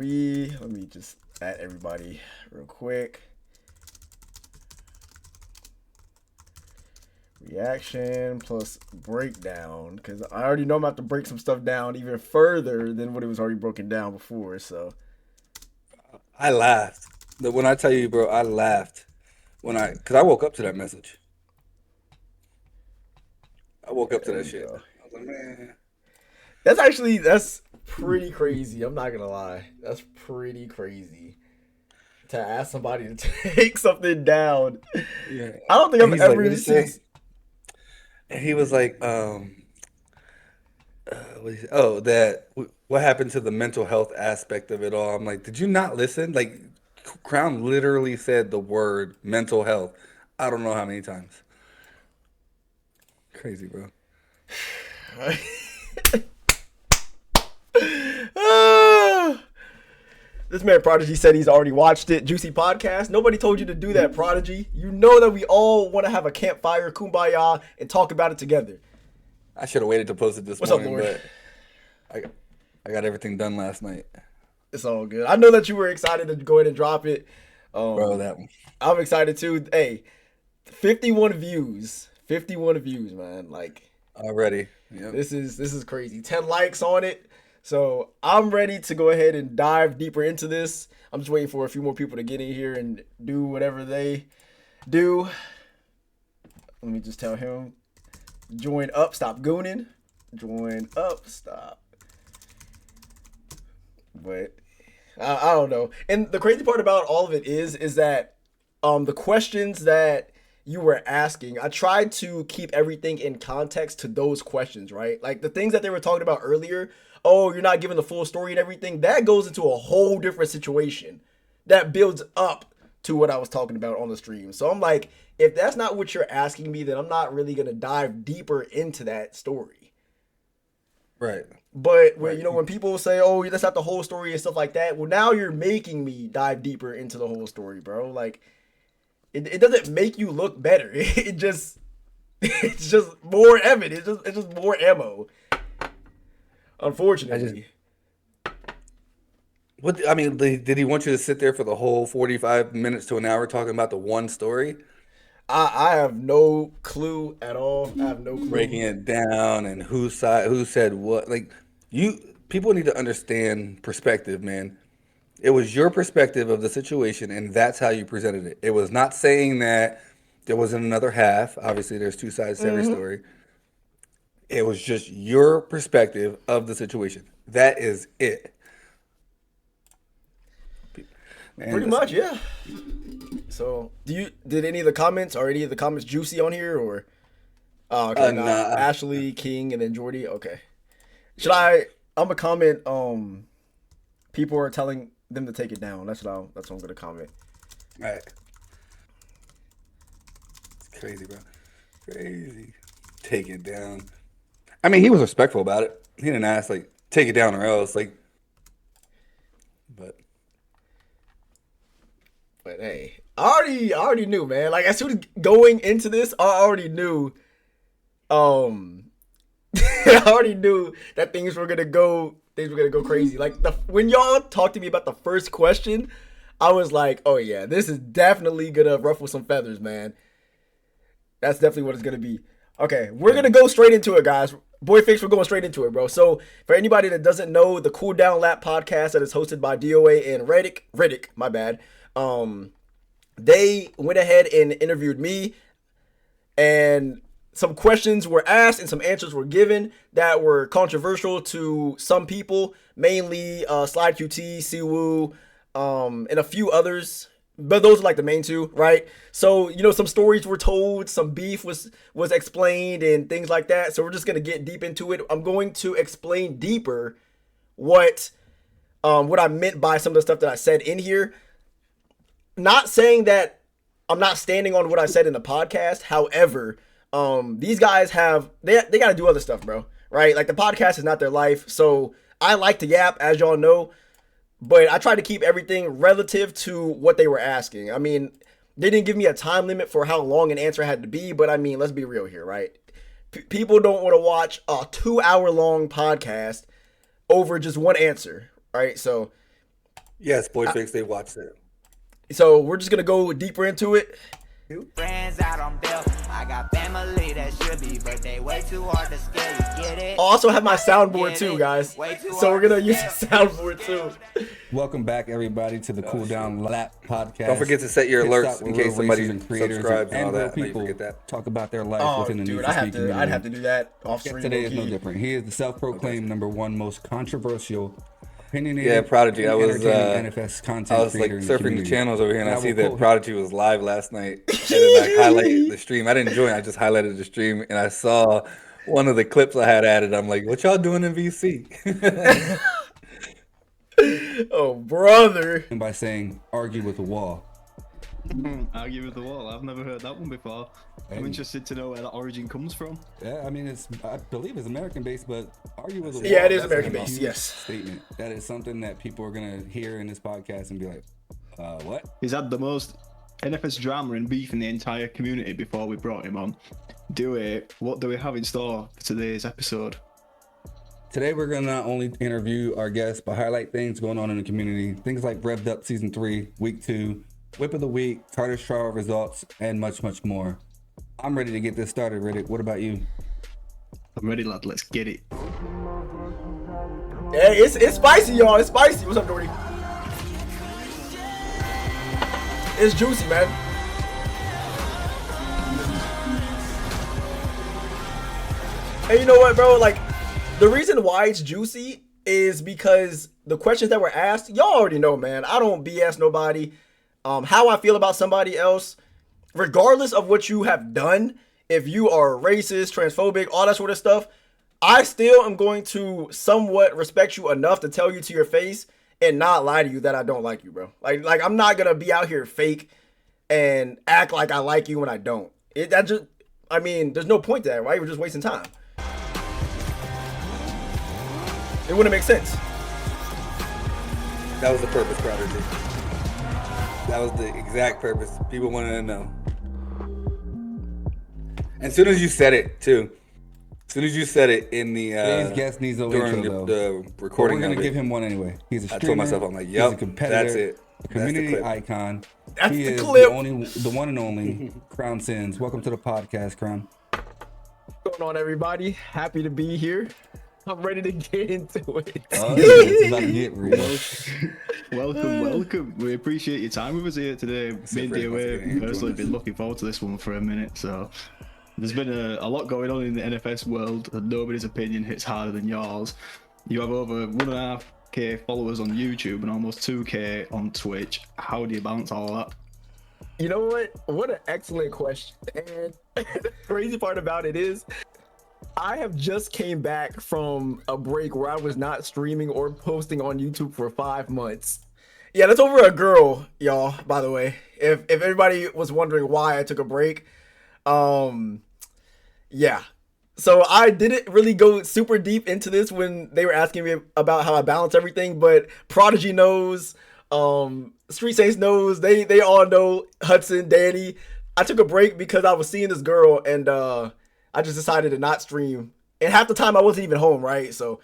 Let me just add everybody real quick. Reaction plus breakdown, because I already know I'm about to break some stuff down even further than what it was already broken down before. So I laughed. When I tell you, bro, I laughed because I woke up to that message. I woke yeah, up to there that we shit. go. I was like, man, That's pretty crazy. I'm not gonna lie. That's pretty crazy to ask somebody to take something down. yeah. I don't think And I've he's like, what did ever he seen. say? And he was like, that what happened to the mental health aspect of it all? I'm like, did you not listen? Like, Crown literally said the word mental health. I don't know how many times. Crazy, bro. Ah, this man Prodigy said he's already watched it. Juicy podcast. Nobody told you to do that, Prodigy. You know that we all want to have a campfire, kumbaya, and talk about it together. I should have waited to post it this What's up, morning, Lord? but I I got everything done last night, It's all good. I know that you were excited to go ahead and drop it. bro. Um, That one I'm excited too. Hey, 51 views. 51 views, man. Like already. Yep. this is crazy. 10 likes on it. So I'm ready to go ahead and dive deeper into this. I'm just waiting for a few more people to get in here and do whatever they do. Let me just tell him. Join up, stop gooning. Join up, stop. But I don't know. And the crazy part about all of it is that the questions that you were asking, I tried to keep everything in context to those questions, right? Like the things that they were talking about earlier, oh, you're not giving the full story and everything, that goes into a whole different situation that builds up to what I was talking about on the stream. So I'm like, if that's not what you're asking me, then I'm not really going to dive deeper into that story. Right. But when Right. you know when people say, "Oh, that's not the whole story" and stuff like that, well, now you're making me dive deeper into the whole story, bro. Like, it doesn't make you look better. It just it's just more evidence. It's just more ammo. I just Unfortunately, what I mean, did he want you to sit there for the whole 45 minutes to an hour talking about the one story, I have no clue at all. I have no breaking clue. it down and who said what? Like you people need to understand perspective, man. It was your perspective of the situation, and that's how you presented it. It was not saying that there wasn't another half. Obviously, there's two sides to every Mm-hmm. story. It was just your perspective of the situation. That is it. Man, Pretty listen, much, bro. yeah. So, did any of the comments or any of the comments juicy on here or? Oh, okay, nah. Nah. Ashley, King, and then Jordy. Okay. Should I? I'm gonna comment. People are telling them to take it down. That's what I'm gonna comment. All right. It's crazy, bro. Crazy. Take it down. I mean, he was respectful about it. He didn't ask like take it down or else like. But But hey, I already knew, man. Like as soon as going into this, I already knew. Um, I already knew that things were gonna go crazy. Like when y'all talked to me about the first question, I was like, oh yeah, this is definitely gonna ruffle some feathers, man. That's definitely what it's gonna be. Okay, we're yeah, gonna go straight into it, guys. Boy Fix, we're going straight into it, bro. So, for anybody that doesn't know, the Cool Down Lap podcast that is hosted by DOA and Riddick, my bad. Um, they went ahead and interviewed me, and some questions were asked and some answers were given that were controversial to some people, mainly Slide QT, Siwoo, and a few others. But those are like the main two, right? So some stories were told, some beef was explained, and things like that. So we're just gonna get deep into it. I'm going to explain deeper what what I meant by some of the stuff that I said in here. Not saying that I'm not standing on what I said in the podcast. However, these guys they got to do other stuff, bro. Right? Like the podcast is not their life. So I like to yap, as y'all know, but I try to keep everything relative to what they were asking. I mean, they didn't give me a time limit for how long an answer had to be, but I mean, let's be real here, right? People don't want to watch a 2 hour long podcast over just one answer, right? So Yes, Boy Fix, they watched it. So we're just gonna go deeper into it. Friends out on bill. I got family that should be, but they way too hard to scale. You get it? I also have my soundboard too, guys. So we're gonna use the soundboard too. Welcome back, everybody, to the Cool Down Lap podcast. Don't forget to set your Pit alerts stop in with case real somebody racers and creators subscribes and all real that. I know you people forget that. talk about their life Oh, within the dude, news I'd community. have to do that off stream. Today is no different. He is the self-proclaimed number one most controversial, opinionated, Yeah, Prodigy. I was NFS content I was like creator in surfing the community. channels over here, and I will see that quote Prodigy was live last night, and then I highlighted the stream. I didn't join. I just highlighted the stream, and I saw one of the clips I had added. I'm like, "What y'all doing in VC?" Oh, brother. him by saying, "Argue with the wall." Argue with the wall. I've never heard that one before. I'm Hey. interested to know where that origin comes from. Yeah, I mean, I believe it's American based, but argue with the wall. Yeah, it is that's American a based, huge yes. Statement. That is something that people are gonna hear in this podcast and be like, "What?" He's had the most NFS drama and beef in the entire community before we brought him on. What do we have in store for today's episode? Today we're gonna not only interview our guests, but highlight things going on in the community. Things like Revved Up Season 3, Week 2, Whip of the Week, Carter's Trial results, and much, much more. I'm ready to get this started, Riddick. What about you? I'm ready, lad. Let's get it. Hey, it's spicy, y'all. It's spicy. What's up, Dory? It's juicy, man. And you know what, bro? Like, the reason why it's juicy is because the questions that were asked, y'all already know, man. I don't BS nobody. How I feel about somebody else, regardless of what you have done, if you are racist, transphobic, all that sort of stuff, I still am going to somewhat respect you enough to tell you to your face and not lie to you that I don't like you, bro. Like I'm not gonna be out here fake and act like I like you when I don't. I mean, there's no point to that, right? We're just wasting time. It wouldn't make sense. That was the purpose, Prodigy. That was the exact purpose. People wanted to know. And as soon as you said it, too. As soon as you said it in the Today's guest needs no during intro, the But recording, we're gonna of it, give him one anyway. He's a I streamer. told myself, I'm like, he's yep, a competitor, that's it. a That's the community clip. icon. That's he the is clip. the one and only Crown Sins. Welcome to the podcast, Crown. What's going on, everybody? Happy to be here. I'm ready to get into it. It's about to get real. Welcome. We appreciate your time with us here today. Me and very much DOA getting personally into been looking forward to this one for a minute. So there's been a lot going on in the NFS world, and nobody's opinion hits harder than yours. You have over 1.5K followers on YouTube and almost 2K on Twitch. How do you balance all that? You know what? What an excellent question. And the crazy part about it is, I have just came back from a break where I was not streaming or posting on YouTube for 5 months. Yeah, that's over a girl, y'all, by the way. If everybody was wondering why I took a break. Yeah. So I didn't really go super deep into this when they were asking me about how I balance everything, but Prodigy knows, Street Saints knows, they all know, Hudson, Danny. I took a break because I was seeing this girl and I just decided to not stream. And half the time I wasn't even home, right? So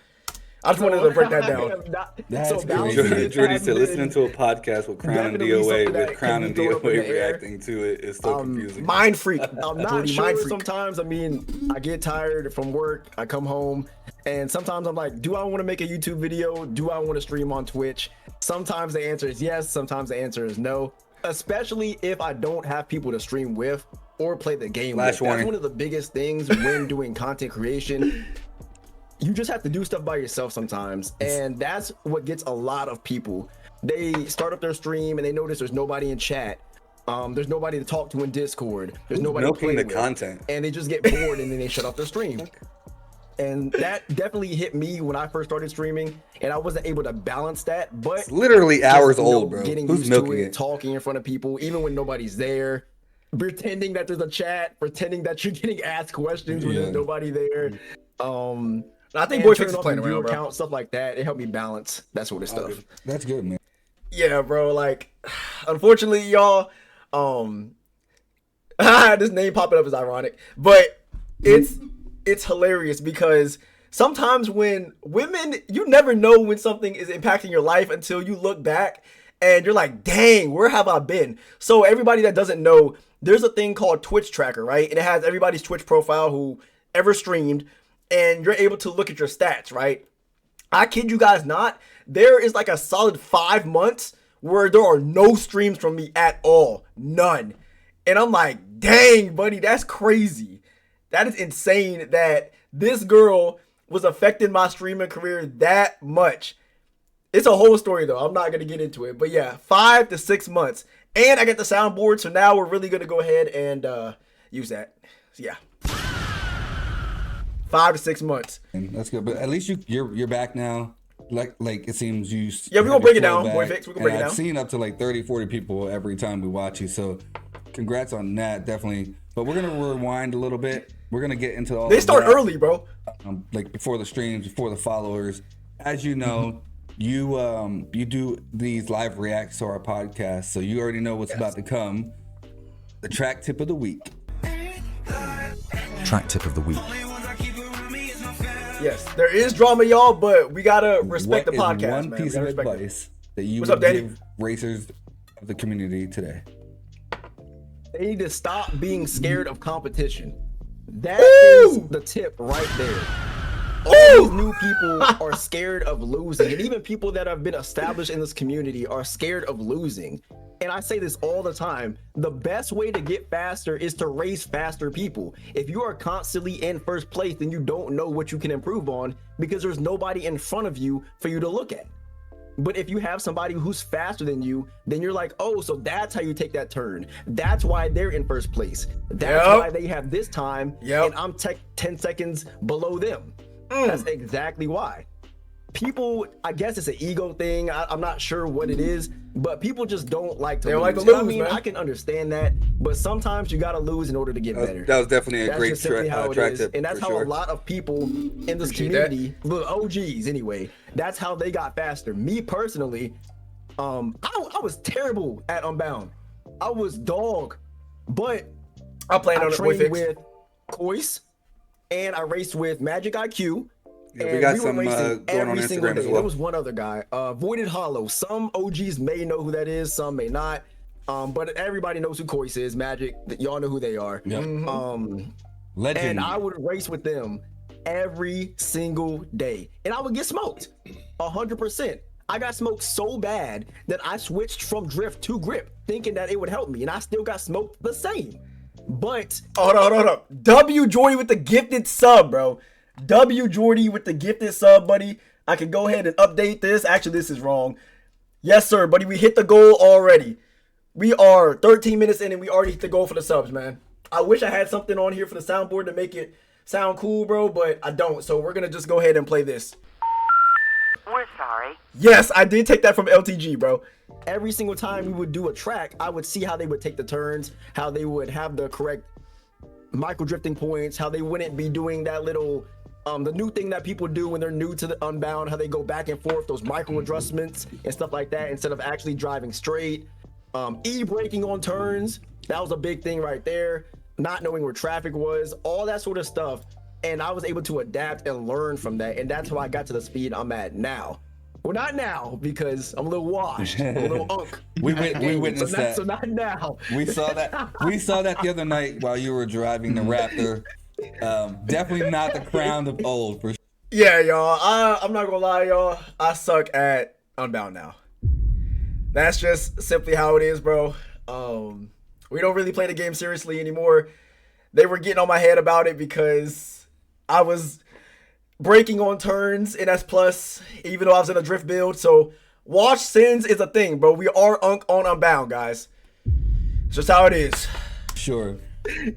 I just wanted to break that down. That's So crazy. balancing it Jordy has said been listening to a podcast with Crown and definitely DOA, something that with Crown can and be thrown up in DOA the air. reacting to it is so confusing. Mind freak. I'm not Jordy, sure mind freak. sometimes. I mean, I get tired from work, I come home, and sometimes I'm like, do I want to make a YouTube video? Do I want to stream on Twitch? Sometimes the answer is yes, sometimes the answer is no. Especially if I don't have people to stream with or play the game Flash with. warning. That's one of the biggest things when doing content creation. You just have to do stuff by yourself sometimes, and that's what gets a lot of people. They start up their stream and they notice there's nobody in chat. There's nobody to talk to in Discord. There's nobody to milking play the with. content? And they just get bored and then they shut off their stream. And that definitely hit me when I first started streaming, and I wasn't able to balance that. But It's literally hours just, you know, old, bro. Getting Who's used to milking it, it? talking in front of people, even when nobody's there, pretending that there's a chat, pretending that you're getting asked questions when there's nobody there. I think And Boy Fix turn is off playing your view around, bro. account, stuff like that. It helped me balance that sort of stuff. That's good, man. Yeah, bro. Like, unfortunately, y'all, this name popping up is ironic, but it's hilarious because sometimes when women, you never know when something is impacting your life until you look back and you're like, dang, where have I been? So everybody that doesn't know, there's a thing called Twitch Tracker, right? And it has everybody's Twitch profile who ever streamed, and you're able to look at your stats, right? I kid you guys not, there is like a solid 5 months where there are no streams from me at all. None. And I'm like, dang, buddy, that's crazy. That is insane that this girl was affecting my streaming career that much. It's a whole story though. I'm not going to get into it. But yeah, 5 to 6 months. And I got the soundboard, so now we're really going to go ahead and use that. So yeah. 5 to 6 months. And that's good. But at least you're back now. Like it seems you. Yeah, we're gonna break it down, boy fix. We can break it down. I've seen up to like 30, 40 people every time we watch you. So congrats on that, definitely. But we're gonna rewind a little bit. We're gonna get into all. They start early, bro. Like before the streams, before the followers. As you know, you do these live reacts to our podcast, so you already know what's about to come. The track tip of the week. Track tip of the week. Yes, there is drama, y'all, but we gotta respect What the podcast, is one man. piece of advice that you What's would up, Danny? give racers of the community today? They need to stop being scared of competition. That Woo! is the tip right there. All these new people are scared of losing, and even people that have been established in this community are scared of losing. And I say this all the time, the best way to get faster is to race faster people. If you are constantly in first place, then you don't know what you can improve on because there's nobody in front of you for you to look at. But if you have somebody who's faster than you, then you're like, oh, so that's how you take that turn. That's why they're in first place. That's why they have this time, and I'm 10 seconds below them. That's exactly why. People, I guess it's an ego thing. I'm not sure what it is, but people just don't like to lose. like to lose, I mean, man. I can understand that, but sometimes you got to lose in order to get better. That was definitely a That's great just simply how it track is. tip. And that's for how sure. a lot of people in this Appreciate community, the OGs anyway, that's how they got faster. Me personally, I was terrible at Unbound. I was dog, but I'll play it I on it, boy trained fix. with Koice and I raced with Magic IQ. Yeah, we And got were some racing going on every single Instagram day. as well. There was one other guy, Voided Hollow. Some OGs may know who that is, some may not. But everybody knows who Koice is, Magic. Y'all know who they are. Yep. Legend. And I would race with them every single day. And I would get smoked 100%. I got smoked so bad that I switched from drift to grip, thinking that it would help me. And I still got smoked the same. But Hold on. W Jordy with the gifted sub, bro. W Jordy with the gifted sub, buddy. I can go ahead and update this. Actually, this is wrong. Yes, sir, buddy. We hit the goal already. We are 13 minutes in and we already hit the goal for the subs, man. I wish I had something on here for the soundboard to make it sound cool, bro, but I don't. So we're going to just go ahead and play this. We're sorry. Yes, I did take that from LTG, bro. every single time we would do a track, I would see how they would take the turns, how they would have the correct micro drifting points, how they wouldn't be doing that little the new thing that people do when they're new to the Unbound, how they go back and forth, those micro adjustments and stuff like that, instead of actually driving straight. E-braking on turns, that was a big thing right there. Not knowing where traffic was, all that sort of stuff. And I was able to adapt and learn from that. And that's how I got to the speed I'm at now. Well, not now, because I'm a little washed, a little unk. We witnessed that. So not now. We saw that. We saw that the other night while you were driving the Raptor. Definitely not the crown of old for sure. Yeah, y'all. I'm not gonna lie, y'all. I suck at Unbound now. That's just simply how it is, bro. We don't really play the game seriously anymore. They were getting on my head about it because I was braking on turns in S+, even though I was in a drift build. So wash sins is a thing, bro. We are unk on Unbound, guys. It's just how it is. Sure.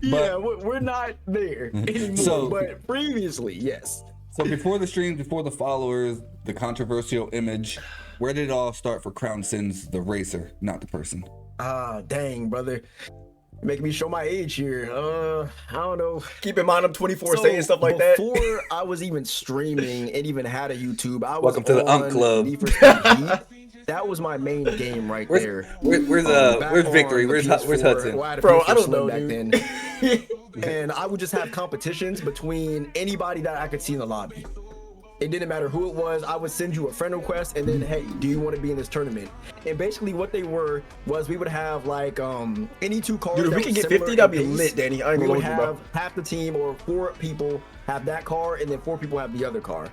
Yeah, we're not there anymore. So- but previously, yes. So before the streams, before the followers, the controversial image, where did it all start for Crown Sins, the racer, not the person? Ah, dang, brother. You're making me show my age here. I don't know. Keep in mind I'm 24 saying stuff like that. Before I was even streaming and even had a YouTube, I was Welcome to the on Unk Club. Need for Speed Heat. That was my main game right there. Where's Back Victory? on the Where's PS4. Hudson? Well, I had a Bro, PS4 I don't Slim know, back dude. then. And I would just have competitions between anybody that I could see in the lobby. It didn't matter who it was. I would send you a friend request and then, hey, do you want to be in this tournament? And basically what they were was we would have like any two cards. Dude, if that we can were get similar 50, that'd be in base, lit, Danny. I ain't we gonna would hold you, bro. have half the team or 4 people have that car and then 4 people have the other car.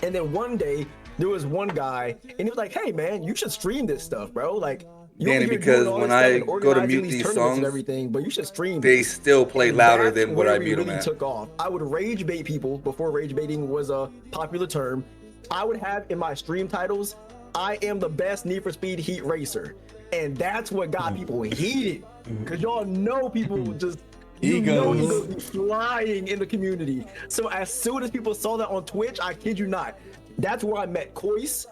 And then one day there was one guy and he was like, hey man, you should stream this stuff, bro. Like, you Danny, over here because doing all when this stuff I and go to organizing mute these these tournaments and songs, everything, but you should stream they this. still play And louder that's than what where I we mute them really at. took off. I would rage bait people before rage baiting was a popular term. I would have in my stream titles, I am the best Need for Speed Heat racer. And that's what got people heated. Because y'all know people just, you know, Egos. egos be flying in the community. So as soon as people saw that on Twitch, I kid you not, that's where I met Kois.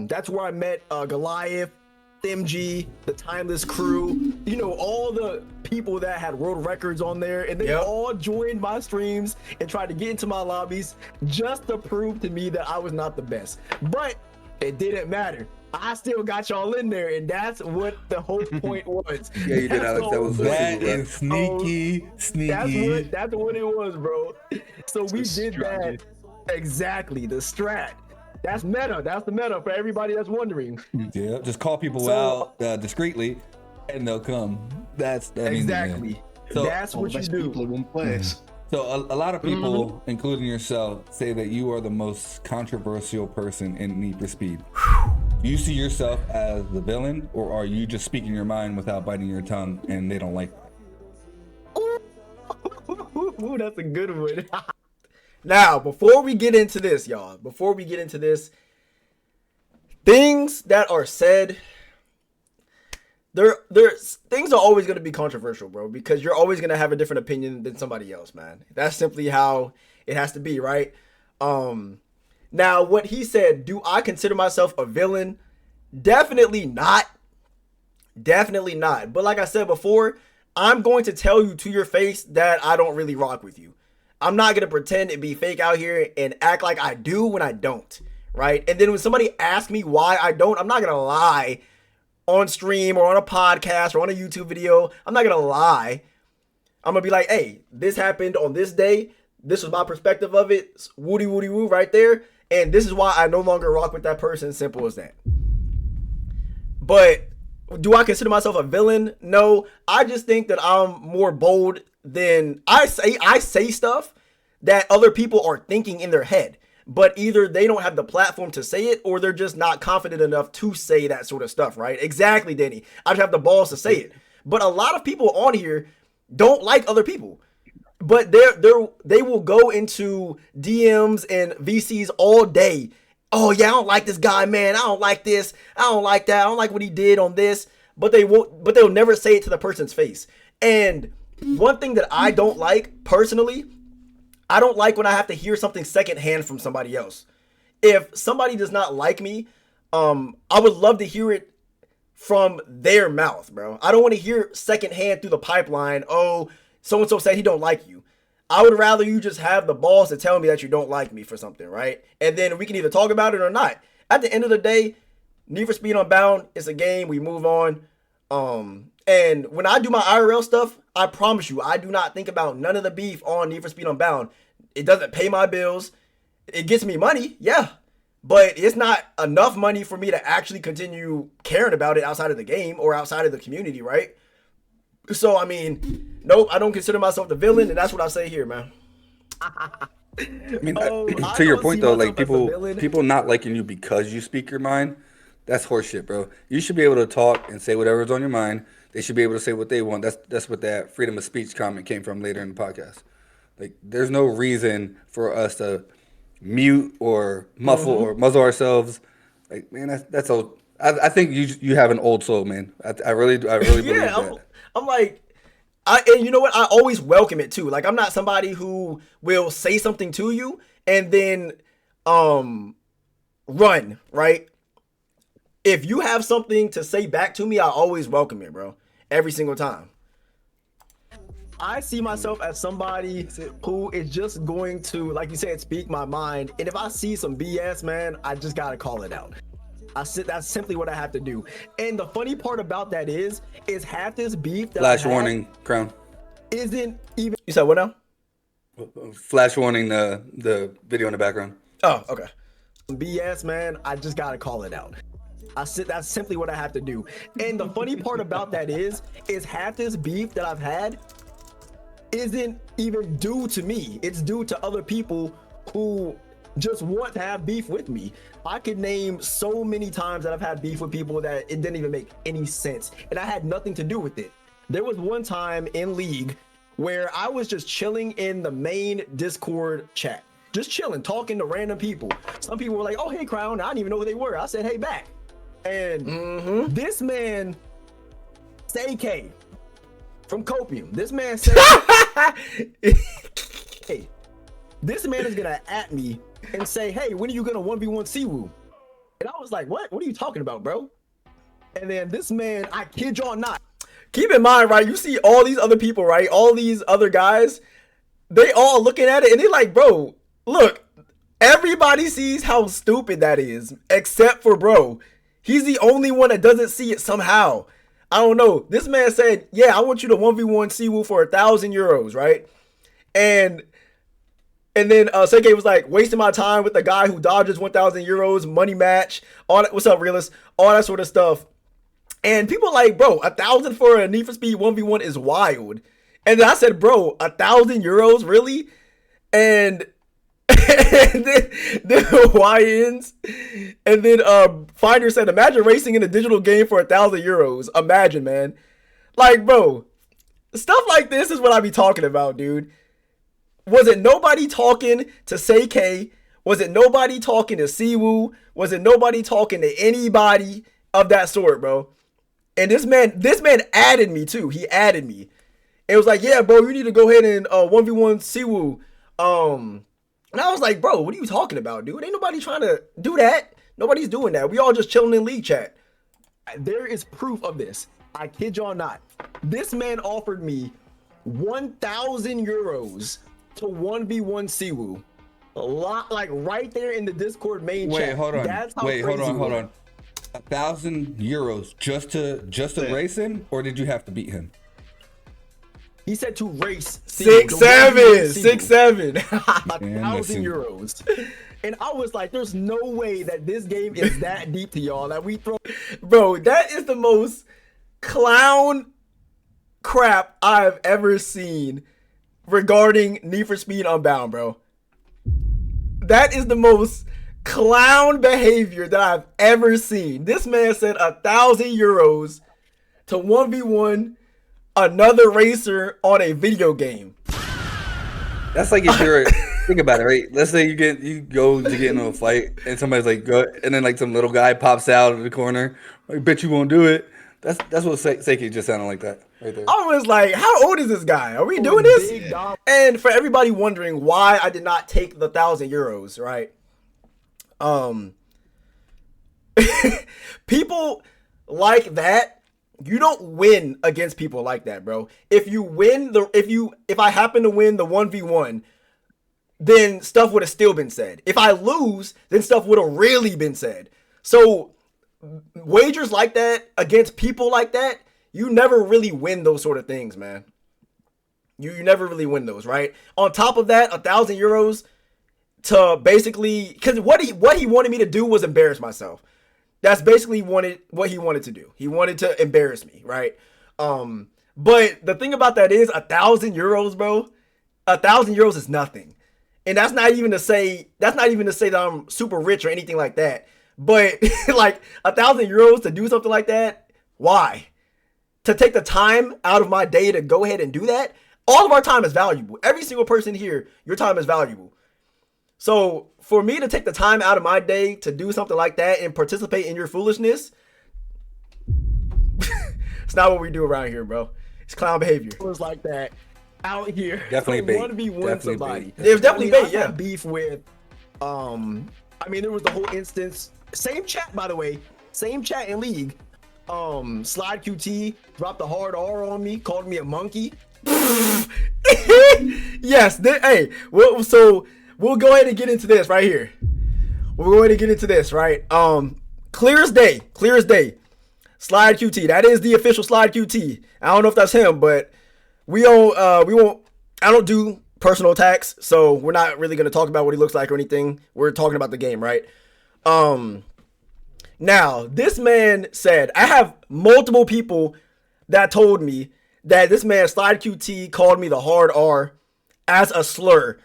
That's where I met Goliath, MG, the Timeless Crew, you know, all the people that had world records on there, and they Yep. all joined my streams and tried to get into my lobbies just to prove to me that I was not the best. But it didn't matter. I still got y'all in there, and that's what the whole point was. Yeah, you did, That's Alex. the That whole was point. That bro. is sneaky, sneaky. That's what it was, bro. So we the did strategy. that. Exactly, the strat. That's meta. That's the meta for everybody that's wondering. Yeah, just call people So- out discreetly, and they'll come. That's I mean, Exactly. yeah. So, That's All what the you best do. people in one place. so a lot of people, including yourself, say that you are the most controversial person in Need for Speed. Do you see yourself as the villain, or are you just speaking your mind without biting your tongue, and they don't like that? Ooh, that's a good one. Now, before we get into this, y'all, things that are said, there's things are always going to be controversial, bro, because you're always going to have a different opinion than somebody else, man. That's simply how it has to be, right? Now, what he said, do I consider myself a villain? Definitely not. Definitely not. But like I said before, I'm going to tell you to your face that I don't really rock with you. I'm not going to pretend and be fake out here and act like I do when I don't, right? And then when somebody asks me why I don't, I'm not going to lie on stream or on a podcast or on a YouTube video. I'm not going to lie. I'm going to be like, hey, this happened on this day. This was my perspective of it. Woody, woody, woo right there. And this is why I no longer rock with that person. Simple as that. But do I consider myself a villain? No. I just think that I'm more bold than I say stuff that other people are thinking in their head. But either they don't have the platform to say it or they're just not confident enough to say that sort of stuff, right? Exactly, Danny. I just have the balls to say it. But a lot of people on here don't like other people. But they will go into DMs and VCs all day. Oh yeah, I don't like this guy, man. I don't like this. I don't like that. I don't like what he did on this. But they'll never say it to the person's face. And one thing that I don't like personally, I don't like when I have to hear something secondhand from somebody else. If somebody does not like me, I would love to hear it from their mouth, bro. I don't want to hear secondhand through the pipeline. Oh, so-and-so said he don't like you. I would rather you just have the balls to tell me that you don't like me for something, right? And then we can either talk about it or not. At the end of the day, Need for Speed Unbound, it's a game. We move on. And when I do my IRL stuff, I promise you, I do not think about none of the beef on Need for Speed Unbound. It doesn't pay my bills. It gets me money, yeah. But it's not enough money for me to actually continue caring about it outside of the game or outside of the community, right? So, I mean, nope, I don't consider myself the villain, and that's what I say here, man. I mean, I to your don't point see though, like myself as a villain. people not liking you because you speak your mind, that's horseshit, bro. You should be able to talk and say whatever's on your mind. They should be able to say what they want. That's what that freedom of speech comment came from later in the podcast. Like, there's no reason for us to mute or muffle or muzzle ourselves. Like, man, that's old. I think you have an old soul, man. I really believe Yeah, that. I'm like, and you know what? I always welcome it too. Like, I'm not somebody who will say something to you and then run, right? If you have something to say back to me, I always welcome it, bro. Every single time. I see myself as somebody who is just going to, like you said, speak my mind. And if I see some BS, man, I just gotta call it out. That's simply what I have to do. And the funny part about that is half this beef that Flash I have warning, Crown. isn't even. You said what now? Flash warning, the video in the background. Oh, okay. BS, man, I just gotta call it out. That's simply what I have to do. And the funny part about that is half this beef that I've had isn't even due to me. It's due to other people who just want to have beef with me. I could name so many times that I've had beef with people that it didn't even make any sense, and I had nothing to do with it. There was one time in League where I was just chilling in the main Discord chat, just chilling, talking to random people. Some people were like, "Oh, hey, Crown." I didn't even know who they were. I said, "Hey, back." And this man, K from Copium, this man said, "Hey, this man is gonna at me and say, hey, when are you gonna 1v1 Siwoo?" And I was like, what are you talking about, bro? And then this man, I kid y'all not, Keep in mind, right? You see all these other people, right? All these other guys, they all looking at it and they're like, bro, look, everybody sees how stupid that is, except for bro. He's the only one that doesn't see it somehow. I don't know. This man said, yeah, I want you to 1v1 Siwoo for 1,000 euros, right? And then Seike was like, wasting my time with the guy who dodges 1,000 euros, money match, all that. What's up, realist? All that sort of stuff. And people like, bro, 1,000 for a Need for Speed 1v1 is wild. And then I said, bro, 1,000 euros, really? And and then YNs. And then Finder said, imagine racing in a digital game for 1,000 euros. Imagine, man. Like, bro, stuff like this is what I be talking about, dude. Was it nobody talking to Seike? Was it nobody talking to Siwoo? Was it nobody talking to anybody of that sort, bro? And this man added me too. He added me. It was like, yeah, bro, you need to go ahead and 1v1 Siwoo. And I was like, bro, what are you talking about, dude? Ain't nobody trying to do that. Nobody's doing that. We all just chilling in League chat. There is proof of this. I kid y'all not. This man offered me 1,000 euros to 1v1 Siwoo. A lot, like right there in the Discord main chat. Wait, hold on. That's how Wait, hold crazy on, hold it on. 1,000 euros just to race him, or did you have to beat him? He said to race Siwoo, 6'7", 6'7". 1,000 euros. And I was like, there's no way that this game is that deep to y'all that we throw. Bro, that is the most clown crap I've ever seen regarding Need for Speed Unbound, bro. That is the most clown behavior that I've ever seen. This man said 1,000 euros to 1v1 another racer on a video game. That's like if you're think about it, right? Let's say you go to get into a fight and somebody's like, go, and then like some little guy pops out of the corner. I bet you won't do it. That's what Seiki just sounded like that right there. I was like, how old is this guy? Are we doing this? And for everybody wondering why I did not take the 1,000 euros, right? People like that, you don't win against people like that, bro. If I happen to win the 1v1, then stuff would have still been said. If I lose, then stuff would have really been said. So wagers like that against people like that, you never really win those sort of things, man. You never really win those, right? On top of that, 1,000 euros to basically, because what he wanted me to do was embarrass myself. That's basically what he wanted to do. He wanted to embarrass me, right? But the thing about that is 1,000 euros, bro. 1,000 euros is nothing, and that's not even to say that I'm super rich or anything like that. But like 1,000 euros to do something like that, why? To take the time out of my day to go ahead and do that? All of our time is valuable. Every single person here, your time is valuable. So for me to take the time out of my day to do something like that and participate in your foolishness, it's not what we do around here, bro. It's clown behavior. It was like that out here. Definitely bait. 1v1 somebody. It was definitely bait, yeah. Beef with, I mean, there was the whole instance. Same chat, by the way. Same chat in League. Slide QT dropped a hard R on me, called me a monkey. Yes. Hey, we'll go ahead and get into this right here. We'll go ahead and get into this, right? Clear as day. Slide QT. That is the official Slide QT. I don't know if that's him, but we won't. I don't do personal attacks, so we're not really going to talk about what he looks like or anything. We're talking about the game, right? Now, this man said, I have multiple people that told me that this man, Slide QT, called me the hard R as a slur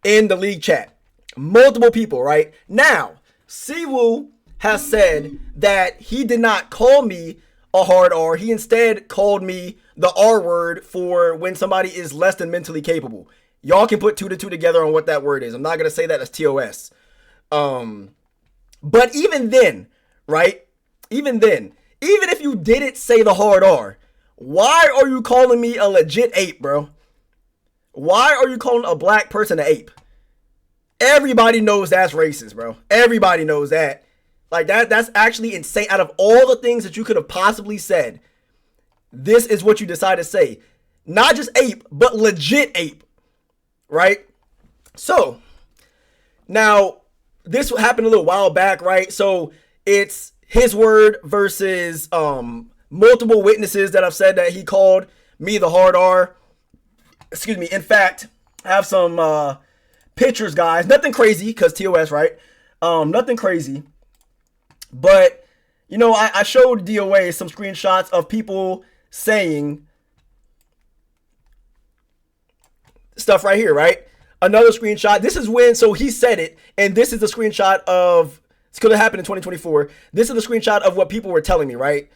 in the league chat. Multiple people, right? Now, Siwoo has said that he did not call me a hard R. He instead called me the R word for when somebody is less than mentally capable. Y'all can put 2 to 2 together on what that word is. I'm not going to say that as TOS. But even then, right? Even then, even if you didn't say the hard R, why are you calling me a legit ape, bro? Why are you calling a black person an ape? Everybody knows that's racist, bro. Everybody knows that. Like, that's actually insane. Out of all the things that you could have possibly said, this is what you decide to say. Not just ape, but legit ape. Right? So, now, this happened a little while back, right? So, it's his word versus multiple witnesses that have said that he called me the hard R. Excuse me. In fact, I have some pictures, guys. Nothing crazy, because TOS, right? Nothing crazy. But, you know, I showed DOA some screenshots of people saying stuff right here, right? Another screenshot. This is when, so he said it, and this is the screenshot of, it's going to happen in 2024. This is the screenshot of what people were telling me, right?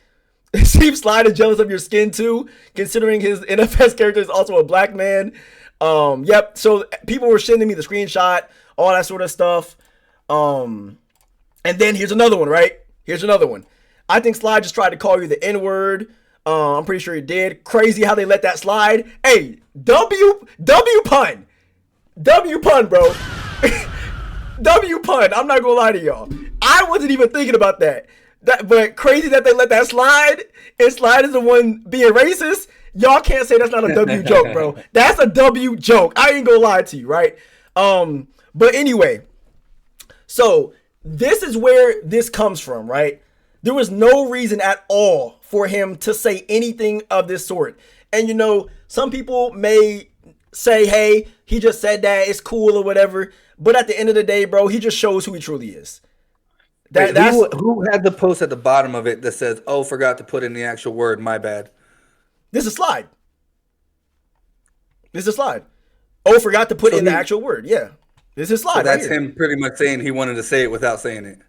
Steve Slide is jealous of your skin too, considering his NFS character is also a black man. Yep. So people were sending me the screenshot, all that sort of stuff. And then here's another one, right? Here's another one. I think Slide just tried to call you the N-word. I'm pretty sure he did. Crazy how they let that slide. Hey, W pun. W pun, bro. W pun. I'm not gonna lie to y'all. I wasn't even thinking about that. But crazy that they let that slide. And Slide is the one being racist. Y'all can't say that's not a W joke, bro. That's a W joke. I ain't gonna lie to you, right? But anyway, so this is where this comes from, right? There was no reason at all for him to say anything of this sort. And you know, some people may say, hey, he just said that, it's cool or whatever. But at the end of the day, bro, he just shows who he truly is. Who had the post at the bottom of it that says, oh, forgot to put in the actual word, my bad? This is Slide. This is Slide. Oh, forgot to put in the actual word. Yeah. This is Slide. So that's right him pretty much saying he wanted to say it without saying it.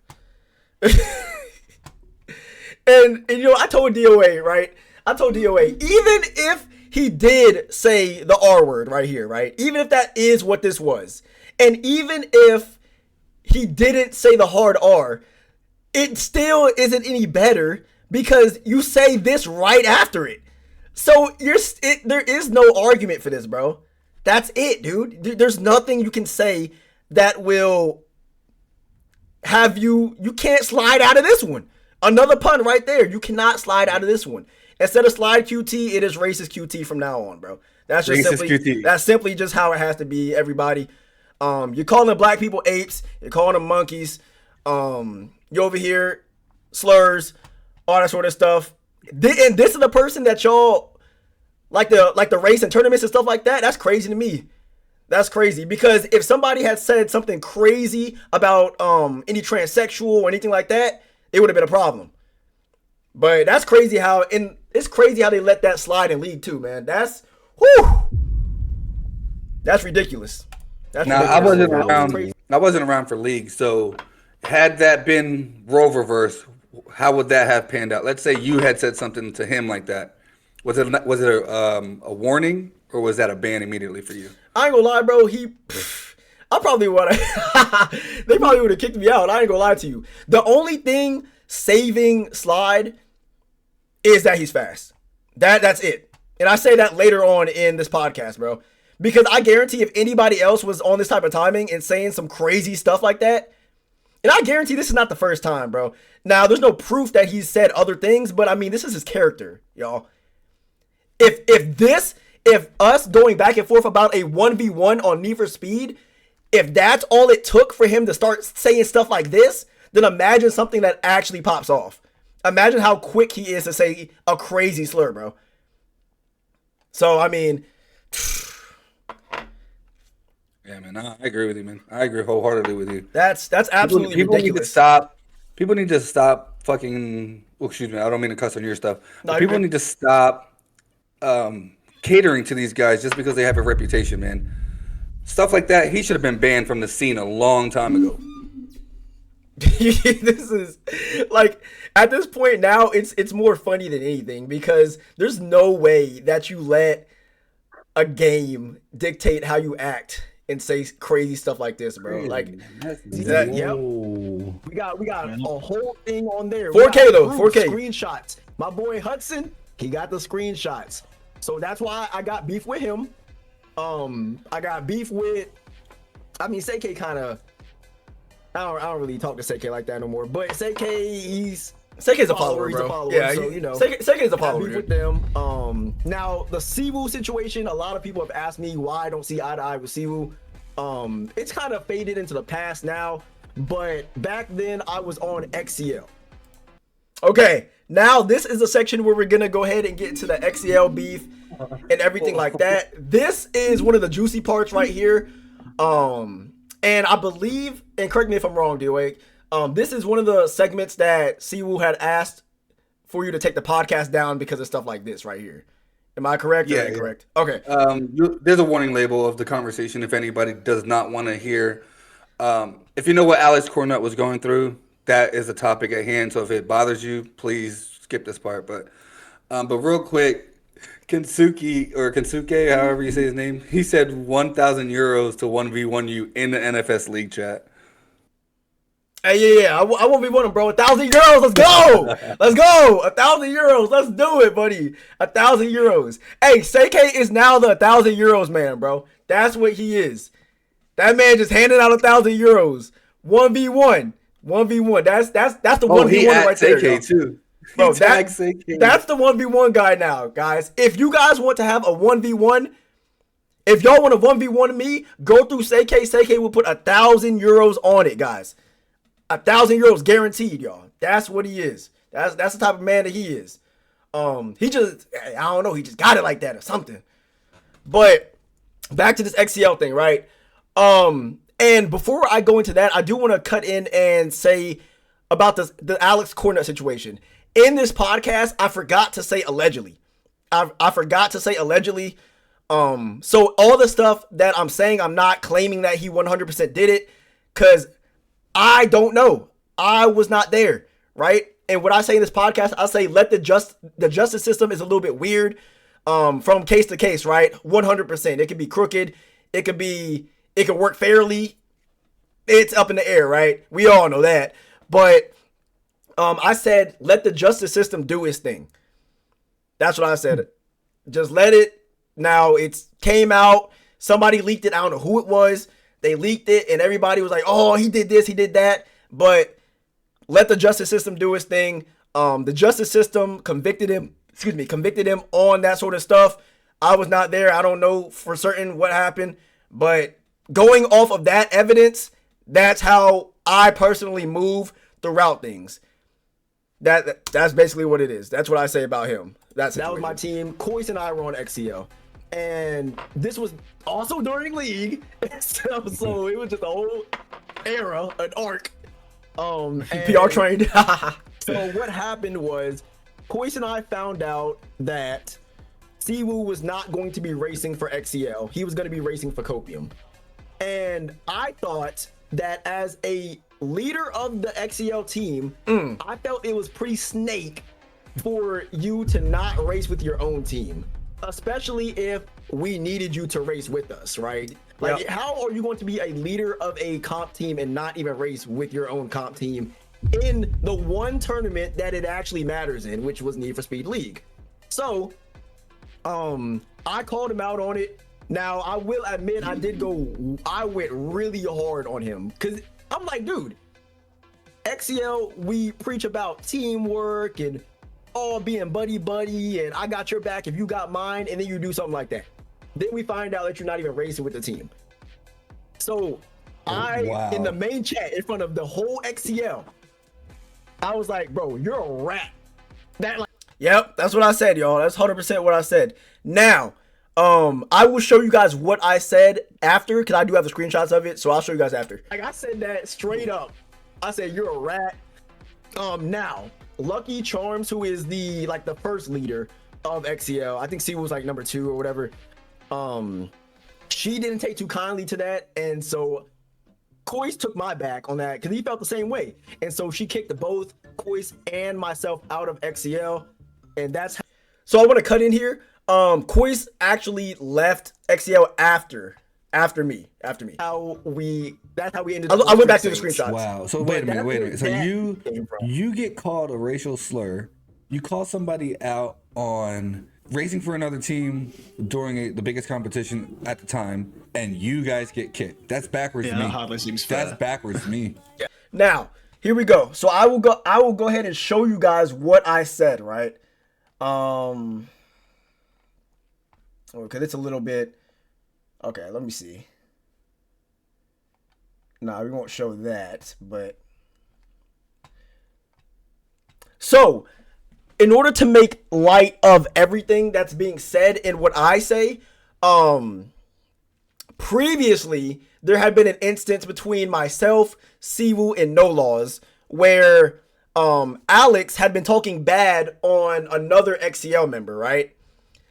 and you know, I told DOA, right? I told DOA, even if he did say the R word right here, right? Even if that is what this was, and even if he didn't say the hard R, it still isn't any better because you say this right after it. So there is no argument for this, bro. That's it, dude. There's nothing you can say that will have you can't slide out of this one. Another pun right there. You cannot slide out of this one. Instead of Slide QT, it is racist QT from now on, bro. That's just simply just how it has to be, everybody. You're calling black people apes, you're calling them monkeys, you over here slurs, all that sort of stuff. And this is the person that y'all like the race and tournaments and stuff like that. That's crazy to me. That's crazy because if somebody had said something crazy about any transsexual or anything like that, it would have been a problem. But that's crazy how it's crazy how they let that slide in league too, man. That's ridiculous. Now I wasn't around for league, so had that been role reverse, how would that have panned out? Let's say you had said something to him like that. Was it a warning or was that a ban immediately for you? I ain't gonna lie, bro. I probably would have. They probably would have kicked me out. I ain't gonna lie to you. The only thing saving Slide is that he's fast. That's it. And I say that later on in this podcast, bro. Because I guarantee if anybody else was on this type of timing and saying some crazy stuff like that, and I guarantee this is not the first time, bro. Now, there's no proof that he's said other things, but I mean, this is his character, y'all. If us going back and forth about a 1v1 on Need for Speed, if that's all it took for him to start saying stuff like this, then imagine something that actually pops off. Imagine how quick he is to say a crazy slur, bro. So, I mean, Yeah, man. I agree with you, man. I agree wholeheartedly with you. That's absolutely People need to ridiculous. stop. People need to stop fucking. Oh, excuse me. I don't mean to cuss on your stuff. No, But you're people good. need to stop catering to these guys just because they have a reputation, man. Stuff like that. He should have been banned from the scene a long time ago. This is like at this point now it's more funny than anything because there's no way that you let a game dictate how you act and say crazy stuff like this, bro. Like that, Yep. Whoa. We got a whole thing on there. 4K We got though, proof, 4K. screenshots. My boy Hudson, he got the screenshots. So that's why I got beef with him. I got beef with. I mean, Seikei kind of. I don't really talk to Seikei like that no more. But Seikei, Seikei's a follower, he's bro. a follower, Yeah, so, you know. Seikei's a got follower. beef with Dude. them. Now the Siwoo situation. A lot of people have asked me why I don't see eye to eye with Siwoo. It's kind of faded into the past now. But back then, I was on XCL. Okay, now this is a section where we're gonna go ahead and get into the XCL beef and everything like that. This is one of the juicy parts right here. And I believe, and correct me if I'm wrong, D-Wake, this is one of the segments that Siwoo had asked for you to take the podcast down because of stuff like this right here. Am I correct? Yeah, or incorrect? Okay. There's a warning label of the conversation if anybody does not want to hear. If you know what Alex Cornett was going through, that is a topic at hand. So if it bothers you, please skip this part. But real quick, Kensuke, however you say his name, he said 1,000 euros to 1v1 you in the NFS league chat. Hey, yeah, I won't be one, bro. 1,000 euros, let's go! Let's go! 1,000 euros, let's do it, buddy. 1,000 euros. Hey, Seikei is now the 1,000 euros man, bro. That's what he is. That man just handed out 1,000 euros. 1v1. 1v1. That's the 1v1 right there. Seikei too. Bro, He tagged Seikei. that's the 1v1 guy now, guys. If you guys want to have a 1v1, if y'all want to 1v1 me, go through Seikei. Seikei will put 1,000 euros on it, guys. 1,000 euros guaranteed, y'all. That's what he is. That's the type of man that he is. He just, I don't know, he just got it like that or something. But back to this XCL thing, right? And before I go into that, I do want to cut in and say about the Alex Cornett situation. In this podcast, I forgot to say allegedly. I forgot to say allegedly. So all the stuff that I'm saying, I'm not claiming that he 100% did it, because I don't know. I was not there, right? And what I say in this podcast, I say let the justice system is a little bit weird, from case to case, right? 100%. It could be crooked. It could work fairly. It's up in the air, right? We all know that. But I said let the justice system do its thing. That's what I said. Just let it. Now it's came out. Somebody leaked it. I don't know who it was. They leaked it, and everybody was like, "Oh, he did this, he did that." But let the justice system do its thing. The justice system convicted him on that sort of stuff. I was not there. I don't know for certain what happened, but going off of that evidence, that's how I personally move throughout things. That's basically what it is. That's what I say about him. That was my team. Kois and I were on XCL. And this was also during league. So it was just a whole era, an arc. PR trained. So what happened was Kois and I found out that Siwoo was not going to be racing for XCL. He was going to be racing for Copium. And I thought that as a leader of the XCL team, I felt it was pretty snake for you to not race with your own team, especially if we needed you to race with us, right? Like, how are you going to be a leader of a comp team and not even race with your own comp team in the one tournament that it actually matters in, which was Need for Speed League? So, I called him out on it. Now, I will admit I went really hard on him because I'm like, dude, XCL, we preach about teamwork and all being buddy, and I got your back if you got mine, and then you do something like that. Then we find out that you're not even racing with the team. So in the main chat in front of the whole XCL, I was like, bro, you're a rat. Yep, that's what I said, y'all. That's 100% what I said. Now, I will show you guys what I said after, because I do have the screenshots of it, so I'll show you guys after. Like I said that straight up. I said you're a rat. Now Lucky Charms, who is the first leader of XCL, I think C was like number 2 or whatever. She didn't take too kindly to that, and so Koi's took my back on that because he felt the same way, and so she kicked both Koi's and myself out of XCL, and that's how. So I want to cut in here. Koi's actually left XCL after me. That's how we ended up. I went back to the screenshots. Wow. So wait a minute. So you get called a racial slur. You call somebody out on racing for another team during the biggest competition at the time, and you guys get kicked. That's backwards to me. That hardly seems fair. That's backwards to me. Now, here we go. So I will go ahead and show you guys what I said, right? Okay, it's a little bit. Okay, let me see. No, we won't show that, but so in order to make light of everything that's being said and what I say, previously there had been an instance between myself, Siwoo, and No Laws where Alex had been talking bad on another XCL member, right?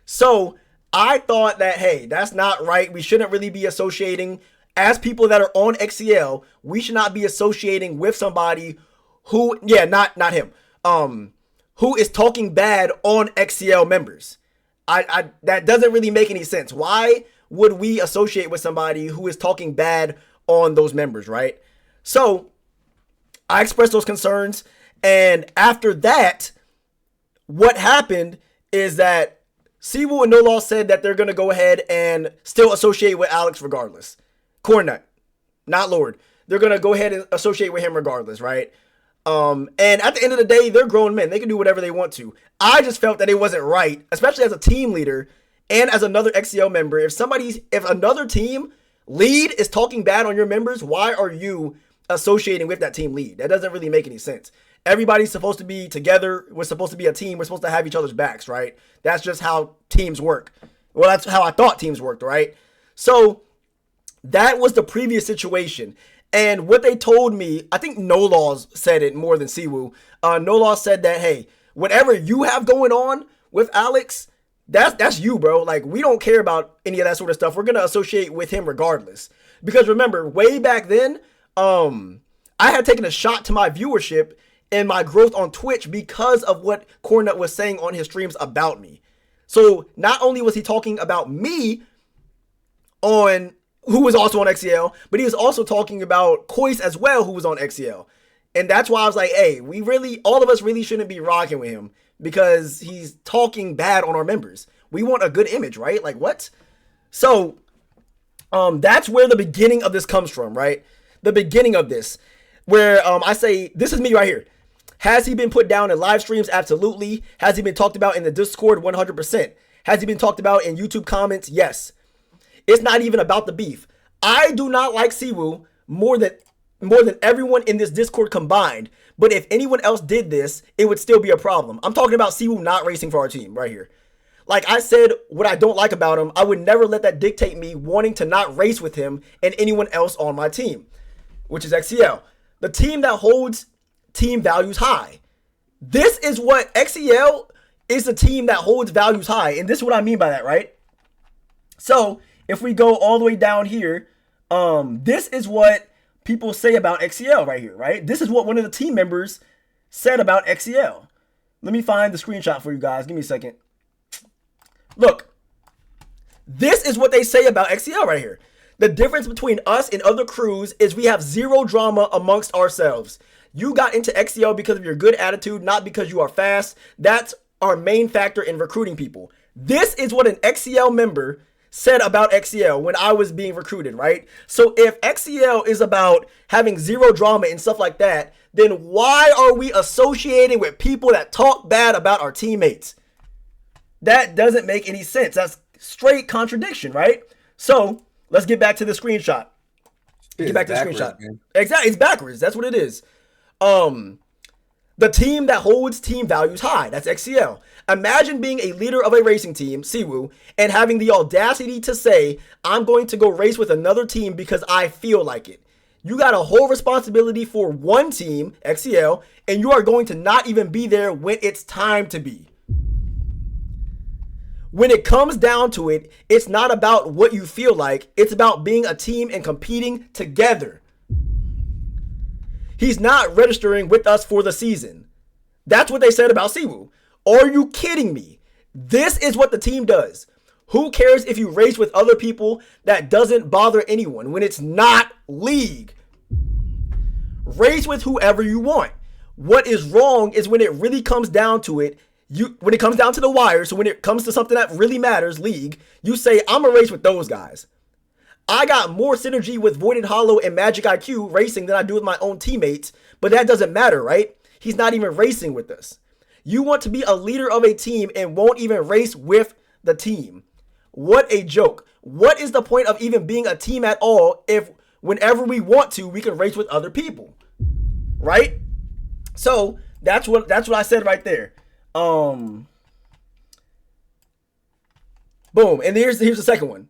So I thought that, hey, that's not right. We shouldn't really be associating, as people that are on XCL, we should not be associating with somebody who, not him, who is talking bad on XCL members. That doesn't really make any sense. Why would we associate with somebody who is talking bad on those members, right? So I expressed those concerns, and after that, what happened is that Siwoo and No Law said that they're going to go ahead and still associate with Alex regardless. Cornut, not Lord. They're going to go ahead and associate with him regardless, right? And at the end of the day, they're grown men. They can do whatever they want to. I just felt that it wasn't right, especially as a team leader and as another XCL member. If another team lead is talking bad on your members, why are you associating with that team lead? That doesn't really make any sense. Everybody's supposed to be together. We're supposed to be a team. We're supposed to have each other's backs, right? That's just how teams work. Well, that's how I thought teams worked, right? So that was the previous situation. And what they told me, I think No Laws said it more than Siwoo. No Laws said that, hey, whatever you have going on with Alex, that's you, bro. Like, we don't care about any of that sort of stuff. We're going to associate with him regardless. Because remember, way back then, I had taken a shot to my viewership and my growth on Twitch because of what Cornut was saying on his streams about me. So not only was he talking about me who was also on XCL, but he was also talking about Koi's as well, who was on XCL. And that's why I was like, hey, all of us really shouldn't be rocking with him because he's talking bad on our members. We want a good image, right? Like, what? So that's where the beginning of this comes from, right? The beginning of this, where I say, this is me right here. Has he been put down in live streams? Absolutely. Has he been talked about in the Discord? 100%. Has he been talked about in YouTube comments? Yes. It's not even about the beef. I do not like Siwoo more than everyone in this Discord combined. But if anyone else did this, it would still be a problem. I'm talking about Siwoo not racing for our team right here. Like I said, what I don't like about him, I would never let that dictate me wanting to not race with him and anyone else on my team, which is XCL. The team that holds team values high. This is what XCL is, the team that holds values high. And this is what I mean by that, right? So if we go all the way down here, this is what people say about XCL right here, right? This is what one of the team members said about XCL. Let me find the screenshot for you guys. Give me a second. Look, this is what they say about XCL right here. The difference between us and other crews is we have zero drama amongst ourselves. You got into XCL because of your good attitude, not because you are fast. That's our main factor in recruiting people. This is what an XCL member said about XCL when I was being recruited, right? So if XCL is about having zero drama and stuff like that, then why are we associating with people that talk bad about our teammates? That doesn't make any sense. That's straight contradiction, right? So let's get back to the screenshot. Get back to the screenshot. Man. Exactly, it's backwards. That's what it is. The team that holds team values high, that's XCL. Imagine being a leader of a racing team, Siwoo, and having the audacity to say, I'm going to go race with another team because I feel like it. You got a whole responsibility for one team, XCL, and you are going to not even be there when it's time to be. When it comes down to it, it's not about what you feel like. It's about being a team and competing together. He's not registering with us for the season. That's what they said about Siwoo. Are you kidding me? This is what the team does. Who cares if you race with other people? That doesn't bother anyone when it's not league. Race with whoever you want. What is wrong is when it really comes down to it, when it comes down to the wire, so when it comes to something that really matters, league, you say, I'm going to race with those guys. I got more synergy with Voided Hollow and Magic IQ racing than I do with my own teammates, but that doesn't matter, right? He's not even racing with us. You want to be a leader of a team and won't even race with the team. What a joke. What is the point of even being a team at all if whenever we want to, we can race with other people, right? So that's what I said right there. Boom. And here's the second one.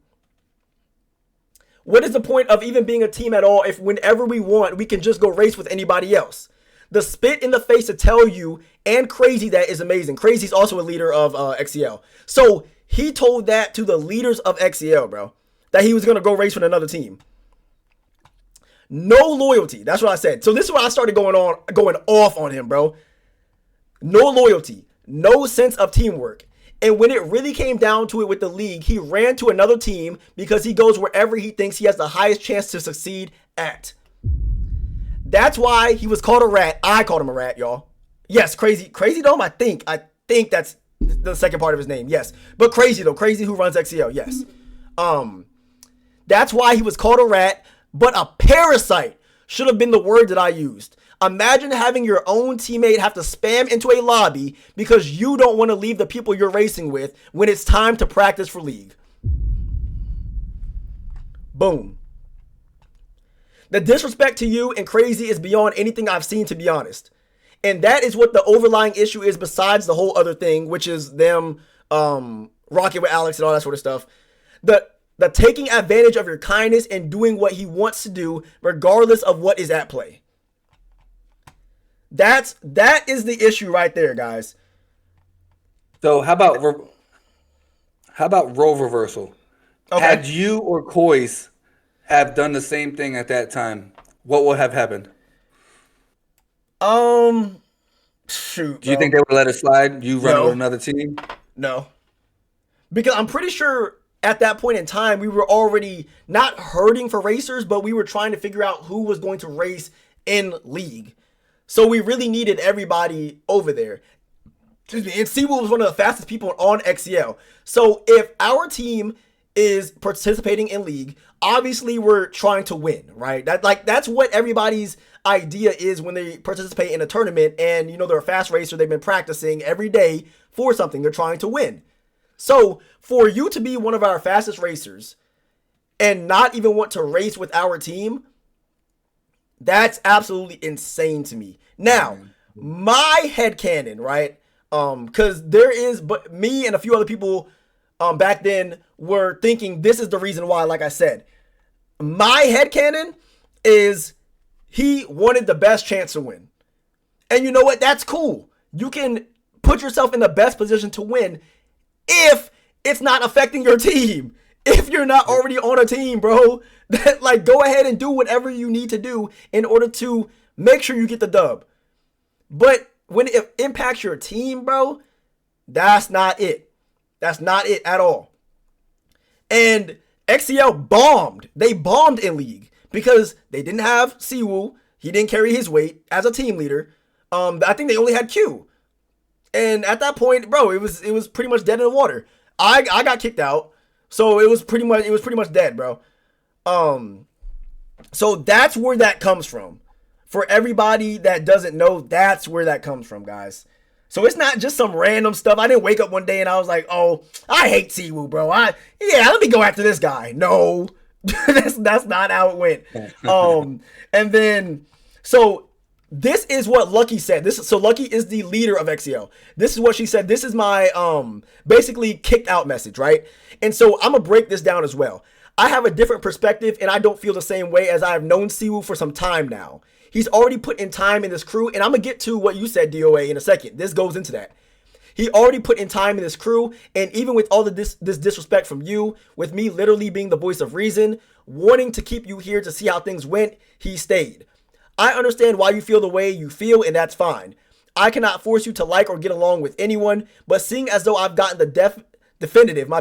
What is the point of even being a team at all if whenever we want, we can just go race with anybody else? The spit in the face to tell you and Crazy that is amazing. Crazy's also a leader of XCL. So he told that to the leaders of XCL, bro, that he was going to go race with another team. No loyalty. That's what I said. So this is why I started going off on him, bro. No loyalty. No sense of teamwork. And when it really came down to it with the league, he ran to another team because he goes wherever he thinks he has the highest chance to succeed at. That's why he was called a rat. I called him a rat, y'all. Yes, Crazy Dome, I think that's the second part of his name. Yes. But Crazy though, Crazy who runs XCL. Yes. That's why he was called a rat, but a parasite should have been the word that I used. Imagine having your own teammate have to spam into a lobby because you don't want to leave the people you're racing with when it's time to practice for league. Boom. The disrespect to you and Crazy is beyond anything I've seen, to be honest. And that is what the overlying issue is besides the whole other thing, which is them rocking with Alex and all that sort of stuff. The taking advantage of your kindness and doing what he wants to do regardless of what is at play. That is the issue right there, guys. So how about role reversal? Okay. Had you or Kois have done the same thing at that time, what would have happened? Shoot. Do you think they would let it slide? You run with another team? No. Because I'm pretty sure at that point in time, we were already not hurting for racers, but we were trying to figure out who was going to race in league. So we really needed everybody over there. Excuse me. And Siwoo was one of the fastest people on XCL. So if our team is participating in league, obviously we're trying to win, right? That's what everybody's idea is when they participate in a tournament. And you know, they're a fast racer. They've been practicing every day for something. They're trying to win. So for you to be one of our fastest racers and not even want to race with our team, that's absolutely insane to me. Now, my headcanon, right? Because but me and a few other people back then were thinking this is the reason why, like I said. My headcanon is he wanted the best chance to win. And you know what? That's cool. You can put yourself in the best position to win if it's not affecting your team. If you're not already on a team, bro, like go ahead and do whatever you need to do in order to make sure you get the dub. But when it impacts your team, bro, that's not it. That's not it at all. And XCL bombed. They bombed in league because they didn't have Siwoo. He didn't carry his weight as a team leader. I think they only had Q. And at that point, bro, it was pretty much dead in the water. I got kicked out. So it was pretty much dead, bro. So that's where that comes from. For everybody that doesn't know, that's where that comes from, guys. So it's not just some random stuff. I didn't wake up one day and I was like, oh, I hate Siwoo, bro. Let me go after this guy. No, that's not how it went. And then, so This is what Lucky said. So Lucky is the leader of XCL. This is what she said. This is my basically kicked out message, right? And so I'm gonna break this down as well. I have a different perspective, and I don't feel the same way, as I have known Siwoo for some time now. He's already put in time in this crew, and I'm gonna get to what you said, DOA, in a second. This goes into that. He already put in time in this crew, and even with all of this disrespect from you, with me literally being the voice of reason, wanting to keep you here to see how things went, he stayed. I understand why you feel the way you feel, and that's fine. I cannot force you to like or get along with anyone, but seeing as though I've gotten the definitive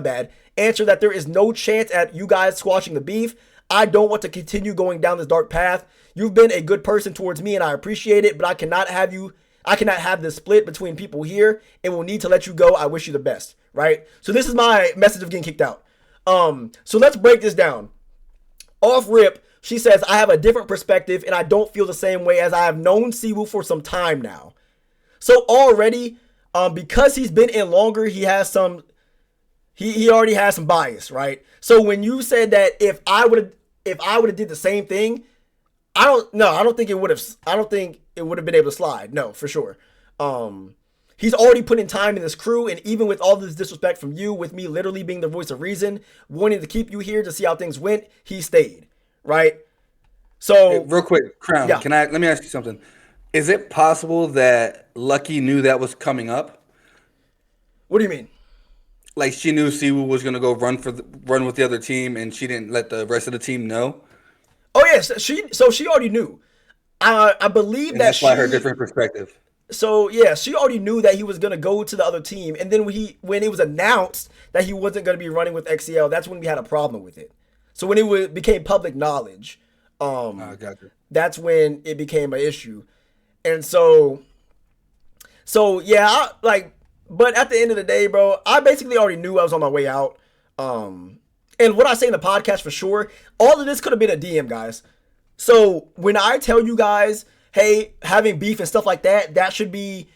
answer that there is no chance at you guys squashing the beef, I don't want to continue going down this dark path. You've been a good person towards me, and I appreciate it, but I cannot have this split between people here, and will need to let you go. I wish you the best, right? So this is my message of getting kicked out. So let's break this down. Off rip, she says, I have a different perspective, and I don't feel the same way, as I have known Siwoo for some time now. So already, because he's been in longer, he has some, he already has some bias, right? So when you said that if I would have did the same thing, I don't think it would have been able to slide. No, for sure. He's already put in time in this crew, and even with all this disrespect from you, with me literally being the voice of reason, wanting to keep you here to see how things went, he stayed, right? So Hey, real quick, Crown, Yeah. let me ask you something. Is it possible that Lucky knew that was coming up? what do you mean? Like she knew Siwoo was gonna go run with the other team, and she didn't let the rest of the team know? Oh yes, she already knew. I believe And that that's why her different perspective. So yeah, she already knew that he was gonna go to the other team, and then when it was announced that he wasn't gonna be running with XCL, that's when we had a problem with it. So when it became public knowledge, Gotcha. that's when it became an issue, and so yeah, but at the end of the day, bro, I basically already knew I was on my way out. And what I say in the podcast for sure, all of this could have been a DM, guys. So when I tell you guys, hey, having beef and stuff like that, that should be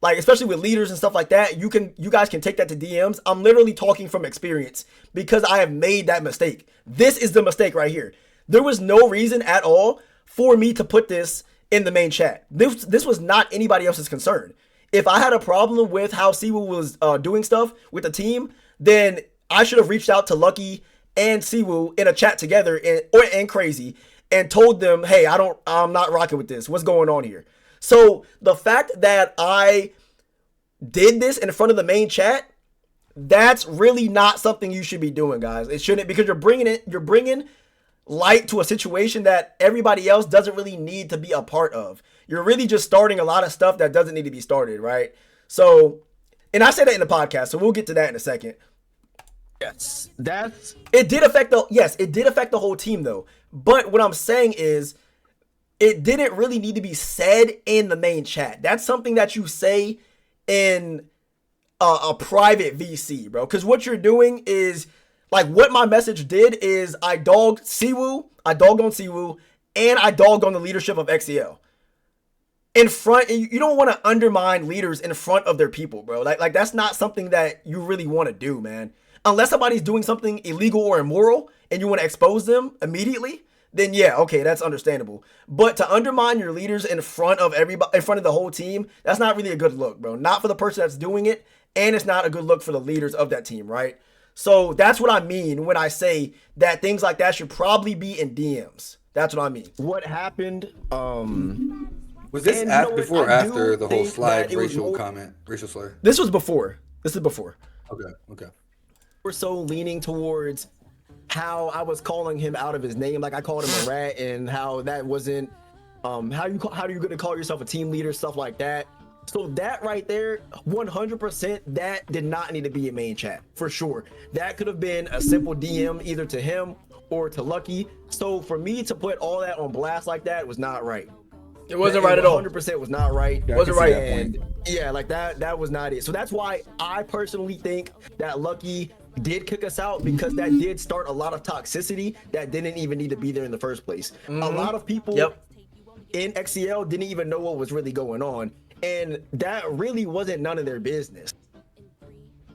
like, especially with leaders and stuff like that, you guys can take that to DMs. I'm literally talking from experience because I have made that mistake. This is the mistake right here. There was no reason at all for me to put this in the main chat. This was not anybody else's concern. If I had a problem with how Siwoo was doing stuff with the team, then I should have reached out to Lucky and Siwoo in a chat together and Crazy and told them, hey, I'm not rocking with this. What's going on here? So the fact that I did this in front of the main chat, that's really not something you should be doing, guys. It shouldn't, because you're bringing light to a situation that everybody else doesn't really need to be a part of. You're really just starting a lot of stuff that doesn't need to be started, right? So, and I said that in the podcast, so we'll get to that in a second. Yes, It did affect the whole team though. But what I'm saying is, it didn't really need to be said in the main chat. That's something that you say in a private VC, bro. Because what you're doing is, like, what my message did is I dogged on Siwoo, and I dogged on the leadership of XCL. In front, you don't want to undermine leaders in front of their people, bro. Like that's not something that you really want to do, man. Unless somebody's doing something illegal or immoral and you want to expose them immediately, then yeah, okay, that's understandable. But to undermine your leaders in front of everybody, in front of the whole team, that's not really a good look, bro. Not for the person that's doing it, and it's not a good look for the leaders of that team, right? So that's what I mean when I say that things like that should probably be in DMs. That's what I mean. what happened. Was this And you know what? before or I do after the whole think slide that it was racial more- comment, racial slur? This is before. Okay. We're so leaning towards how I was calling him out of his name, like I called him a rat, and how that wasn't how are you gonna call yourself a team leader, stuff like that. So that right there, 100%, that did not need to be a main chat for sure. That could have been a simple DM either to him or to Lucky. So for me to put all that on blast like that was not right. It wasn't right at all. 100% was not right. Yeah, I Wasn't can see right. that point. And yeah, like that was not it. So that's why I personally think that Lucky did kick us out, because that did start a lot of toxicity that didn't even need to be there in the first place. A lot of people Yep. in XCL didn't even know what was really going on, and that really wasn't none of their business.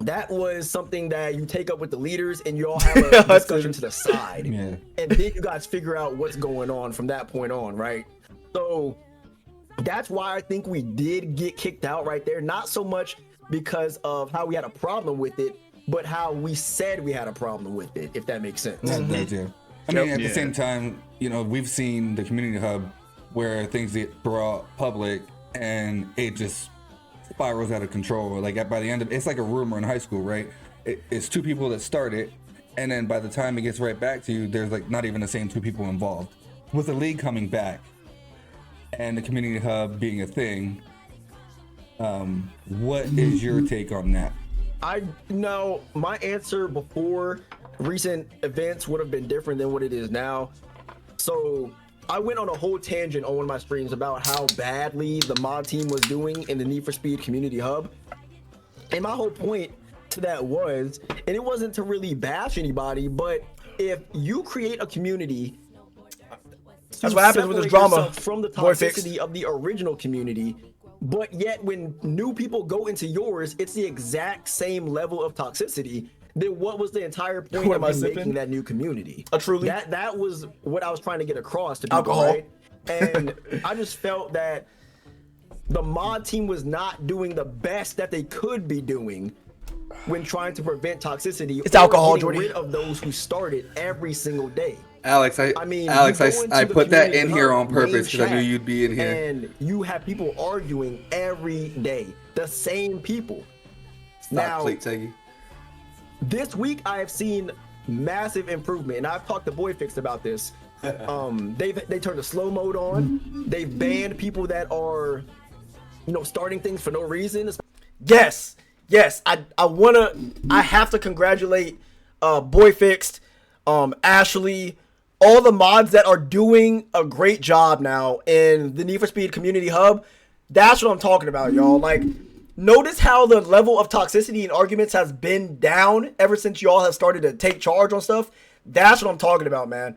That was something that you take up with the leaders, and you all have a discussion to the side, Yeah. and then you guys figure out what's going on from that point on, right? So That's why I think we did get kicked out right there. Not so much because of how we had a problem with it, but how we said we had a problem with it, if that makes sense. That does, yeah. I mean, at the same time, you know, we've seen the community hub where things get brought public and it just spirals out of control. Like by the end of it's like a rumor in high school, right? It's two people that start it, and then by the time it gets right back to you, there's like not even the same two people involved. With the league coming back and the community hub being a thing, what is your take on that? I know my answer before recent events would have been different than what it is now. So I went on a whole tangent on one of my streams about how badly the mod team was doing in the Need for Speed community hub. And my whole point to that was, and it wasn't to really bash anybody, but if you create a community, that's what happens with this drama from the toxicity of the original community, but yet when new people go into yours, it's the exact same level of toxicity. Then what was the entire point of making that new community? Truly, that was what I was trying to get across to people, alcohol. right? And I just felt that the mod team was not doing the best that they could be doing when trying to prevent toxicity. It's alcohol, getting Jordy. rid of those who started every single day. Alex, I put that in here on purpose because I knew you'd be in here. And you have people arguing every day, the same people. Stop, plate Teggy. This week I have seen massive improvement, and I've talked to Boyfix about this. They turned the slow mode on. They've banned people that are, starting things for no reason. Yes. I have to congratulate Boyfixed, Ashley, all the mods that are doing a great job now in the Need for Speed Community Hub. That's what I'm talking about, y'all. Like, notice how the level of toxicity and arguments has been down ever since y'all have started to take charge on stuff. That's what I'm talking about, man.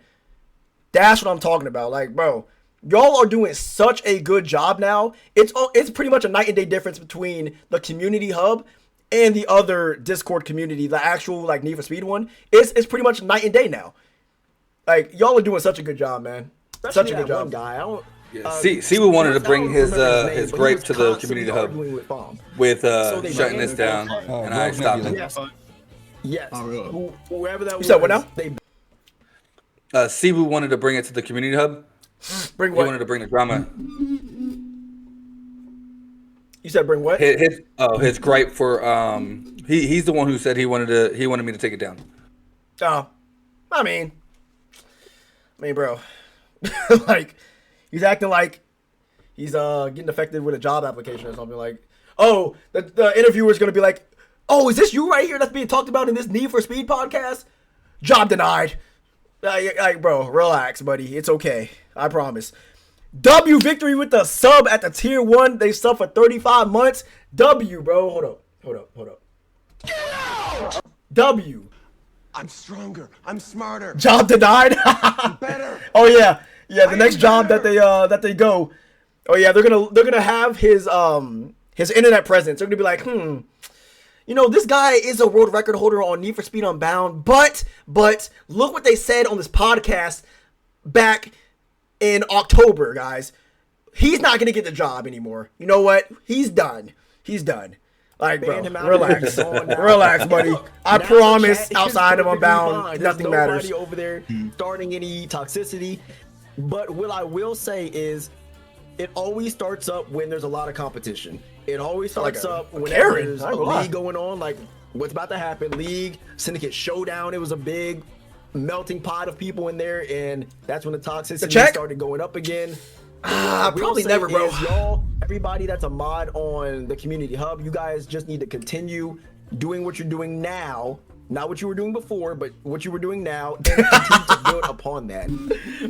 That's what I'm talking about. Like, bro, y'all are doing such a good job now. It's pretty much a night and day difference between the Community Hub and the other Discord community, the actual like Need for Speed one. It's pretty much night and day now. Like, y'all are doing such a good job, man. Such a good job. One guy, I don't. Siwu wanted to bring his gripe to the community hub with shutting this down, and I stopped him. Yes. Whoever that was. You said what now? Siwu wanted to bring it to the community hub. Bring what? He wanted to bring the drama. You said bring what? His gripe for he's the one who said he wanted me to take it down. Oh, I mean, bro, like, he's acting like he's getting affected with a job application or something. Like, oh, the interviewer is gonna be like, oh, is this you right here that's being talked about in this Need for Speed podcast? Job denied. Like, bro, relax, buddy. It's okay. I promise. W victory with the sub at the tier 1. They sub for 35 months. W, bro. Hold up. W. I'm stronger. I'm smarter. Job denied. Better. Oh yeah. The next job that they go. Oh yeah, they're gonna have his internet presence. They're gonna be like, this guy is a world record holder on Need for Speed Unbound, but look what they said on this podcast back in October, guys. He's not gonna get the job anymore. You know what? He's done. Like, bro, relax, relax, buddy. I promise, outside of Unbound, nothing matters. Nobody over there starting any toxicity. But what I will say is, it always starts up when there's a lot of competition. It always starts up when there's a league going on, like what's about to happen. League, Syndicate Showdown. It was a big melting pot of people in there, and that's when the toxicity started going up again. Probably never, bro. Y'all, everybody that's a mod on the community hub, you guys just need to continue doing what you're doing now. Not what you were doing before, but what you were doing now, and continue to build upon that.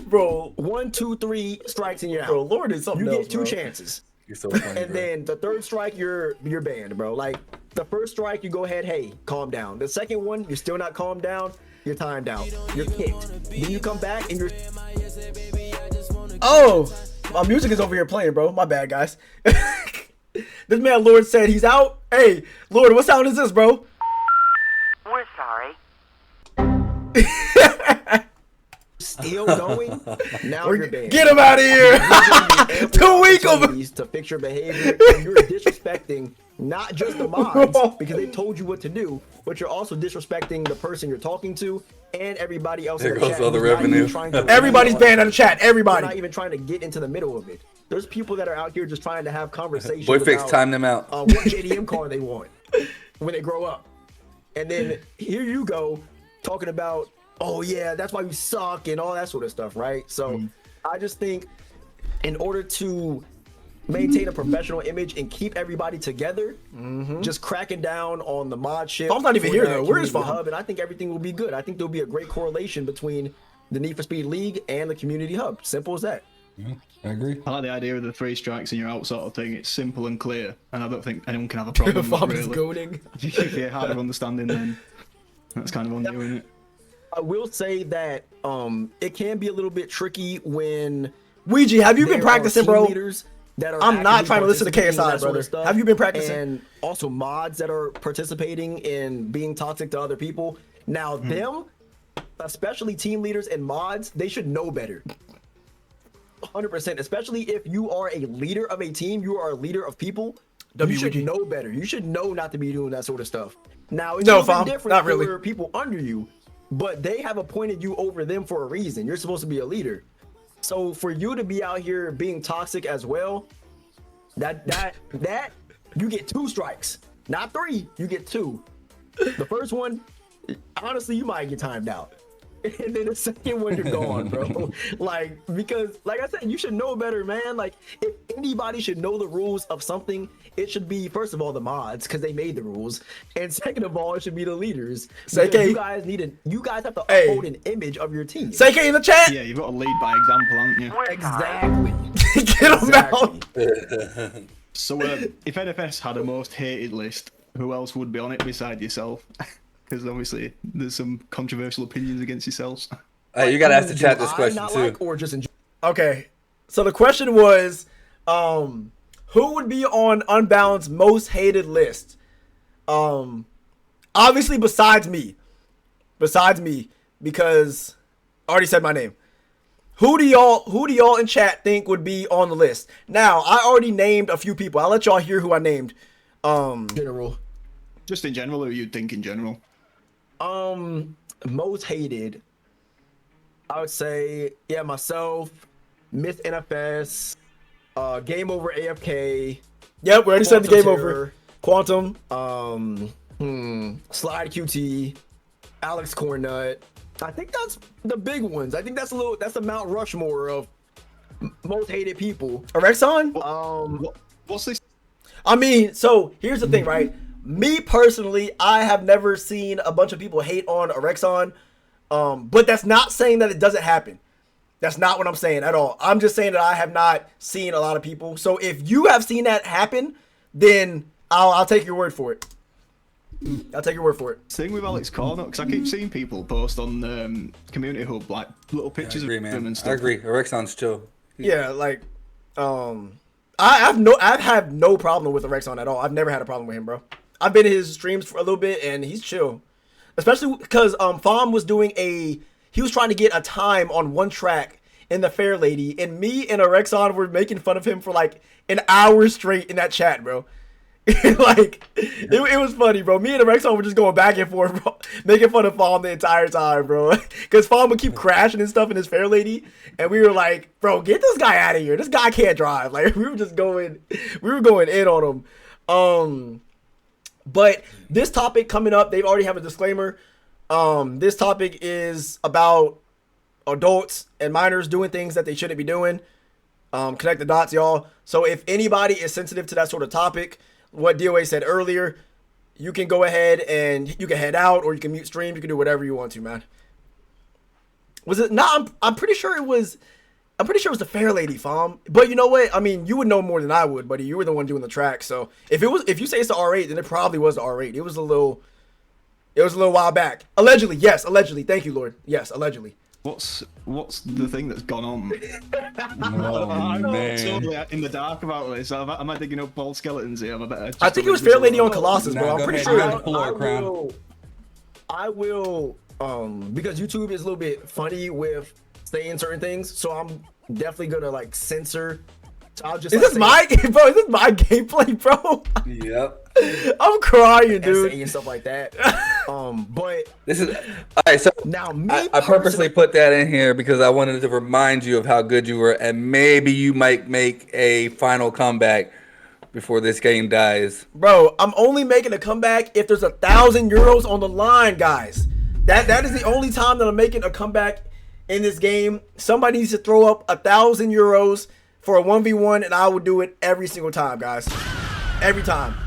Bro, 1, 2, 3 strikes and you're out. Bro, Lord is something else, You get two chances. You're so funny, and then the third strike, you're banned, bro. Like, the first strike, you go ahead, hey, calm down. The second one, you're still not calmed down, you're timed out. You're kicked. Then you come back and you're... Oh, my music is over here playing, bro. My bad, guys. This man, Lord, said he's out. Hey, Lord, what sound is this, bro? We're sorry. still going, now you're banned. Get him out of here. Too weak of him. Opportunities to fix your behavior. And you're disrespecting not just the mods because they told you what to do, but you're also disrespecting the person you're talking to and everybody else. There in the goes chat all the who's not even revenue. trying to- Everybody's banned out of chat. They're Everybody. not even trying to get into the middle of it. There's people that are out here just trying to have conversations. Boy Fix about, timed them out. what JDM car they want when they grow up. And then here you go talking about, oh yeah, that's why you suck and all that sort of stuff, right? So I just think in order to maintain a professional image and keep everybody together, just cracking down on the mod shit. Fawn's not even for here, the though. Where is community Fawn? hub, and I think everything will be good. I think there'll be a great correlation between the Need for Speed League and the community hub. Simple as that. Yeah, I agree. I like the idea of the 3 strikes and you're out sort of thing. It's simple and clear, and I don't think anyone can have a problem with Fawn is really. goading. If you're hard of understanding, then that's kind of on you, isn't it? I will say that it can be a little bit tricky when Ouija, have you been there are practicing, team bro? leaders that are I'm not actively trying to listen to participating in KSI, that sort of brother. stuff, Have you been practicing? And also mods that are participating in being toxic to other people. Now them, especially team leaders and mods, they should know better. 100%, especially if you are a leader of a team, you are a leader of people. You should know better. You should know not to be doing that sort of stuff. Now it's No, a little fam, bit different not really. for people under you, but they have appointed you over them for a reason. You're supposed to be a leader. So for you to be out here being toxic as well, that you get 2 strikes, not 3. You get 2. The first one, honestly, you might get timed out. And then the second one, you're gone, bro. Like, because, like I said, you should know better, man. Like, if anybody should know the rules of something, it should be, first of all, the mods, because they made the rules. And second of all, it should be the leaders. Say, Because K. you guys have to Hey. uphold an image of your team. Say K in the chat. Yeah, you've got to lead by example, haven't you? We're Exactly. Get him out. So, if NFS had a most hated list, who else would be on it beside yourself? Because obviously there's some controversial opinions against yourselves. Hey, you gotta ask the Do chat this I question not too. like, or just enjoy? Okay, so the question was, who would be on Unbound's most hated list? Obviously besides me, because I already said my name. Who do y'all in chat think would be on the list? Now, I already named a few people. I'll let y'all hear who I named. General. Just in general, or you'd think in general? Most hated. I would say, yeah, myself, Myth NFS, Game Over AFK. Yep, we already said the game Quantum over. Terror, Quantum. Slide QT, Alex Cornut. I think that's the big ones. I think that's the Mount Rushmore of most hated people. Erexon? What's this? I mean, so here's the thing, right? Me personally, I have never seen a bunch of people hate on Erexon, but that's not saying that it doesn't happen. That's not what I'm saying at all. I'm just saying that I have not seen a lot of people. So if you have seen that happen, then I'll take your word for it. I'll take your word for it. Same with Alex Cornut, because I keep seeing people post on Community Hub like little pictures I agree, of him man. and stuff. I agree. Erexon's chill. Yeah, like, I've had no problem with Erexon at all. I've never had a problem with him, bro. I've been in his streams for a little bit, and he's chill. Especially because Fawn was he was trying to get a time on one track in the Fair Lady, and me and Erexon were making fun of him for like an hour straight in that chat, bro. Like, it was funny, bro. Me and Erexon were just going back and forth, bro, making fun of Fawn the entire time, bro. Because Fawn would keep crashing and stuff in his Fair Lady, and we were like, bro, get this guy out of here. This guy can't drive. Like, we were going in on him. But this topic coming up, they already have a disclaimer. This topic is about adults and minors doing things that they shouldn't be doing. Connect the dots, y'all. So if anybody is sensitive to that sort of topic, what DOA said earlier, you can go ahead and you can head out, or you can mute stream. You can do whatever you want to, man. Was it not? I'm pretty sure it was. I'm pretty sure it was the Fair Lady, Fam. But you know what? I mean, you would know more than I would, buddy. You were the one doing the track. So if you say it's the R8, then it probably was the R8. It was a little while back. Allegedly, yes. Allegedly. Thank you, Lord. Yes, allegedly. What's the thing that's gone on? Oh, I'm man. totally in the dark about this. Am I digging up bald skeletons here? I think it was Fair Lady on Colossus, bro. Nah, I'm go pretty ahead. sure. You're on the floor, Crown. I will, because YouTube is a little bit funny with saying certain things, so I'm definitely gonna like censor. So I'll just Is like, this my bro? Is this my gameplay, bro? Yep. I'm crying, dude. essay and stuff like that. But This is all right. So now me, I purposely put that in here because I wanted to remind you of how good you were, and maybe you might make a final comeback before this game dies. Bro, I'm only making a comeback if there's 1,000 euros on the line, guys. That is the only time that I'm making a comeback in this game. Somebody needs to throw up 1,000 euros for a 1v1, and I will do it every single time, guys. Every time.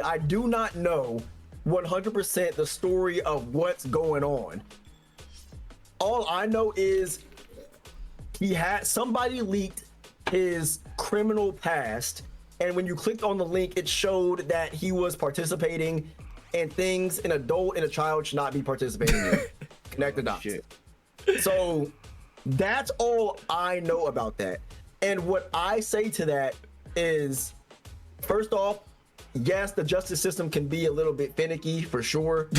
I do not know 100% the story of what's going on. All I know is somebody leaked his criminal past, and when you clicked on the link, it showed that he was participating in things an adult and a child should not be participating in. Connect the dots. So that's all I know about that. And what I say to that is, first off, yes, the justice system can be a little bit finicky for sure.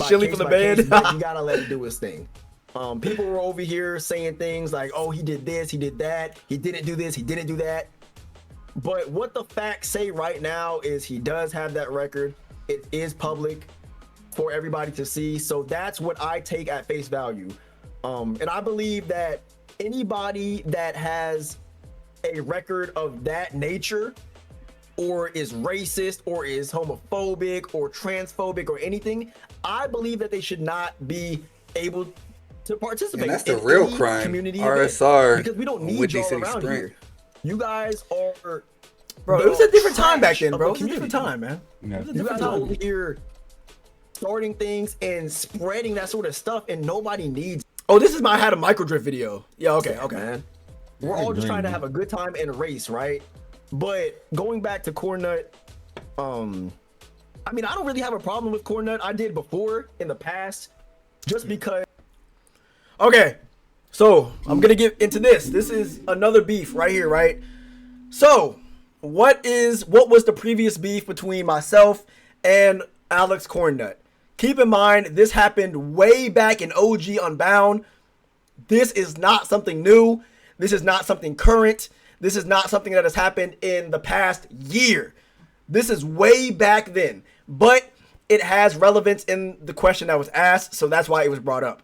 Chilly from the bed. But you gotta let it do his thing. People were over here saying things like, oh, he did this, he did that, he didn't do this, he didn't do that. But what the facts say right now is he does have that record. It is public for everybody to see. So that's what I take at face value. And I believe that anybody that has a record of that nature, or is racist, or is homophobic, or transphobic, or anything, I believe that they should not be able to participate. And that's the in real any crime. community RSR. event, because we don't need Whitney y'all City around Sprint. here. You guys are, Bro, the it was a different time back trash then, of bro. the It was a different community. time, man. Yeah. It was a You different guys are time. over here starting things and spreading that sort of stuff, and nobody needs Oh, this is my I had a micro drift video. Yeah, okay, okay. man. We're all just trying to have a good time and race, right? But going back to Cornut, I mean, I don't really have a problem with Cornut. I did before in the past, just because. Okay, so I'm gonna get into this. This is another beef right here, right? So, what was the previous beef between myself and Alex Cornut? Keep in mind, this happened way back in OG Unbound. This is not something new. This is not something current. This is not something that has happened in the past year. This is way back then, but it has relevance in the question that was asked, so that's why it was brought up.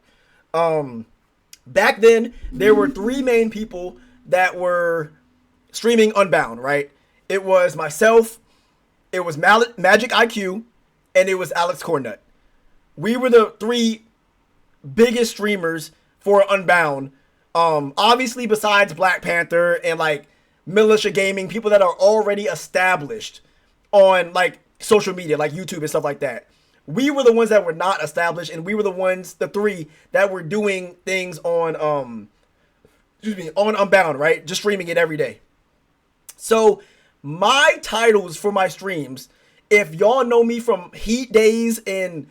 Back then, there were three main people that were streaming Unbound, right? It was myself, it was Magic IQ, and it was Alex Cornut. We were the three biggest streamers for Unbound. Obviously, besides Black Panther and like Militia Gaming, people that are already established on like social media, like YouTube and stuff like that. We were the ones that were not established, and we were the three that were doing things on on Unbound, right? Just streaming it every day. So my titles for my streams, if y'all know me from Heat days and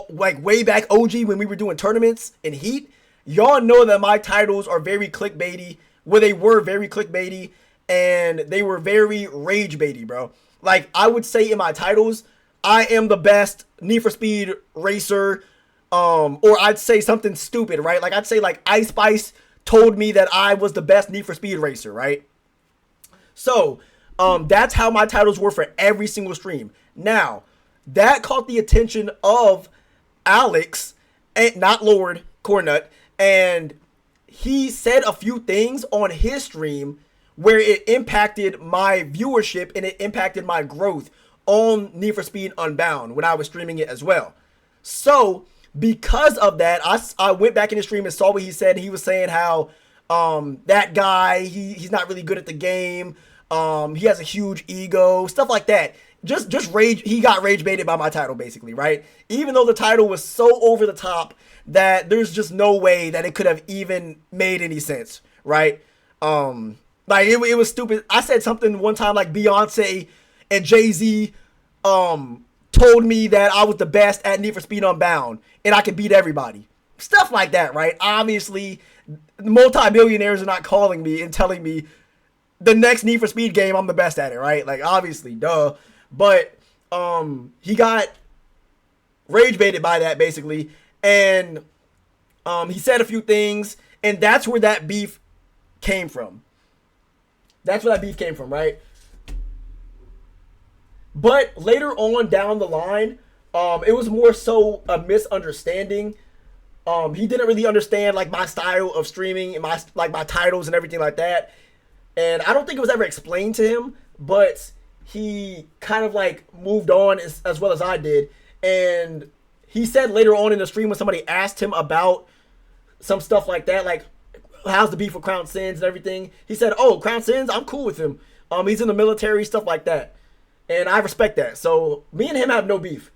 like way back OG when we were doing tournaments in Heat, y'all know that my titles are very clickbaity. Well, they were very clickbaity, and they were very rage baity, bro. Like, I would say in my titles, I am the best Need for Speed racer, or I'd say something stupid, right? Like, I'd say like Ice Spice told me that I was the best Need for Speed racer, right? So, that's how my titles were for every single stream. Now, that caught the attention of Alex, and not Lord Cornut, and he said a few things on his stream where it impacted my viewership and it impacted my growth on Need for Speed Unbound when I was streaming it as well. So because of that, I went back in his stream and saw what he said. He was saying how that guy, he's not really good at the game. He has a huge ego, stuff like that. Just rage. He got rage baited by my title, basically, right? Even though the title was so over the top that there's just no way that it could have even made any sense, right? Like it was stupid. I said something one time like Beyonce and Jay-Z told me that I was the best at Need for Speed Unbound and I could beat everybody. Stuff like that, right? Obviously, multi-millionaires are not calling me and telling me the next Need for Speed game I'm the best at it, right? Like obviously, duh. But he got rage baited by that basically, and he said a few things, And that's where that beef came from. That's where that beef came from, right? But later on down the line, it was more so a misunderstanding. He didn't really understand like my style of streaming and my titles and everything like that. And I don't think it was ever explained to him, but he kind of like moved on as well as I did. And he said later on in the stream when somebody asked him about some stuff like that, like how's the beef with Crown Sins and everything, he said, "Oh, Crown Sins, I'm cool with him. He's in the military, stuff like that." And I respect that. So me and him have no beef.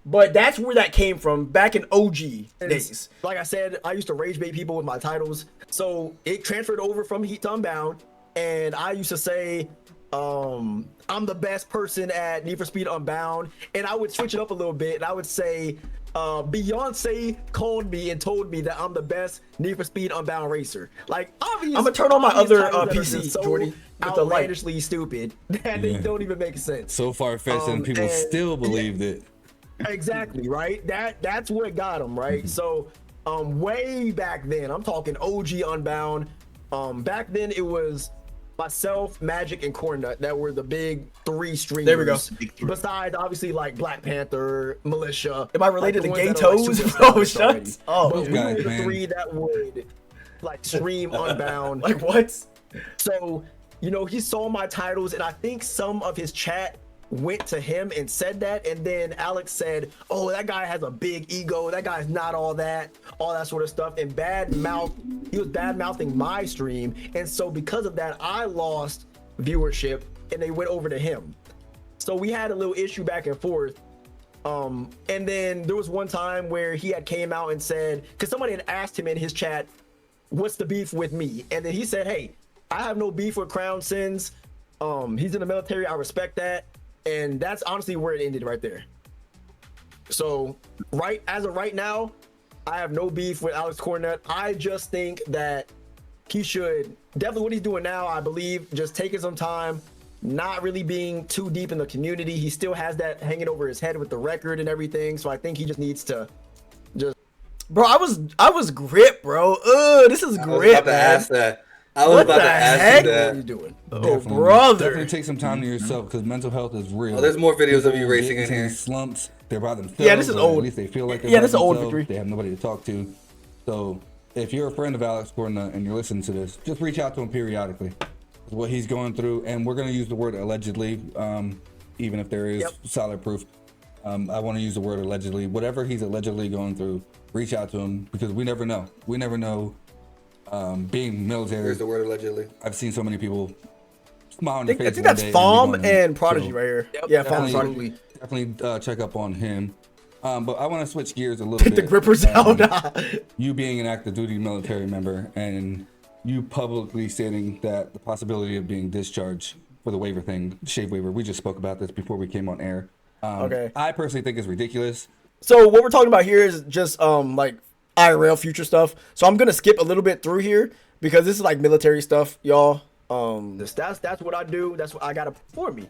But that's where that came from back in OG days. Like I said, I used to rage bait people with my titles. So it transferred over from Heat to Unbound. And I used to say, I'm the best person at Need for Speed Unbound. And I would switch it up a little bit. And I would say, Beyonce called me and told me that I'm the best Need for Speed Unbound racer. Like, obviously, I'm gonna turn on my other PC, so Jordy, with the light. outlandishly stupid that they don't even make sense. So far-fetched, and people still believed it. Exactly, right? That's what got him, right? So way back then, I'm talking OG Unbound. Back then it was myself, Magic, and Cornut that were the big three streamers. There we go. Besides, obviously, like Black Panther, Militia. Am I related like, to Gay ones that are, like, Toes? super Oh, established already. shucks. Oh, But we guys, were the man. three that would like stream Unbound. like what? So, you know, he saw my titles, and I think some of his chat went to him and said that, and then Alex said, "Oh, that guy has a big ego. That guy's not all that sort of stuff." And he was bad mouthing my stream, and so because of that, I lost viewership, and they went over to him. So we had a little issue back and forth. And then there was one time where he had came out and said, because somebody had asked him in his chat, "What's the beef with me?" And then he said, "Hey, I have no beef with Crown Sins. He's in the military. I respect that." And that's honestly where it ended right there. So as of right now, I have no beef with Alex Cornett. I just think that he should definitely what he's doing now, I believe, just taking some time, not really being too deep in the community. He still has that hanging over his head with the record and everything. So I think he just needs to Bro, I was grip, bro. This is grip, man. I was What about the to ask heck? you what that. he's doing. Oh, brother. Definitely take some time to yourself because mental health is real. Oh, there's more videos of you People racing get in into here. Slumps. They're by themselves. Yeah, this is or old. At least they feel like they're Yeah, by this is old themselves. victory. They have nobody to talk to. So if you're a friend of Alex Gordon and you're listening to this, just reach out to him periodically. It's what he's going through, and we're going to use the word allegedly, even if there is solid proof. I want to use the word allegedly. Whatever he's allegedly going through, reach out to him because we never know. We never know. Being military, There's the word allegedly. I've seen so many people smile on their I face. think one that's day Fahm and be gone. and Prodigy So, right here. Yeah, Fahm and Definitely, Prodigy. definitely check up on him. But I want to switch gears a little bit. The grippers out. You being an active duty military member and you publicly stating that the possibility of being discharged for the waiver thing, shave waiver, we just spoke about this before we came on air. Okay. I personally think it's ridiculous. So what we're talking about here is just like IRL future stuff. So I'm gonna skip a little bit through here because this is like military stuff, y'all. That's what I do. That's what I gotta for me.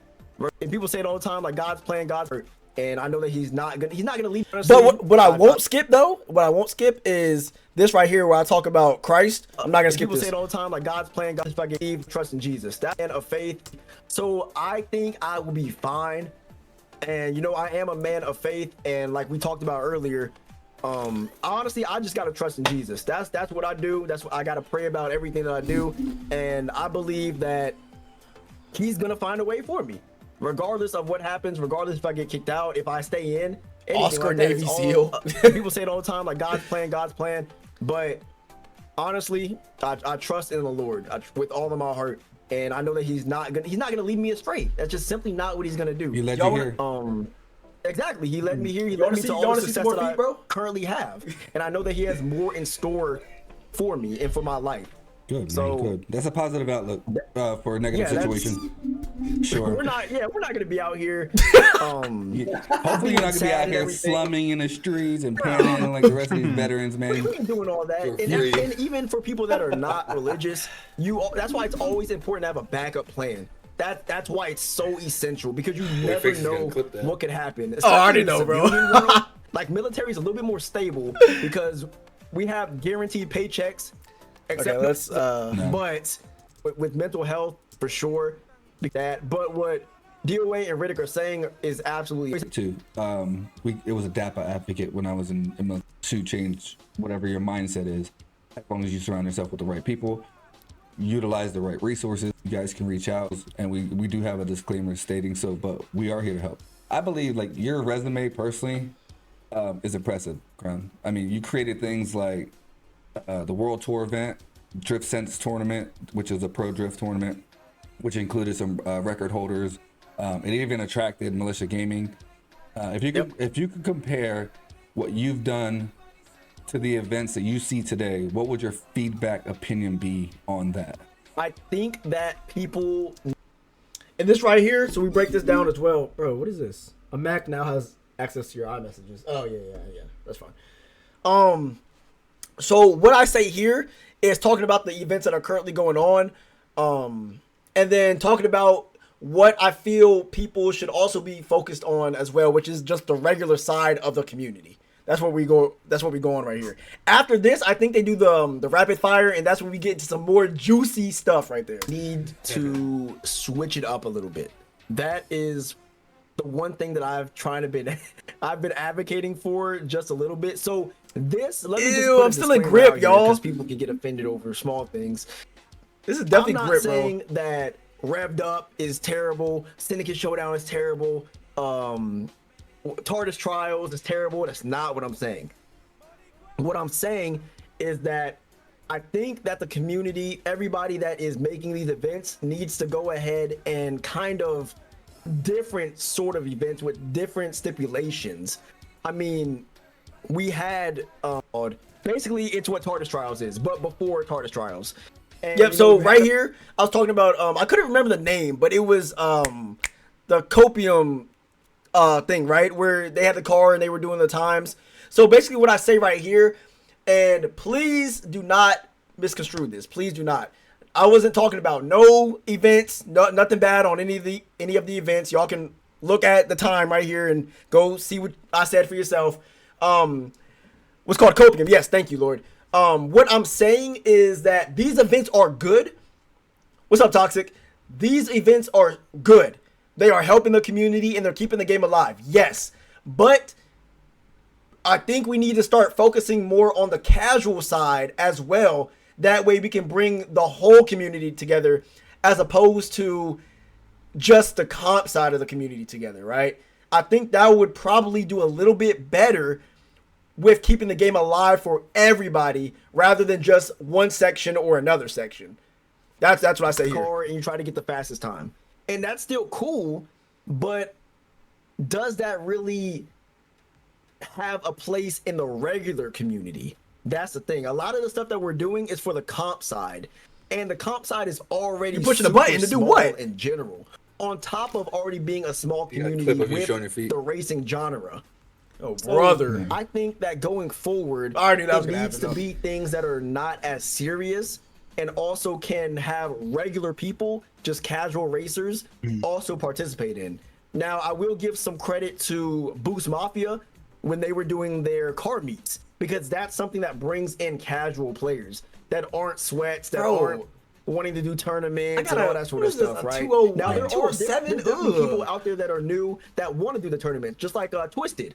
And people say it all the time, like God's plan, God's hurt. And I know that he's not gonna leave. But what I won't skip though, what I won't skip is this right here where I talk about Christ. I'm not gonna skip People this. say it all the time, like God's plan, God's if I get trust in Jesus. That's man of faith. So I think I will be fine. And you know, I am a man of faith, and like we talked about earlier, honestly, I just gotta trust in Jesus. That's what I do. That's what I gotta pray about everything that I do, and I believe that He's gonna find a way for me, regardless of what happens. Regardless if I get kicked out, if I stay in. Oscar like that, Navy it's SEAL. People say it all the time, like God's plan, God's plan. But honestly, I trust in the Lord with all of my heart. And I know that he's not gonna lead me astray. That's just simply not what he's gonna do. He led you here. Exactly. He led me here. He You led wanna me see- to you all wanna the see some success more that I feet, bro? currently have. And I know that he has more in store for me and for my life. Good, So- man, good. That's a positive outlook for a negative Yeah, that's- situation. Sure. We're not gonna be out here. Hopefully you're not gonna be out sad and here everything. slumming in the streets and panhandling like the rest of these veterans, man. We ain't doing all that. And even for people that are not religious, that's why it's always important to have a backup plan. That's why it's so essential, because you never Fix is gonna know clip that. what could happen. Oh, I already Especially in know, the bro. civilian world, like military is a little bit more stable because we have guaranteed paychecks. Except Okay, let's. but with mental health for sure, that. But what DOA and Riddick are saying is absolutely too. It was a DAPA advocate when I was in to change whatever your mindset is. As long as you surround yourself with the right people, utilize the right resources, you guys can reach out. And we do have a disclaimer stating so, but we are here to help. I believe like your resume personally is impressive, Crown. I mean, you created things like the World Tour event, Drift Sense tournament, which is a pro drift tournament, which included some record holders. It even attracted Militia Gaming. If you could compare what you've done to the events that you see today, what would your feedback opinion be on that? I think that people. And this right here, so we break this down as well. Bro, what is this? A Mac now has access to your iMessages. Oh, yeah. That's fine. So what I say here is talking about the events that are currently going on. And then talking about what I feel people should also be focused on as well, which is just the regular side of the community. That's where we go. That's what we go on right here. After this, I think they do the rapid fire, and that's when we get into some more juicy stuff right there. Need to switch it up a little bit. That is the one thing that I've been advocating for just a little bit. So this, let me just put I'm still in grip, y'all, because people can get offended over small things. This is definitely I'm not grip, saying bro. that Revved Up is terrible, Syndicate Showdown is terrible, TARDIS Trials is terrible. That's not what I'm saying. What I'm saying is that I think that the community, everybody that is making these events, needs to go ahead and kind of different sort of events with different stipulations. I mean, we had basically it's what TARDIS Trials is, but before TARDIS Trials. And, Yep. So right here, I was talking about. I couldn't remember the name, but it was the copium thing, right? Where they had the car and they were doing the times. So basically, what I say right here, and please do not misconstrue this. Please do not. I wasn't talking about no events, nothing bad on any of the events. Y'all can look at the time right here and go see what I said for yourself. What's called copium? Yes, thank you, Lord. What I'm saying is that these events are good. What's up, Toxic? These events are good. They are helping the community and they're keeping the game alive. Yes, but I think we need to start focusing more on the casual side as well. That way we can bring the whole community together as opposed to just the comp side of the community together, right? I think that would probably do a little bit better with keeping the game alive for everybody rather than just one section or another section. That's what I say here. And you try to get the fastest time. And that's still cool, but does that really have a place in the regular community? That's the thing. A lot of the stuff that we're doing is for the comp side, and the comp side is already You're pushing a button to do what in general. On top of already being a small community with the racing genre. Oh, brother. So I think that going forward, it needs to be things that are not as serious and also can have regular people, just casual racers, also participate in. Now, I will give some credit to Boost Mafia when they were doing their card meets, because that's something that brings in casual players that aren't sweats, that aren't wanting to do tournaments and all that sort of stuff, right? Now, there are definitely people out there that are new that want to do the tournament, just like Twisted.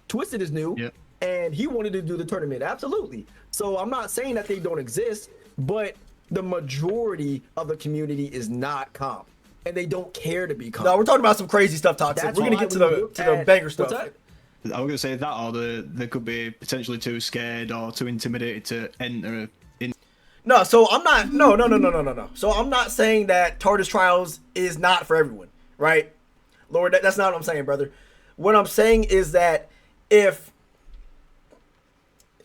Twisted is new, and he wanted to do the tournament, absolutely. So I'm not saying that they don't exist, but the majority of the community is not comp, and they don't care to be comp. No, we're talking about some crazy stuff, Toxic. We're gonna get to the banger stuff. I was gonna say that, or they could be potentially too scared or too intimidated to enter. No, so I'm not. No. So I'm not saying that TARDIS Trials is not for everyone, right? Lord, that's not what I'm saying, brother. What I'm saying is that if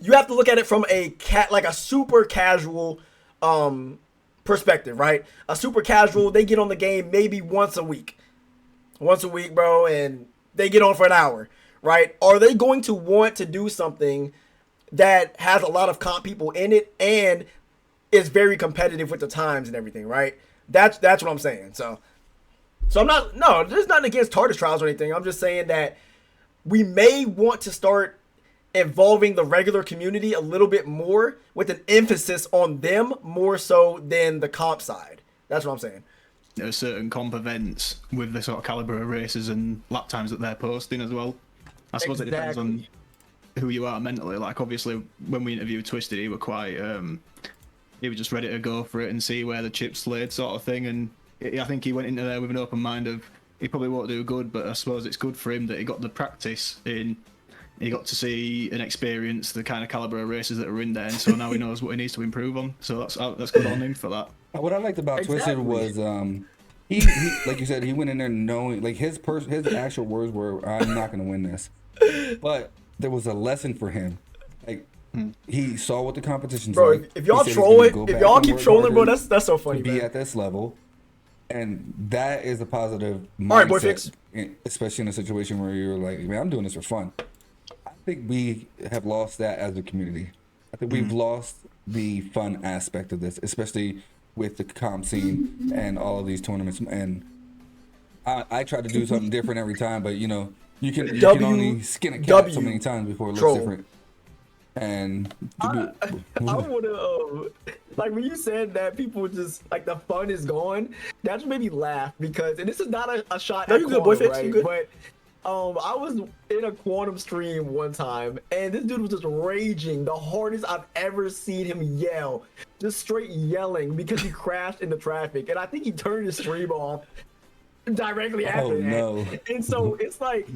you have to look at it from a super casual perspective, right? A super casual, they get on the game maybe once a week, bro, and they get on for an hour, right? Are they going to want to do something that has a lot of comp people in it and is very competitive with the times and everything, right? That's what I'm saying. So I'm not, no, there's nothing against TARDIS Trials or anything. I'm just saying that we may want to start involving the regular community a little bit more with an emphasis on them more so than the comp side. That's what I'm saying. Certain comp events with the sort of caliber of races and lap times that they're posting as well. I suppose it depends on who you are mentally. Like, obviously, when we interviewed Twisted, he were quite, he was just ready to go for it and see where the chips laid sort of thing. And I think he went into there with an open mind of, he probably won't do good, but I suppose it's good for him that he got the practice in. He got to see and experience the kind of caliber of races that are in there, and so now he knows what he needs to improve on. So that's good on him for that. What I liked about Twisted was he like you said, he went in there knowing, like, his actual words were, "I'm not going to win this," but there was a lesson for him. Like, he saw what the competition's Bro, like. if y'all trolling, if y'all keep trolling, bro, that's so funny, to be man. at this level, and that is a positive mindset, All right, boy, fix. especially in a situation where you're like, man, I'm doing this for fun. I think we have lost that as a community. I think we've lost the fun aspect of this, especially with the comp scene and all of these tournaments. And I try to do something different every time, but you know, you can only skin a cat so many times before it looks different. And I would have, like, when you said that people just, like, the fun is gone, that just made me laugh because, and this is not a shot at you good, boy, Quantum, fix, you right? good. But I was in a Quantum stream one time, and this dude was just raging, the hardest I've ever seen him yell, just straight yelling because he crashed into traffic, and I think he turned his stream off directly after that. No. And so it's like,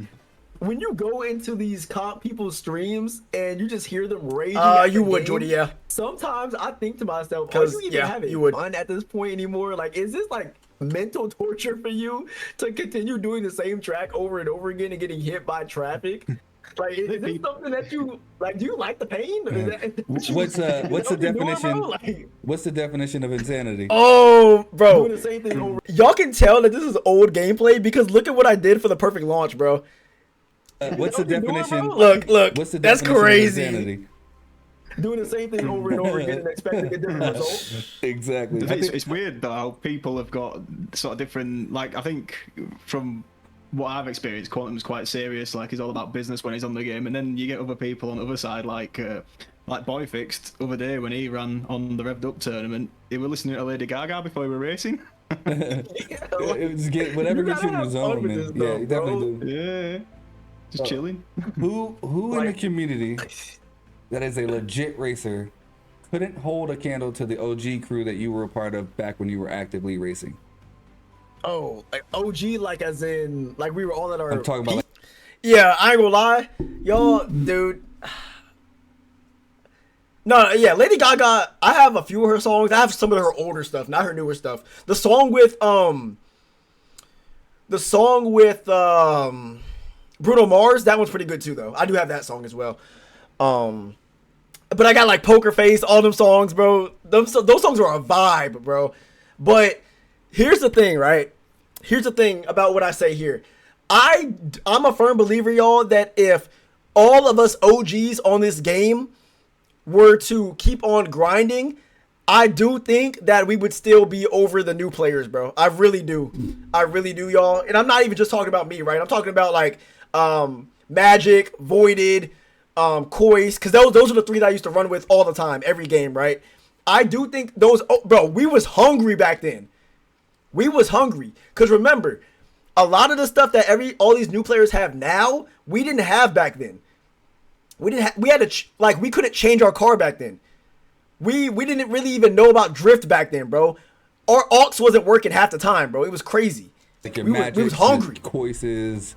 when you go into these comp people's streams and you just hear them raging, You would, Jordy, yeah. Sometimes I think to myself, are 'Cause, you even yeah, having you would. fun at this point anymore? Like, is this like mental torture for you to continue doing the same track over and over again and getting hit by traffic? Like, is this something that you like? Do you like the pain? Is that- what's the definition? Like, What's the definition of insanity? Oh, bro. doing the same thing over. Y'all can tell that this is old gameplay because look at what I did for the perfect launch, bro. What's the definition? Look, What's the that's definition of crazy. insanity? Doing the same thing over and over again and expecting a different result. Exactly. It's weird though how people have got sort of different. Like, I think from what I've experienced, Quantum's quite serious. Like, he's all about business when he's on the game, and then you get other people on the other side, like Boy Fixed other day when he ran on the Revved Up tournament. He was listening to Lady Gaga before we were racing. It was whatever You gets you in gotta the have zone, fun with man. this, Yeah, though, you definitely bro. do. Yeah, just chilling. Who in the community that is a legit racer couldn't hold a candle to the OG crew that you were a part of back when you were actively racing? Oh, like OG, like as in, like we were all at our. I'm talking about, like, Yeah, I ain't gonna lie, y'all, dude. No, yeah, Lady Gaga. I have a few of her songs. I have some of her older stuff, not her newer stuff. The song with Bruno Mars. That one's pretty good too, though. I do have that song as well. But I got like Poker Face, all them songs, bro. Those songs are a vibe, bro. But here's the thing, right? Here's the thing about what I say here. I'm a firm believer, y'all, that if all of us OGs on this game were to keep on grinding, I do think that we would still be over the new players, bro. I really do. I really do, y'all. And I'm not even just talking about me, right? I'm talking about like Magic, Voided, Kois, because those are the three that I used to run with all the time, every game, right? I do think those, bro, we was hungry back then. We was hungry. Because remember, a lot of the stuff that all these new players have now, we didn't have back then. We couldn't change our car back then. We didn't really even know about drift back then, bro. Our aux wasn't working half the time, bro. It was crazy. Like your We was hungry. Coises,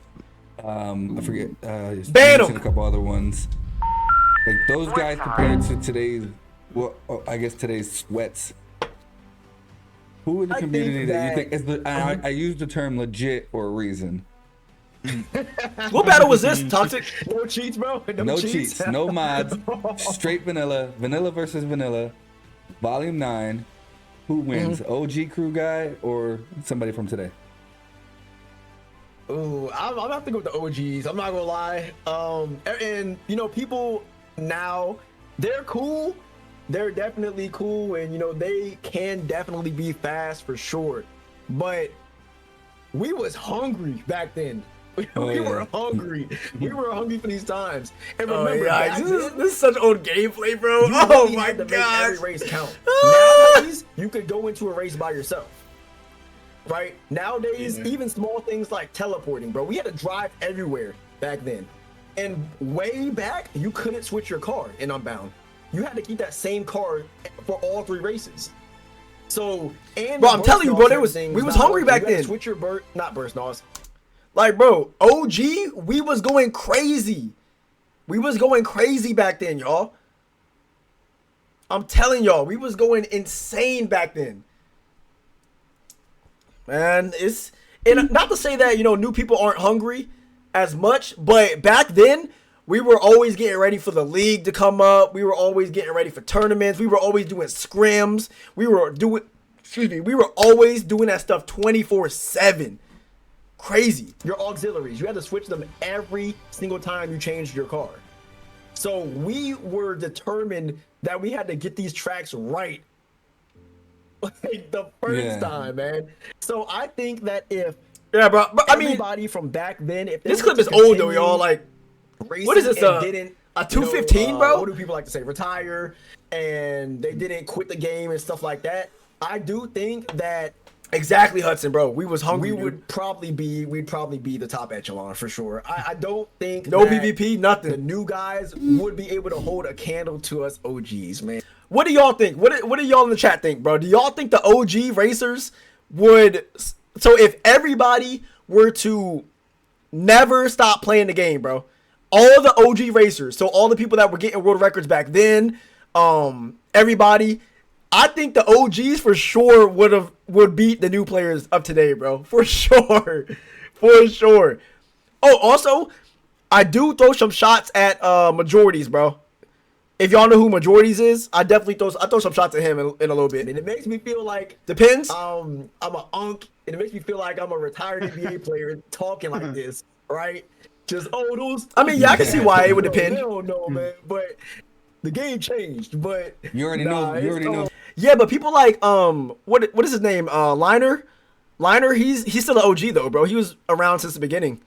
I forget. Ban 'em. A couple other ones. Like those guys compared to today's, well, I guess today's sweats. Who in the community that you think is the? I use the term legit for a reason. What battle was this, Toxic? No cheats, bro. No cheats, no mods, straight vanilla versus vanilla, volume 9. Who wins? OG crew guy or somebody from today? Ooh, I'm gonna have to go with the OGs. I'm not gonna lie. And you know, people now, they're cool. They're definitely cool, and you know, they can definitely be fast for sure. But we was hungry back then. We were hungry. We were hungry for these times. And remember, Oh, back yeah, then, this is such old gameplay, bro. you Oh really my had to make god. every race count. Nowadays, you could go into a race by yourself. Right? Nowadays, even small things like teleporting, bro. We had to drive everywhere back then. And way back, you couldn't switch your car in Unbound. You had to keep that same car for all 3 races. So, and Bro, I'm burst telling you, bro, nos there and was- everything we was not hungry working. back You had to then. Switch your not burst nos. Like, bro, OG, we was going crazy. We was going crazy back then, y'all. I'm telling y'all, we was going insane back then. Man, it's, and not to say that, you know, new people aren't hungry as much, but back then, we were always getting ready for the league to come up. We were always getting ready for tournaments. We were always doing scrims. We were always doing that stuff 24/7. Crazy. Your auxiliaries, you had to switch them every single time you changed your car. So we were determined that we had to get these tracks right like the first time, man. So I think that if bro, but I mean, everybody from back then, if they this were clip to is old though, continue y'all. Like, racing what is this? and didn't, A you know, 215, bro? What do people like to say? Retire, and they didn't quit the game and stuff like that. I do think that Exactly, Hudson, bro. We was hungry. we'd probably be the top echelon for sure. I don't think No that PvP, the nothing. new guys would be able to hold a candle to us OGs, man. What do y'all think? What do y'all in the chat think, bro? Do y'all think the OG racers would? So if everybody were to never stop playing the game, bro, all the OG racers, so all the people that were getting world records back then, everybody, I think the OGs for sure would beat the new players of today, bro. For sure. For sure. Oh, also, I do throw some shots at majorities, bro. If y'all know who majorities is, I throw some shots at him in a little bit. And it makes me feel like Depends. I'm a unk, and it makes me feel like I'm a retired NBA player talking like this, right? Just those. I mean, yeah, I can see why it would depend. I don't know, man, but the game changed. But You already know. You already know. Yeah, but people like what is his name? Liner, he's still an OG though, bro. He was around since the beginning.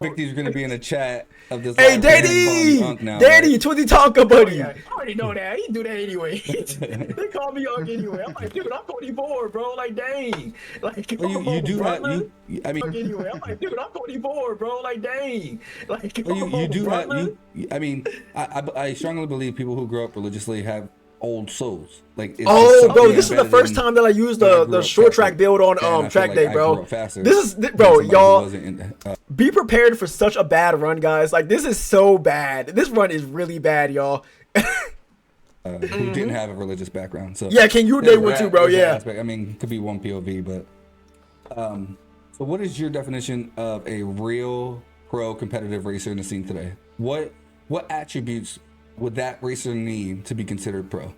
Vicky's gonna be in the chat of this. Hey, live stream calling you Daddy, Unk now, Daddy, right? Twizzy Tonka, buddy. Yeah, I already know that. He do that anyway. They call me unk anyway. I'm like, dude, I'm 24, bro. Like, dang. Like, Well, come you on, do have brother. I mean, Anyway, I'm like, dude, I'm 24, bro. Like, dang. Like, come well, you on, do have brother. I mean, I strongly believe people who grow up religiously have old souls. Like, it's Oh, just bro, something this is the embedded first in- time that I used when I the grew up short faster. track build on And I feel track like day, I bro. grew up faster This is than bro, somebody who y'all. wasn't in, Be prepared for such a bad run, guys. Like, this is so bad. This run is really bad, y'all. who didn't have a religious background. So Yeah, King, you were day one that- too, bro. there's that Yeah. aspect. I mean, could be one POV, but so what is your definition of a real pro competitive racer in the scene today? What attributes would that racer need to be considered pro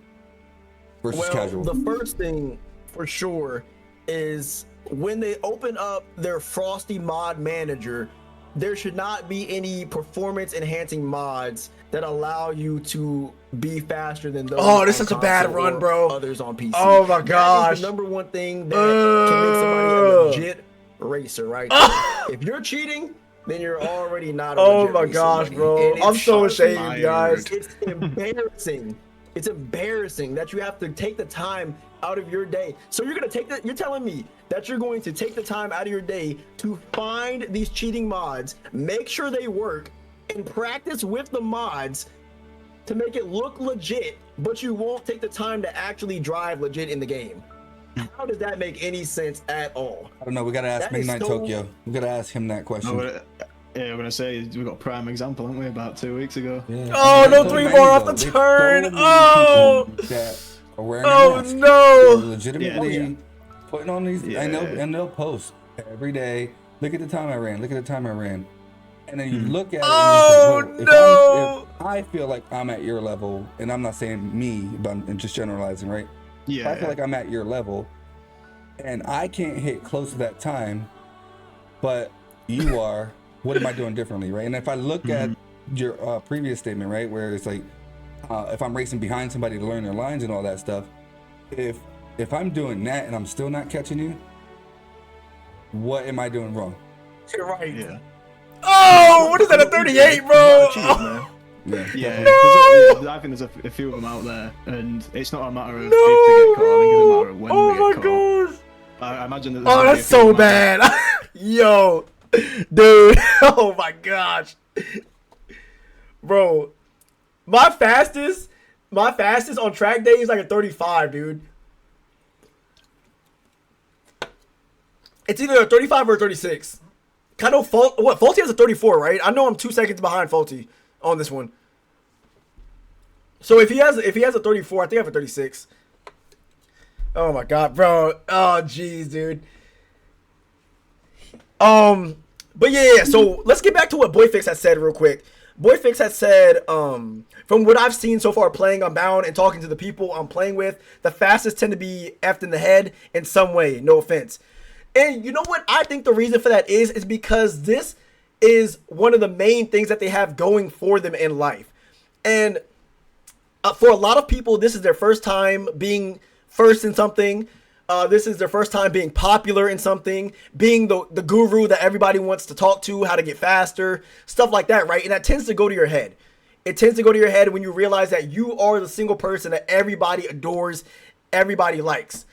versus Well, casual? the first thing for sure is when they open up their Frosty mod manager, there should not be any performance enhancing mods that allow you to be faster than those. Oh, this is on such a bad console run, or bro. Others on PC. Oh my That gosh. is the number one thing that can make somebody a legit racer, right? If you're cheating, then you're already not a Oh legit my racer, gosh, buddy. bro. And I'm it's so shocking. ashamed, guys. It's embarrassing. It's embarrassing that you have to take the time out of your day. So you're telling me that you're going to take the time out of your day to find these cheating mods, make sure they work, and practice with the mods to make it look legit, but you won't take the time to actually drive legit in the game. How does that make any sense at all? I don't know. We gotta ask that is Midnight so- Tokyo. We gotta ask him that question. Yeah, I'm gonna say we got a prime example, haven't we? About 2 weeks ago. Yeah. Oh, no, So 3 many, more off though. the There's turn. so many Oh. people that are wearing Oh, a mask. no. They're legitimately Yeah. putting on these, Yeah. and they'll post every day. Look at the time I ran. Look at the time I ran. And then you look at it. Oh, and you say, no. if I feel like I'm at your level, and I'm not saying me, but I'm just generalizing, right? If I feel like I'm at your level, and I can't hit close to that time, but you are, what am I doing differently, right? And if I look at your previous statement, right, where it's like, if I'm racing behind somebody to learn their lines and all that stuff, if I'm doing that and I'm still not catching you, what am I doing wrong? You're right. Yeah. Oh, what is that, a 38, bro? Cheese, man. Yeah. I think there's a few of them out there, and it's not a matter of if they get caught. I think it's a matter of when Oh they get my caught. gosh. I imagine that. There's Oh, gonna be that's a few so of them out there. bad. Yo, dude. Oh my gosh. Bro, my fastest on track day is like a 35, dude. It's either a 35 or a 36. I know Faulty has a 34, right? I know I'm 2 seconds behind Faulty on this one. So if he has a 34, I think I have a 36. Oh my god, bro. Oh jeez, dude. But yeah. So let's get back to what Boyfix has said real quick. Boyfix has said, from what I've seen so far playing Unbound and talking to the people I'm playing with, the fastest tend to be effed in the head in some way. No offense. And you know what I think the reason for that is because this is one of the main things that they have going for them in life. And for a lot of people, this is their first time being first in something. This is their first time being popular in something, being the guru that everybody wants to talk to, how to get faster, stuff like that, right? And that tends to go to your head. It tends to go to your head when you realize that you are the single person that everybody adores, everybody likes.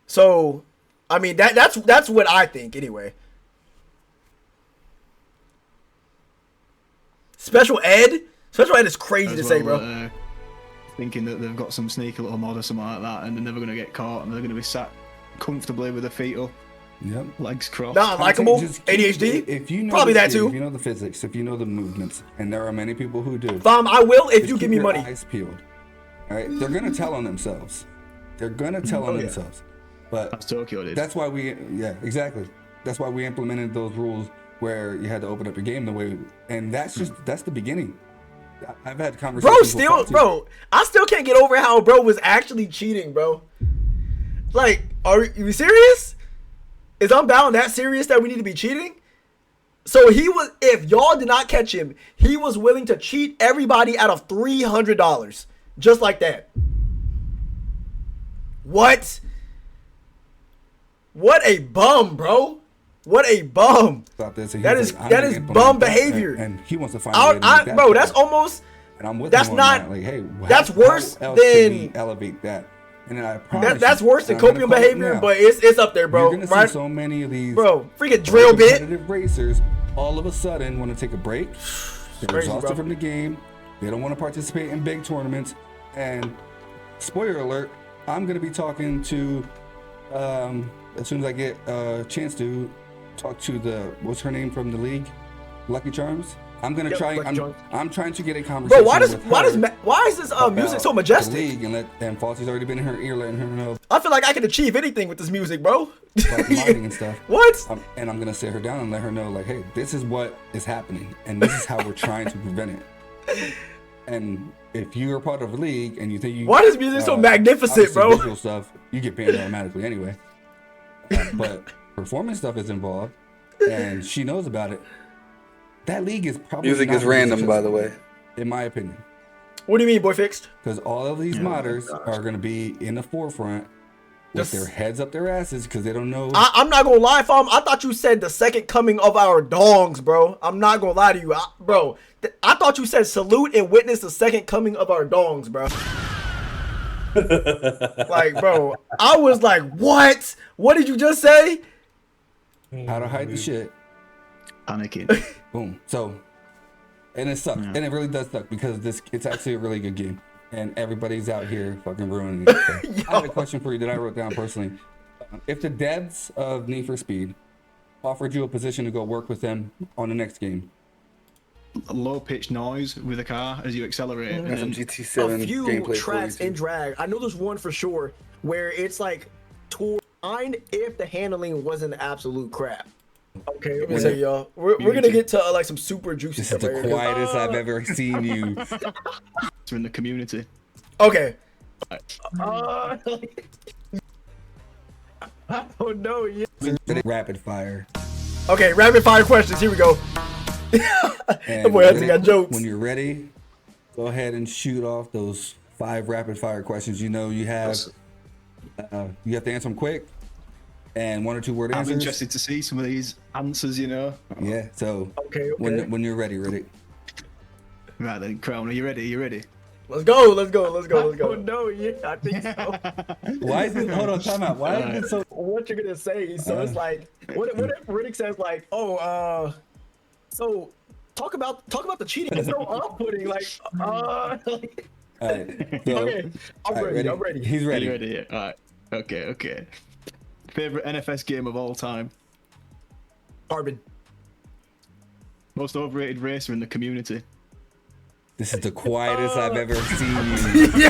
So, I mean, that's what I think anyway. Special ed is crazy to say, bro. Thinking that they've got some sneaky little mod or something like that, and they're never going to get caught, and they're going to be sat comfortably with their feet up, legs crossed. Not likable, ADHD. If you know probably that too. If you know the physics, if you know the movements, and there are many people who do. I will if you keep give me your money. Eyes peeled. All right, they're gonna tell on themselves. Themselves. But That's Tokyo did. that's why exactly. That's why we implemented those rules where you had to open up your game the way, and that's the beginning. I've had conversations. Bro, I still can't get over how bro was actually cheating, bro. Like, are you serious? Is Unbound that serious that we need to be cheating? So if y'all did not catch him, he was willing to cheat everybody out of $300. Just like that. What? What a bum, bro. What a bum. About this, that is bum behavior. And he wants to find a way to make that bro, better. that's almost. And I'm with that's him on not. that. Like, hey, that's worse how else than. can we elevate that. And then I promise that's worse than and I'm copium gonna call it behavior, now. but it's up there, bro. You're gonna see so many of these, bro. Freaking drill bit. Competitive racers all of a sudden want to take a break. They're Crazy, exhausted bro. from the game. They don't want to participate in big tournaments. And spoiler alert, I'm gonna be talking to, as soon as I get a chance to talk to what's her name from the league, Lucky Charms. I'm gonna try. I'm trying to get a conversation. Bro, with why is this music so majestic? The league and Faulty's already been in her ear, letting her know. I feel like I can achieve anything with this music, bro. Like modding and stuff. What? And I'm gonna sit her down and let her know, like, hey, this is what is happening, and this is how we're trying to prevent it. And if you're a part of a league and you think you, why is music so magnificent, bro? Visual stuff, you get banned automatically anyway. But performance stuff is involved, and she knows about it. That league is probably music is random, by the way, in my opinion. What do you mean, boy fixed? Because all of these modders are going to be in the forefront with their heads up their asses because they don't know. I'm not gonna lie, fam. I thought you said the second coming of our dongs, bro. I'm not gonna lie to you, bro. I thought you said salute and witness the second coming of our dongs, bro. Like, bro, I was like, what? What did you just say? How to hide the shit. Panicking. Boom. So, and it sucks. And it really does suck because it's actually a really good game. And everybody's out here fucking ruining it. So, I have a question for you that I wrote down personally. If the devs of Need for Speed offered you a position to go work with them on the next game, low pitched noise with the car as you accelerate. That's some GT7 a few gameplay tracks for you in drag. I know there's one for sure where it's like fine if the handling wasn't absolute crap. Okay, Let me say, y'all, we're gonna get to like some super juicy this is stuff. the right here. quietest I've ever seen you. We're in the community. Okay. I don't know yet. Rapid fire. Okay, rapid fire questions. Here we go. And That boy Hudson got jokes. when you're ready, go ahead and shoot off those 5 rapid fire questions. You know you have to answer them quick. and 1 or 2 word I'm answers. interested to see some of these answers, you know. Yeah. So Okay. when you're ready, Riddick. Right then, Crown, are you ready? You ready? Let's go. Let's go. Oh no, yeah, I think so. Why is it? Hold on, time out. Why is it so? What you're gonna say? So it's like, what if Riddick says like, oh, so talk about the cheating. It's so off-putting. Like, All right. So, okay, all right, I'm ready. He's Are ready. you ready? Yeah. All right. Okay. Favorite NFS game of all time? Carbon. Most overrated racer in the community? This is the quietest I've ever seen you. Yo,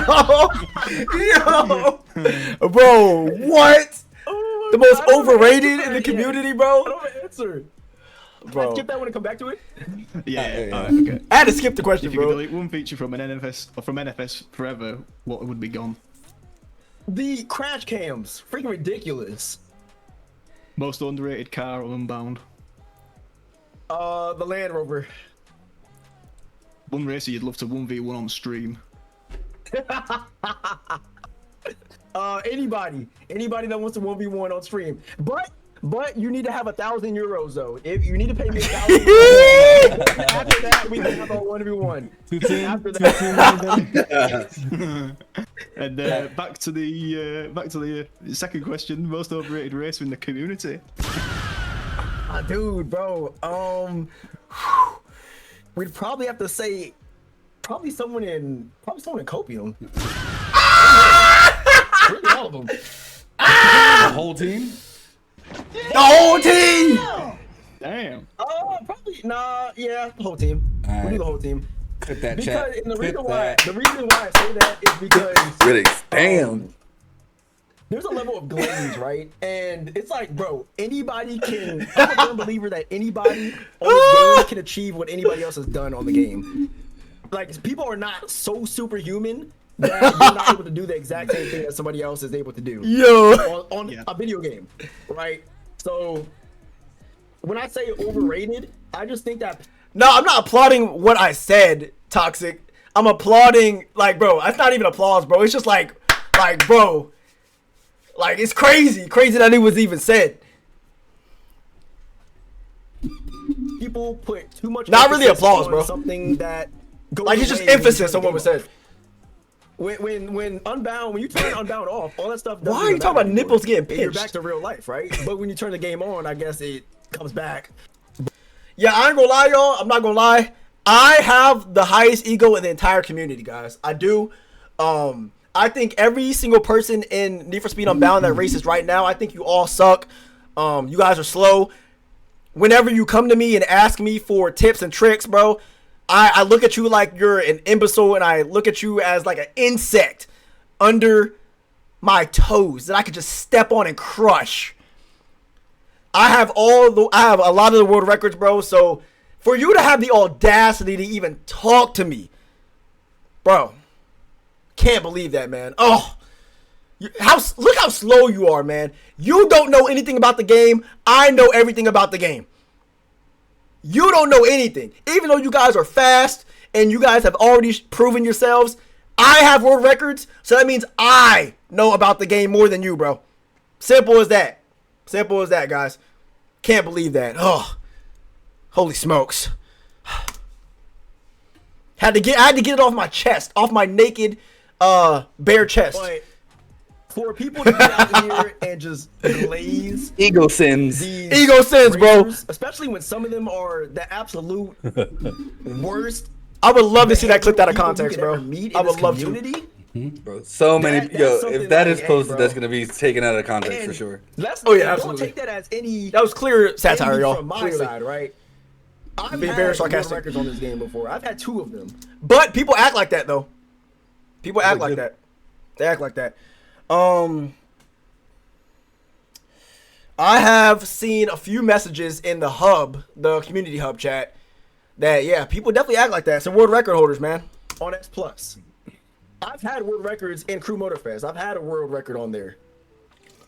bro, what? Oh The my most God, I don't have an overrated answer in for the it yet. community, I bro. don't have an answer. Can I Bro, skip that one and come back to it? Yeah. yeah. All right, okay. I had to skip the question, If you could bro. delete one feature from an NFS or from NFS forever, what would be gone? The crash cams, freaking ridiculous. Most underrated car on Unbound? The Land Rover. One racer you'd love to 1v1 on stream? Anybody that wants to 1v1 on stream, but you need to have €1,000 though. If you need to pay me €1,000, after that we can have our 1v1. After that, And back to the second question: most overrated racer in the community? dude, bro. We'd probably have to say someone in Copium. Really, all of them. The whole team. The whole team. Damn. Probably yeah, the whole team. All We right. do the whole team. Clip that Because chat. and the Clip reason why that. I say that is because Really? Damn. there's a level of glaze, right? And it's like, bro, anybody can. I'm a firm believer that anybody on this game can achieve what anybody else has done on the game. Like, people are not so superhuman that you're not able to do the exact same thing that somebody else is able to do Yo. on Yeah. a video game, right? So when I say overrated, I just think that No, I'm not applauding what I said, Toxic. I'm applauding, like, bro, that's not even applause, bro. It's just like, bro, like, it's crazy that it was even said. people put too much. Not really emphasis applause, on bro. Something that goes Like, it's just away when you emphasis turn on the what was game said. off. When Unbound, when you turn Unbound off, all that stuff. doesn't Why are even you talking matter about anymore. nipples getting You're pinched? back to real life, right? But when you turn the game on, I guess it comes back. Yeah, I ain't gonna lie, y'all. I'm not gonna lie. I have the highest ego in the entire community, guys. I do. I think every single person in Need for Speed Unbound that races right now, I think you all suck. You guys are slow. Whenever you come to me and ask me for tips and tricks, bro, I look at you like you're an imbecile, and I look at you as like an insect under my toes that I could just step on and crush. I have a lot of the world records, bro. So for you to have the audacity to even talk to me, bro, can't believe that, man. Oh, look how slow you are, man. You don't know anything about the game. I know everything about the game. You don't know anything. Even though you guys are fast and you guys have already proven yourselves, I have world records, so that means I know about the game more than you, bro. Simple as that. Simple as that, guys. Can't believe that. Oh, holy smokes. I had to get it off my chest, off my naked, bare chest. But for people to get out here and just glaze Ego sins. these Ego sins, bro. racers, especially when some of them are the absolute worst. I would love to see that clipped out of people you context, could bro. ever meet in I would this love to. community. Bro, so many. That's Yo, something if that like, is hey, posted, bro. that's gonna be taken out of context for And sure. Oh yeah, don't absolutely. take that as any That was clear satire, envy y'all. from my Clearly. side, right? I've Being had very world sarcastic. records on this game before. I've had 2 of them. But people act like that, though. People act like that. They act like that. I have seen a few messages in the hub, the community hub chat, that, yeah, people definitely act like that. Some world record holders, man. On X Plus. I've had world records in Crew Motorfest. I've had a world record on there.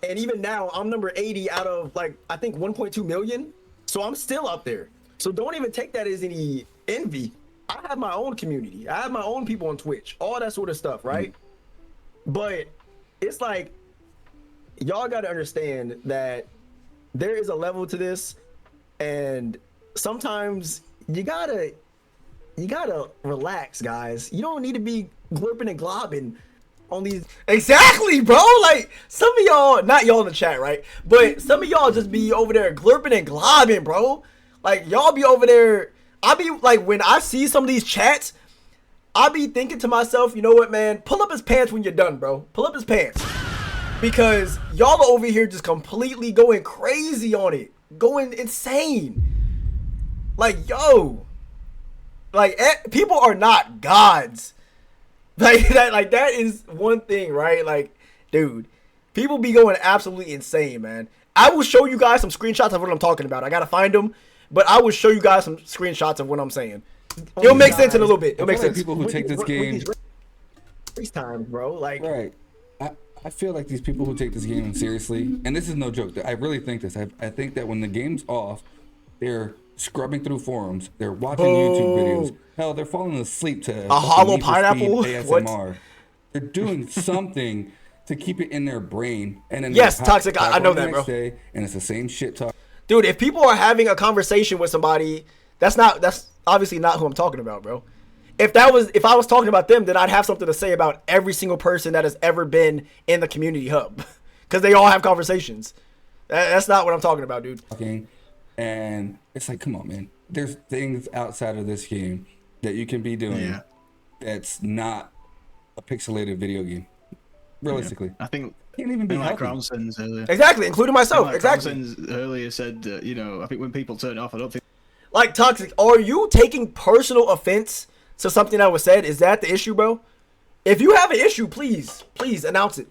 And even now, I'm number 80 out of, like, I think 1.2 million. So I'm still up there. So don't even take that as any envy. I have my own community. I have my own people on Twitch. All that sort of stuff, right? But it's like, y'all got to understand that there is a level to this, and sometimes you gotta relax, guys. You don't need to be glurping and globbing on these. Exactly, bro. Like some of y'all, not y'all in the chat, right? But some of y'all just be over there glurping and globbing, bro. Like y'all be over there. I be like, when I see some of these chats, I be thinking to myself, you know what, man? Pull up his pants when you're done, bro. Pull up his pants. Because y'all are over here just completely going crazy on it. Going insane. Like, yo. Like, people are not gods. That is one thing, right? Like, dude. People be going absolutely insane, man. I will show you guys some screenshots of what I'm talking about. I gotta find them. But I will show you guys some screenshots of what I'm saying. It'll make sense in a little bit. It'll make sense. People who take this game race time, bro. Like, right. I feel like these people who take this game seriously, and this is no joke. I really think this. I think that when the game's off, they're scrubbing through forums. They're watching YouTube videos. Hell, they're falling asleep to a hollow pineapple. ASMR. What? They're doing something to keep it in their brain. And then yes, Toxic. I know that, bro. Day, and it's the same shit talk. Dude, if people are having a conversation with somebody, that's obviously not who I'm talking about, bro. If I was talking about them, then I'd have something to say about every single person that has ever been in the community hub, because they all have conversations. That's not what I'm talking about, dude. And it's like, come on, man. There's things outside of this game that you can be doing that's not a pixelated video game. Realistically, I think can't even be like healthy. Groundsons earlier. Exactly, including myself. Like exactly. Groundsons earlier said, I think when people turn it off, I don't think. Like, Toxic, are you taking personal offense to something that was said? Is that the issue, bro? If you have an issue, please announce it.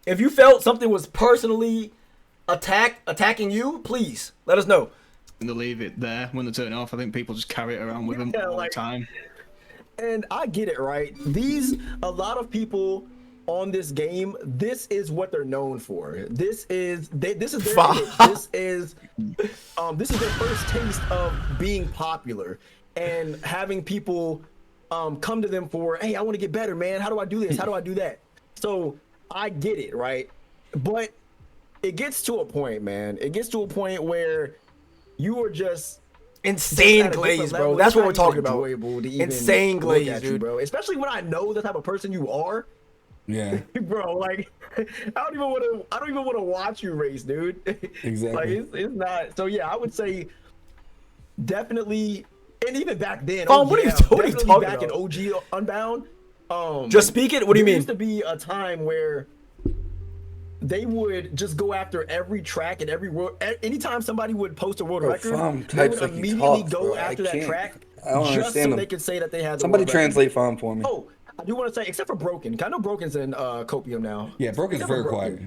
If you felt something was personally attacking you, please let us know. And they leave it there when they turn it off. I think people just carry it around with them all the time. And I get it, right? A lot of people on this game, this is what they're known for. This is their image. This is their first taste of being popular and having people come to them for, hey, I want to get better, man. How do I do this? How do I do that? So I get it, right? But it gets to a point, man. It gets to a point where you are just insane glaze, bro. That's what we're talking about. Insane glaze, dude, bro. Especially when I know the type of person you are. Yeah, bro. Like, I don't even want to watch you race, dude. Exactly. Like, it's not. So yeah, I would say definitely, and even back then. What are you talking back about? in OG Unbound. Just speak it. What do you mean? There used to be a time where they would just go after every track and every world. Anytime somebody would post a world record, they would immediately go after that track just so they could say that they had. Somebody translate Fom for me. Oh, I do want to say, except for Broken. I know Broken's in Copium now. Yeah, Broken's very quiet.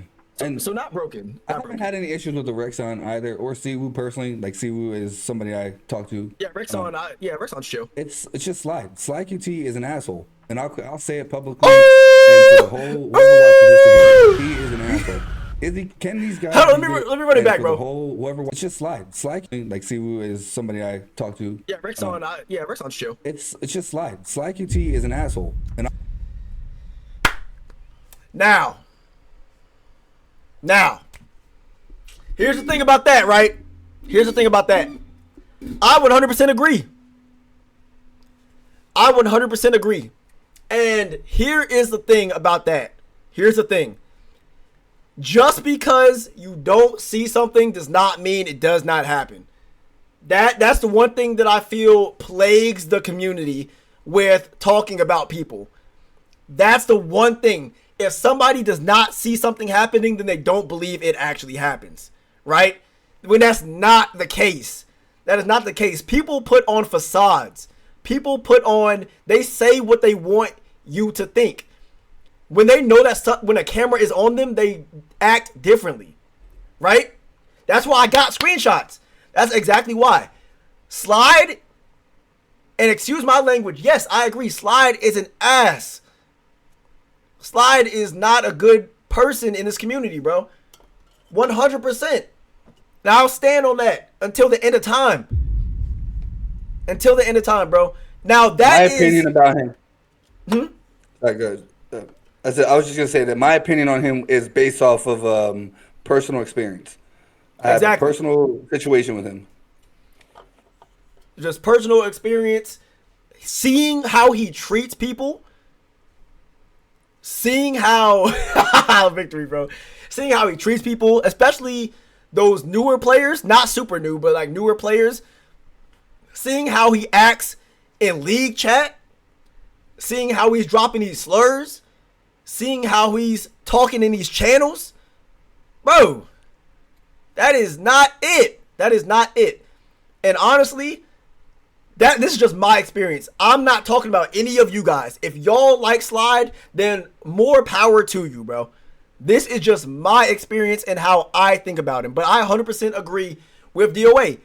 So not Broken. I haven't had any issues with the Rexon either, or Siwoo personally. Like, Siwoo is somebody I talk to. Yeah, Rexon. Rexon's chill. It's just Slide. Slide QT is an asshole, and I'll say it publicly. And for the whole whoever watches this to hear, he is an asshole. Can these guys? Hold on, let me run it back, bro. It's just Slide. Slide, like Siwoo is somebody I talk to. Yeah, Rexon. Rexon's chill. It's just Slide. Slide QT is an asshole, and Now, here's the thing about that, right? Here's the thing about that. I 100% agree. I 100% agree. And here is the thing about that. Here's the thing. Just because you don't see something does not mean it does not happen. That's the one thing that I feel plagues the community with talking about people. That's the one thing. If somebody does not see something happening, then they don't believe it actually happens, right? When that's not the case. That is not the case. People put on facades. They say what they want you to think. When they know that when a camera is on them, they act differently, right? That's why I got screenshots. That's exactly why. Slide, and excuse my language, yes, I agree, Slide is an ass. Slide is not a good person in this community, bro. 100%. Now, I'll stand on that until the end of time. Until the end of time, bro. Now, that my opinion about him. Good. I was just gonna say that my opinion on him is based off of personal experience. I have a personal situation with him. Just personal experience, seeing how he treats people, seeing how victory, bro. Seeing how he treats people, especially those newer players, not super new, but like newer players. Seeing how he acts in league chat, seeing how he's dropping these slurs, seeing how he's talking in these channels, bro. That is not it. That is not it. And honestly, this is just my experience. I'm not talking about any of you guys. If y'all like Slide, then more power to you, bro. This is just my experience and how I think about him. But I 100% agree with DOA.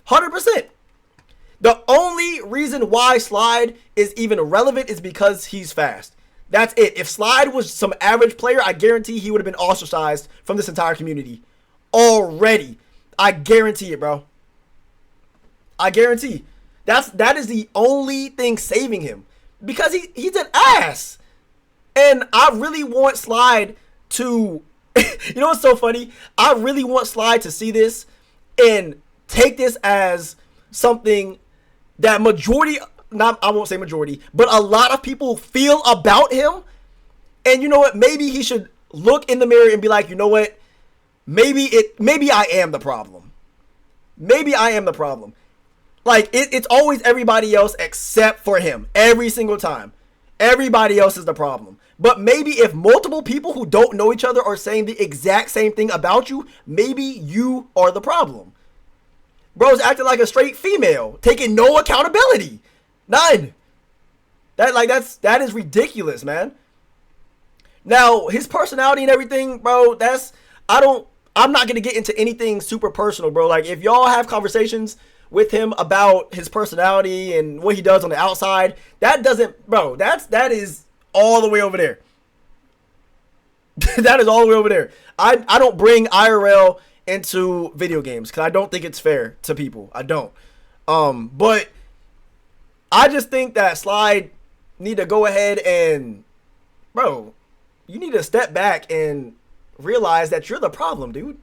100%. The only reason why Slide is even relevant is because he's fast. That's it. If Slide was some average player, I guarantee he would have been ostracized from this entire community already. I guarantee it, bro. I guarantee. That is the only thing saving him, because he's an ass. And I really want Slide to you know what's so funny? I really want Slide to see this and take this as something that I won't say majority, but a lot of people feel about him. And you know what? Maybe he should look in the mirror and be like, you know what? Maybe I am the problem. Maybe I am the problem. Like, it's always everybody else except for him. Every single time. Everybody else is the problem. But maybe if multiple people who don't know each other are saying the exact same thing about you, maybe you are the problem. Bro's acting like a straight female, taking no accountability. None. That is ridiculous, man. Now, his personality and everything, bro, I'm not going to get into anything super personal, bro. Like, if y'all have conversations with him about his personality and what he does on the outside, that is all the way over there. That is all the way over there. I don't bring IRL into video games because I don't think it's fair to people. I don't. But I just think that Slide need to go ahead and, bro, you need to step back and realize that you're the problem, dude.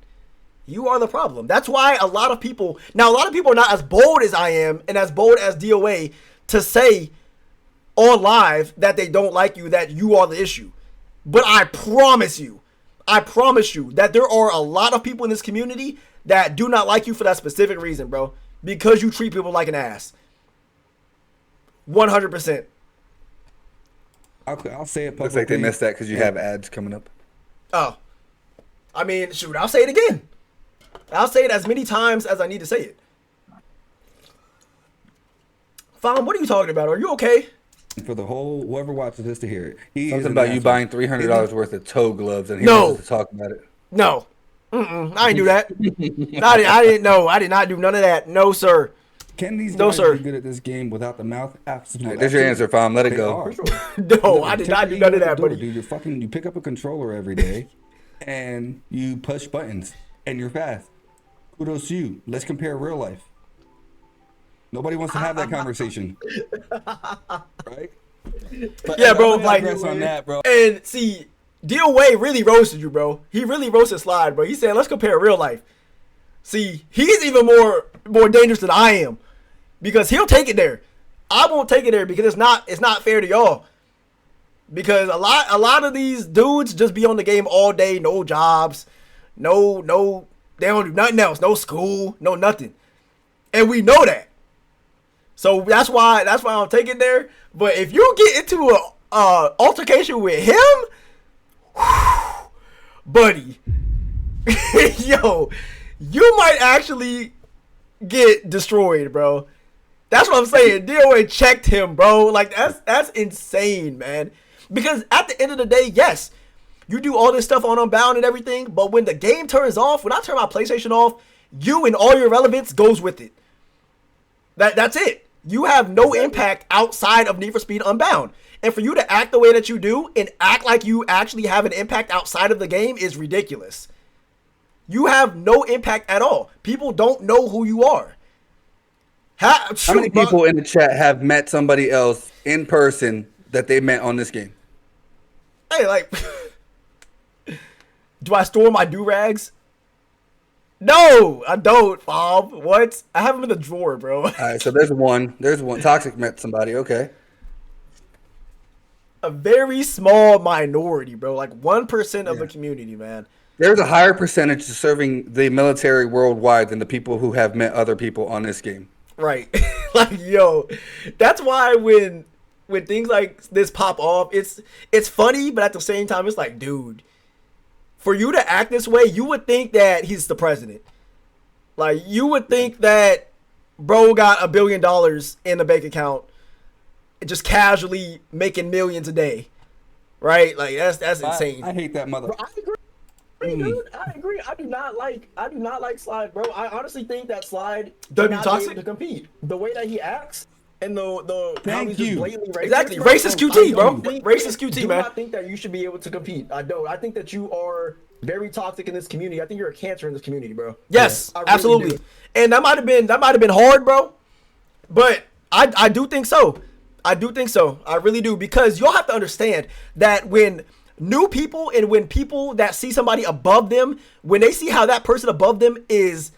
You are the problem. That's why a lot of people are not as bold as I am and as bold as DOA to say on live that they don't like you, that you are the issue. But I promise you that there are a lot of people in this community that do not like you for that specific reason, bro. Because you treat people like an ass. 100%. I'll say it publicly. Looks like they missed that because you have ads coming up. Oh. I mean, shoot, I'll say it again. I'll say it as many times as I need to say it. Fam, what are you talking about? Are you okay? For the whole, whoever watches this to hear it. Something about you buying $300 worth of toe gloves and he wants to talk about it. No. I didn't do that. I didn't know. I did not do none of that. No, sir. Can these guys be good at this game without the mouth? Absolutely. There's your answer, Fam. Let it go. No, I did not do none of that, buddy. Dude, you pick up a controller every day and you push buttons and you're fast. Kudos to you. Let's compare real life. Nobody wants to have that conversation. Right? But yeah, bro. Like, on that, bro. And see, DOA really roasted you, bro. He really roasted Slide, bro. He said, let's compare real life. See, he's even more dangerous than I am. Because he'll take it there. I won't take it there because it's not fair to y'all. Because a lot of these dudes just be on the game all day, no jobs, no, they don't do nothing else, no school, no nothing. And we know that. So that's why I don't take it there. But if you get into a altercation with him, whew, buddy, yo, you might actually get destroyed, bro. That's what I'm saying. DOA checked him, bro. Like, that's insane, man. Because at the end of the day, yes, you do all this stuff on Unbound and everything, but when the game turns off, when I turn my PlayStation off, you and all your relevance goes with it. That's it. You have no impact outside of Need for Speed Unbound. And for you to act the way that you do and act like you actually have an impact outside of the game is ridiculous. You have no impact at all. People don't know who you are. How many people in the chat have met somebody else in person that they met on this game. Hey, like, do I store my do-rags? No, I don't, Bob. What? I have them in the drawer, bro. All right, so there's one. There's one. Toxic met somebody. Okay. A very small minority, bro. Like 1% of the community, man. There's a higher percentage serving the military worldwide than the people who have met other people on this game. Right. Like, yo, that's why when things like this pop off, it's funny, but at the same time, it's like, dude, for you to act this way, you would think that he's the president. Like, you would think that bro got $1 billion in the bank account, just casually making millions a day, right? Like, that's insane. I hate that mother. Bro, I agree, dude. I agree. I do not like Slide, bro. I honestly think that Slide Doesn't not be be toxic? able to compete. The way that he acts and the how Thank he's just you. blatantly racist. Exactly. bro, Racist I QT, bro. don't think- Racist QT, do man. not think that you should be able to compete. I don't. I think that you are very toxic in this community. I think you're a cancer in this community, bro. Yes, I really absolutely. do. And that might have been hard, bro. But I do think so. I do think so. I really do, because you'll have to understand that when new people and when people that see somebody above them, when they see how that person above them is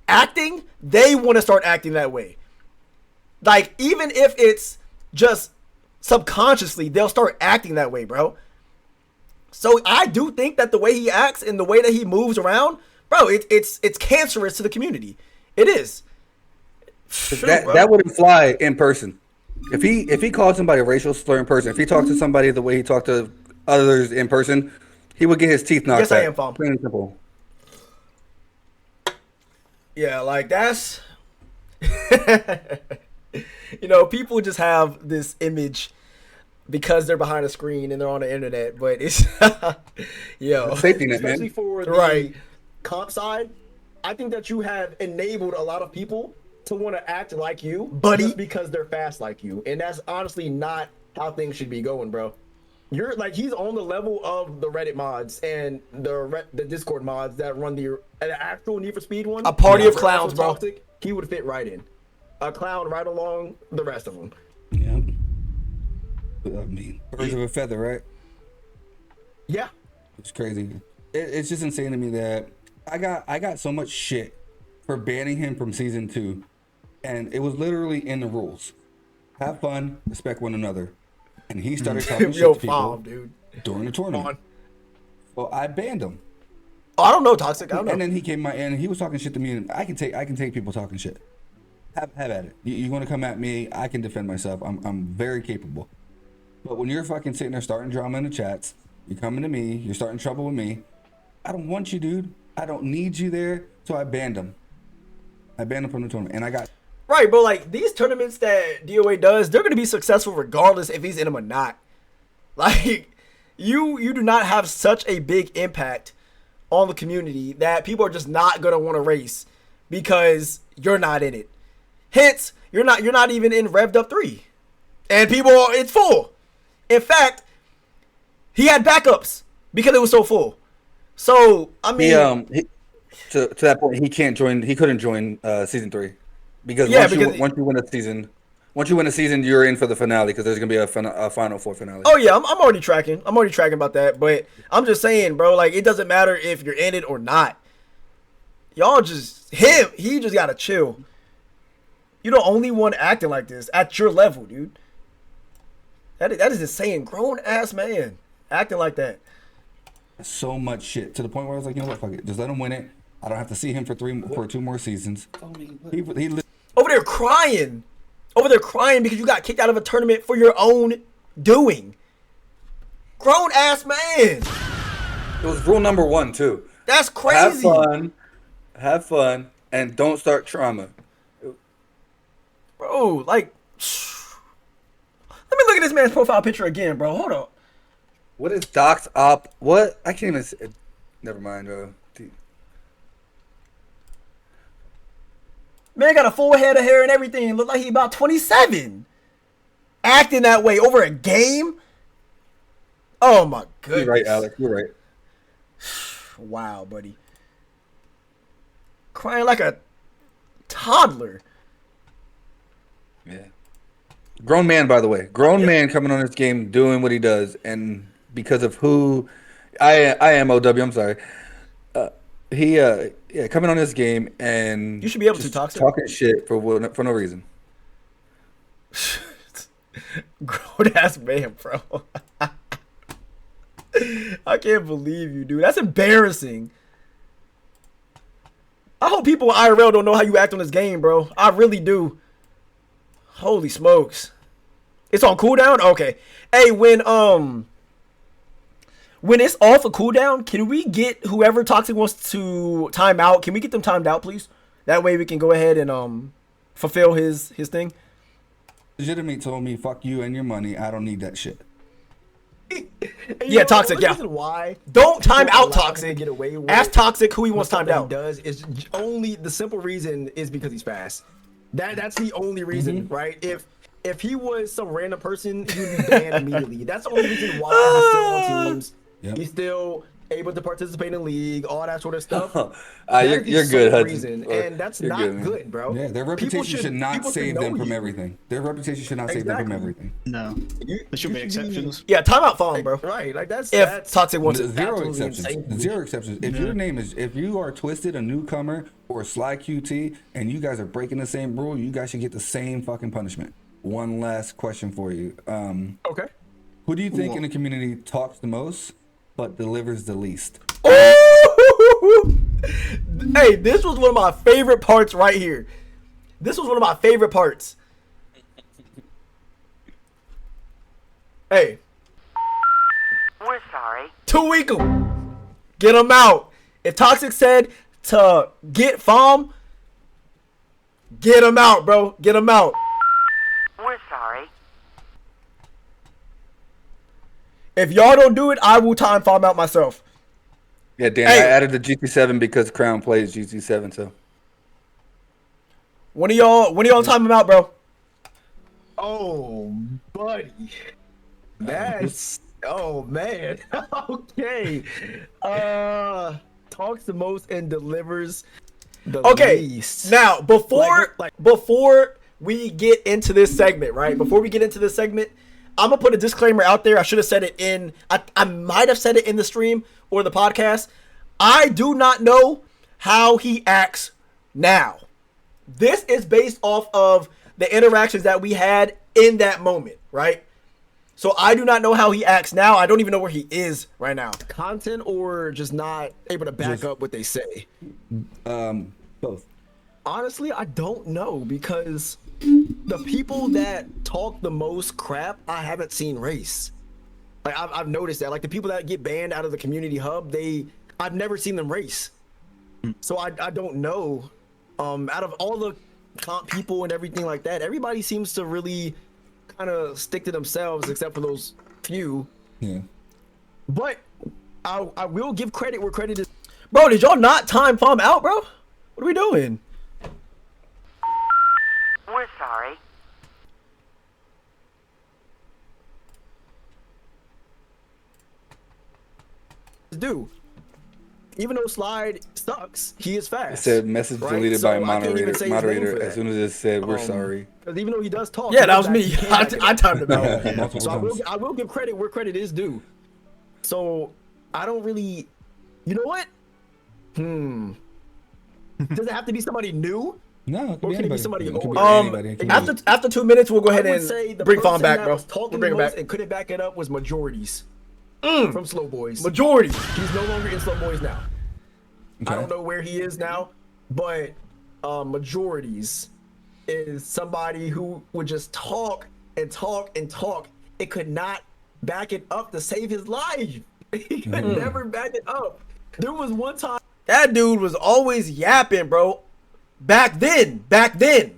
acting, they want to start acting that way. Like, even if it's just subconsciously, they'll start acting that way, bro. So I do think that the way he acts and the way that he moves around, bro, it's cancerous to the community. It is. Shoot, bro. That wouldn't fly in person. If he called somebody a racial slur in person, if he talked to somebody the way he talked to others in person, he would get his teeth knocked Yes, I out. am, Fom. Plain and simple. Yeah, like that's people just have this image because they're behind a screen and they're on the internet, but it's yo. Safety net, Especially man. for the Right. comp side, I think that you have enabled a lot of people to want to act like you, Buddy. just because they're fast like you, and that's honestly not how things should be going, bro. You're like, he's on the level of the Reddit mods and the Discord mods that run the actual Need for Speed one. A party of They're clowns, also bro. toxic. He would fit right in. A clown right along the rest of them. Yeah. I mean, birds of a feather, right? Yeah. It's crazy. It's just insane to me that I got so much shit for banning him from season 2, and it was literally in the rules. Have fun, respect one another, and he started talking shit Yo, to people Fom, dude. during the tournament. Well, I banned him, Oh, I don't know, Toxic. I don't know. and then he came out and he was talking shit to me, and I can take people talking shit. Have at it. You want to come at me? I can defend myself. I'm very capable. But when you're fucking sitting there starting drama in the chats, you're coming to me, you're starting trouble with me. I don't want you, dude. I don't need you there. So I banned him. I banned him from the tournament, and I got. Right, bro. Like, these tournaments that DOA does, they're gonna be successful regardless if he's in them or not. Like, you do not have such a big impact on the community that people are just not gonna want to race because you're not in it. Hence, you're not even in Revved Up 3, and it's full. In fact, he had backups because it was so full. So I mean, To that point, he couldn't join season 3 because once you win a season, you're in for the finale because there's gonna be a final four finale. oh yeah, I'm already tracking. I'm already tracking about that. But I'm just saying, bro, like, it doesn't matter if you're in it or not. Y'all he just gotta chill. You're the only one acting like this at your level, dude. That is insane. Grown ass man acting like that. So much shit to the point where I was like, you know what, fuck it, just let him win it. I don't have to see him for 2 more seasons. He Over there crying because you got kicked out of a tournament for your own doing. Grown ass man. It was rule number 1 too. That's crazy. Have fun, and don't start trauma. Bro, like, let me look at this man's profile picture again, bro. Hold on. What is docs op? What? I can't even say. Never mind, bro. Man got a full head of hair and everything. Look like he about 27. Acting that way over a game? Oh my goodness. You're right, Alex. You're right. Wow, buddy. Crying like a toddler. Yeah. Grown man, by the way. Grown man coming on this game doing what he does, and because of who I am OW, I'm sorry. He yeah, coming on this game and You should be able to, just Toxic. talking shit for no reason. Grown ass man, bro. I can't believe you, dude. That's embarrassing. I hope people in IRL don't know how you act on this game, bro. I really do. Holy smokes. It's on cooldown? Okay. Hey, when it's off a cooldown, can we get whoever Toxic wants to time out? Can we get them timed out, please? That way we can go ahead and fulfill his thing. Legitimate told me, fuck you and your money. I don't need that shit. Yeah, Toxic, the yeah. reason why Don't time people out allow him to Toxic. get away with Ask Toxic who he wants the stuff timed that he out. does is only the simple reason is because he's fast. That's the only reason, right? If he was some random person, he would be banned immediately. That's the only reason why he's still on teams. Yep. He's still able to participate in league, all that sort of stuff. You're good, Hudson. Reason, and that's You're not good, man. good, bro. Yeah, their People reputation should not people save know them from you. everything. Their reputation should not save them from Exactly. everything. No, there should be exceptions. Yeah, timeout phone, bro. Right, like that's If Toxic wants it. Zero absolutely exceptions. insane. Zero exceptions. If your name is, if you are Twisted, a newcomer, or Sly QT, and you guys are breaking the same rule, you guys should get the same fucking punishment. One last question for you. Okay. Who do you think in the community talks the most but delivers the least? Ooh! Hey, this was one of my favorite parts right here. This was one of my favorite parts. Hey, We're sorry. Tuiku, get him out. If Toxic said to get Fom, get him out, bro. Get him out. We're sorry. If y'all don't do it, I will time Fom out myself. Yeah, Dan, Hey. I added the GT7 because Crown plays GT7, so. When are y'all time him out, bro? Oh, buddy. That's oh man. Okay. Talks the most and delivers the Okay, least. now before Like- before we get into this segment, right? Before we get into this segment, I'm gonna put a disclaimer out there. I should have said it in. I might have said it in the stream or the podcast. I do not know how he acts now. This is based off of the interactions that we had in that moment, right? So I do not know how he acts now. I don't even know where he is right now. Content or just not able to back Just- up what they say. Both. Honestly, I don't know because the people that talk the most crap, I haven't seen race. Like I've noticed that. Like the people that get banned out of the community hub, I've never seen them race. So I don't know. Out of all the comp people and everything like that, everybody seems to really kind of stick to themselves, except for those few. Yeah. But I will give credit where credit is. Bro, did y'all not time Fom out, bro? What are we doing? We're sorry. due. Even though Slide sucks, he is fast. It said message right? deleted So by I can't even say his name moderator for as that. soon as it said we're sorry. Because even though he does talk, Yeah, he that was goes me. back- he can't back it I up. timed him out. Multiple So times. I will give credit where credit is due. So I don't really, you know what? Does it have to be somebody new? No, it could Or be can it be anybody. somebody It could be older? anybody. It could be- After 2 minutes, we'll go I ahead would say and the bring Fawn person back, that bro. was talking We'll the bring it most back. and couldn't back it up was Majorities from Slow Boys. Majority. He's no longer in Slow Boys now. I Okay. don't know where he is now, but Majorities is somebody who would just talk and talk and talk. It could not back it up to save his life. He could never back it up. There was one time. That dude was always yapping, bro. Back then. I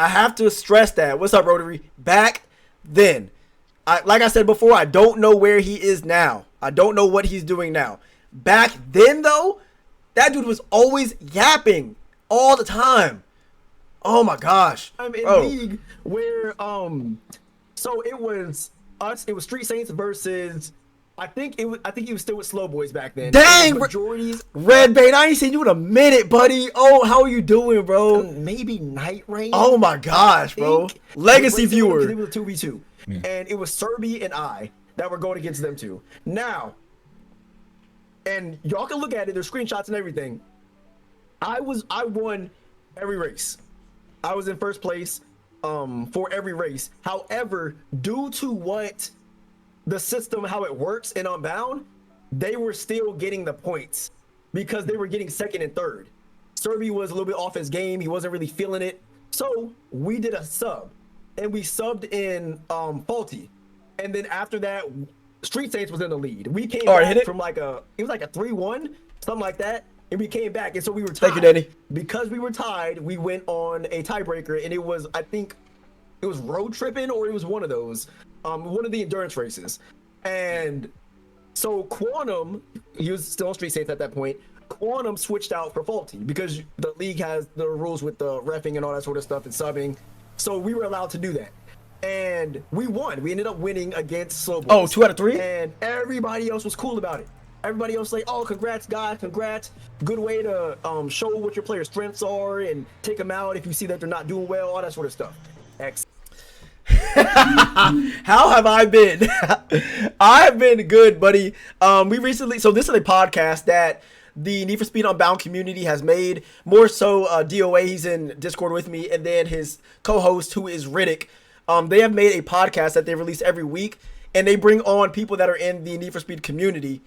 have to stress that. What's up, Rotary? Back then. Like I said before, I don't know where he is now. I don't know what he's doing now. Back then, though, that dude was always yapping all the time. Oh my gosh. I'm in Bro. league where so it was us, it was Street Saints versus I think he was still with Slow Boys back then. Dang, majorities. Red Bane, I ain't seen you in a minute, buddy. Oh, how are you doing, bro? Maybe Night Rain. Oh my gosh, bro. Legacy viewer. It was a 2v2. And it was Serby and I that were going against them two. Now, and y'all can look at it, there's screenshots and everything. I won every race. I was in first place for every race. However, due to what the system, how it works in Unbound, they were still getting the points because they were getting second and third. Serby was a little bit off his game. He wasn't really feeling it. So we did a sub and we subbed in Faulty. And then after that, Street Saints was in the lead. We came back from it was like a 3-1, something like that. And we came back, and so we were tied. Thank you, Danny. Because we were tied, we went on a tiebreaker, and it was, I think, it was road tripping, or it was one of those, one of the endurance races. And so Quantum, he was still on Street Saints at that point. Quantum switched out for Faulty because the league has the rules with the reffing and all that sort of stuff and subbing. So we were allowed to do that. And we won. We ended up winning against Slow Boys. Oh, 2 out of 3? And everybody else was cool about it. Everybody else like, oh, congrats, guys, congrats. Good way to show what your players' strengths are and take them out if you see that they're not doing well, all that sort of stuff. How have I been? I've been good, buddy. We recently, so this is a podcast that the Need for Speed Unbound community has made. More so, DOA, he's in Discord with me, and then his co-host, who is Riddick. They have made a podcast that they release every week, and they bring on people that are in the Need for Speed community.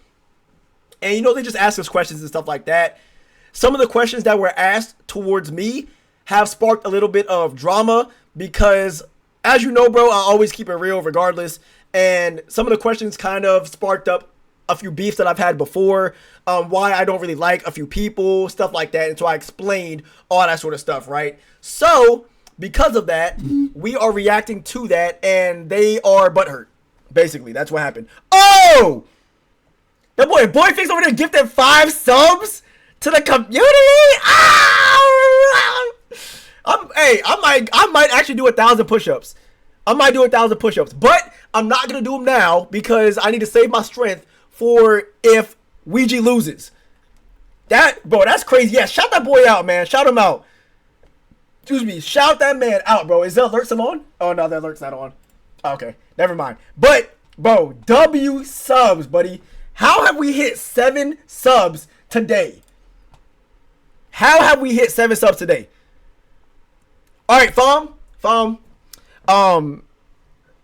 And, you know, they just ask us questions and stuff like that. Some of the questions that were asked towards me have sparked a little bit of drama because, as you know, bro, I always keep it real regardless. And some of the questions kind of sparked up a few beefs that I've had before, why I don't really like a few people, stuff like that. And so I explained all that sort of stuff, right? So, because of that, we are reacting to that, and they are butthurt. Basically, that's what happened. Oh! That boy Fix over there gifted 5 subs to the community. Ah! I might actually do 1,000 push-ups. I might do 1,000 push-ups, but I'm not gonna do them now because I need to save my strength for if Ouija loses. That's crazy. Yeah, shout that boy out, man. Shout him out. Excuse me. Shout that man out, bro. Is the alert still on? Oh no, the alert's not on. Okay, never mind. But bro, W subs, buddy. How have we hit 7 subs today? How have we hit 7 subs today? All right, Fom,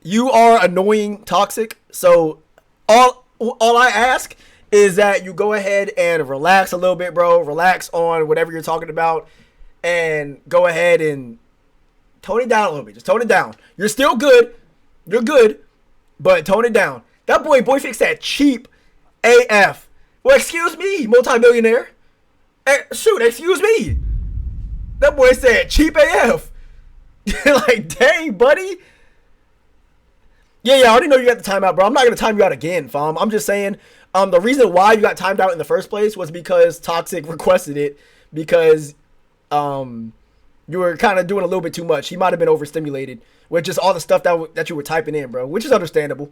you are annoying, toxic. So all I ask is that you go ahead and relax a little bit, bro. Relax on whatever you're talking about, and go ahead and tone it down a little bit. Just tone it down. You're still good. You're good, but tone it down. That boy Fix that cheap AF. Well, excuse me, multi-millionaire. Shoot, excuse me. That boy said cheap AF. Like, dang, buddy. Yeah, I already know you got the timeout, bro. I'm not going to time you out again, fam. I'm just saying, the reason why you got timed out in the first place was because Toxic requested it because you were kind of doing a little bit too much. He might have been overstimulated with just all the stuff that you were typing in, bro, which is understandable.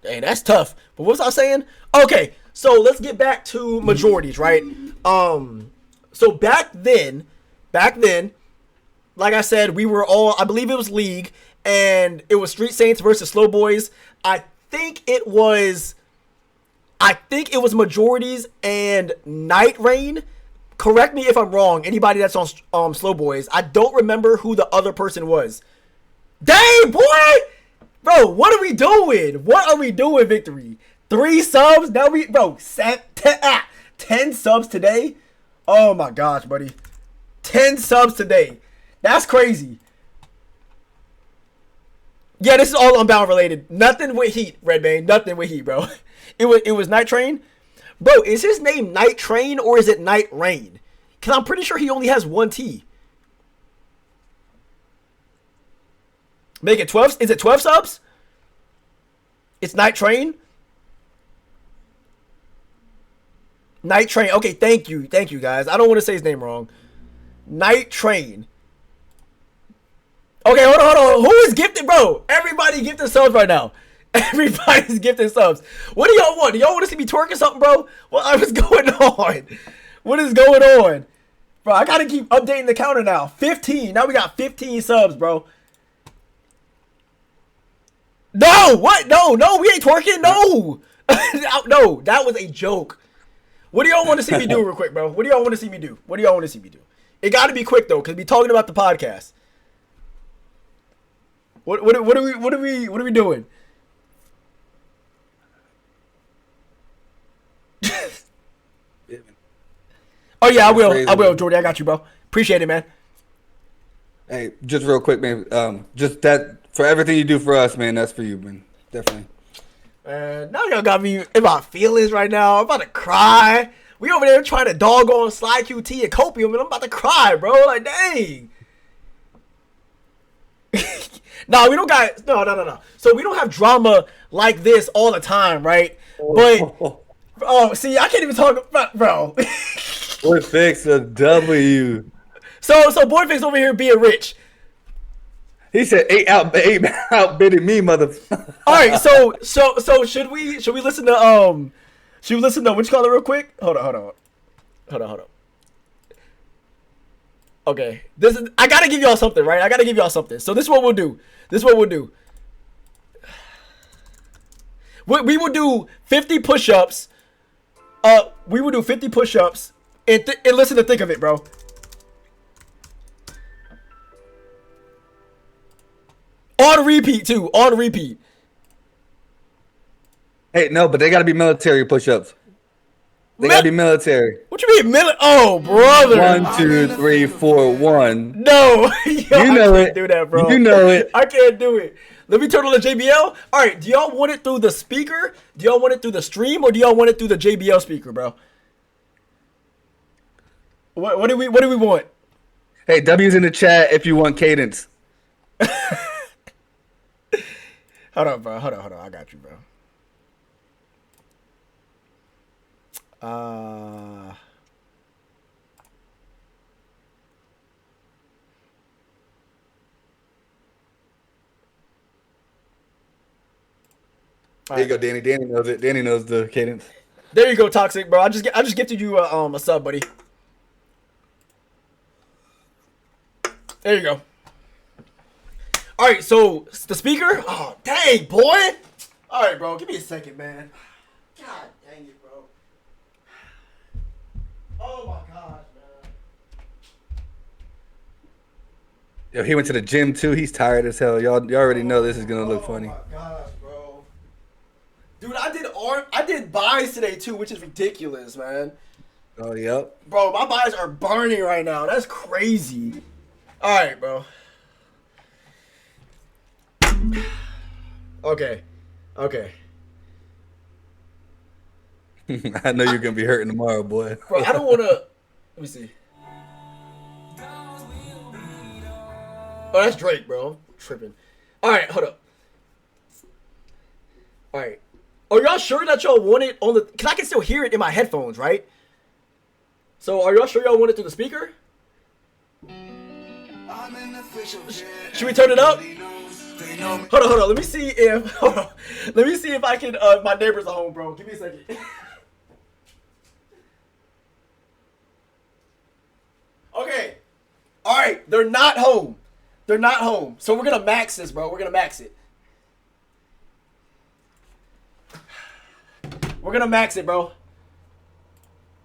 Hey, that's tough. But what was I saying? Okay, so let's get back to majorities, right? So back then, like I said, we were all, I believe it was League, and it was Street Saints versus Slow Boys. I think it was majorities and Night Rain. Correct me if I'm wrong. Anybody that's on Slow Boys, I don't remember who the other person was. Dang, boy! Bro, what are we doing? What are we doing, Victory? 3 subs? Now 10 subs today? Oh my gosh, buddy. 10 subs today. That's crazy. Yeah, this is all Unbound related. Nothing with Heat, Redbane. Nothing with Heat, bro. It was Night Train. Bro, is his name Night Train or is it Night Rain? Because I'm pretty sure he only has 1 T. Make it 12. Is it 12 subs? It's Night Train. Night Train. Okay, thank you, guys. I don't want to say his name wrong. Night Train. Okay, hold on. Who is gifted, bro? Everybody gifted subs right now. Everybody's gifted subs. What do y'all want? Do y'all want to see me twerking something, bro? What is going on? What is going on? Bro, I gotta keep updating the counter now. 15. Now we got 15 subs, bro. No, what? No, we ain't twerking. No. No, that was a joke. What do y'all want to see me do real quick, bro? What do y'all want to see me do? It got to be quick though, cause we talking about the podcast. What are we doing? Oh yeah, I will, Jordy. I got you, bro. Appreciate it, man. Hey, just real quick, man. Just that for everything you do for us, man. That's for you, man. Definitely. Now y'all got me in my feelings right now. I'm about to cry. We over there trying to dog on Sly QT and Copium, and I'm about to cry, bro. Like, dang. No, we don't got no. So we don't have drama like this all the time, right? But see, I can't even talk about, bro. Boy Fix a W. So Boy Fix over here being rich. He said eight outbidding me, motherfucker. All right, so should we listen to what you call it real quick? Hold on. Okay, I gotta give y'all something, right? So this is what we'll do. We will do 50 push-ups. We will do 50 push-ups and listen to Think of It, bro. On repeat too. Hey, no, but they gotta be military push-ups. They gotta be military. What you mean, Oh, brother. 1, 2, 3, 4, 1. No, yo, You know I it. can't do that, bro. You know it. I can't do it. Let me turn on the JBL. All right, do y'all want it through the speaker? Do y'all want it through the stream, or do y'all want it through the JBL speaker, bro? What do we want? Hey, W's in the chat if you want cadence. Hold on, bro. Hold on. I got you, bro. There you go, Danny. Danny knows it. Danny knows the cadence. There you go, Toxic, bro. I just gifted you a sub, buddy. There you go. All right, so the speaker. Oh, dang, boy. All right, bro. Give me a second, man. God dang it, bro. Oh my gosh, man. Yo, he went to the gym too. He's tired as hell. Y'all already know this is gonna look funny. Oh my gosh, bro. Dude, I did buys today too, which is ridiculous, man. Oh, yep. Bro, my buys are burning right now. That's crazy. All right, bro. Okay. I know you're gonna be hurting tomorrow, boy. Bro, I don't want to. Let me see. Oh, that's Drake, bro. I'm tripping. All right, hold up. All right. Are y'all sure that y'all want it on the? Cause I can still hear it in my headphones, right? So, are y'all sure y'all want it through the speaker? Should we turn it up? Hold on. Let me see if I can. My neighbors are home, bro. Give me a second. Okay. All right. They're not home. So we're gonna max this, bro. We're gonna max it, bro.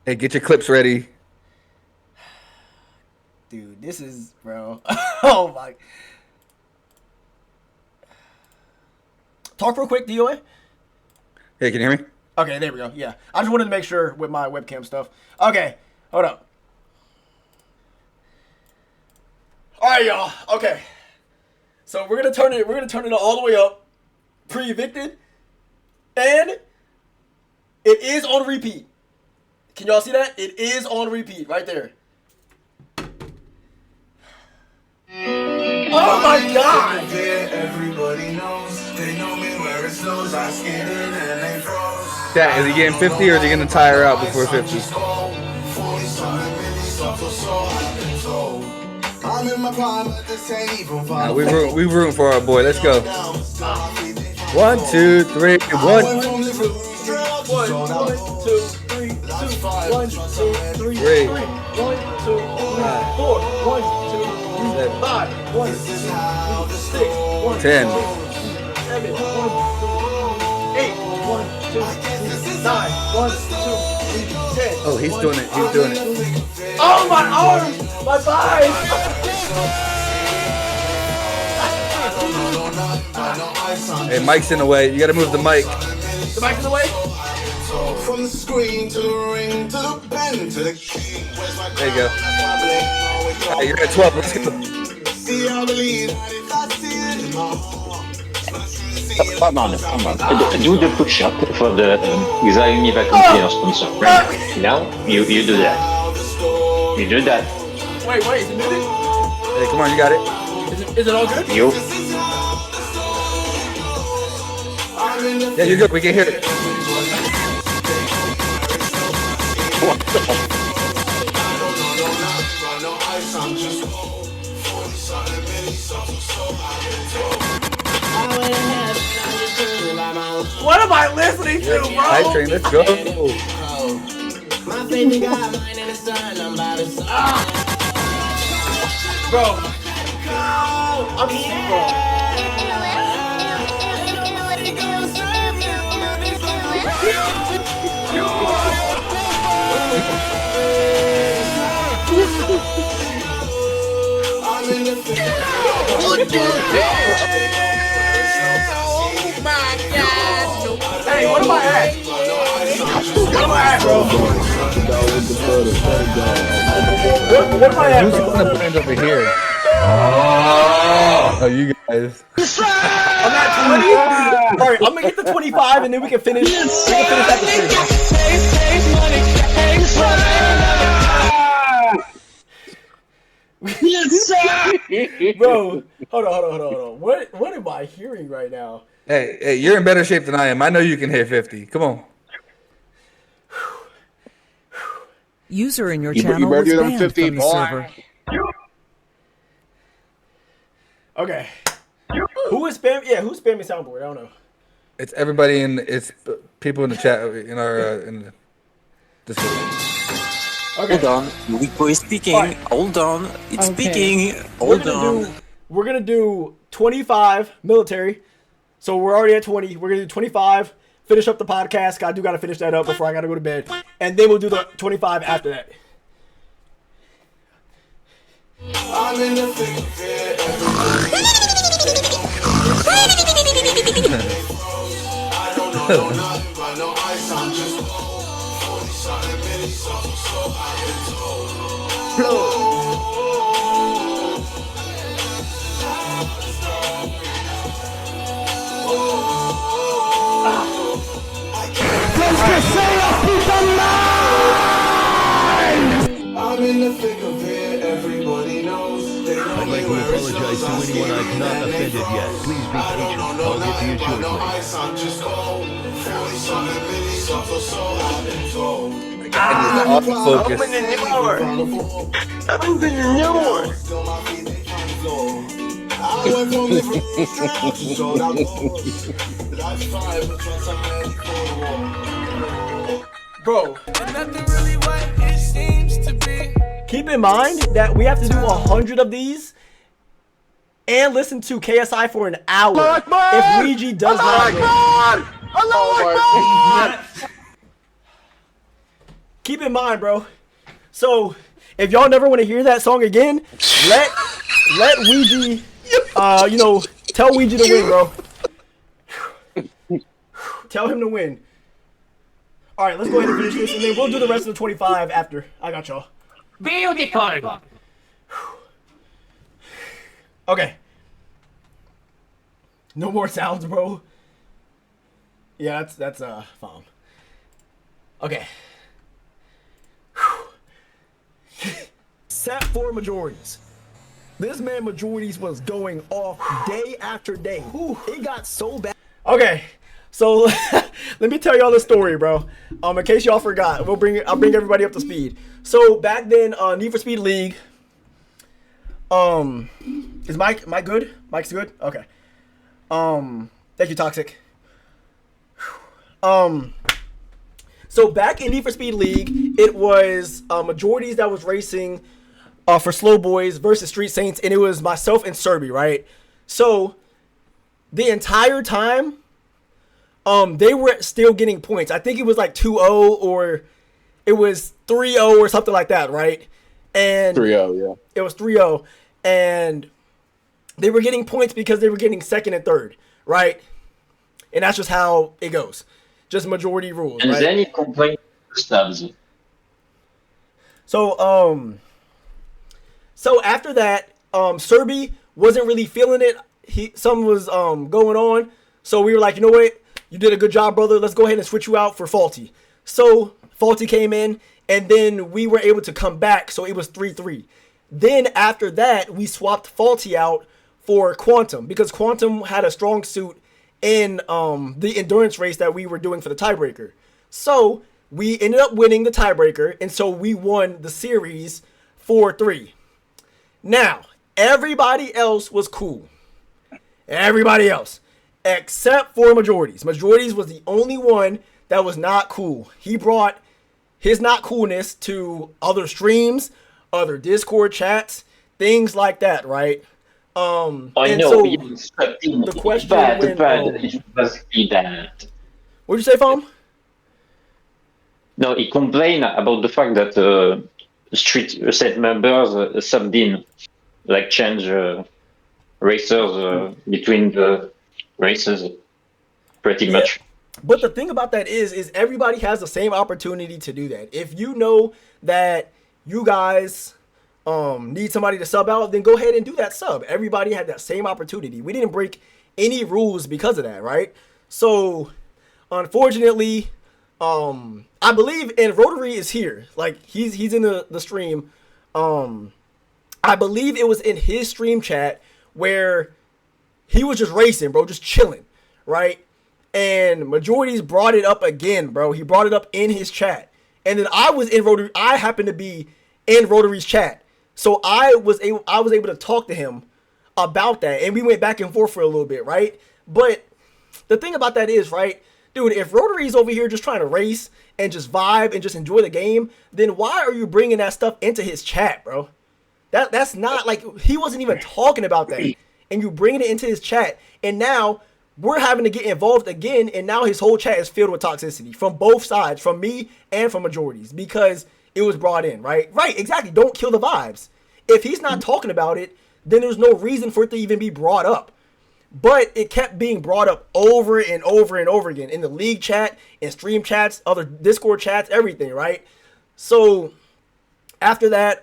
Hey, get your clips ready. Dude, this is, bro. Oh my. Talk real quick, DOA. Hey, can you hear me? Okay, there we go. Yeah. I just wanted to make sure with my webcam stuff. Okay, hold up. All right, y'all. Okay. So we're gonna turn it all the way up. Pre-evicted. And it is on repeat. Can y'all see that? It is on repeat right there. Oh my god! Everybody knows. They know me where it snows. I skated and they froze. Dad, is he getting 50 or is he gonna tire out before 50? I'm in my prime, but this ain't even fun. Nah, we rooting for our boy. Let's go. 1, 2, 3, 1. 1, 2, 3, 2, 1, 2, 3, 3. 1, 2, 3, 4, 1, 2, 3, 5, 1, 2, 3, 6, 1, 10. 7, 1, 8, 1, 2, 3, 9, 1, 2, 3, 10. Oh, he's doing it. He's doing it. Oh, my arms! My thighs! Hey, Mike's in the way. You gotta move the mic. The mic's in the way? from the screen to the ring to the pen to the key. Where's my There you go. crown? All right, you're at 12. Let's go. See, I believe that if I see it in my heart, Come on. Do the push-up for the Xayumi Vacuum Cleaner sponsor. Right now, you do that. You do that. Wait, is it moving? Hey, come on, you got it. Is it all good? You. Yeah, you're good. We can hear it. What the fuck? What am I listening to, bro? Hype train, let's go. Bro. I'm bro. Hey, what am I at? What am I at, bro? What am I at, Who's bro? going to find over here? Oh, you guys. I'm at 20. Alright, I'm gonna get to 25 and then we can finish. We can finish that decision. Bro, hold on. What am I hearing right now? Hey, you're in better shape than I am. I know you can hit 50. Come on. User in your You channel better was do them banned 50, from the boy. server. Okay. Who is spam? Yeah, who's spamming soundboard? I don't know. It's everybody it's people in the chat in our in the Discord. Okay. Hold on, Wipo is speaking. Right. Hold on, it's speaking. Hold on. We're gonna do 25 military. So we're already at 20. We're gonna do 25. Finish up the podcast. I do gotta finish that up before I gotta go to bed, and then we'll do the 25 after that. I'm in the thick of it. I don't know nothing but no ice. I'm just 40-something minutes, so I've been told. I'm in the thick of it, everybody knows. I'd like to apologize to anyone I've not offended yet. Please be patient. I'll get to you shortly. I'm just cold. 40-something minutes, so I've been told. Focus. Open the new one. I went from different to sold out doors. That's fine, but once I'm ready for the war. Bro, keep in mind that we have to do 100 of these and listen to KSI for an hour if Luigi does not win. Keep in mind, bro. So, if y'all never want to hear that song again, let Ouija, tell Ouija to win, bro. Tell him to win. All right, let's go ahead and finish this, and then we'll do the rest of the 25 after. I got y'all. Okay. No more sounds, bro. Yeah, that's fine. Okay. Set for majorities. This man majorities was going off day after day. It got so bad. Okay. So let me tell y'all the story, bro. In case y'all forgot, I'll bring everybody up to speed. So back then, Need for Speed League, Is Mike good? Mike's good? Okay. Thank you, Toxic. So back in Need for Speed League, it was majorities that was racing for Slow Boys versus Street Saints, and it was myself and Serby, right? So the entire time, they were still getting points. I think it was like 2-0 or it was 3-0 or something like that, right? And 3-0, yeah. It was 3-0, and they were getting points because they were getting second and third, right? And that's just how it goes. Just majority rules, And right? then he complained to Stubbs. So after that, Serby wasn't really feeling it. Something was going on. So we were like, you know what? You did a good job, brother. Let's go ahead and switch you out for Faulty. So Faulty came in, and then we were able to come back. So it was 3-3. Then after that, we swapped Faulty out for Quantum because Quantum had a strong suit in the endurance race that we were doing for the tiebreaker. So we ended up winning the tiebreaker, and so we won the series 4-3. Now, everybody else was cool. Everybody else. Except for Majorities. Majorities was the only one that was not cool. He brought his not coolness to other streams, other Discord chats, things like that, right? I and know, so the question bad, when, it must be that. What'd you say, Foam? No, he complained about the fact that street set members subbed in, like change racers between the races, pretty much. But the thing about that is everybody has the same opportunity to do that. If you know that you guys need somebody to sub out, then go ahead and do that sub. Everybody had that same opportunity. We didn't break any rules because of that, right? So, unfortunately, I believe, and Rotary is here. Like, he's in the stream. I believe it was in his stream chat where he was just racing, bro, just chilling, right? And Majorities brought it up again, bro. He brought it up in his chat. And then I was in Rotary. I happened to be in Rotary's chat. So I was able to talk to him about that. And we went back and forth for a little bit, right? But the thing about that is, right, dude, if Rotary's over here just trying to race and just vibe and just enjoy the game, then why are you bringing that stuff into his chat, bro? That's not, like, he wasn't even talking about that. And you bringing it into his chat. And now we're having to get involved again, and now his whole chat is filled with toxicity from both sides, from me and from Majorities, because it was brought in, right? Right, exactly. Don't kill the vibes. If he's not talking about it, then there's no reason for it to even be brought up. But it kept being brought up over and over and over again in the league chat, in stream chats, other Discord chats, everything, right? So after that,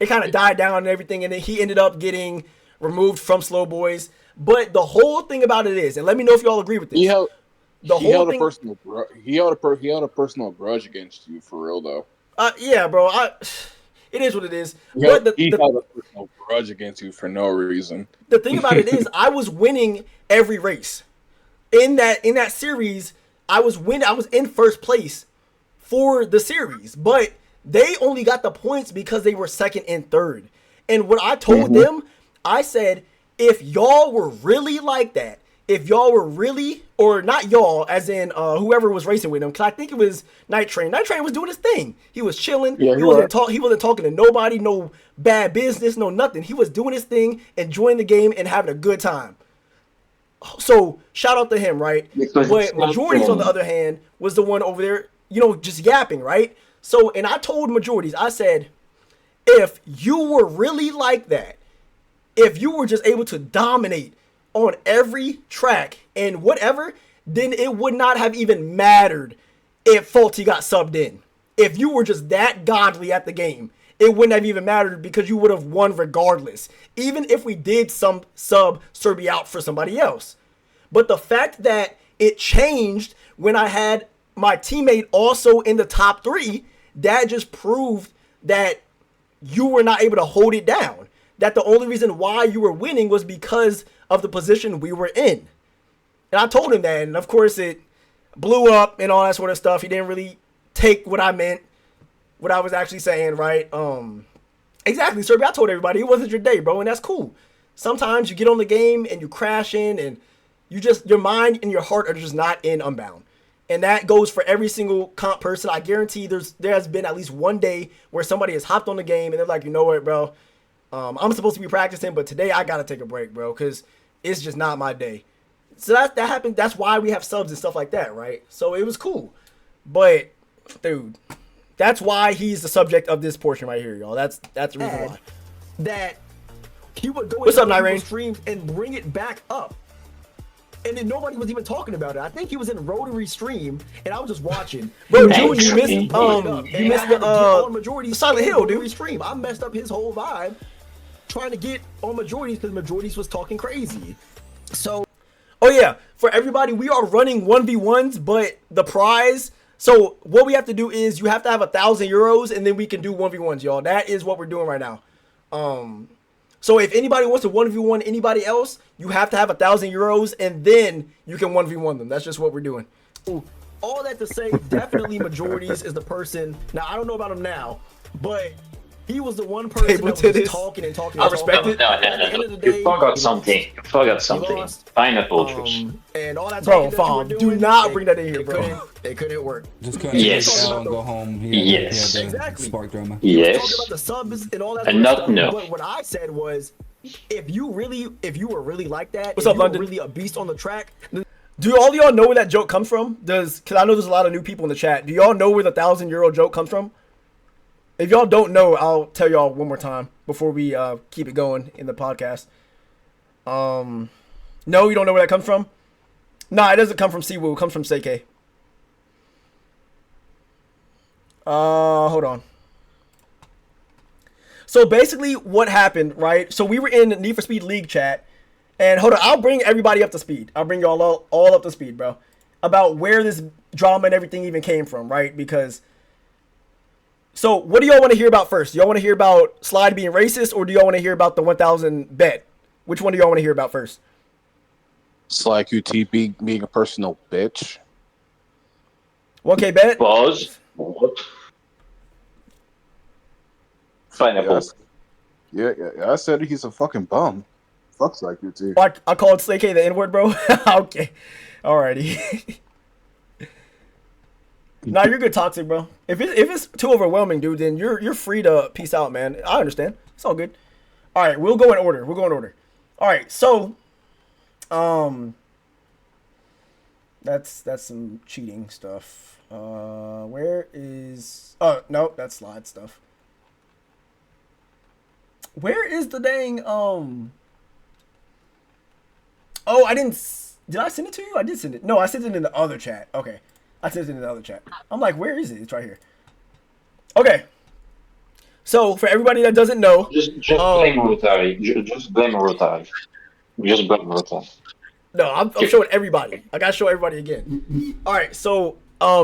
it kind of died down and everything, and then he ended up getting removed from Slow Boys. But the whole thing about it is, and let me know if y'all agree with this. He held a personal grudge against you, for real though. Yeah, bro. It is what it is. He held a personal grudge against you for no reason. The thing about it is, I was winning every race in that series. I was in first place for the series, but they only got the points because they were second and third. And what I told them, I said, if y'all were really like that, if y'all were really, or not y'all, as in whoever was racing with him, because I think it was Night Train. Night Train was doing his thing. He was chilling. Yeah, he wasn't talking to nobody, no bad business, no nothing. He was doing his thing, enjoying the game, and having a good time. So shout out to him, right? But Majorities, on the other hand, was the one over there, just yapping, right? So, and I told Majorities, I said, if you were really like that, if you were just able to dominate on every track and whatever, then it would not have even mattered if Faulty got subbed in. If you were just that godly at the game, it wouldn't have even mattered because you would have won regardless. Even if we did some sub Serby out for somebody else. But the fact that it changed when I had my teammate also in the top 3, that just proved that you were not able to hold it down. That the only reason why you were winning was because of the position we were in. And I told him that, and of course it blew up and all that sort of stuff. He didn't really take what I meant, what I was actually saying, right? Exactly, sir. I told everybody it wasn't your day, bro, and that's cool. Sometimes you get on the game and you crash in, and your mind and your heart are just not in Unbound. And that goes for every single comp person. I guarantee there has been at least one day where somebody has hopped on the game and they're like, you know what, bro, I'm supposed to be practicing, but today I gotta take a break, bro, because it's just not my day. So that happened. That's why we have subs and stuff like that, right? So it was cool, but dude, that's why he's the subject of this portion right here, y'all. That's the reason why. That he would go What's up, into Nirane? streams and bring it back up. And then nobody was even talking about it. I think he was in a Rotary stream, and I was just watching. Bro, June, you missed the Silent Hill, dude. Stream. I messed up his whole vibe trying to get on Majorities because Majorities was talking crazy. So, oh yeah, for everybody, we are running 1v1s, but the prize. So what we have to do is you have to have 1,000 euros, and then we can do 1v1s, y'all. That is what we're doing right now. So if anybody wants to 1v1 anybody else, you have to have 1,000 euros, and then you can 1v1 them. That's just what we're doing. All that to say, definitely Majorities is the person. Now, I don't know about him now, but he was the one person that was just talking and talking. I respect it. No. You forgot something. You forgot something. Pineapple juice. And all that bro, fam, do not bring that in here, bro. It couldn't work. Just couldn't Yes. and go home. Yes. Exactly. Spark drama. Yes. Talking about the subs and all that And sort of not stuff. no. But what I said was, if you were really like that, What's if up, you were London? really a beast on the track. Do all y'all know where that joke comes from? Because I know there's a lot of new people in the chat. Do y'all know where the 1,000 euro joke comes from? If y'all don't know, I'll tell y'all one more time before we keep it going in the podcast. No, you don't know where that comes from? Nah, it doesn't come from Siwoo. It comes from Seikei. Hold on. So basically what happened, right? So we were in Need for Speed League chat. And hold on, I'll bring everybody up to speed. I'll bring y'all all up to speed, bro. About where this drama and everything even came from, right? Because... So, what do y'all want to hear about first? Y'all want to hear about Slide being racist, or do y'all want to hear about the 1,000 bet? Which one do y'all want to hear about first? Sly QT being a personal bitch. 1K bet? Pause. What? Pineapple. Yes. Yeah. I said he's a fucking bum. Fuck Sly QT. I called Slay-K the N-word, bro? Okay. Alrighty. Nah, you're good, Toxic, bro. If it's too overwhelming, dude, then you're free to peace out, man. I understand. It's all good. All right, we'll go in order. All right, so, that's some cheating stuff. Where is? Oh no, that's Slide stuff. Where is the dang Oh, I didn't. Did I send it to you? I did send it. No, I sent it in the other chat. Okay. I sent it in the other chat. I'm like, where is it? It's right here. Okay. So, for everybody that doesn't know... Just blame Rotary. Just blame Rotary. Just blame Rotary. No, I'm showing everybody. I gotta show everybody again. Alright, so,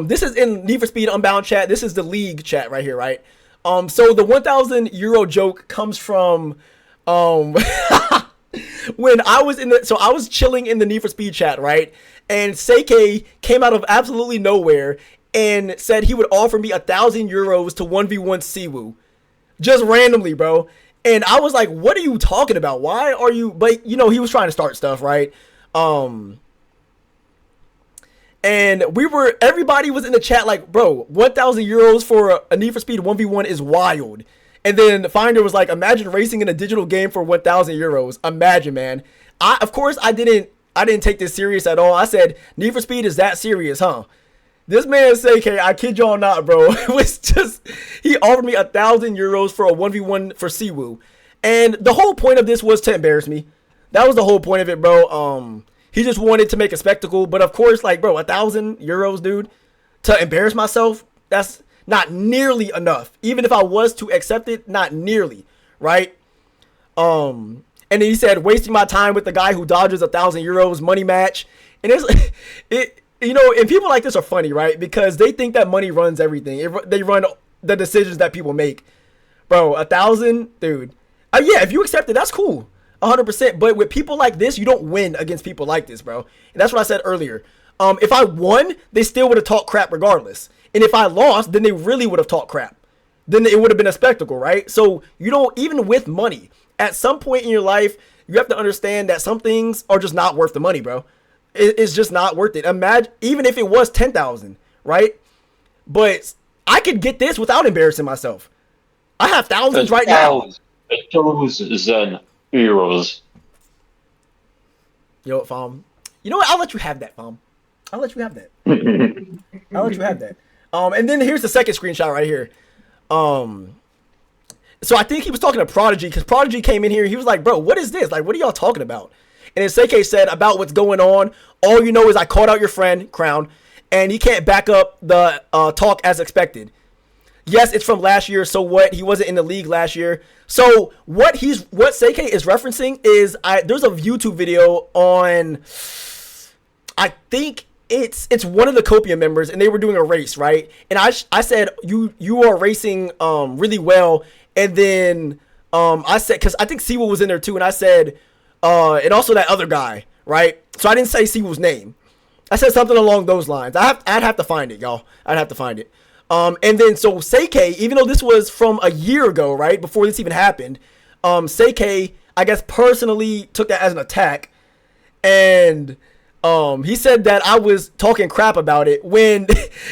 this is in Need for Speed Unbound chat. This is the league chat right here, right? So, the 1,000 euro joke comes from... when I was I was chilling in the Need for Speed chat, right? And Seikei came out of absolutely nowhere and said he would offer me 1,000 euros to 1v1 Siwoo. Just randomly, bro. And I was like, what are you talking about? Why are you... But, you know, he was trying to start stuff, right? And everybody was in the chat like, bro, 1,000 euros for a Need for Speed 1v1 is wild. And then Finder was like, imagine racing in a digital game for 1,000 euros. Imagine, man. Of course, I didn't take this serious at all. I said, Need for Speed is that serious, huh? This man said, "Okay, I kid y'all not, bro." It was just, he offered me 1,000 euros for a 1v1 for Siwoo. And the whole point of this was to embarrass me. That was the whole point of it, bro. He just wanted to make a spectacle. But of course, like, bro, 1,000 euros, dude, to embarrass myself, that's not nearly enough. Even if I was to accept it, not nearly, right? And then he said, wasting my time with the guy who dodges 1,000 euros money match. And you know, and people like this are funny, right? Because they think that money runs everything. They run the decisions that people make. Bro, 1,000, dude. Yeah, if you accept it, that's cool. 100%. But with people like this, you don't win against people like this, bro. And that's what I said earlier. If I won, they still would have talked crap regardless. And if I lost, then they really would have talked crap. then it would have been a spectacle, right? So you don't, even with money, at some point in your life, you have to understand that some things are just not worth the money, bro. It's just not worth it. Imagine, even if it was 10,000, right? But I could get this without embarrassing myself. I have thousands right now. 1,000 euros. Yo, Fam. You know what? I'll let you have that, Fam. I'll let you have that. I'll let you have that. And then here's the second screenshot right here. So I think he was talking to Prodigy, because Prodigy came in here. He was like, bro, what is this? Like, what are y'all talking about? And then Seike said about what's going on. All you know is I called out your friend, Crown, and he can't back up the talk as expected. Yes, it's from last year. So what? He wasn't in the league last year. So what Seike is referencing is there's a YouTube video on, I think it's one of the Copium members, and they were doing a race, right? And I said you are racing really well, and then I said, because I think Siwa was in there too, and I said and also that other guy, right? So I didn't say Siwa's name. I said something along those lines. I'd have to find it, y'all. I'd have to find it. And then so Seike, even though this was from a year ago, right, before this even happened, Seike, I guess, personally took that as an attack, and he said that I was talking crap about it when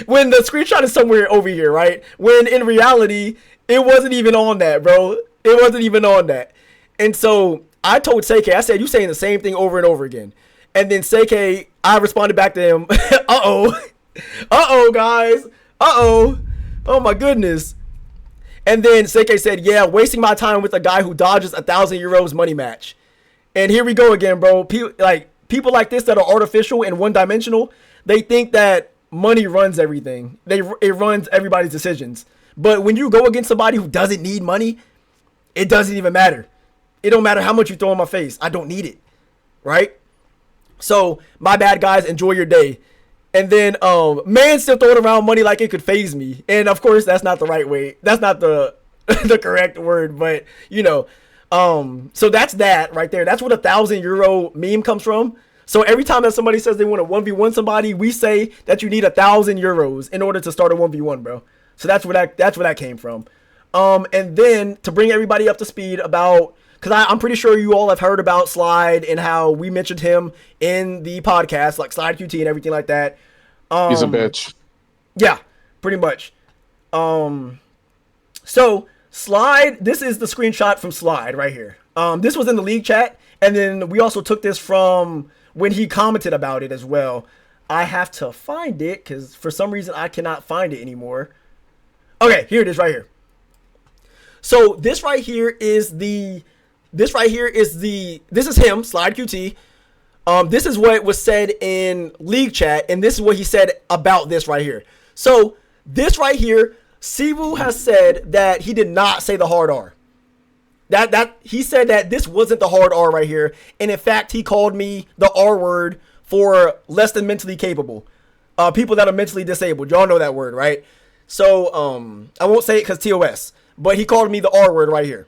when the screenshot is somewhere over here, right? When in reality, it wasn't even on that, bro. It wasn't even on that. And so I told Seike, I said, you saying the same thing over and over again. And then Seike, I responded back to him, uh-oh, guys. Uh-oh. Oh, my goodness. And then Seike said, yeah, wasting my time with a guy who dodges 1,000 euros money match. And here we go again, bro. People like this that are artificial and one-dimensional, they think that money runs everything. It runs everybody's decisions. But when you go against somebody who doesn't need money, it doesn't even matter. It don't matter how much you throw in my face. I don't need it. Right? So, my bad, guys. Enjoy your day. And then, man still throwing around money like it could phase me. And, of course, that's not the right way. That's not the the correct word. But, you know. So that's that right there. That's what 1,000 euro meme comes from. So every time that somebody says they want to 1v1 somebody, we say that you need 1,000 euros in order to start a 1v1, bro. So that's where that came from. And then to bring everybody up to speed about, because I'm pretty sure you all have heard about Slide and how we mentioned him in the podcast, like Slide QT and everything like that. He's a bitch. Yeah, pretty much. So Slide, this is the screenshot from Slide right here. This was in the league chat, and then we also took this from when he commented about it as well. I have to find it because for some reason I cannot find it anymore. Okay, here it is right here. So this right here is this is him, Slide QT. This is what was said in league chat, and this is what he said about this right here. So this right here, Siwu has said that he did not say the hard R. That he said that this wasn't the hard R right here, and in fact he called me the R word for less than mentally capable, people that are mentally disabled. Y'all know that word, right? So I won't say it because TOS, but he called me the R word right here.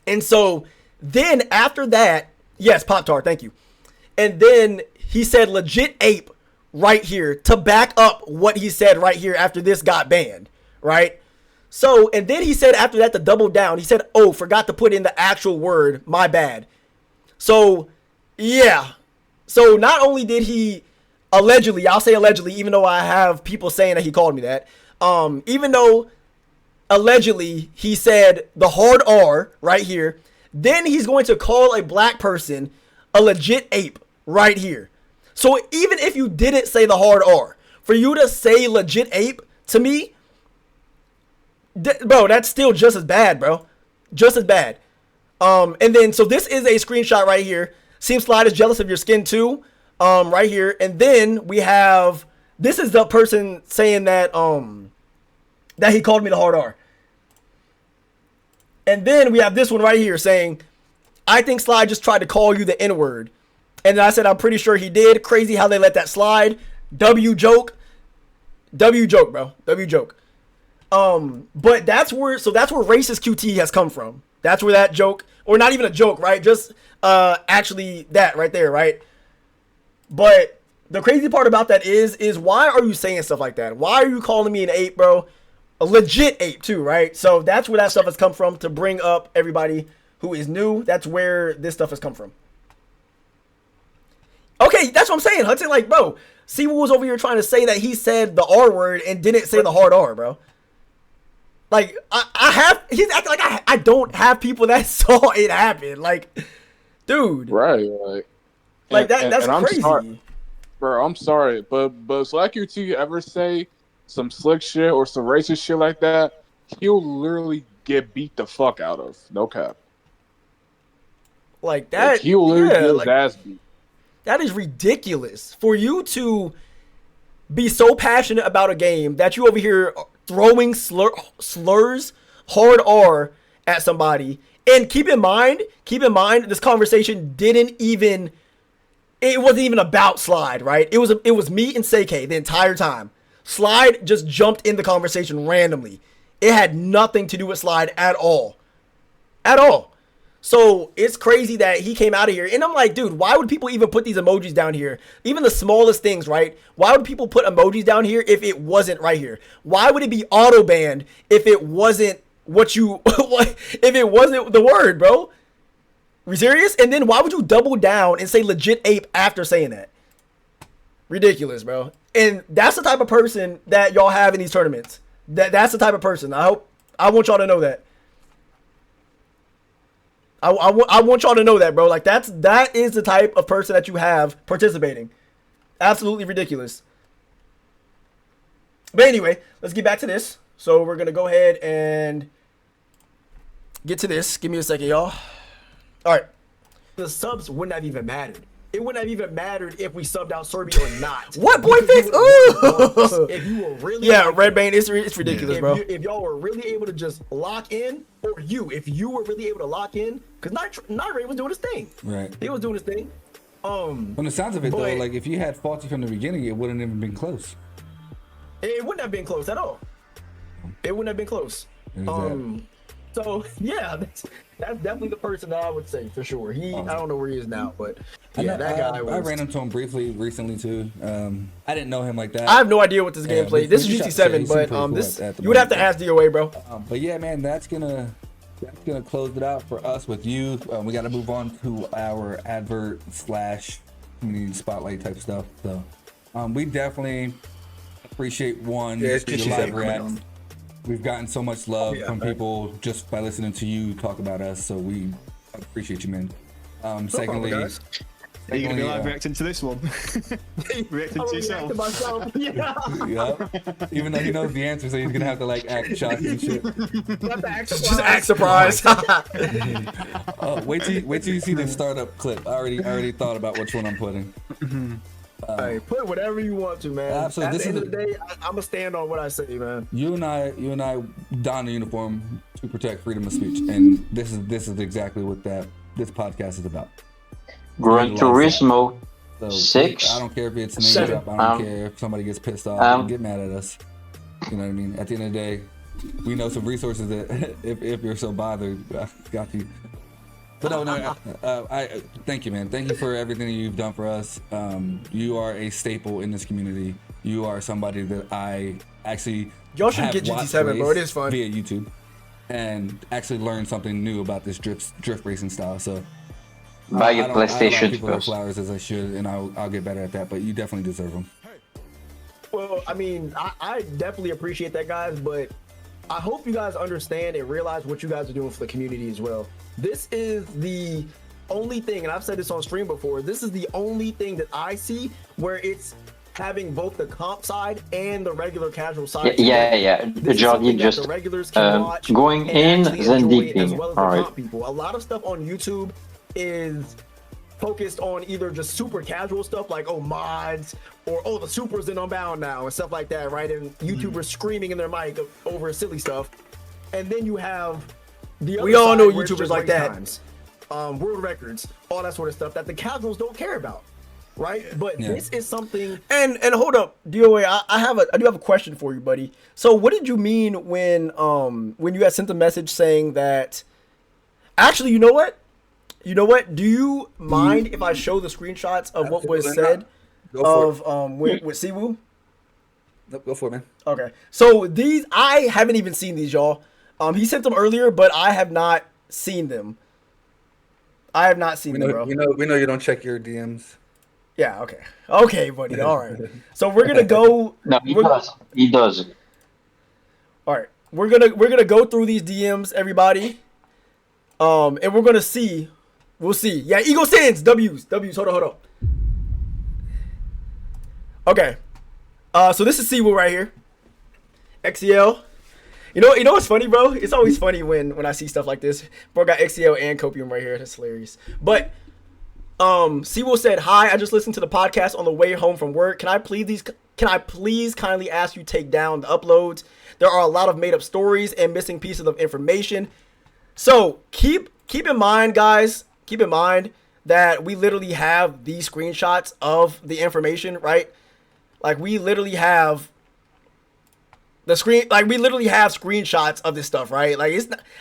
And so then after that, yes, Pop Tart, thank you. And then he said legit ape right here to back up what he said right here after this got banned, right? So, and then he said after that to double down, he said, oh, forgot to put in the actual word, my bad. So, yeah. So not only did he allegedly, I'll say allegedly, even though I have people saying that he called me that, even though allegedly he said the hard R right here, then he's going to call a black person a legit ape right here. So even if you didn't say the hard R, for you to say legit ape, to me, bro, that's still just as bad, bro. Just as bad. And then, so this is a screenshot right here. Seems Slide is jealous of your skin too. Right here. And then we have, this is the person saying that, that he called me the hard R. And then we have this one right here saying, I think Slide just tried to call you the N-word. And then I said, I'm pretty sure he did. Crazy how they let that slide. W joke. W joke, bro. W joke. But that's where racist QT has come from. That's where that joke, or not even a joke, right? Just actually that right there, right? But the crazy part about that is why are you saying stuff like that? Why are you calling me an ape, bro? A legit ape too, right? So that's where that stuff has come from, to bring up everybody who is new. That's where this stuff has come from. Okay, that's what I'm saying, Hudson. Like, bro, Siwoo was over here trying to say that he said the R word and didn't say the hard R, bro. Like, he's acting like I don't have people that saw it happen. Like, dude. Right, like that's crazy. Sorry, bro, I'm sorry, but Slack UT ever say some slick shit or some racist shit like that, he'll literally get beat the fuck out of. No cap. Like that. Like, he'll literally get his ass beat. That is ridiculous. For you to be so passionate about a game that you over here throwing slurs, hard R at somebody. And keep in mind, this conversation it wasn't even about Slide, right? It was me and Seikei the entire time. Slide just jumped in the conversation randomly. It had nothing to do with Slide at all. At all. So it's crazy that he came out of here. And I'm like, dude, why would people even put these emojis down here? Even the smallest things, right? Why would people put emojis down here if it wasn't right here? Why would it be auto banned if it wasn't if it wasn't the word, bro? We serious? And then why would you double down and say legit ape after saying that? Ridiculous, bro. And that's the type of person that y'all have in these tournaments. That's the type of person. I want y'all to know that. I want y'all to know that, bro. Like, that is the type of person that you have participating. Absolutely ridiculous. But anyway, let's get back to this. So we're going to go ahead and get to this. Give me a second, y'all. All right. The subs wouldn't have even mattered. It wouldn't have even mattered if we subbed out Serbi or not. What, boy fix? Ooh! If you were really... Yeah, Red Bane, it's ridiculous, bro. If y'all were really able to just lock in, or if you were really able to lock in, because Nightray was doing his thing. Right. He was doing his thing. From the sounds of it, though, like, if you had Faulty from the beginning, it wouldn't even been close. It wouldn't have been close at all. It wouldn't have been close. So yeah, that's definitely the person that I would say for sure. I don't know where he is now, but yeah, that guy. I ran into him briefly recently too. I didn't know him like that. I have no idea what this game played. This is GT7, but this you would have to ask DOA, bro. But yeah, man, that's gonna close it out for us with you. We got to move on to our advert / community spotlight type stuff. So we definitely appreciate the live reacts. We've gotten so much love from people just by listening to you talk about us, so we appreciate you, man. Secondly, you're gonna be live reacting to this one. Reacting to yourself. Yeah. Even though he knows the answer, so he's gonna have to like act shocked and shit. Just act surprised. Wait till you see the startup clip. I already thought about which one I'm putting. Hey, put whatever you want to, man. Absolutely. At the end of the day, I'm gonna stand on what I say, man. You and I don the uniform to protect freedom of speech, and this is exactly what this podcast is about. Gran Turismo 6. I don't care if it's name drop. I don't care if somebody gets pissed off and get mad at us. You know what I mean? At the end of the day, we know some resources that if you're so bothered, I got you. But I thank you, man. Thank you for everything that you've done for us. You are a staple in this community. You are somebody that I actually y'all should get GT7, bro. It is fun via YouTube, and actually learn something new about this drift racing style. So buy your PlayStation people first. Flowers as I should, and I'll get better at that. But you definitely deserve them. Well, I mean, I definitely appreciate that, guys. But I hope you guys understand and realize what you guys are doing for the community as well. This is the only thing, and I've said this on stream before, this is the only thing that I see where it's having both the comp side and the regular casual side. Yeah. Jordi just the regulars can watch going in, then deep in. As well as the comp people. A lot of stuff on YouTube is focused on either just super casual stuff like mods or the supers in Unbound now and stuff like that, right? And YouTubers screaming in their mic over silly stuff. And then you have we all know YouTubers like that. World records, all that sort of stuff that the casuals don't care about, right? But this is something. And hold up, DOA, I do have a question for you, buddy. So what did you mean when you had sent the message saying that? Actually, you know what? Do you mind if I show the screenshots of what was said with Siwoo? Nope, go for it, man. Okay. So these, I haven't even seen these, y'all. He sent them earlier, but I have not seen them. I have not seen them, bro. We know you don't check your DMs. Yeah, okay. Okay, buddy. All right. So we're gonna go. No, he does. He does. All right. We're gonna go through these DMs, everybody. And we're gonna see. We'll see. Yeah, Eagle Sins. W's. Hold on. Okay. So this is Seawell right here. XCL. You know what's funny, bro? It's always funny when I see stuff like this. Bro got XCL and Copium right here. That's hilarious. But Seawell said, "Hi, I just listened to the podcast on the way home from work. Can I please kindly ask you take down the uploads? There are a lot of made up stories and missing pieces of information. So keep in mind, guys. Keep in mind that we literally have these screenshots of the information, right? Like we literally have screenshots of this stuff, right? Like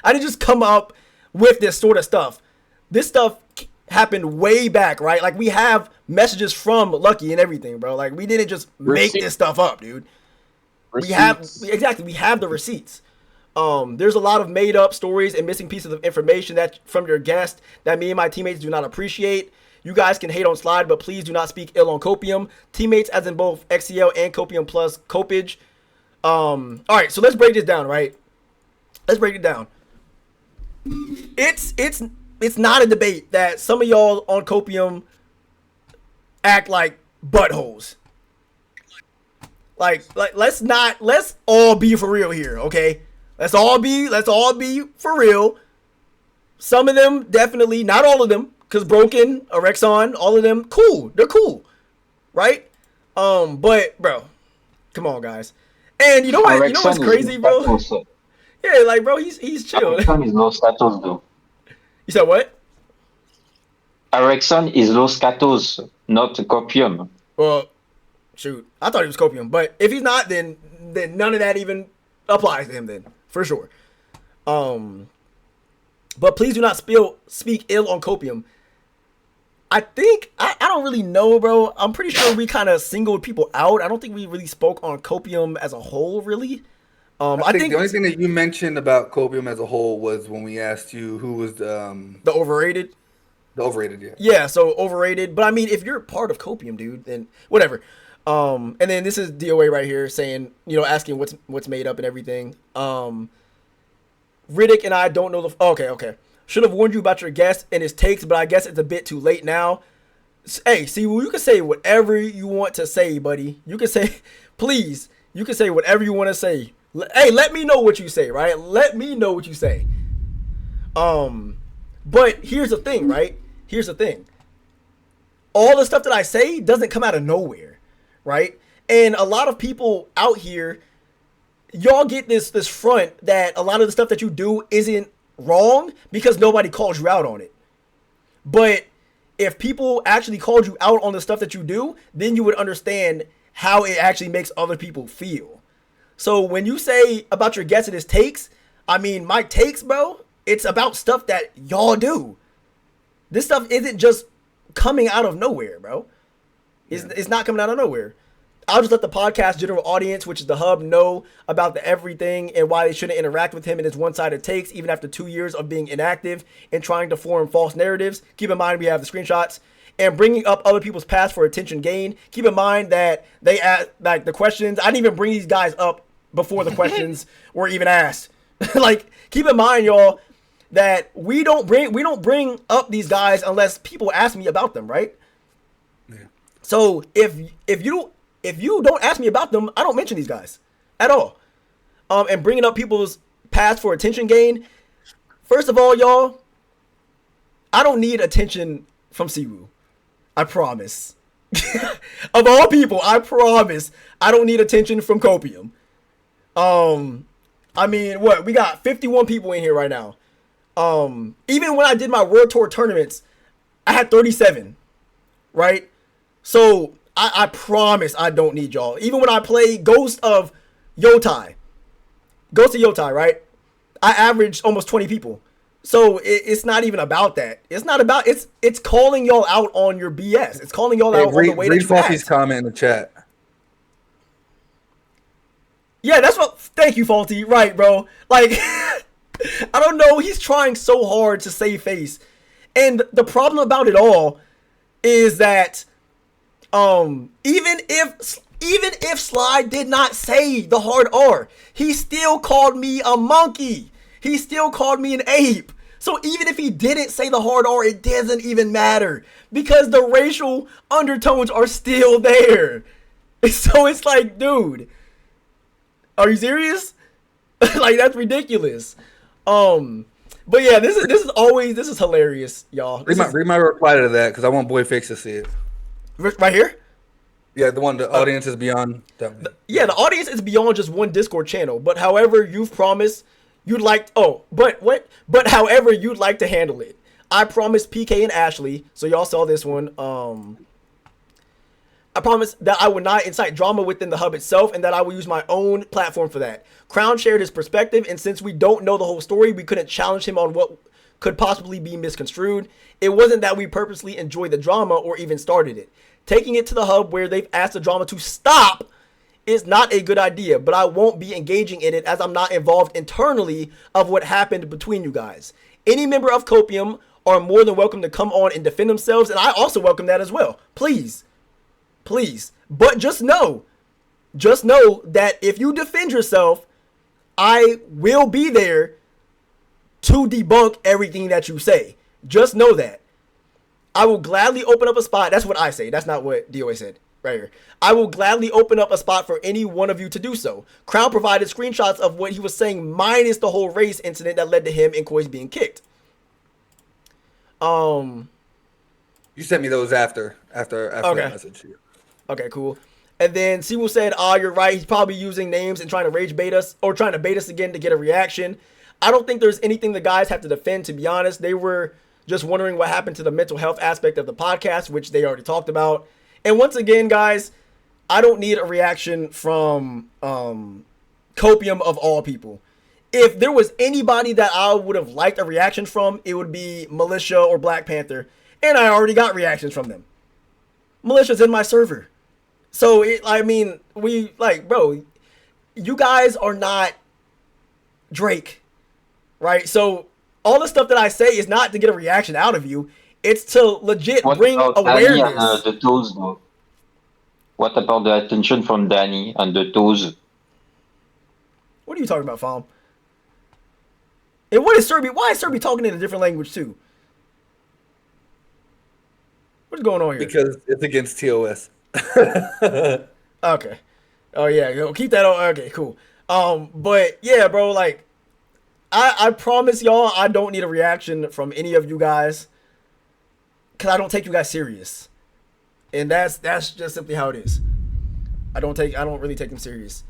I didn't just come up with this sort of stuff. This stuff happened way back, right? Like we have messages from Lucky and everything, bro. Like we didn't just make this stuff up, dude. We have the receipts. There's a lot of made up stories and missing pieces of information that from your guest that me and my teammates do not appreciate. You guys can hate on Slide, but please do not speak ill on Copium. Teammates as in both XCL and Copium plus Copage. All right, so let's break this down, right? Let's break it down. It's not a debate that some of y'all on Copium act like buttholes. Like let's all be for real here, okay? Let's all be for real. Some of them definitely, not all of them, because Broken, Erexon, all of them, cool. They're cool, right? But bro, come on, guys. And you know what? You know what's crazy, bro? Yeah, like bro, he's chill. Erexon is low status though. You said what? Erexon is low status, not Copium. Well, shoot, I thought he was Copium, but if he's not, then none of that even applies to him. Then for sure. But please do not speak ill on Copium. I think I don't really know, bro. I'm pretty sure we kind of singled people out. I don't think we really spoke on Copium as a whole, really. I think the only thing that you mentioned about Copium as a whole was when we asked you who was the overrated. The overrated, yeah. Yeah, so overrated. But I mean, if you're part of Copium, dude, then whatever. And then this is DOA right here saying, asking what's made up and everything. Riddick and I don't know the. Okay. Should have warned you about your guest and his takes, but I guess it's a bit too late now. Hey, see, well, you can say whatever you want to say, buddy. You can say, please, you can say whatever you want to say. Hey, let me know what you say, right? Let me know what you say. But here's the thing, right? Here's the thing. All the stuff that I say doesn't come out of nowhere, right? And a lot of people out here, y'all get this front that a lot of the stuff that you do isn't wrong because nobody calls you out on it. But if people actually called you out on the stuff that you do, then you would understand how it actually makes other people feel. So when you say about your guests and his takes, I mean, my takes, bro, it's about stuff that y'all do. This stuff isn't just coming out of nowhere, bro. It's not coming out of nowhere. I'll just let the podcast general audience, which is the hub, know about the everything and why they shouldn't interact with him and his one-sided takes, even after 2 years of being inactive and trying to form false narratives. Keep in mind we have the screenshots. And bringing up other people's past for attention gain. Keep in mind that they ask, like, the questions. I didn't even bring these guys up before the questions were even asked. Like, keep in mind, y'all, that we don't bring up these guys unless people ask me about them, right? Yeah. So if you don't ask me about them, I don't mention these guys at all. And bringing up people's past for attention gain. First of all, y'all, I don't need attention from Siwu. I promise. Of all people, I promise I don't need attention from Copium. I mean, what? We got 51 people in here right now. Even when I did my World Tour tournaments, I had 37, right? So I promise I don't need y'all. Even when I play Ghost of Yotai, right? I averaged almost 20 people. So it's not even about that. It's not about, it's calling y'all out on your BS. It's calling y'all out on the way that you act. Read comment in the chat. Yeah, that's what. Thank you, Faulty. Right, bro. Like, I don't know. He's trying so hard to save face, and the problem about it all is that, even if Sly did not say the hard R, he still called me a monkey. He still called me an ape. So even if he didn't say the hard R, it doesn't even matter because the racial undertones are still there. So it's like, dude, are you serious? Like, that's ridiculous. But yeah, this is hilarious, y'all. Read my reply to that because I want Boy Fix to see it. Right here? Yeah, the one the audience is beyond. Yeah, the audience is beyond just one Discord channel. But however, you've promised you'd like. Oh, but what? But however, you'd like to handle it. I promised PK and Ashley. So y'all saw this one. I promised that I would not incite drama within the hub itself, and that I will use my own platform for that. Crown shared his perspective, and since we don't know the whole story, we couldn't challenge him on what could possibly be misconstrued. It wasn't that we purposely enjoyed the drama or even started it. Taking it to the hub where they've asked the drama to stop is not a good idea, but I won't be engaging in it as I'm not involved internally of what happened between you guys. Any member of Copium are more than welcome to come on and defend themselves, and I also welcome that as well. Please. But just know that if you defend yourself, I will be there to debunk everything that you say. Just know that. I will gladly open up a spot. That's what I say. That's not what DOA said right here. I will gladly open up a spot for any one of you to do so. Crown provided screenshots of what he was saying minus the whole race incident that led to him and Koi's being kicked. You sent me those after okay. the message. Okay, cool. And then Sewell said, you're right. He's probably using names and trying to rage bait us or trying to bait us again to get a reaction. I don't think there's anything the guys have to defend, to be honest. They were just wondering what happened to the mental health aspect of the podcast, which they already talked about. And once again, guys, I don't need a reaction from Copium of all people. If there was anybody that I would have liked a reaction from, it would be Militia or Black Panther. And I already got reactions from them. Militia's in my server. So, bro, you guys are not Drake, right? So, all the stuff that I say is not to get a reaction out of you. It's to legit bring awareness. Danny and the toes, though? What about the attention from Danny and the toes? What are you talking about, Fam? And what is Serbi? Why is Serbi talking in a different language, too? What's going on here? Because it's against TOS. Okay. Oh yeah, keep that on. Okay, cool. But yeah, bro, like, I promise y'all, I don't need a reaction from any of you guys, cause I don't take you guys serious, and that's just simply how it is. I don't really take them serious,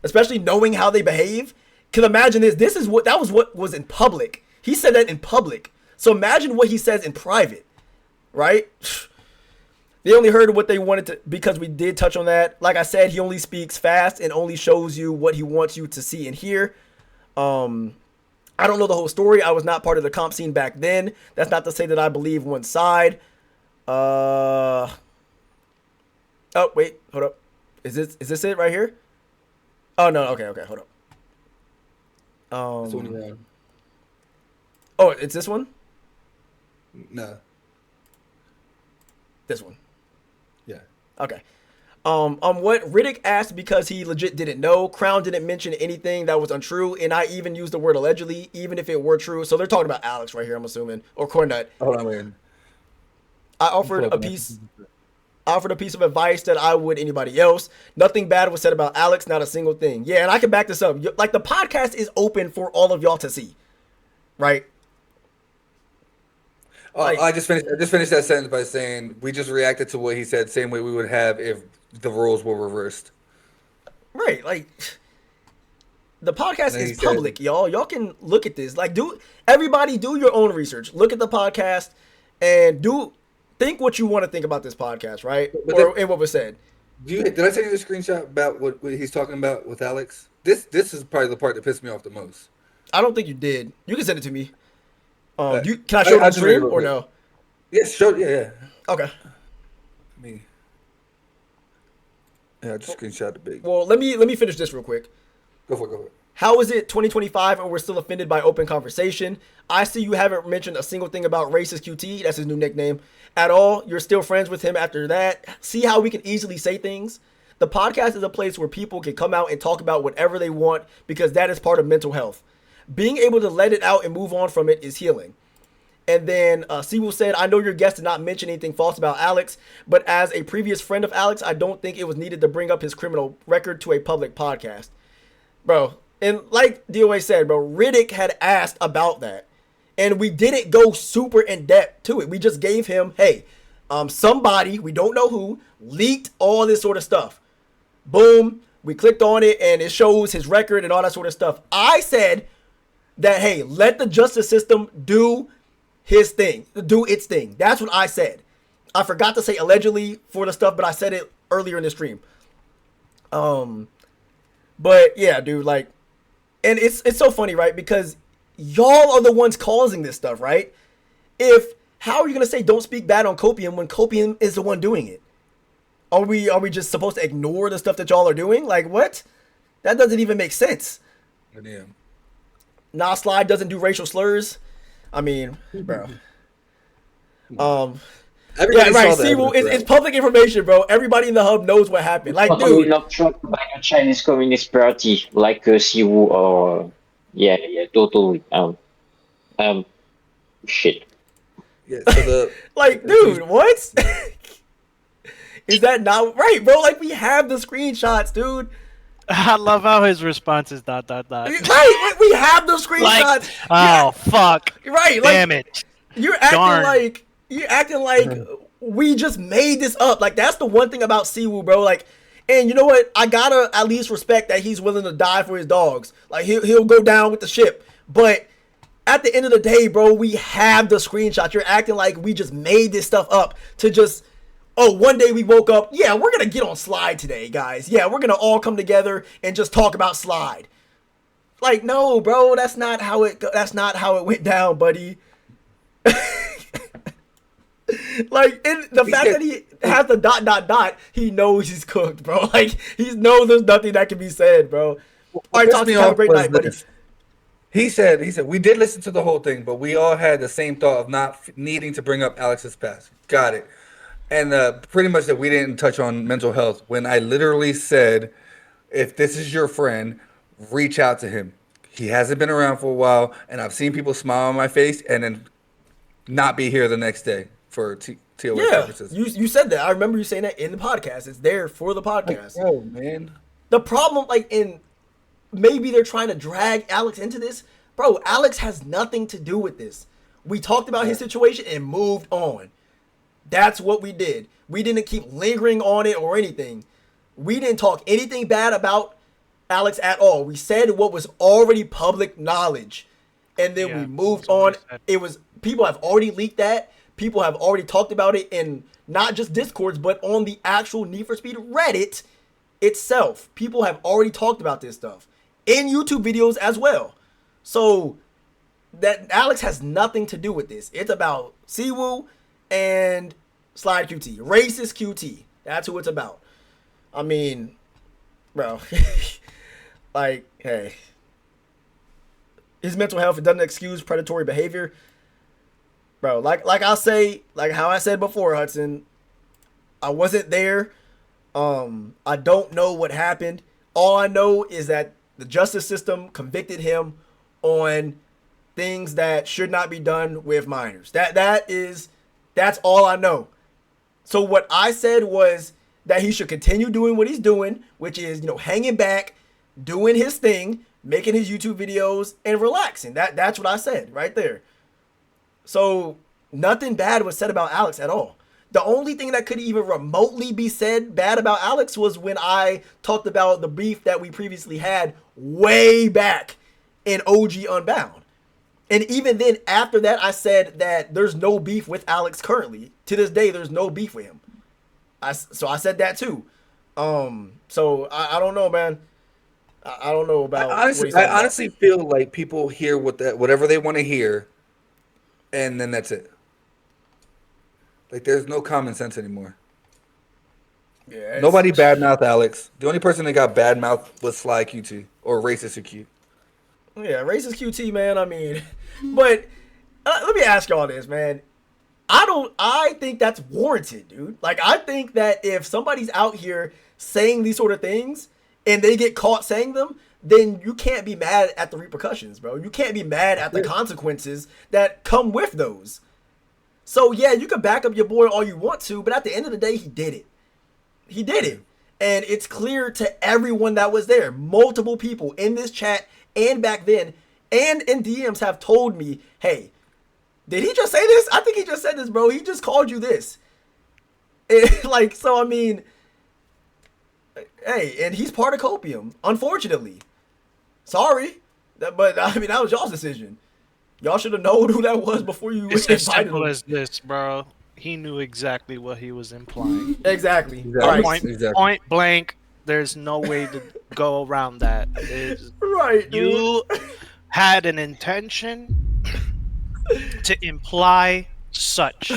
especially knowing how they behave. Cause imagine this. That was what was in public. He said that in public. So imagine what he says in private, right? They only heard what they wanted to, because we did touch on that. Like I said, he only speaks fast and only shows you what he wants you to see and hear. I don't know the whole story. I was not part of the comp scene back then. That's not to say that I believe one side. Oh, wait, hold up. Is this it right here? Oh, no, okay, hold up. Oh, it's this one? No. This one. Yeah. Okay. What Riddick asked because he legit didn't know. Crown didn't mention anything that was untrue, and I even used the word allegedly, even if it were true. So they're talking about Alex right here, I'm assuming, or Cornette. Hold on, man. I offered a piece of advice that I would anybody else. Nothing bad was said about Alex, not a single thing. Yeah, and I can back this up. Like, the podcast is open for all of y'all to see, right? I just finished that sentence by saying we just reacted to what he said, same way we would have if the roles were reversed. Right, like, the podcast is public, y'all. Y'all can look at this. Like, everybody do your own research. Look at the podcast and think what you want to think about this podcast, right? And what was said. Did I send you the screenshot about what he's talking about with Alex? This is probably the part that pissed me off the most. I don't think you did. You can send it to me. Can I show it on stream or no? Yes, yeah. Okay. I just screenshot the big. Well, let me finish this real quick. Go for it. Go for it. How is it 2025 and we're still offended by open conversation? I see you haven't mentioned a single thing about racist QT. That's his new nickname. At all. You're still friends with him after that. See how we can easily say things? The podcast is a place where people can come out and talk about whatever they want because that is part of mental health. Being able to let it out and move on from it is healing. And then Sewell said, I know your guest did not mention anything false about Alex, but as a previous friend of Alex, I don't think it was needed to bring up his criminal record to a public podcast. Bro, and like DOA said, bro, Riddick had asked about that. And we didn't go super in depth to it. We just gave him, hey, somebody, we don't know who, leaked all this sort of stuff. Boom, we clicked on it and it shows his record and all that sort of stuff. I said that, hey, let the justice system do his thing, do its thing. That's what I said. I forgot to say allegedly for the stuff, but I said it earlier in the stream. But yeah, dude, like, and it's so funny, right? Because y'all are the ones causing this stuff, right? How are you gonna say don't speak bad on Copium when Copium is the one doing it? Are we just supposed to ignore the stuff that y'all are doing? Like, what? That doesn't even make sense. Yeah. Nah, Slide doesn't do racial slurs. I mean, bro. Everybody yeah, right. saw See, well, it's public information, bro. Everybody in the hub knows what happened. Like, Totally dude, not tracked by a Chinese Communist Party like Siwu or yeah, totally. Shit. Yeah. So the like, dude, what? Is that not right, bro? Like, we have the screenshots, dude. I love how his response is ... Right, like, we have the screenshots. Like, fuck. Right, damn like, it. You're acting like we just made this up. Like, that's the one thing about Siwu, bro. Like, and you know what? I gotta at least respect that he's willing to die for his dogs. Like, he'll go down with the ship. But at the end of the day, bro, we have the screenshot. You're acting like we just made this stuff up to just, oh, one day we woke up, yeah, we're gonna get on Slide today, guys. Yeah, we're gonna all come together and just talk about Slide. Like, no, bro, that's not how it went down, buddy. Like, and the fact that he has the ... he knows he's cooked, bro. Like, he knows there's nothing that can be said, bro. All right, talk to you. Have a great night, buddy. He said, we did listen to the whole thing, but we all had the same thought of not needing to bring up Alex's past. Got it. And pretty much that we didn't touch on mental health when I literally said, if this is your friend, reach out to him. He hasn't been around for a while, and I've seen people smile on my face and then not be here the next day for TOA purposes. You said that. I remember you saying that in the podcast. It's there for the podcast. Oh, man. The problem, like, maybe they're trying to drag Alex into this. Bro, Alex has nothing to do with this. We talked about his situation and moved on. That's what we did. We didn't keep lingering on it or anything. We didn't talk anything bad about Alex at all. We said what was already public knowledge. And then we moved on. People have already leaked that. People have already talked about it in not just Discords, but on the actual Need for Speed Reddit itself. People have already talked about this stuff in YouTube videos as well. So that Alex has nothing to do with this. It's about Siwu and Slide QT. Racist QT. That's who it's about. I mean, bro. Like, hey. His mental health, it doesn't excuse predatory behavior. Bro, like I'll say, like how I said before, Hudson, I wasn't there. I don't know what happened. All I know is that the justice system convicted him on things that should not be done with minors. That's all I know. So what I said was that he should continue doing what he's doing, which is, hanging back, doing his thing, making his YouTube videos, and relaxing. That's what I said right there. So nothing bad was said about Alex at all. The only thing that could even remotely be said bad about Alex was when I talked about the beef that we previously had way back in OG Unbound. And even then, after that, I said that there's no beef with Alex currently. To this day, there's no beef with him. So I said that too. So I don't know, man. I don't know about. I honestly feel like people hear whatever they want to hear, and then that's it. Like, there's no common sense anymore. Yeah, Nobody badmouth Alex. The only person that got badmouth was Sly QT or Racist QT. Yeah, racist QT, man. I mean, but let me ask y'all this, man. I think that's warranted, dude. Like, I think that if somebody's out here saying these sort of things and they get caught saying them, then you can't be mad at the repercussions, bro. You can't be mad at the consequences that come with those. So, yeah, you can back up your boy all you want to, but at the end of the day, he did it. He did it. And it's clear to everyone that was there. Multiple people in this chat and back then and in DMs have told me, hey, did he just say this? I think he just said this, bro. He just called you this. Like, so, I mean, hey, and he's part of Copium, unfortunately. Sorry. But, I mean, that was y'all's decision. Y'all should have known who that was before you It's as invited simple him. as this, bro. He knew exactly what he was implying. Exactly. Right. Right. Point blank. There's no way to go around that. Right, dude. You had an intention to imply such.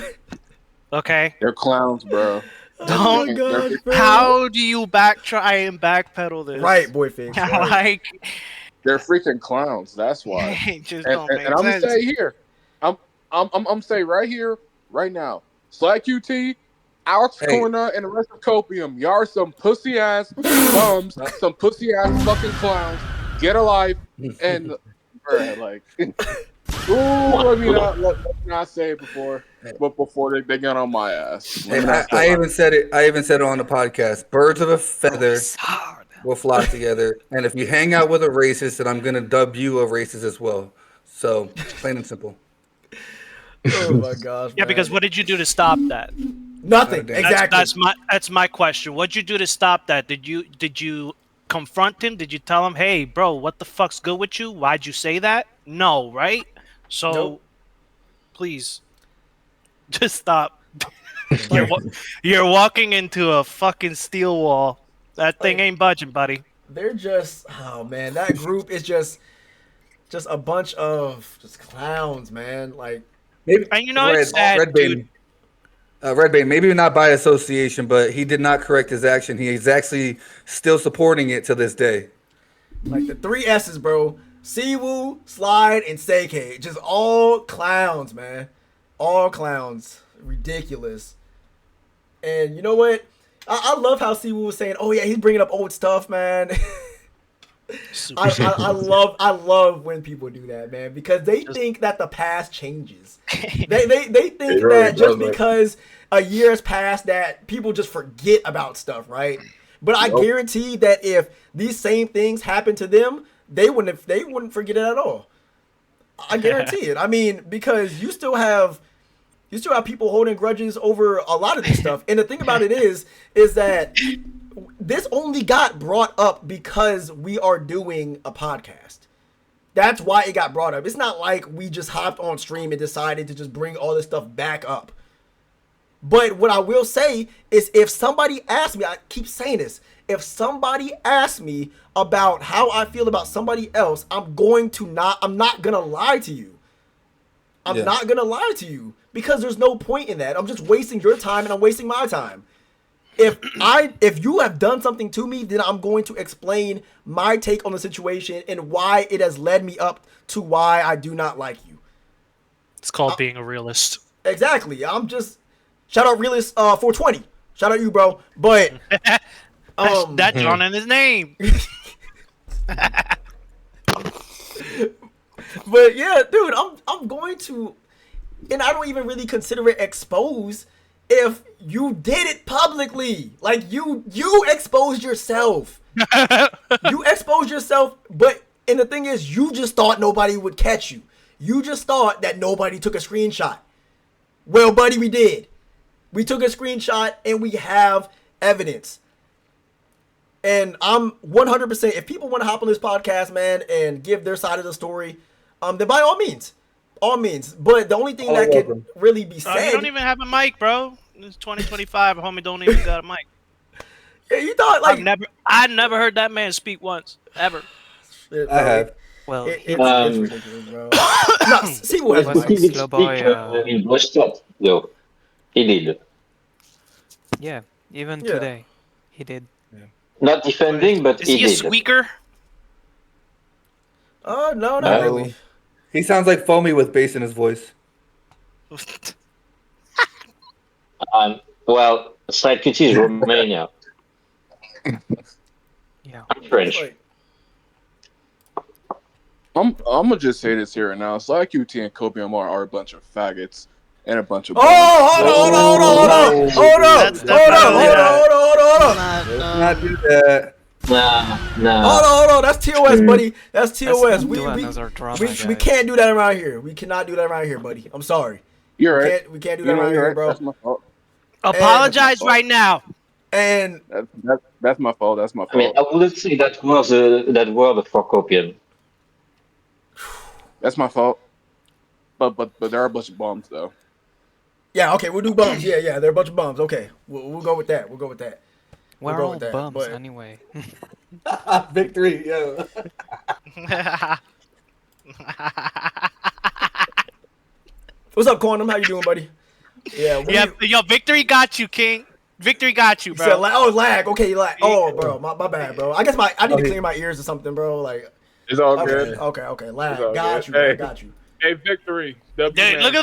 Okay? They're clowns, bro. Oh my gosh, bro. How do you try and backpedal this? Right, boy fix. Right. Like, They're freaking clowns. That's why. it just And, don't and, make and I'm gonna sense. say here, I'm saying right here, right now, Sly QT, Alex Corner, and the rest of Copium, y'all are some pussy ass bums, some pussy ass fucking clowns. Get a life, and bruh, like, ooh, let me not say it before, but before they get on my ass. Hey, I even said it. I even said it on the podcast. Birds of a feather will flock together, and if you hang out with a racist, then I'm gonna dub you a racist as well. So plain and simple. Oh my gosh. Yeah, man. because what did you do to stop that? Nothing. Exactly. That's my question. What'd you do to stop that? Did you confront him? Did you tell him, hey, bro, what the fuck's good with you? Why'd you say that? No, right? So, Nope. please, just stop. You're walking into a fucking steel wall. That thing ain't budging, buddy. They're just, oh man, that group is just a bunch of just clowns, man. Like, maybe and you know it's sad, dude. Red Bane, maybe not by association, but he did not correct his action. He is actually still supporting it to this day. Like the 3 S's, bro. Siwoo, Slide, and Seikei. Just all clowns, man. All clowns. Ridiculous. And you know what? I love how Siwoo was saying, oh yeah, he's bringing up old stuff, man. I love when people do that, man, because they think that the past changes. They think that just because a year has passed that people just forget about stuff, right? But I guarantee that if these same things happen to them, they wouldn't forget it at all. I guarantee it. I mean, because you still have people holding grudges over a lot of this stuff. And the thing about it is that this only got brought up because we are doing a podcast. That's why it got brought up. It's not like we just hopped on stream and decided to just bring all this stuff back up. But what I will say is if somebody asks me, I keep saying this, if somebody asks me about how I feel about somebody else, I'm not gonna lie to you. I'm not gonna lie to you because there's no point in that. I'm just wasting your time and I'm wasting my time. If you have done something to me, then I'm going to explain my take on the situation and why it has led me up to why I do not like you. It's called being a realist. Exactly. I'm just shout out realist 420. Shout out you, bro. But that John in his name. But yeah, dude, I'm going to, and I don't even really consider it exposed if you did it publicly. Like you exposed yourself. You exposed yourself, and the thing is, you just thought nobody would catch you. You just thought that nobody took a screenshot. Well, buddy, we did. We took a screenshot and we have evidence. And I'm 100%, if people want to hop on this podcast, man, and give their side of the story, then by all means. But the only thing that can really be said... you don't even have a mic, bro. It's 2025. Homie don't even got a mic. Yeah, you thought, like... I never heard that man speak once. Ever. I have. Well, it's ridiculous, bro. No, see what But he did speak in voice chat, though. He did. Yeah, even today. He did. Not defending, but Is he a did. squeaker? Oh no, not No. really. He sounds like Foamy with bass in his voice. Well, Slide QT is Romania. Yeah. I'm French. Like, I'm gonna just say this here and now. Slide QT and Copium are a bunch of faggots and a bunch of. hold on. That's definitely not. Let's not do that. Nah. Hold on. That's TOS, buddy. That's TOS. Dylan knows our drama, We guys. can't do that around here. We cannot do that around here, buddy. I'm sorry. You're right. We can't do that around you're here, right. bro. That's my fault. Apologize right now. And That's my fault. That's my fault. I mean, I wouldn't say that was that word for Copium. That's my fault. But there are a bunch of bums though. yeah, okay, we'll do bums. Yeah, they're a bunch of bums. Okay, we'll go with that. We're go all with that, bums but- anyway. Victory, yo. What's up, Quantum? How you doing, buddy? Yeah, Yo, Victory got you, King. Victory got you, You bro. said lag. Okay, lag. Oh, bro, my bad, bro. I guess I need to clean my ears or something, bro. Like, It's all okay, good. okay, lag. It's all Got good. you, bro. Hey. Got you. Hey, Victory. Dude, look at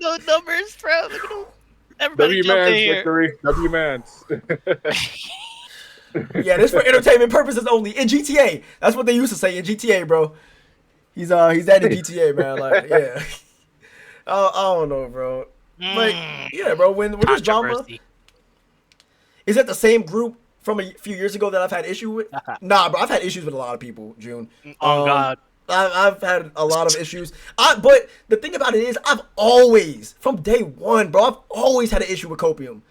those numbers, bro. Look at those. Everybody W jump in Mans, here. Victory. W Mans. Yeah, this for entertainment purposes only. In GTA, that's what they used to say in GTA, bro. He's at the GTA, man. Like, yeah. I don't know, bro. Like, yeah, bro. When there's drama, Controversy. is it the same group from a few years ago that I've had issue with? Nah, bro. I've had issues with a lot of people, June. Oh, God. I've had a lot of issues. But the thing about it is, I've always, from day one, bro, I've always had an issue with Copium.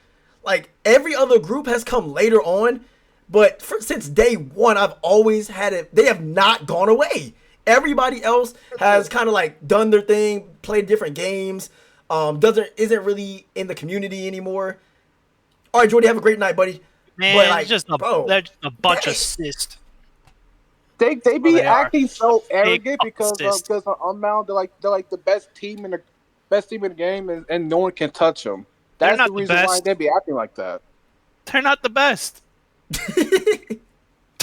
Like, every other group has come later on, but since day one, I've always had it. They have not gone away. Everybody else has kind of like done their thing, played different games, isn't really in the community anymore. All right, Jordy, have a great night, buddy. Man, But, like, just bro, they're just a bunch of cysts. They be they are. acting so arrogant Big because cyst. Unbound they're like the best team in the game and no one can touch them. They're That's not the the reason why best. they be acting like that. They're not the best.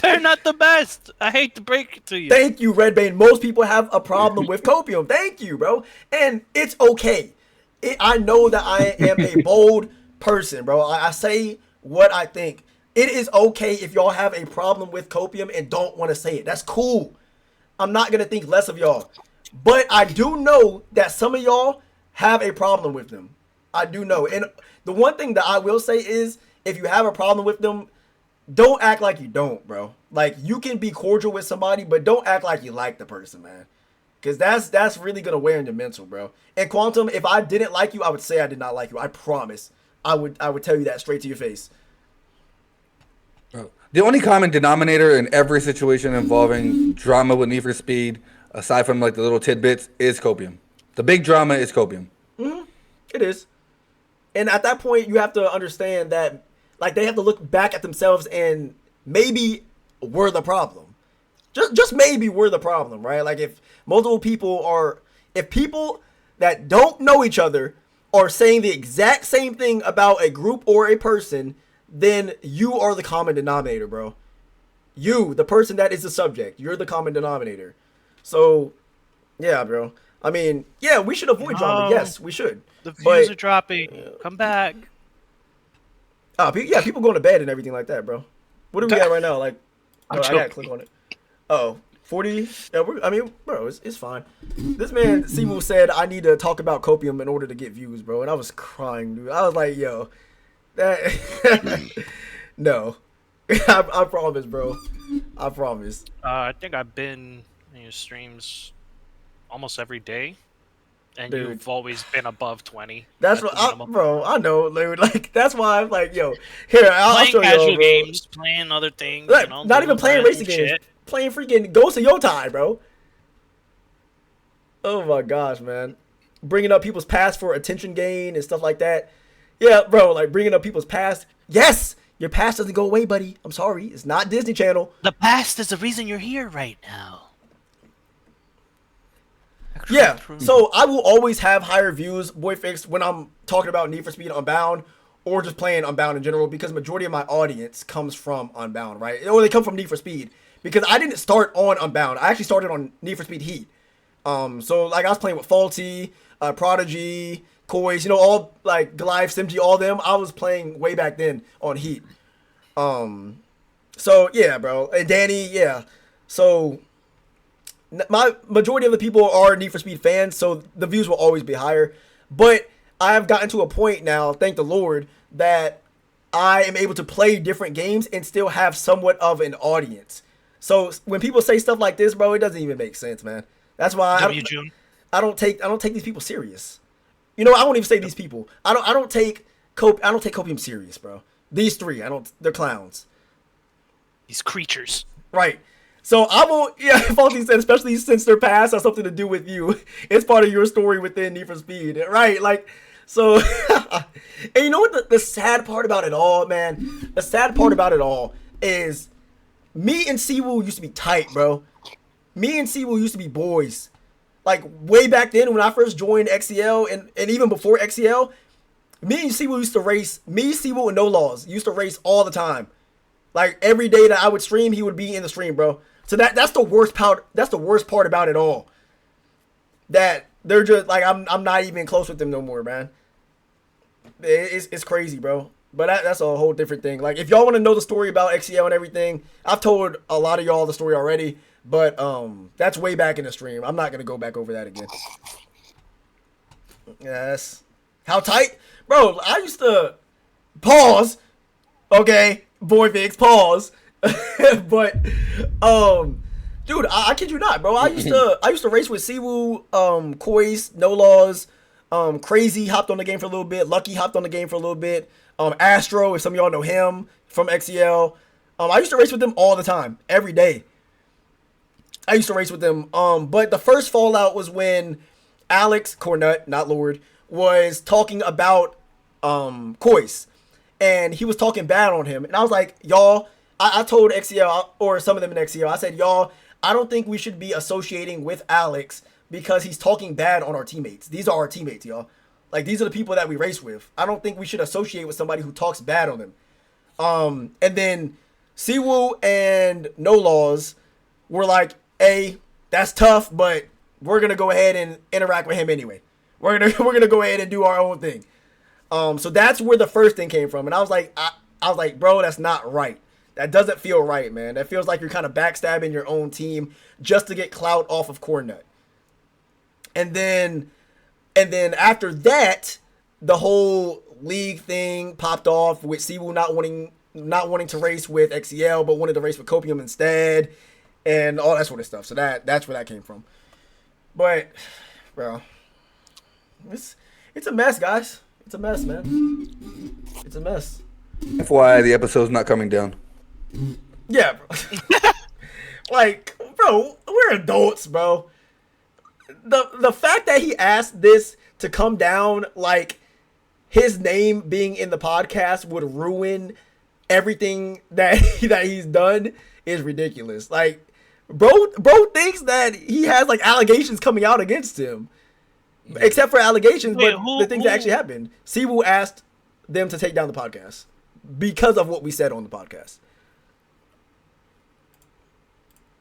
They're not the best. I hate to break it to you. Thank you, Redbane. Most people have a problem with Copium. Thank you, bro. And it's okay. I know that I am a bold person, bro. I say what I think. It is okay if y'all have a problem with Copium and don't want to say it. That's cool. I'm not going to think less of y'all. But I do know that some of y'all have a problem with them. I do know. And the one thing that I will say is, if you have a problem with them, don't act like you don't, bro. Like, you can be cordial with somebody, but don't act like you like the person, man. Because that's really going to wear on your mental, bro. And Quantum, if I didn't like you, I would say I did not like you. I promise. I would tell you that straight to your face. The only common denominator in every situation involving drama with Need for Speed, aside from like the little tidbits, is Copium. The big drama is Copium. Mm-hmm. It is. And at that point, you have to understand that, like, they have to look back at themselves and maybe we're the problem. Just maybe we're the problem, right? Like, if people that don't know each other are saying the exact same thing about a group or a person, then you are the common denominator, bro. You, the person that is the subject, you're the common denominator. So, yeah, bro. I mean, yeah, we should avoid drama. No. Yes, we should. The views are dropping. Come back. Yeah, people going to bed and everything like that, bro. What are we at right now? Like, I gotta click on it. Oh, 40? Yeah, bro, it's fine. This man, Simu, said, I need to talk about Copium in order to get views, bro. And I was crying, dude. I was like, yo, that... no. I promise, bro. I promise. I think I've been in your streams almost every day. And Dude. you've always been above 20. That's what, bro. I know, dude. Like, that's why I'm like, yo, here, I'll Playing show casual you, bro. games, playing other things. Like, You know, not even doing playing random racing games. shit. Playing freaking Ghost of Yotai, bro. Oh my gosh, man. Bringing up people's past for attention gain and stuff like that. Yeah, bro, like bringing up people's past. Yes, your past doesn't go away, buddy. I'm sorry. It's not Disney Channel. The past is the reason you're here right now. Yeah, so I will always have higher views, Boy Fixed, when I'm talking about Need for Speed Unbound or just playing Unbound in general, because majority of my audience comes from Unbound, right? Or they come from Need for Speed, because I didn't start on Unbound. I actually started on Need for Speed Heat. So like I was playing with Faulty, Prodigy, Koi's, all like Goliath, Simg, all them. I was playing way back then on Heat. So yeah, bro, and Danny, yeah. So my majority of the people are Need for Speed fans, so the views will always be higher. But I have gotten to a point now, thank the Lord, that I am able to play different games and still have somewhat of an audience. So when people say stuff like this, bro, it doesn't even make sense, man. That's why I don't take these people serious. I won't even say these people. I don't take Copium serious, bro. These three, they're clowns. These creatures. Right. So I won't, Faulty said, especially since their past has something to do with you. It's part of your story within Need for Speed. Right. Like, so, and you know what the sad part about it all, man? The sad part about it all is me and Siwoo used to be tight, bro. Me and Siwoo used to be boys. Like, way back then when I first joined XCL and even before XCL, me and Siwoo used to race. Me, Siwoo, and No Laws used to race all the time. Like, every day that I would stream, he would be in the stream, bro. So that's the worst part. That's the worst part about it all. That they're just like, I'm not even close with them no more, man. It's crazy, bro. But that's a whole different thing. Like, if y'all want to know the story about XCL and everything, I've told a lot of y'all the story already. But that's way back in the stream. I'm not gonna go back over that again. Yes. How tight, bro? I used to pause. Okay, boy, Vix, pause. But dude, I kid you not, bro. I used to race with Siwoo, Koi's, No Laws, Crazy hopped on the game for a little bit, Lucky hopped on the game for a little bit, Astro, if some of y'all know him from XCL. I used to race with them all the time, every day. I used to race with them. But the first fallout was when Alex Cornut, not Lord, was talking about Koi's, and he was talking bad on him, and I was like, y'all. I told XCL, or some of them in XCL, I said, y'all, I don't think we should be associating with Alex because he's talking bad on our teammates. These are our teammates, y'all. Like, these are the people that we race with. I don't think we should associate with somebody who talks bad on them. And then Siwoo and No Laws were like, hey, that's tough, but we're going to go ahead and interact with him anyway. We're gonna go ahead and do our own thing. So that's where the first thing came from. And I was like, bro, that's not right. That doesn't feel right, man. That feels like you're kind of backstabbing your own team just to get clout off of Cornut. And then after that, the whole league thing popped off with Siwoo not wanting to race with XCL, but wanted to race with Copium instead, and all that sort of stuff. So that's where that came from. But, bro, it's a mess, guys. It's a mess, man. It's a mess. FYI, the episode's not coming down. Yeah, bro. Like, bro, we're adults, bro. The fact that he asked this to come down, like, his name being in the podcast would ruin everything that he's done is ridiculous. Like, bro thinks that he has, like, allegations coming out against him. Except for allegations, but the things that actually happened. Siwoo asked them to take down the podcast because of what we said on the podcast.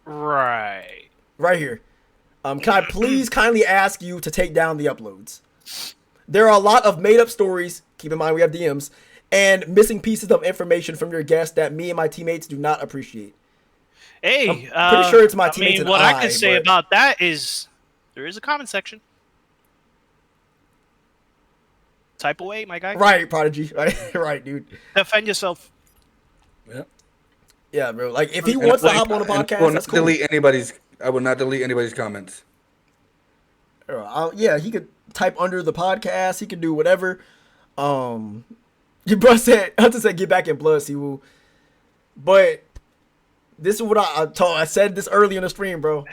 Right. Right here. Can I please kindly ask you to take down the uploads? There are a lot of made-up stories, keep in mind we have DMs, and missing pieces of information from your guests that me and my teammates do not appreciate. Hey, I'm pretty sure it's my teammates what I can say about that is there is a comment section. Type away, my guy. Right, Prodigy. Right, dude. Defend yourself. Yeah. Yeah, bro. Like, if he wants to hop on the podcast, that's cool. I will not delete anybody's comments. Yeah, he could type under the podcast. He could do whatever. Your bro said, I have to say, get back in blood, Siwoo. But this is what I said this early in the stream, bro.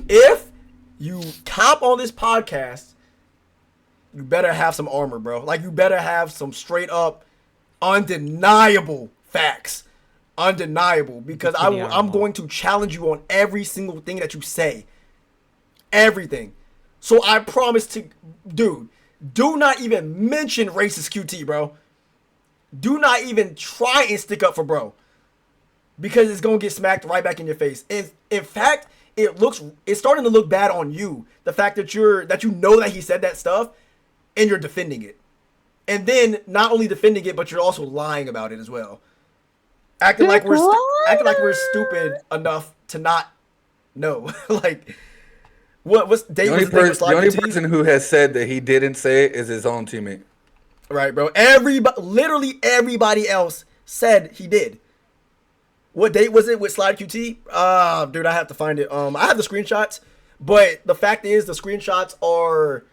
If you cop on this podcast, you better have some armor, bro. Like, you better have some straight up, undeniable facts. Undeniable, because I'm going to challenge you on every single thing that you say. Everything. So I promise to, dude, do not even mention racist QT, bro. do not even try and stick up for bro, because it's gonna get smacked right back in your face. And in fact, it's starting to look bad on you. The fact that you know that he said that stuff, and you're defending it, and then not only defending it, but you're also lying about it as well, acting like we're stupid enough to not know. Like, what's The only person who has said that he didn't say it is his own teammate. Right, bro. Literally everybody else said he did. What date was it with Slide QT? Dude, I have to find it. I have the screenshots, but the fact is the screenshots are,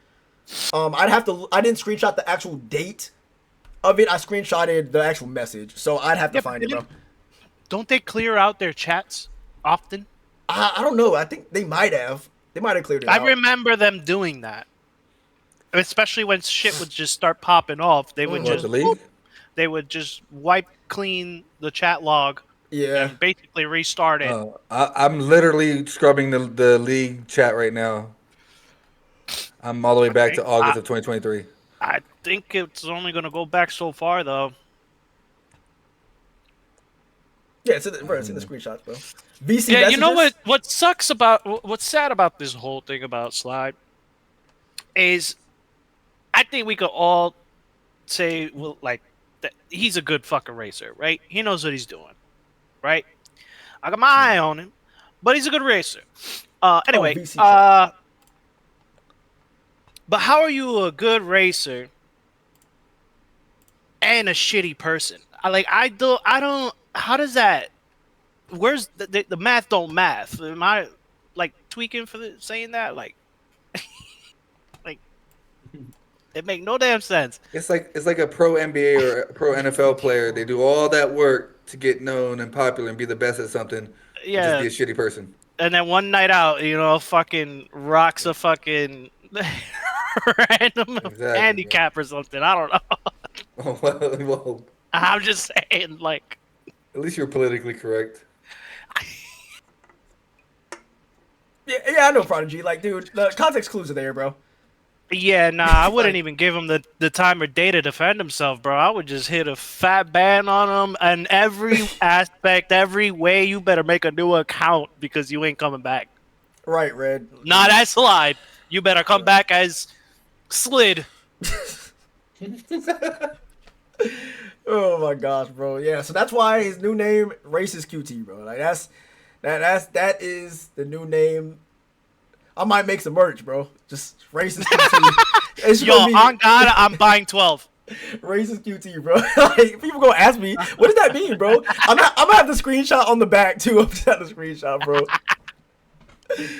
I didn't screenshot the actual date of it. I screenshotted the actual message, so I'd have to find it, bro. Don't they clear out their chats often? I don't know. I think they might have. They might have cleared it out. I remember them doing that, especially when shit would just start popping off. They would they would just wipe clean the chat log. Yeah. And basically restart it. I'm literally scrubbing the league chat right now. I'm all the way back to August of 2023. I think it's only going to go back so far, though. Yeah, it's in the screenshots, bro. VC yeah, messages? you know what's sad about this whole thing about Slide is I think we could all say, well, like, that he's a good fucking racer, right? He knows what he's doing, right? I got my eye on him, but he's a good racer. Anyway, but how are you a good racer and a shitty person? I don't. How does that? Where's the math? Don't math? Am I like tweaking for saying that? Like, it make no damn sense. It's like a pro NBA or a pro NFL player. They do all that work to get known and popular and be the best at something. Yeah, and just be a shitty person. And then one night out, fucking rocks a fucking random handicap or something. I don't know. Well, I'm just saying, like. At least you're politically correct. Yeah, I know Prodigy. Like, dude, the context clues are there, bro. Yeah, nah, I wouldn't even give him the time or day to defend himself, bro. I would just hit a fat ban on him, and every aspect, every way, you better make a new account because you ain't coming back. Right, Red. Not as Slide. You better come back as Slid. Oh my gosh, bro. Yeah, so that's why his new name Racist QT, bro. Like that is the new name. I might make some merch, bro. Just Racist QT. Yo, on God, I'm buying 12. Racist QT, bro. Like, people gonna ask me, what does that mean, bro? I'm gonna have the screenshot on the back too. I'm gonna have the screenshot, bro.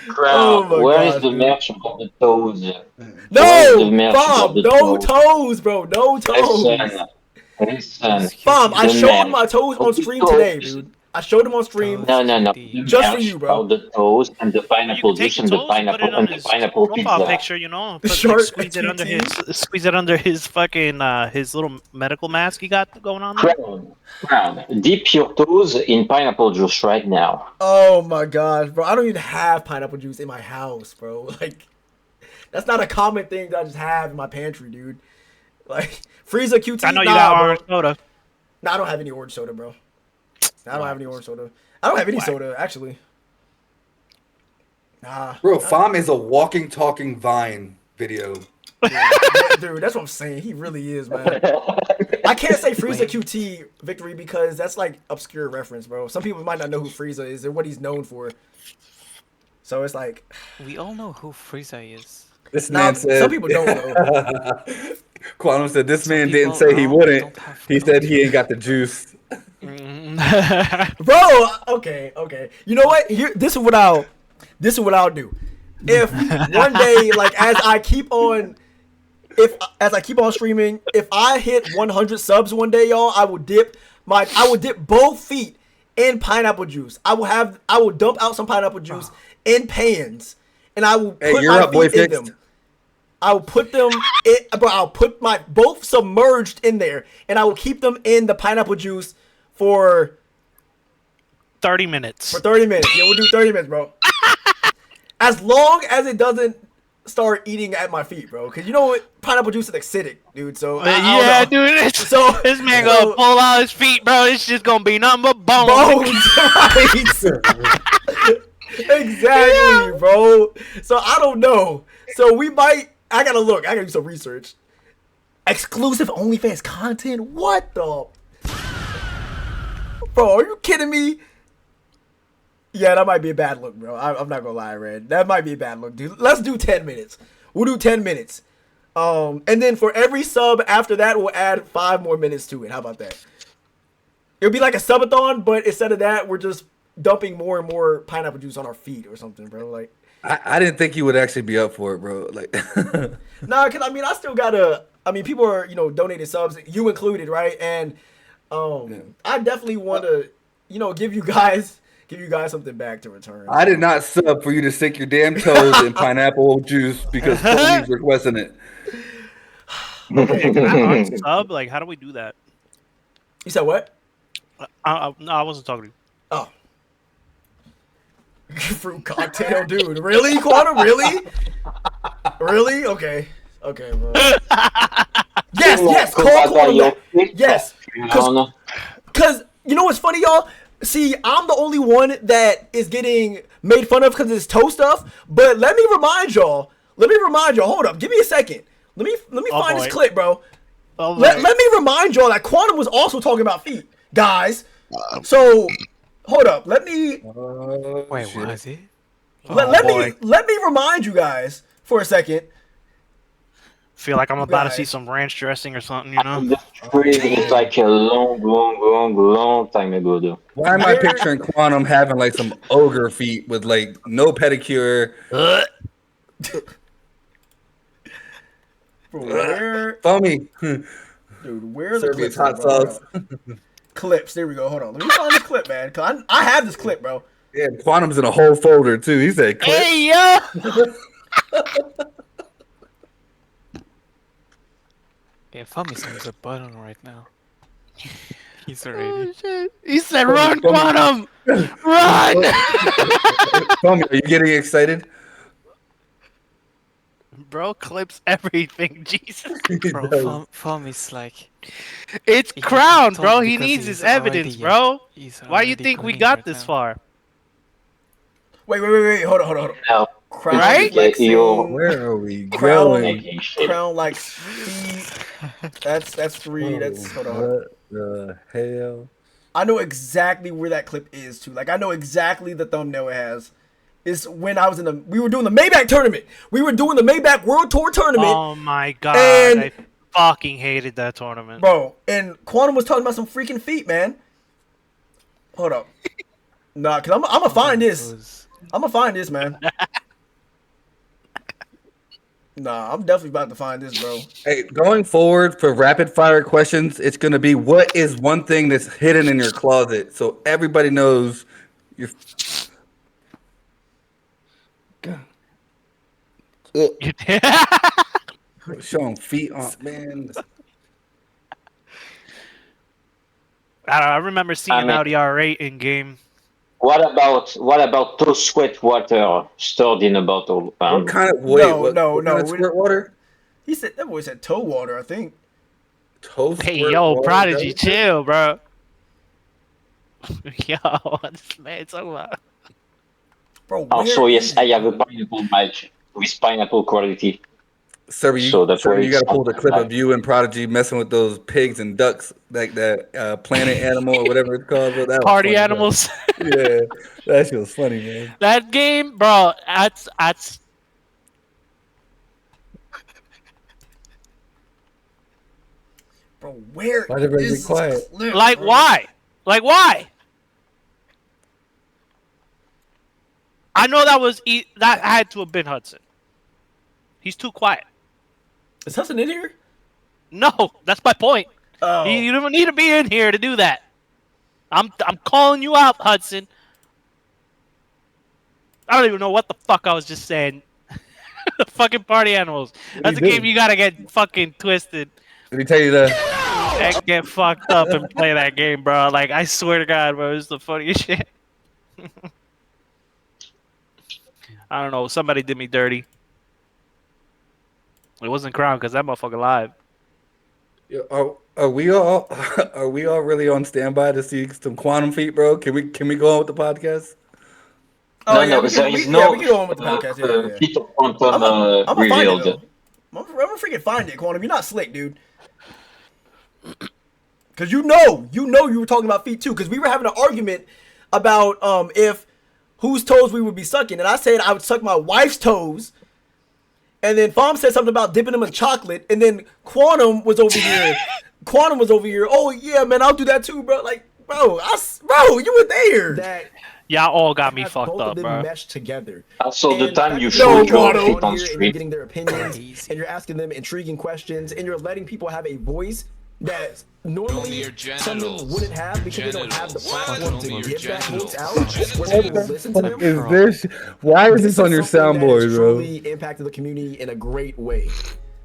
Crowd, where is the merch about the toes? No, Bob, no toes, bro. No toes. Listen, Bob, I showed my toes on stream today, dude. I showed them on stream. No. Just for you, bro. The toes and the pineapple juice and the pineapple profile pizza. picture, squeeze it under his fucking his little medical mask he got going on there. Crown, dip your toes in pineapple juice right now. Oh my gosh, bro! I don't even have pineapple juice in my house, bro. Like, that's not a common thing that I just have in my pantry, dude. Like, Frieza QT. I know you got orange soda. Nah, I don't have any orange soda, bro. I don't have any orange soda. I don't have any soda, actually. Nah. Bro, Fam is a walking, talking Vine video. Dude, that's what I'm saying. He really is, man. I can't say Frieza QT victory because that's like obscure reference, bro. Some people might not know who Frieza is and what he's known for. So it's like, we all know who Frieza is. This man said. Some people don't know. Quantum said this man didn't say he wouldn't. He said he ain't got the juice. Bro, okay. You know what? This is what I'll do. If one day, like as I keep on streaming, if I hit 100 subs one day, y'all, I will dip both feet in pineapple juice. I will dump out some pineapple juice in pans, and I will put my feet in them. I will put them in, bro. I'll put my both submerged in there, and I will keep them in the pineapple juice for 30 minutes. For 30 minutes, yeah, we'll do 30 minutes, bro. As long as it doesn't start eating at my feet, bro. Because you know what? Pineapple juice is acidic, dude. So yeah, dude. So this man gonna pull out his feet, bro. It's just gonna be nothing but bones. Right. Exactly, bro. So I don't know. So we might. I gotta look. I gotta do some research. Exclusive OnlyFans content? What the? Bro, are you kidding me? Yeah, that might be a bad look, bro. I'm not gonna lie, Red. That might be a bad look, dude. Let's do 10 minutes. We'll do 10 minutes. And then for every sub after that, we'll add 5 more minutes to it. How about that? It'll be like a subathon, but instead of that, we're just dumping more and more pineapple juice on our feet or something, bro. Like, I didn't think you would actually be up for it, bro. Like, nah, because I mean, I still gotta. I mean, people are donating subs, you included, right? And I definitely want to give you guys something back to return. I did not sub for you to stick your damn toes in pineapple juice because Tony's requesting it. Okay, can I unsub? Like, how do we do that? You said what? No, I wasn't talking to you. Oh. Fruit cocktail, dude. Really, Quantum? Really? Really? Okay, bro. Yes. Call Quantum. Yes. Because you know what's funny, y'all? See, I'm the only one that is getting made fun of because of this toe stuff. But let me remind y'all. Hold up. Give me a second. Let me find this clip, bro. Let me remind y'all that Quantum was also talking about feet, guys. So, hold up. Let me. Wait, was he? Let me remind you guys for a second. Feel like I'm about to see some ranch dressing or something, you know? It's like a long time ago, though. Why am I picturing Quantum having like some ogre feet with like no pedicure? Where? Tommy. Dude, where are the Serbia's clips? hot sauce. Clips. There we go. Hold on. Let me find this clip, man. Cause I have this clip, bro. Yeah, Quantum's in a whole folder too. He said, clip. Hey, yo! Yeah, Fami's on the button right now. He's already. He said, "Run, Quantum! Run!" Tommy, are you getting excited? Bro clips everything, Jesus. Bro, Fami's like. It's He crowned, told bro. He because needs he's his evidence, already- bro. he's Why do you already think we green got right this now. far? Wait. Hold on. No. Crown Right? flexing. Where are we Crown, going? crown like feet. That's 3. That's hold on. What the hell? I know exactly where that clip is too. Like I know exactly the thumbnail it has. It's when I was we were doing the Maybach tournament. We were doing the Maybach World Tour tournament. Oh my god, And- I fucking hated that tournament. Bro, and Quantum was talking about some freaking feet, man. Hold up. Nah, cause I'm gonna find this. I'm gonna find this, man. Nah, I'm definitely about to find this, bro. Hey, going forward for rapid fire questions, it's gonna be what is one thing that's hidden in your closet, so everybody knows you're. Showing feet on, man. I remember seeing an Audi R8 in game. What about those sweat water stored in a bottle? What kind of No. kind of squirt water? He said that boy said toe water, I think. Toe Hey, squirt yo, water, Prodigy, doesn't it? chill, bro. Yo, what this man talking about? Bro, Also, yes, I have a pineapple mic with pineapple quality. Sir, So that's why you got to it's pull the not clip bad. of you and Prodigy messing with those pigs and ducks, like that planet animal or whatever it's called. Bro. That was Party funny, bro. animals. Yeah, that shit was funny, man. That game, bro, that's Bro, where Why'd everybody is be quiet? this clip, like bro? why? Like why? I know that was that had to have been Hudson. He's too quiet. Is Hudson in here? No, that's my point. Oh. You don't need to be in here to do that. I'm calling you out, Hudson. I don't even know what the fuck I was just saying. Fucking party animals. That's a game you gotta get fucking twisted. Did he tell you that? And get fucked up and play that game, bro. Like, I swear to God, bro, it's the funniest shit. I don't know. Somebody did me dirty. It wasn't Crown because that motherfucker live. Are we all really on standby to see some quantum feet, bro? Can we go on with the podcast? Oh No, yeah, no, we there can. is We no can go on with the podcast. Yeah. feat of quantum I'm gonna find it revealed. though. I'm gonna freaking find it, Quantum. You're not slick, dude. Cause you know you were talking about feet too. Cause we were having an argument about if whose toes we would be sucking, and I said I would suck my wife's toes. And then Fom said something about dipping them in chocolate, and then Quantum was over here. Oh yeah, man, I'll do that too, bro. Like, bro, you were there. That Y'all all got me have fucked both of up, them bro. meshed together. Also, the And time fact you that showed you're your on feet on here and you're street. getting their opinions, and you're asking them intriguing questions, and you're letting people have a voice that normally someone wouldn't have because they don't have the platform to give that voice out. Where people will listen to them. Is this? Why is this on your something that has soundboard, bro? truly impacted the community in a great way.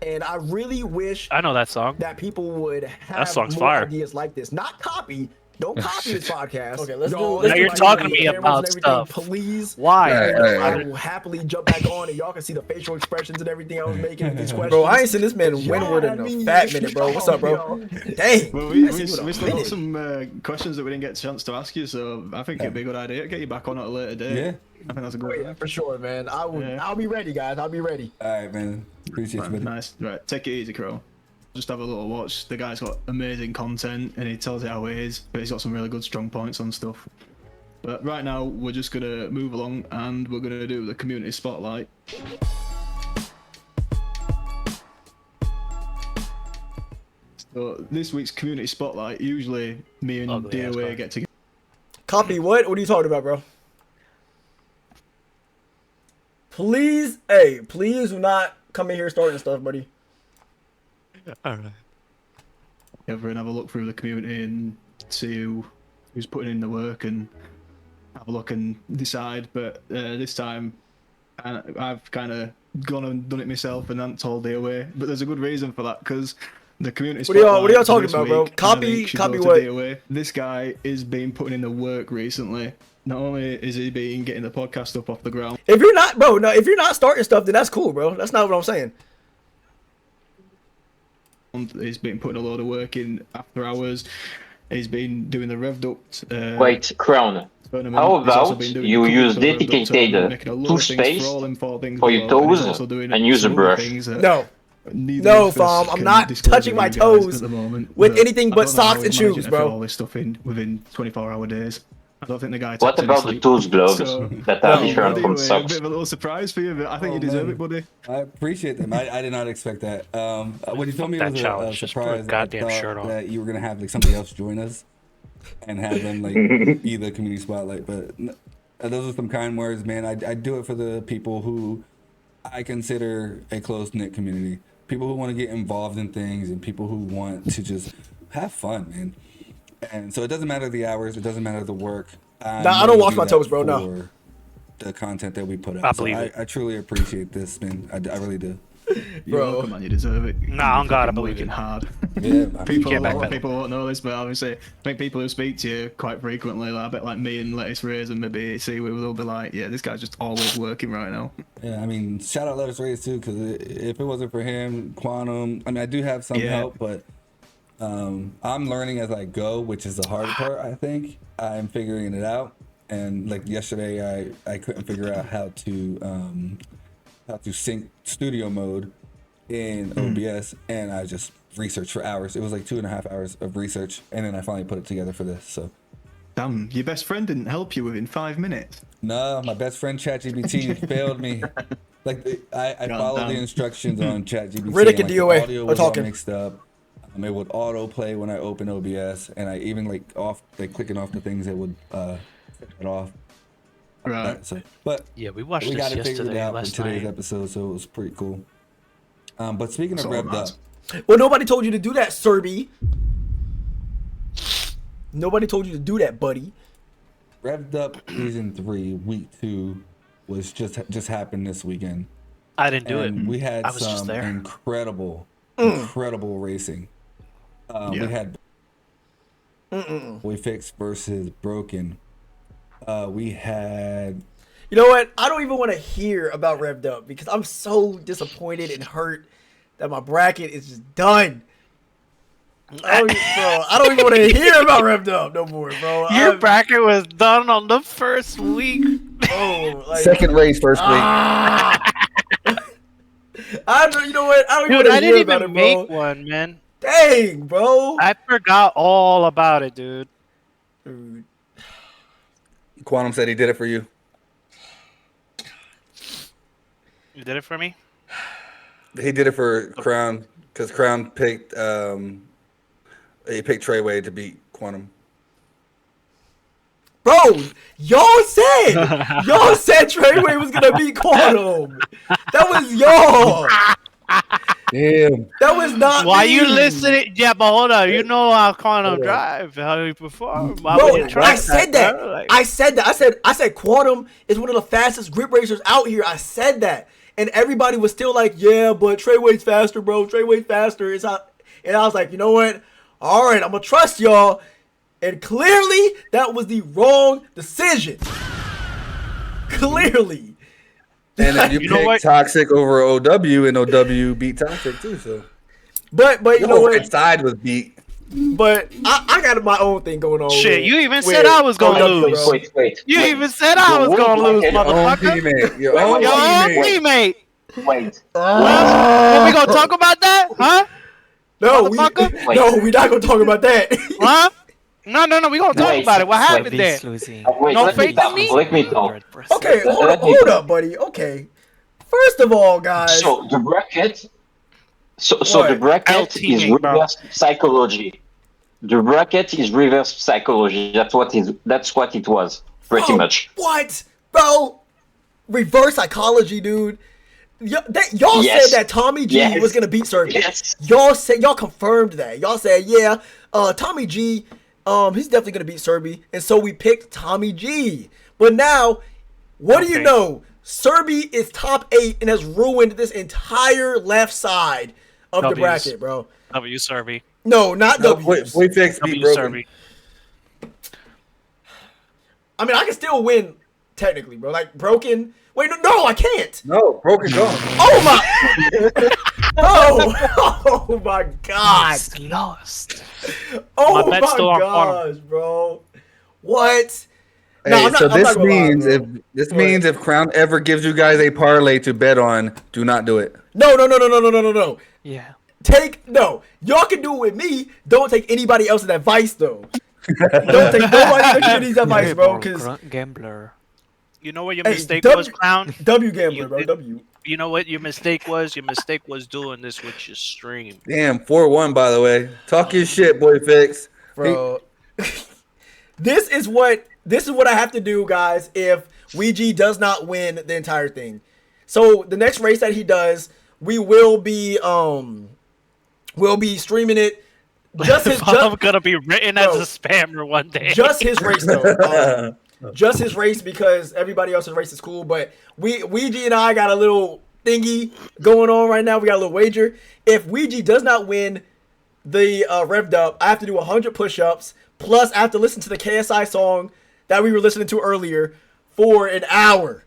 And I really wish I know that song. that people would have That song's more fire. ideas like this. Not copy. Don't copy this podcast. Okay, let's Y'all, do- Now you're like, talking to me cameras about and everything, stuff. Please. Why? I will happily jump back on and y'all can see the facial expressions and everything I was making with these questions. Bro, I ain't seen this man Winward in a fat minute, bro. What's up, bro? Dang. Well, I we ain't seen you in a still got minute. some questions that we didn't get a chance to ask you, so I think it'd be a good idea to get you back on at a later date. Yeah. I think that's a good Oh, idea. yeah, for sure, man. I'll be ready, guys. I'll be ready. All right, man. Appreciate Right, you, buddy. nice. Right, take it easy, Crow. Just have a little watch. The guy's got amazing content and he tells it how it is, but he's got some really good strong points on stuff. But right now, we're just gonna move along and we're gonna do the community spotlight. So this week's community spotlight, usually me and Ugly ass DOA guy. get together. Copy what? What are you talking about, bro? Please do not come in here starting stuff, buddy. All right. And have a look through the community and see who's putting in the work and have a look and decide. But this time, I've kind of gone and done it myself and haven't told DOA. But there's a good reason for that because the community. What are y'all spotlight talking this about, bro? week, and I think Copy should go to what? DOA. This guy is been putting in the work recently. Not only is he been getting the podcast up off the ground. If you're not, bro, no, if you're not starting stuff, then that's cool, bro. That's not what I'm saying. He's been putting a load of work in after hours. He's been doing the Rev Duct. Wait, Crown. Tournament. How He's also about been doing you the use Rev Duct dedicated tournament, making a lot of things toothpaste for all them four things for your below, and he's toes also doing and use a some other brush? things that No. neither No, of us Fom, I'm can not disclose touching with my you guys toes at the moment, with but anything I but don't know how socks and he's managing shoes, to bro. fit all this stuff in within 24-hour days. I don't think the guy What takes any about the sleep. toes gloves So, that are No, different from anyway, a socks? bit of a little surprise for you, but I think Oh, you deserve man. it, buddy. I appreciate them. I did not expect that. When you told me Fuck it was that a challenge. Just put a surprise, I goddamn thought shirt on. that you were gonna have like somebody else join us and have them like be the community spotlight. But those are some kind words, man. I do it for the people who I consider a close knit community. People who want to get involved in things and people who want to just have fun, man. And so it doesn't matter the hours, it doesn't matter the work. Nah, I don't wash my toes, bro, no. for the content that we put out. I So believe it. I truly appreciate this, man. I really do. You're Bro. welcome, man. You deserve it. Nah, on God, I You're believe working it. hard. Yeah, People, can't a lot backpedal. of people won't know this, but obviously, I think people who speak to you quite frequently, like, I bet like me and Lettuce Rays and maybe see, we will be like, yeah, this guy's just always working right now. Yeah, I mean, shout out Lettuce Rays too, because if it wasn't for him, Quantum, I mean, I do have some Yeah. help, but I'm learning as I go, which is the hard part, I think. I'm figuring it out. And like yesterday, I couldn't figure out how to sync studio mode in OBS, and I just researched for hours. It was like 2.5 hours of research, and then I finally put it together for this. So, Damn, your best friend didn't help you within 5 minutes. no, my best friend ChatGPT failed me. Like I followed the instructions on ChatGPT. Riddick and the DOA audio are was all talking. mixed up. It would auto play when I open OBS, and I even clicking off the things that would set it off. Right. So, but Yeah, we watched we this got it figured yesterday, out for last today's night. episode, so it was pretty cool. But speaking of That's all revved that up, matters. Well, nobody told you to do that, Serby. Nobody told you to do that, buddy. revved up season 3, week 2 was just happened this weekend. I didn't do And it. we had I was just some there. incredible racing. We had We Fixed versus Broken. We had You know what? I don't even want to hear about Revved Up because I'm so disappointed and hurt that my bracket is just done. I don't even want to hear about Revved Up no more, bro. Your bracket was done on the first week. Oh, like, Second race, first week. I don't. You know what? I don't even Dude, want I to hear didn't about even it, make bro. one, man. Dang, bro. I forgot all about it, dude. Quantum said he did it for you. You did it for me? He did it for Crown because Crown picked he picked Treyway to beat Quantum. Bro, y'all said Treyway was gonna beat Quantum. That was y'all. Damn. That was not Why me. you listening? Yeah, but hold on. You know how Quantum drive, how he perform. Why Bro, would you try I said that. bro? Like- I said that. I said Quantum is one of the fastest grip racers out here. I said that. And everybody was still like, yeah, but Treyway's faster, bro. Treyway's faster. It's not. And I was like, you know what? All right, I'm going to trust y'all. And clearly, that was the wrong decision. Clearly. And then you You know picked what? Toxic over OW, and OW beat Toxic too. So, But you know what? Side was beat. But I got my own thing going on. Shit, with- you even with said I was gonna OW, lose. bro. Wait. You even said I was gonna lose, Your own motherfucker. teammate. Your Wait, own Your own teammate. teammate. Wait. What, we gonna talk about that? Huh? No, Motherfucker? we're not going to talk about that. Huh? No, we gonna talk Wait, about it. What happened there? Wait, No let me faith in talk. me? Let me talk. Okay, hold up, buddy. Okay. First of all, guys. So the bracket. So What? the bracket is teammate, bro. reverse psychology. The bracket is reverse psychology. That's what it was, pretty Bro, much. What? Bro, reverse psychology, dude. Y'all Yes. said that Tommy G Yes. was going to beat Sergey. Yes. Y'all confirmed that. Y'all said, yeah, Tommy G, he's definitely going to beat Serby. And so we picked Tommy G. But now, what do you Okay. know? Serby is top 8 and has ruined this entire left side of the W's. bracket, bro. W Serby. No, not W's. Boy Fix beat W Broken. Serby. I mean, I can still win technically, bro. Like Broken. Wait, no, I can't. No, Broken gone. Oh my! oh my God! Lost. Oh My bet's my still on gosh, bro! What? Hey, No, I'm not- so I'm this not gonna lie, means bro. if if Crown ever gives you guys a parlay to bet on, do not do it. No. Yeah. Y'all can do it with me. Don't take anybody else's advice though. Don't take nobody in the community's advice, bro. Because Gambler. You know what your Hey, mistake W- was, Clown? W gambler, bro. W. You know what your mistake was? Your mistake was doing this with your stream. Damn, 4-1 by the way. Talk your shit, Boy Fix. Bro. This is what I have to do, guys, if Ouija does not win the entire thing. So the next race that he does, we will be streaming it. Just his I'm gonna be written as Bro, a spammer one day. just his race though. Just his race because everybody else's race is cool. But Ouija and I got a little thingy going on right now. We got a little wager. If Ouija does not win the Revved Up, I have to do 100 push-ups. Plus, I have to listen to the KSI song that we were listening to earlier for an hour.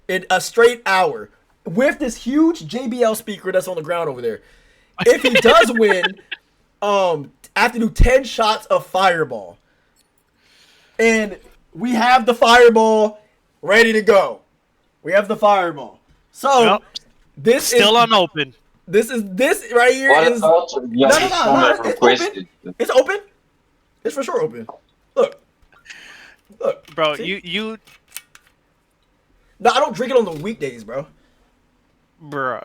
In a straight hour. With this huge JBL speaker that's on the ground over there. If he does win, I have to do 10 shots of Fireball. And we have the Fireball ready to go. We have the Fireball. So, Yep. this Still is... unopened. This right here What is... about the No, owner it's requested? open. It's open. It's for sure open. Look. Bro, See? you No, I don't drink it on the weekdays, bro. bruh.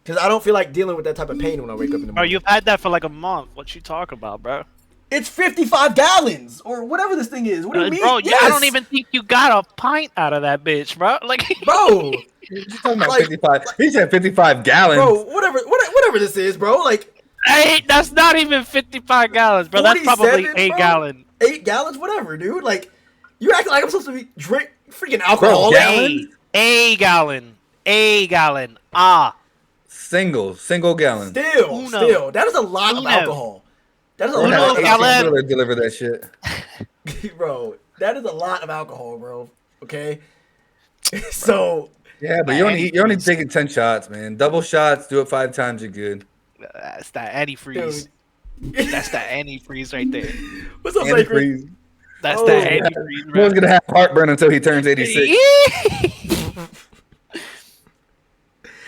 Because I don't feel like dealing with that type of pain when I wake up in the Bro, morning. you've had that for like a month. What you talk about, bro? It's 55 gallons or whatever this thing is. What do you mean? Bro, Yes. I don't even think you got a pint out of that bitch, bro. Like, Bro, You're talking about Like- 55. He said 55 gallons. bro, whatever this is, bro. Like hey, that's not even 55 gallons, bro. That's probably 47, 8 bro. gallon. 8 gallons, whatever, dude. Like you acting like I'm supposed to be drink freaking alcohol. Bro, gallons? A gallon. A gallon. Ah. Single gallon. Still, that is a lot of Uno. alcohol. That is a We're lot gonna of have gallon. 18 wheeler deliver that shit. bro. That is a lot of alcohol, bro. Okay, so Yeah, but you're only taking 10 shots, man. Double shots, do it 5 times, you're good. That's that antifreeze. That's that antifreeze right there. What's up, Antifreeze. Sacred? That's Oh. that antifreeze. No one's gonna have heartburn until he turns 86.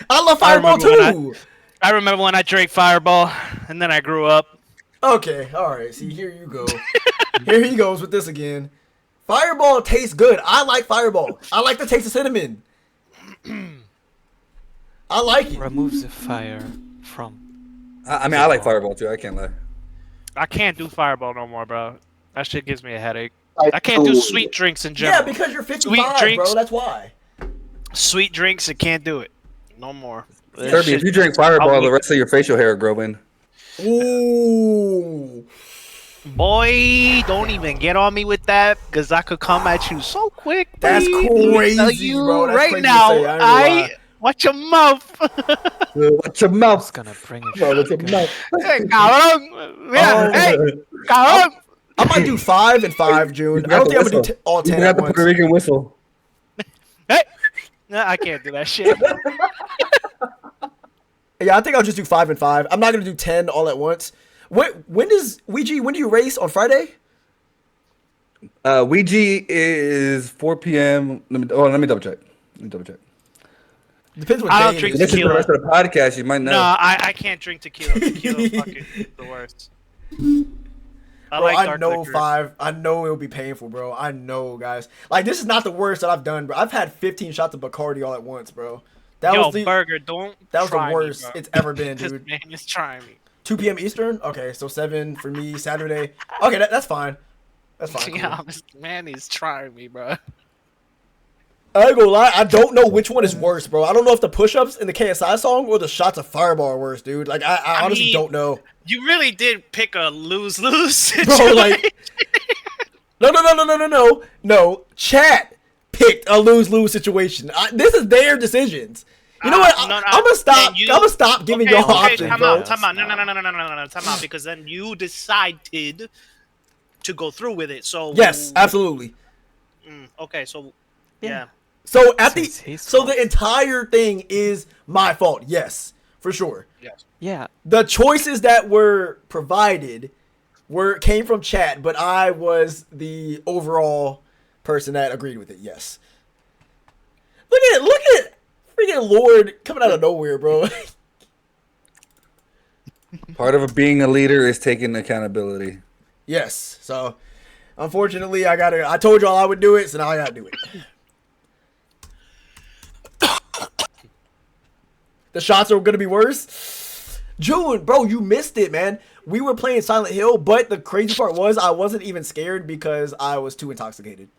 I love Fireball too. I remember when I drank Fireball, and then I grew up. Okay, all right. See, here you go. Here he goes with this again. Fireball tastes good. I like Fireball. I like the taste of cinnamon. I like it. Removes the fire from. I mean, I like Fireball too. I can't lie. I can't do Fireball no more, bro. That shit gives me a headache. I can't do sweet drinks in general. Yeah, because you're 55, sweet drinks, bro. That's why. Sweet drinks, I can't do it. No more. Kirby, if you drink Fireball, the rest of your facial hair will grow in. Ooh. Boy, don't even get on me with that, because I could come at you so quick. That's baby. crazy, bro. That's right crazy now, to say. I ain't gonna lie. watch your mouth. Watch your mouth. It's gonna bring it. Bro, watch your mouth. Hey, cabrón. Yeah, hey, cabrón. I might do 5 and 5, June. I don't think I'm gonna do all 10 You at got the once. Puerto Rican whistle. Hey. No, I can't do that shit. Yeah, I think I'll just do 5 and 5. I'm not gonna do 10 all at once. When does Ouija? When do you race on Friday? Ouija is 4 p.m. Let me double check. Depends what I don't day drink it is. Listen to the tequila. rest of the podcast. You might know. No, I can't drink tequila. Tequila fucking the worst. Bro, like I dark know liquor. 5. I know it'll be painful, bro. I know, guys. Like, this is not the worst that I've done, bro. I've had 15 shots of Bacardi all at once, bro. That Yo, was the Burger, don't that was the try me, worst bro. it's ever been, This dude. man is trying me. 2 p.m. Eastern? Okay, so 7 for me, Saturday. Okay, that's fine. That's fine. Cool. Yeah, this man is trying me, bro. I ain't gonna lie, I don't know which one is worse, bro. I don't know if the push-ups in the KSI song or the shots of Fireball are worse, dude. Like, I honestly mean, don't know. You really did pick a lose-lose Bro, situation. like, no. Chat picked a lose-lose situation. This is their decisions. You know what? I'm gonna stop. I'm gonna stop giving y'all options, Time bro. out. No, time out, because then you decided to go through with it. So Yes, absolutely. Okay, so yeah. So the entire thing is my fault. Yes, for sure. Yes. Yeah. The choices that were provided came from chat, but I was the overall person that agreed with it. Yes. Look at freaking Lord coming out of nowhere, bro. Part of being a leader is taking accountability. Yes. So, unfortunately, I told y'all I would do it, so now I gotta do it. The shots are gonna be worse. June, bro, you missed it, man. We were playing Silent Hill, but the crazy part was I wasn't even scared because I was too intoxicated.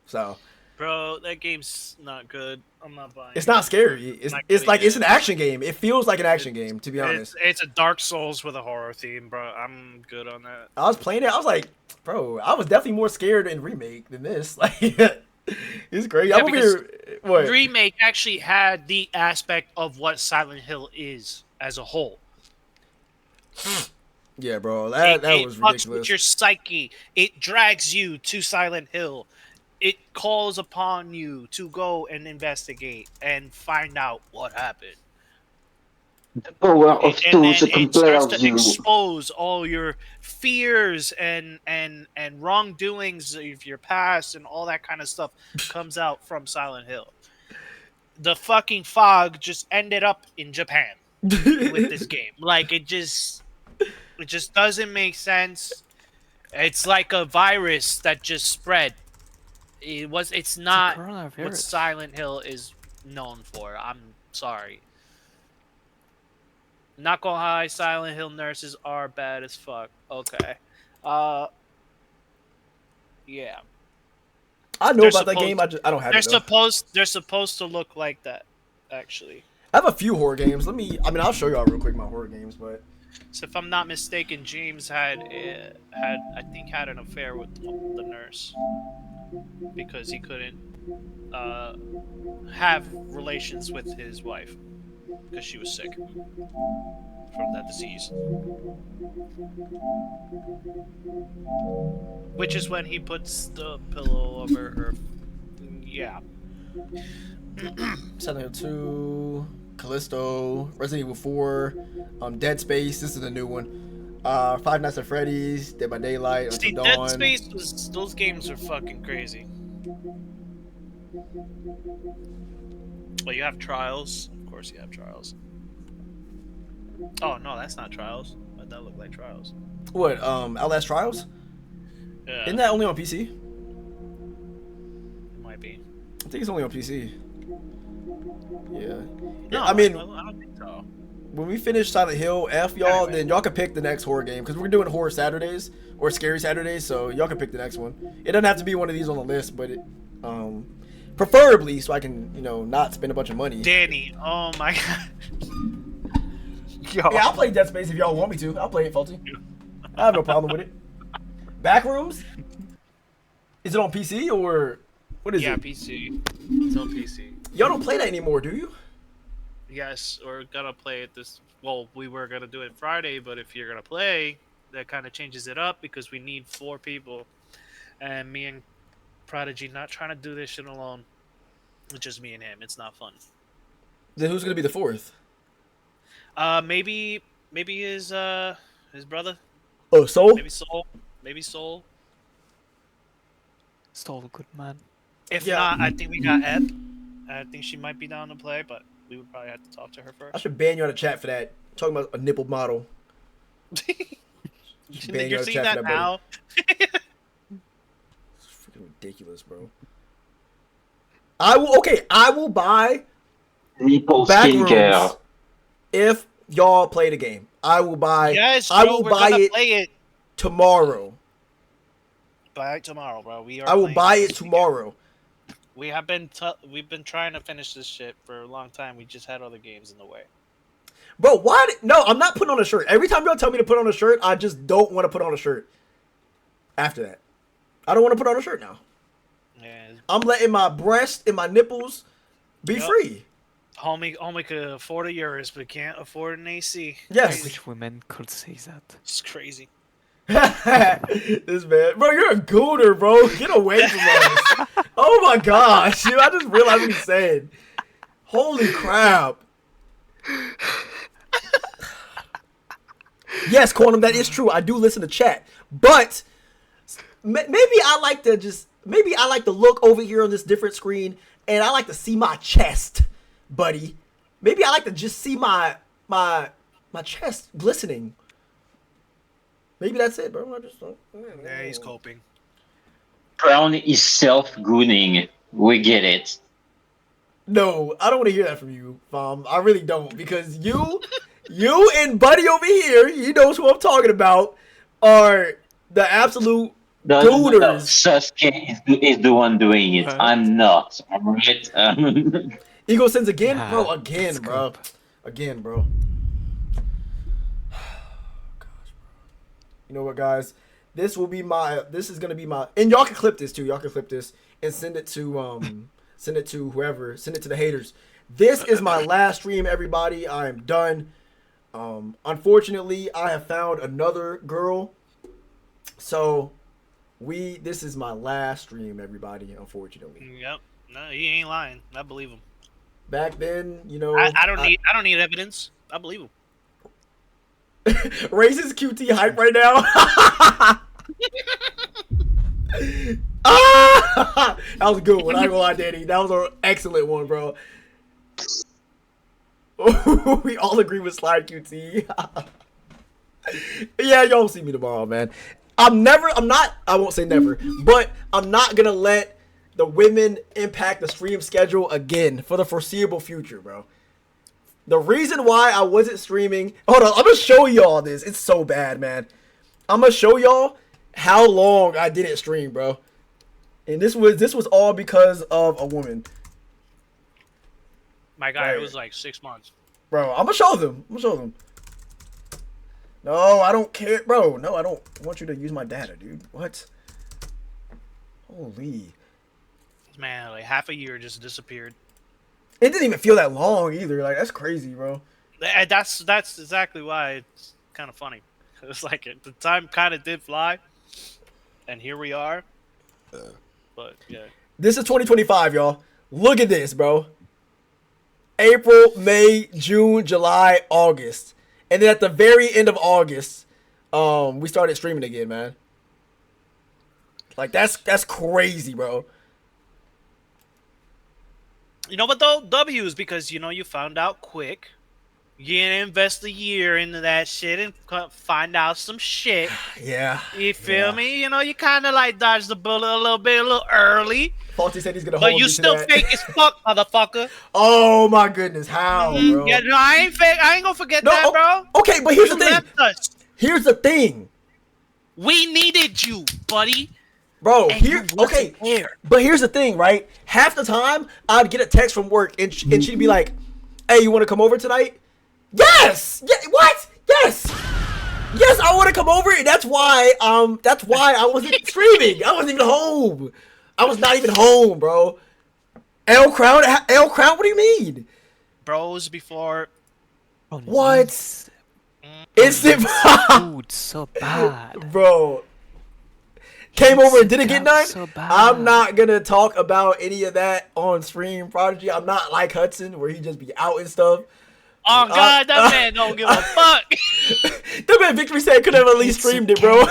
So, Bro, that game's not good. I'm not buying. it's not scary. It's like it's an action game. It feels like an action game, to be It's, honest. it's a Dark Souls with a horror theme, bro. I'm good on that. I was playing it. I was like, bro, I was definitely more scared in Remake than this. Like, it's crazy. Yeah, I'm over because here. What? Remake actually had the aspect of what Silent Hill is as a whole. Yeah, bro, that it was fucks ridiculous. with your psyche. It drags you to Silent Hill. It calls upon you to go and investigate and find out what happened. The power of And tools then can it play starts out to you. expose all your fears and wrongdoings of your past and all that kind of stuff comes out from Silent Hill. The fucking fog just ended up in Japan with this game. Like it just doesn't make sense. It's like a virus that just spread. It's not what coronavirus. Silent Hill is known for. I'm sorry. Not gonna lie, Silent Hill nurses are bad as fuck. Okay. Yeah. I know about that game. I don't have it. They're supposed to look like that, actually. I have a few horror games. I'll show y'all real quick my horror games, but So if I'm not mistaken, James had an affair with the nurse because he couldn't have relations with his wife because she was sick from that disease. Which is when he puts the pillow over her. Yeah. Silent Hill 2, Callisto, Resident Evil 4, Dead Space. This is the new one. Five Nights at Freddy's, Dead by Daylight, Until See, Dawn. Dead Space was those games are fucking crazy. Well, you have Trials. Of course, you have Trials. Oh no, that's not Trials. But that look like Trials. What? Outlast Trials? Yeah, Isn't that only on PC? it might be. I think it's only on PC. Yeah. No, I mean, I don't think so. when we finish Silent Hill F, y'all, then y'all can pick the next horror game because we're doing horror Saturdays or scary Saturdays, so y'all can pick the next one. It doesn't have to be one of these on the list, but it, preferably so I can, not spend a bunch of money. Danny, oh my god. Yo. Yeah, I'll play Dead Space if y'all want me to. I'll play it, Faulty. I have no problem with it. Backrooms? Is it on PC or what is it? Yeah, PC. It's on PC. Y'all don't play that anymore, do you? Yes, we're gonna play it this. Well, we were gonna do it Friday, but if you're gonna play, that kind of changes it up because we need 4 people, and me and Prodigy not trying to do this shit alone. It's just me and him. It's not fun. Then who's gonna be the 4th? Maybe his brother. Oh, Soul? Maybe Soul. Soul, good man. If not, I think we got Ed. I think she might be down to play, but we would probably have to talk to her first. I should ban you out of chat for that. Talking about a nipple model. You're seeing that now? It's freaking ridiculous, bro. I will buy Nipple Backrooms skincare. if y'all play the game. I will buy. Yes, I bro, will we're buy gonna it play it tomorrow. by tomorrow, bro. I will buy it tomorrow. We've been trying to finish this shit for a long time. We just had other games in the way. Bro, why? No, I'm not putting on a shirt. Every time y'all tell me to put on a shirt, I just don't want to put on a shirt. After that, I don't want to put on a shirt now. Yeah, I'm letting my breast and my nipples be free. Homie could afford a Urus, but can't afford an AC. Yes. I wish women could say that. It's crazy. This man, bro, you're a gooner, bro. Get away from us. Oh my gosh, I just realized what he said. Holy crap. Yes, Quantum, that is true. I do listen to chat, but maybe I like to look over here on this different screen, and I like to see my chest, buddy. Maybe I like to just see my chest glistening. Maybe that's it, bro. Yeah, he's coping. Crown is self-gooning. We get it. No, I don't want to hear that from you, Fam. I really don't, because you and Buddy over here, he knows who I'm talking about, are the absolute gooners. No, Sasuke is the one doing it. I'm not. Alright? Ego sins again? Bro, again, bro. Again, bro. You know what, guys? This is gonna be my, and y'all can clip this too. Y'all can clip this and send it to whoever. Send it to the haters. This is my last stream, everybody. I am done. Unfortunately, I have found another girl. So this is my last stream, everybody, unfortunately. Yep. No, he ain't lying. I believe him. Back then, I don't need evidence. I believe him. Racist QT hype right now. That was a good one. I ain't gonna lie, Danny. That was an excellent one, bro. We all agree with Slide QT. Yeah, y'all see me tomorrow, man. I won't say never, but I'm not gonna let the women impact the stream schedule again for the foreseeable future, bro. The reason why I wasn't streaming, hold on, I'm gonna show y'all this. It's so bad, man. I'm gonna show y'all how long I didn't stream, bro. And this was all because of a woman. My guy, it was like 6 months. Bro, I'm gonna show them. No, I don't care, bro. No, I don't want you to use my data, dude. What? Holy. Man, like half a year just disappeared. It didn't even feel that long either. Like, that's crazy, bro. That's exactly why it's kind of funny. It's like the time kind of did fly, and here we are. But yeah, this is 2025, y'all. Look at this, bro. April, May, June, July, August, and then at the very end of August, we started streaming again, man. Like that's crazy, bro. You know what though? W's because you found out quick. You didn't invest a year into that shit and find out some shit. Yeah. You feel me? You kind of like dodged the bullet a little early. Faulty said he's gonna But hold you me to still that. fake as fuck, motherfucker. Oh my goodness, how, bro? Yeah, no, I ain't fake. I ain't gonna forget that, bro. Okay, but here's You the thing. left us. Here's the thing. We needed you, buddy. Bro, And okay. But here's the thing, right? Half the time, I'd get a text from work and she'd be like, "Hey, you want to come over tonight?" Yes. Yeah, what? Yes. Yes, I want to come over. And that's why I wasn't streaming. I wasn't even home. I was not even home, bro. L Crown. What do you mean? Bros before. What? Instant food so bad, bro. Came over and didn't get none. So bad. I'm not gonna talk about any of that on stream, Prodigy. I'm not like Hudson, where he just be out and stuff. Oh God, that man don't give a fuck. That man Victory said could have at least streamed it, bro.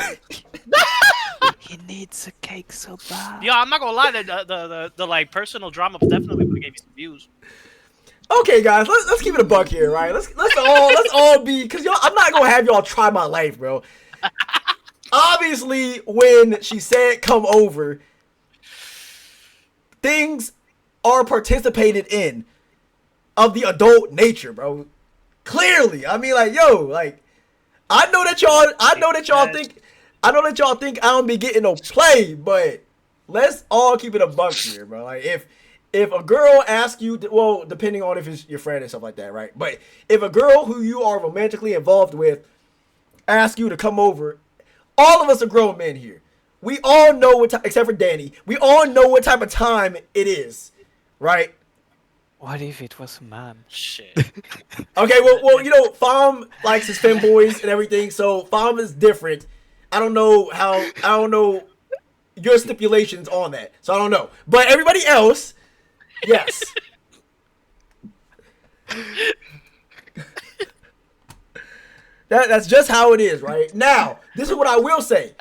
He needs a cake so bad. Yo, I'm not gonna lie. The like personal drama definitely would have gave you some views. Okay, guys, let's keep it a buck here, right? Let's all be, because y'all, I'm not gonna have y'all try my life, bro. Obviously, when she said come over, things are participated in of the adult nature, bro. Clearly, I mean, like, yo, like, I know that y'all think I don't be getting no play, but let's all keep it a buck here, bro. Like, if a girl asks you, well, depending on if it's your friend and stuff like that, right? But if a girl who you are romantically involved with asks you to come over, all of us are grown men here. We all know what time, except for Danny, we all know what type of time it is, right? What if it was a man? Shit. Okay, well, Fam likes his femboys and everything, so Fam is different. I don't know your stipulations on that, so I don't know. But everybody else, yes. That's just how it is, right? Now, this is what I will say.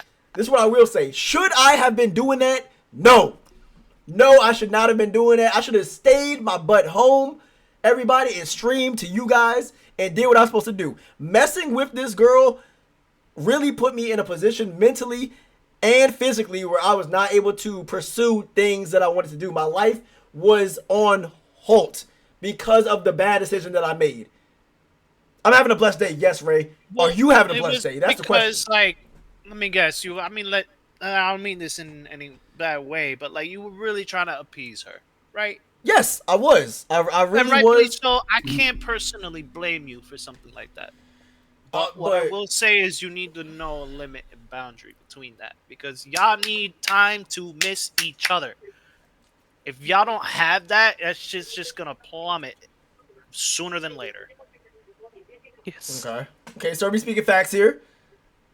Should I have been doing that? No. No, I should not have been doing that. I should have stayed my butt home, everybody, and streamed to you guys and did what I was supposed to do. Messing with this girl really put me in a position mentally and physically where I was not able to pursue things that I wanted to do. My life was on halt because of the bad decision that I made. I'm having a blessed day. Yes, Ray. Well, are you having a blessed day? That's the question. Because, like, let me guess. I don't mean this in any bad way, but, like, you were really trying to appease her, right? Yes, I was. I really was. So I can't personally blame you for something like that. But what I will say is you need to know a limit and boundary between that, because y'all need time to miss each other. If y'all don't have that, that's just gonna plummet sooner than later. Yes. Okay, Serby speaking facts here.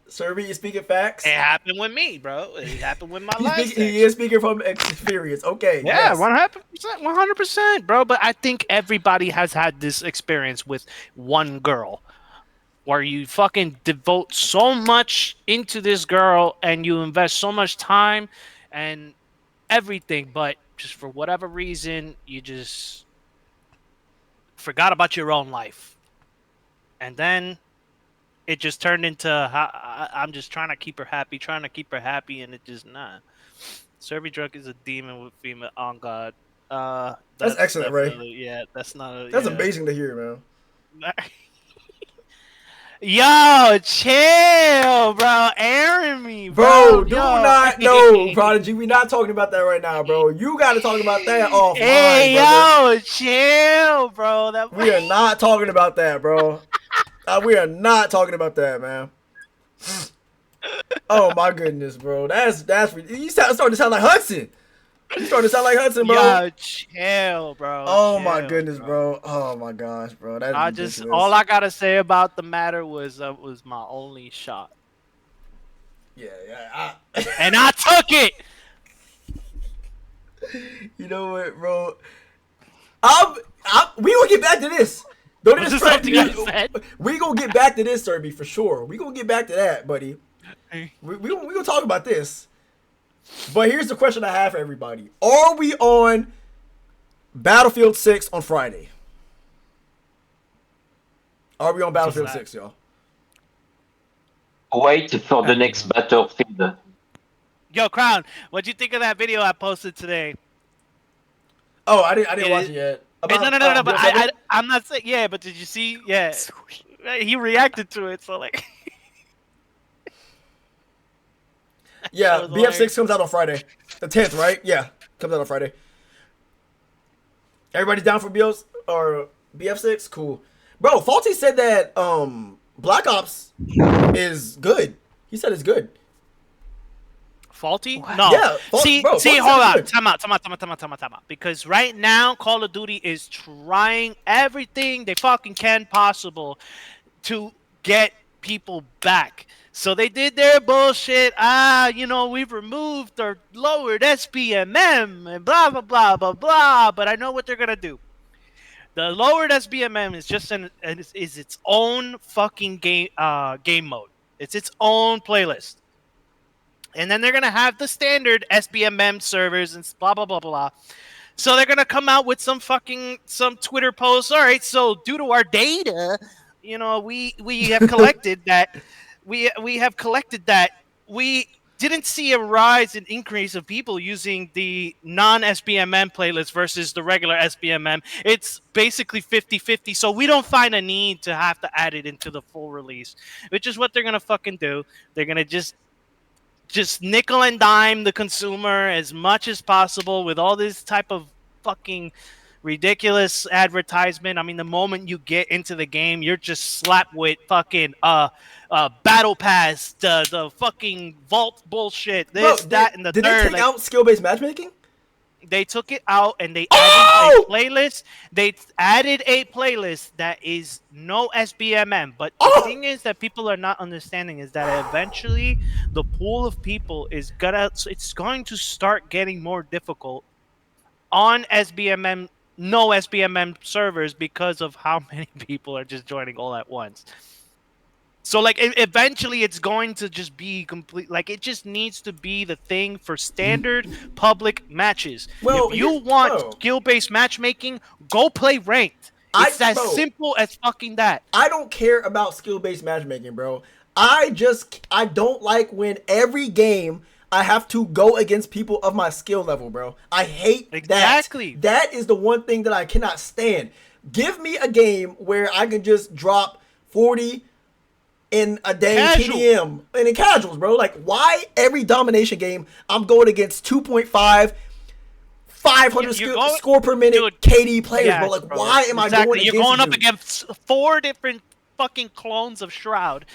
Serby is speaking facts. It happened with me, bro. It happened with my life. He is speaking from experience. Okay. Yeah, yes. 100%, bro. But I think everybody has had this experience with one girl, where you fucking devote so much into this girl and you invest so much time and everything, but just for whatever reason, you just forgot about your own life. And then it just turned into I'm just trying to keep her happy, and it just Serby Drunk is a demon with female on God. That's excellent, Ray. Yeah, that's not. That's amazing to hear, man. Yo, chill, bro. Airing me, bro. Do not know, Prodigy. We're not talking about that right now, bro. You got to talk about that offline, hey, brother. Yo, chill, bro. We are not talking about that, bro. We are not talking about that, man. Oh my goodness, bro. That's you starting to sound like Hudson. You starting to sound like Hudson, bro. Yo, chill, bro. Oh my goodness, bro. Oh my gosh, bro. That's all I gotta say about the matter was my only shot. Yeah. And I took it. You know what, bro? I'm We gonna get back to this. Don't Was this interrupt something I me. said? We gonna get back to this, Serby, for sure. We gonna get back to that, buddy. We gonna talk about this. But here's the question I have for everybody: are we on Battlefield 6 on Friday? Are we on Battlefield 6, y'all? Wait for the next Battlefield. Yo, Crown, what'd you think of that video I posted today? Oh, I didn't watch it yet. No. But I'm not saying. Yeah, but did you see? Yeah, he reacted to it. So like, yeah, BF6 comes out on Friday, the 10th, right? Yeah, comes out on Friday. Everybody's down for BF6? Cool. Bro, Faulty said that Black Ops is good. He said it's good. Faulty? No. Yeah. See, bro, hold on. Time out. Because right now, Call of Duty is trying everything they fucking can possible to get people back. So they did their bullshit. We've removed or lowered SBMM and blah, blah, blah, blah, blah. But I know what they're going to do. The lowered SBMM is just is its own fucking game mode. It's its own playlist. And then they're going to have the standard SBMM servers and blah, blah, blah, blah. So they're going to come out with some Twitter posts. All right, so due to our data, we have collected that. We have collected that we didn't see a rise in increase of people using the non-SBMM playlist versus the regular SBMM. It's basically 50-50, so we don't find a need to have to add it into the full release, which is what they're going to fucking do. They're going to just nickel and dime the consumer as much as possible with all this type of fucking ridiculous advertisement. I mean, the moment you get into the game, you're just slapped with fucking battle pass, the fucking vault bullshit, this, that, and the third. Did they take out skill-based matchmaking? They took it out and they added a playlist. They added a playlist that is no SBMM. But the thing is that people are not understanding is that eventually the pool of people it's going to start getting more difficult on SBMM, no SBMM servers because of how many people are just joining all at once. So, like, eventually it's going to just be complete. Like, it just needs to be the thing for standard public matches. Well, if you want skill-based matchmaking, go play ranked. It's as simple as fucking that. I don't care about skill-based matchmaking, bro. I don't like when every game I have to go against people of my skill level, bro. I hate that. Exactly. That is the one thing that I cannot stand. Give me a game where I can just drop 40 in a dang TDM and in casuals, bro. Like, why every domination game I'm going against 2.5, 500 score per minute KD players, bro? Like, why am I going against You're going up against 4 different fucking clones of Shroud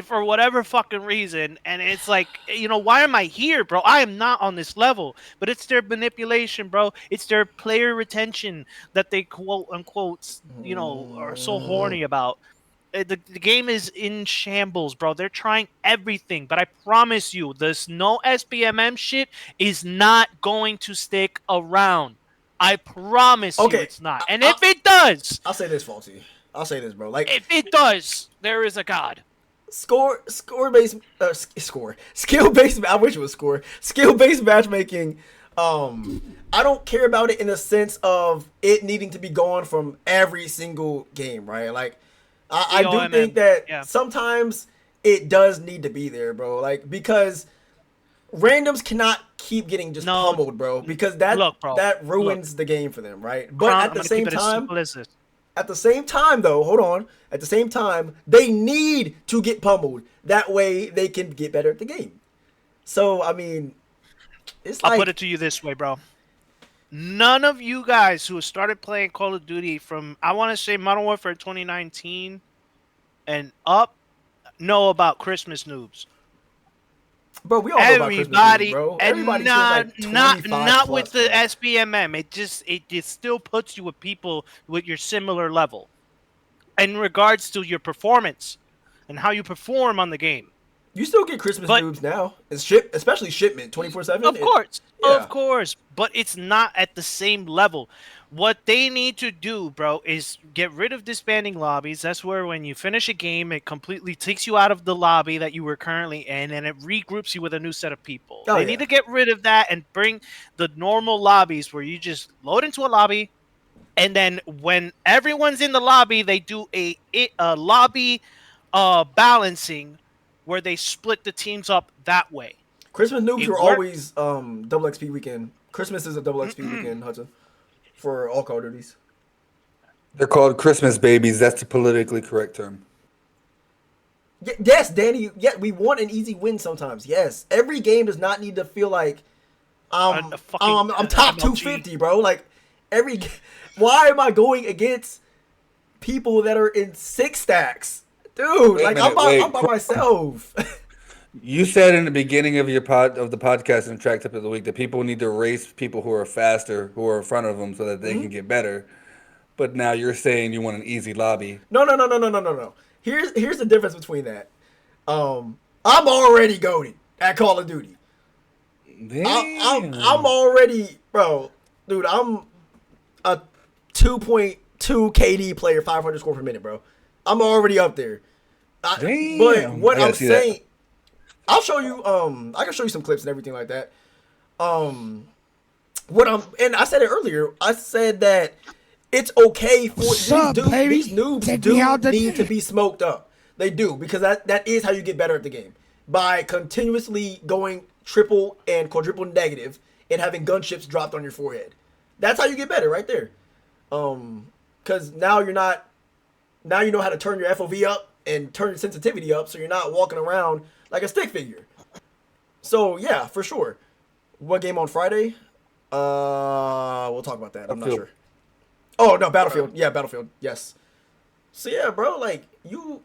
for whatever fucking reason, and it's like, why am I here, bro? I am not on this level. But it's their manipulation, bro. It's their player retention that they quote unquote are so horny about. The game is in shambles, bro. They're trying everything, but I promise you, this no SBMM shit is not going to stick around. I promise you it's not. And if it does... I'll say this, Faulty. I'll say this, bro. Like, if it does, there is a God. Skill-based I wish it was score. Skill-based matchmaking, I don't care about it in the sense of it needing to be gone from every single game, right? Like, I do think that sometimes it does need to be there, bro. Like, because randoms cannot keep getting just pummeled, bro. Because that ruins the game for them, right? But at the same time, hold on. At the same time, they need to get pummeled. That way, they can get better at the game. So, I mean, it's like... I'll put it to you this way, bro. None of you guys who started playing Call of Duty from, I want to say, Modern Warfare 2019 and up know about Christmas noobs. Bro, we all know about Christmas noobs, bro. Everybody not with the SBMM. It just still puts you with people with your similar level in regards to your performance and how you perform on the game. You still get Christmas But- noobs now. It's especially shipment 24/7. Of course, yeah. of course, but it's not at the same level. What they need to do, bro, is get rid of disbanding lobbies. That's where when you finish a game, it completely takes you out of the lobby that you were currently in, and it regroups you with a new set of people. Oh, they yeah. need to get rid of that and bring the normal lobbies where you just load into a lobby, and then when everyone's in the lobby, they do a lobby balancing where they split the teams up that way. Christmas noobs It were worked. always double XP weekend. Christmas is a double XP weekend, Hudson, for all Call of Duties. They're called Christmas babies. That's the politically correct term. Yes, Danny. Yeah, we want an easy win sometimes. Yes, every game does not need to feel like I'm top MLG. 250, bro. Like why am I going against people that are in 6 stacks, dude? Wait a Like minute, I'm by myself. You said in the beginning of the podcast and track tip of the week that people need to race people who are faster, who are in front of them, so that they can get better. But now you're saying you want an easy lobby. No. Here's the difference between that. I'm already goated at Call of Duty. I'm already, bro, dude. I'm a 2.2 KD player, 500 score per minute, bro. I'm already up there. But what I'm saying, I'll show you. I can show you some clips and everything like that. And I said it earlier. I said that it's okay for these noobs do need to be smoked up. They do, because that is how you get better at the game, by continuously going triple and quadruple negative and having gunships dropped on your forehead. That's how you get better, right there. Because now you know how to turn your FOV up and turn your sensitivity up, so you're not walking around like a stick figure. So yeah, for sure. What game on Friday? We'll talk about that. I'm not sure. Oh no, Battlefield. Yeah, Battlefield. Yes. So yeah, bro, like dude,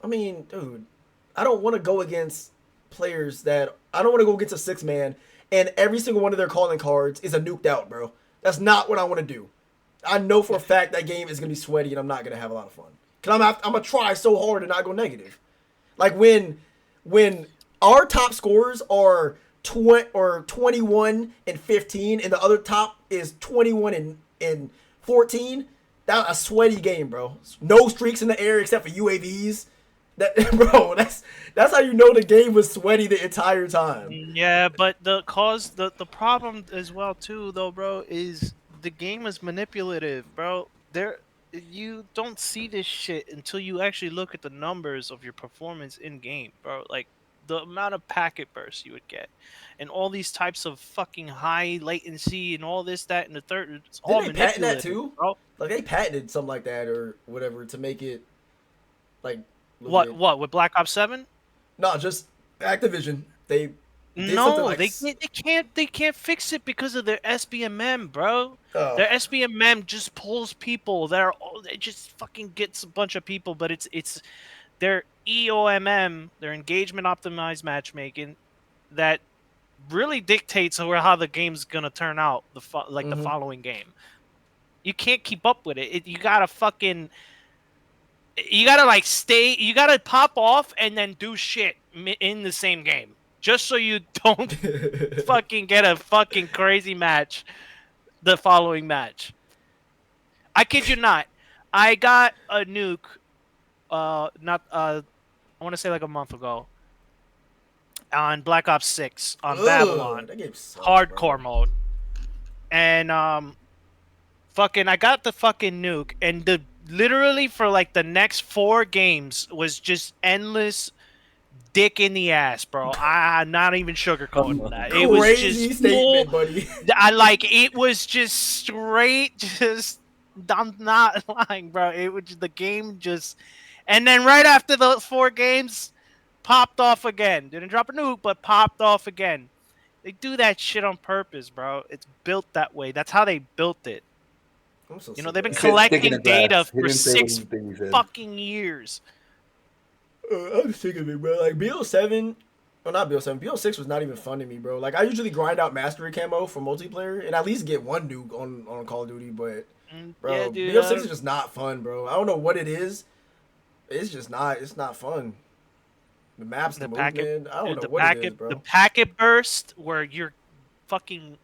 I don't want to go against players I don't want to go against a 6-man and every single one of their calling cards is a nuked out, bro. That's not what I want to do. I know for a fact that game is gonna be sweaty and I'm not gonna have a lot of fun. Cause I'm gonna try so hard to not go negative. Like when our top scores are 21 and 15 and the other top is 21 and 14, that's a sweaty game, bro. No streaks in the air except for UAVs. That's how you know the game was sweaty the entire time. Yeah, but the problem as well too, though, bro, is the game is manipulative, bro. You don't see this shit until you actually look at the numbers of your performance in game, bro. Like the amount of packet bursts you would get, and all these types of fucking high latency and all this, that, and the third. It's all Didn't they patent that manipulative, too? bro. Like they patented something like that or whatever to make it like. What with Black Ops 7? No, just Activision. They did something No, like they can't fix it because of their SBMM, bro. Oh. Their SBMM just pulls people. It just fucking gets a bunch of people, but it's their EOMM, their engagement optimized matchmaking, that really dictates how the game's gonna turn out. The following game, you can't keep up with it. You gotta you gotta pop off and then do shit in the same game, just so you don't fucking get a fucking crazy match the following match. I kid you not. I got a nuke, I want to say like a month ago, on Black Ops 6 on Babylon, that game sucks, hardcore mode, and I got the fucking nuke, and literally for like the next 4 games was just endless dick in the ass, bro. I'm not even sugarcoating that. It was Crazy just statement, buddy. it was just straight. Just I'm not lying, bro. It was the game just, and then right after those 4 games, popped off again. Didn't drop a nuke, but popped off again. They do that shit on purpose, bro. It's built that way. That's how they built it. They've been collecting data for 6 fucking years. I'm sick of it, bro. Like BO7, well, not BO7. BO6 was not even fun to me, bro. Like I usually grind out mastery camo for multiplayer and at least get one nuke on Call of Duty, but bro, yeah, dude, BO6 is just not fun, bro. I don't know what it is. It's just not. It's not fun. The maps, the packet, movement. I don't know the what packet, it is, bro. the packet burst where you're fucking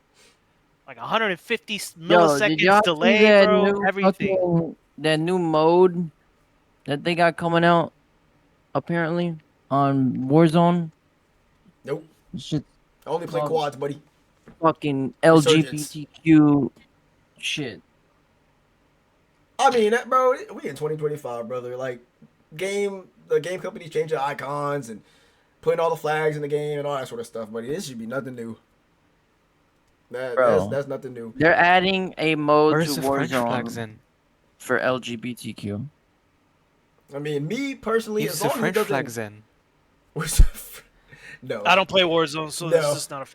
like 150 Yo, did milliseconds y'all see delay, that bro. new Everything. fucking that new mode that they got coming out apparently on Warzone? Nope. Shit, I only play called quads, buddy. fucking Resurgence. LGBTQ shit. I mean, that, bro, we in 2025, brother. Like, the game companies changing icons and putting all the flags in the game and all that sort of stuff, buddy. This should be nothing new. Bro, That's nothing new. they're adding a mode Where's to the French flags Warzone in? for LGBTQ. I mean, me personally, Use as the long as it French doesn't. flags in. No. I don't play Warzone, so No. this is not a.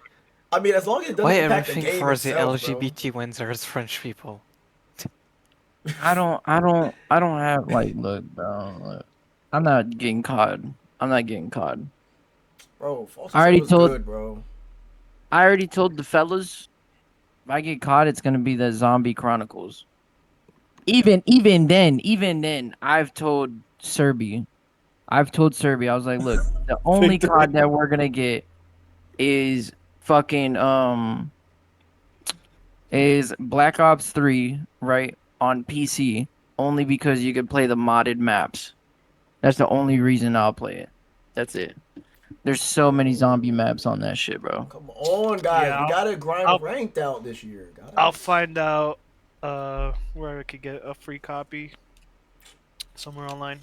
I mean, as long as it doesn't Why impact the everything game for the itself, bro. LGBT wins French people? I don't have like look, bro. Look, I'm not getting caught. I'm not getting caught. Bro, false I already was told good, bro. I already told the fellas if I get caught it's gonna be the Zombie Chronicles. Even then, I've told Serby. I was like, look, the only COD that we're gonna get is fucking is Black Ops 3, right? On PC. Only because you can play the modded maps. That's the only reason I'll play it. That's it. There's so many zombie maps on that shit, bro. Come on, guys. Yeah, we gotta grind ranked out this year. I'll find out where I could get a free copy somewhere online.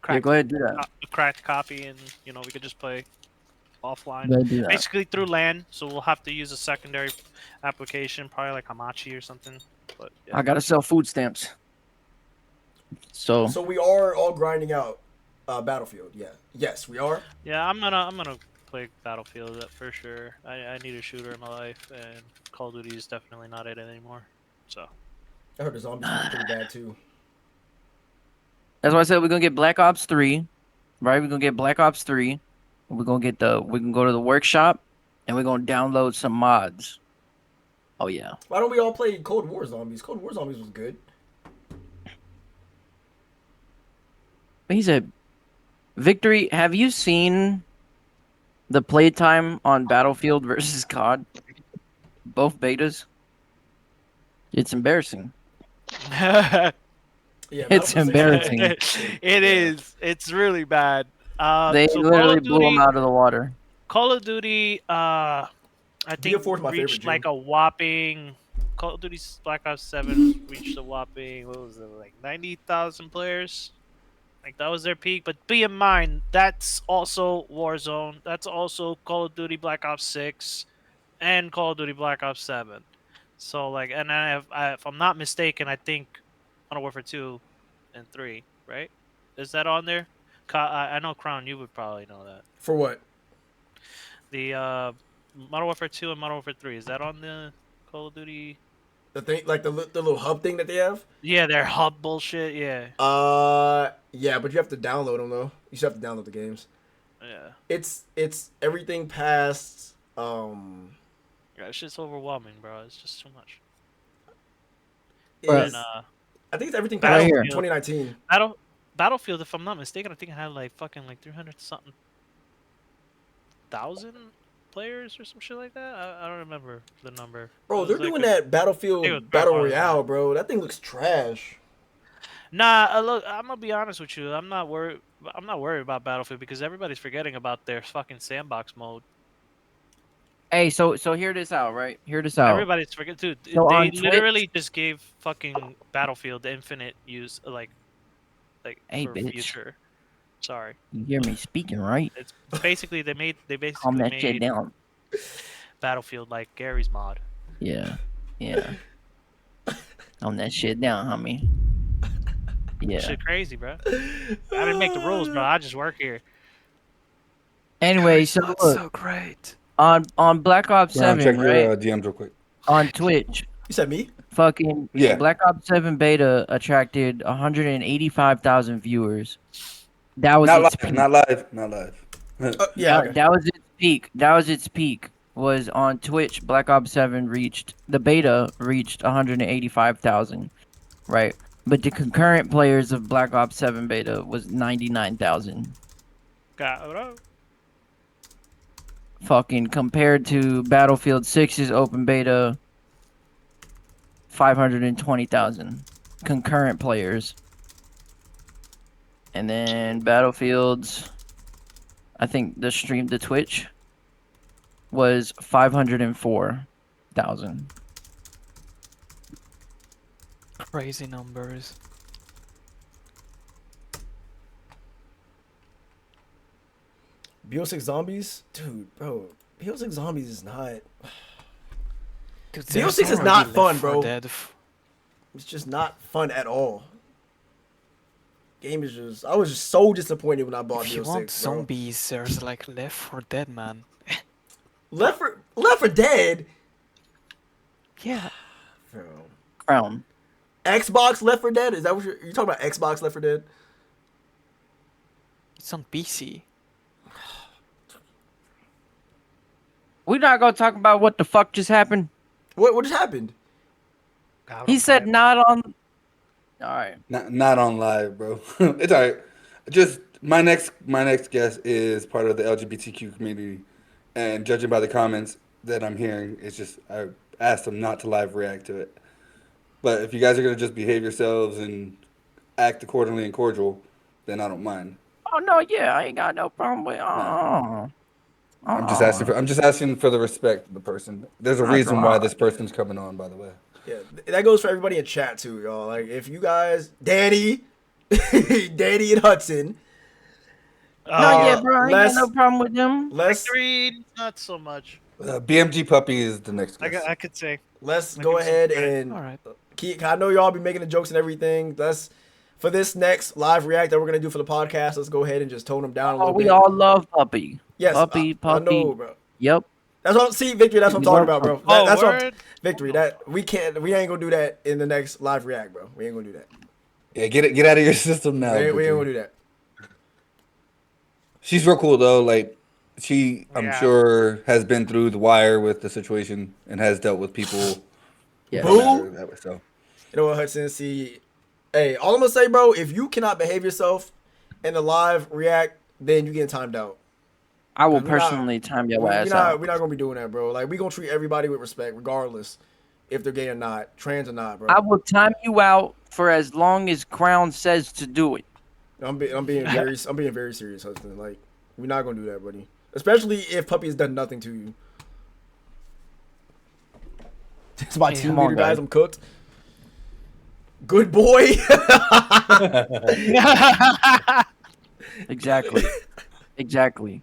Yeah, go ahead, do that. A cracked copy, and we could just play offline. Go ahead, do that. Basically through LAN, so we'll have to use a secondary application, probably like Hamachi or something. But yeah. I gotta sell food stamps. So we are all grinding out Battlefield. Yeah. Yes, we are. Yeah, I'm gonna play Battlefield for sure. I need a shooter in my life, and Call of Duty is definitely not it anymore. So I heard the zombies was pretty bad too. that's why I said we're gonna get Black Ops 3, right? We're gonna get Black Ops 3. We can go to the workshop, and we're gonna download some mods. Oh yeah. Why don't we all play Cold War Zombies? Cold War Zombies was good. He said, Victory, have you seen the playtime on Battlefield versus COD? Both betas? It's embarrassing. yeah, It's embarrassing. It is. It's really bad. They so literally blew them out of the water. Call of Duty, I think BF4 is my favorite, reached like a whopping. Call of Duty Black Ops 7 reached a whopping, what was it, like 90,000 players? Like that was their peak. But be in mind, that's also Warzone. That's also Call of Duty Black Ops 6 and Call of Duty Black Ops 7. So like, and if I'm not mistaken, I think Modern Warfare 2 and 3, right? Is that on there? I know Crown, you would probably know that. For what? The Modern Warfare 2 and Modern Warfare 3, is that on the Call of Duty? The thing, like the little hub thing that they have. Yeah, their hub bullshit. Yeah. Yeah, but you have to download them though. You still have to download the games. Yeah. It's everything past. Yeah, it's just overwhelming, bro. It's just too much. And, I think it's everything past 2019. Battlefield, if I'm not mistaken, I think it had like fucking like 300 something thousand players or some shit like that. I don't remember the number. Bro, they're doing that Battlefield Battle Royale, bro. That thing looks trash. Nah, look, I'm gonna be honest with you. I'm not worried about Battlefield because everybody's forgetting about their fucking sandbox mode. Hey, so hear this out, right? Hear this out. Everybody's forgetting, dude. So they on literally just gave fucking Battlefield infinite use, like hey, for bitch. future. Sorry. You hear me speaking, right? It's basically they basically Calm that made shit down. Battlefield like Gary's mod. Yeah. Calm that shit down, homie. Yeah. Shit crazy, bro. I didn't make the rules, bro. I just work here. Anyway, so look, so great. on Black Ops 7, check right? your DMs real quick. On Twitch. You said me? Fucking Yeah. Black Ops 7 beta attracted 185,000 viewers. That was its peak. Not live. Yeah, that was its peak. Was on Twitch. Black Ops 7 the beta reached 185,000, right? But the concurrent players of Black Ops 7 beta was 99,000. Cabrón. Fucking compared to Battlefield 6's open beta, 520,000 concurrent players. And then Battlefield's, I think the stream to Twitch was 504,000. Crazy numbers. BO6 Zombies? Dude, bro. BO6 Zombies is not... Dude, BO6 there's is not already fun, Left 4 bro. Dead. It's just not fun at all. Game is just... I was just so disappointed when I bought If you BO6, want bro. zombies, there's like Left 4 Dead, man. Left 4 Dead? Yeah. Bro. Crown. Xbox Left 4 Dead? Is that what you're talking about? Xbox Left 4 Dead? It's on PC. We're not gonna talk about what the fuck just happened. What just happened? He said not on. All right. Not on live, bro. It's all right. Just my next guest is part of the LGBTQ community, and judging by the comments that I'm hearing, it's just I asked him not to live react to it. But if you guys are gonna just behave yourselves and act accordingly and cordial, then I don't mind. Oh no, yeah, I ain't got no problem with. I'm just asking for the respect of the person. There's a reason why this person's coming on, by the way. Yeah, that goes for everybody in chat too, y'all. Like, if you guys, Danny, Danny and Hudson. No, yeah, bro, I ain't got no problem with them. Victory, not so much. BMG Puppy is the next guest. I could say. Let's I go can ahead say- and Alright. I know y'all be making the jokes and everything. For this next live react that we're gonna do for the podcast, let's go ahead and just tone them down a little We bit. all love Puppy. Yes, Puppy. I know, bro. Yep. That's what Victory. That's what I'm We talking love about, bro. Puppy. That's what word? Victory. That we ain't gonna do that in the next live react, bro. We ain't gonna do that. Yeah, get out of your system now. We ain't Victory. gonna do that. She's real cool though. Like I'm Yeah. sure has been through the wire with the situation and has dealt with people. Yeah. who matter that way, so. You know what, Hudson? See, hey, all I'm gonna say, bro, if you cannot behave yourself in the live react, then you getting timed out. I will We're not- personally time your We're ass not out. gonna be doing that, bro. Like, we gonna treat everybody with respect, regardless if they're gay or not, trans or not, bro. I will time you out for as long as Crown says to do it. I'm being very serious, Hudson. Like, we're not gonna do that, buddy. Especially if Puppy has done nothing to you. It's my Hey, team come on, leader, guys. guys. I'm cooked. Good boy. Exactly. Exactly.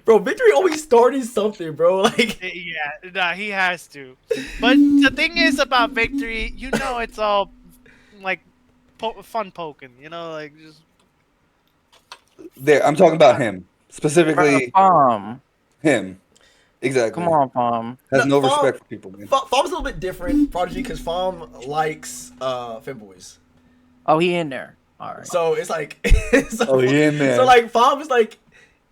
Bro, Victory always starting something, bro. Like, Yeah, nah, he has to. But the thing is about Victory, you know, it's all like fun poking. You know, like just There, I'm talking about him specifically. Him, exactly. Come on, Fom. Has no Fom- respect for people, man. Fam's a little bit different, Prodigy, because Fam likes femboys. Oh, he in there. All right. So it's like, Oh, he in there. So like, Fam is like,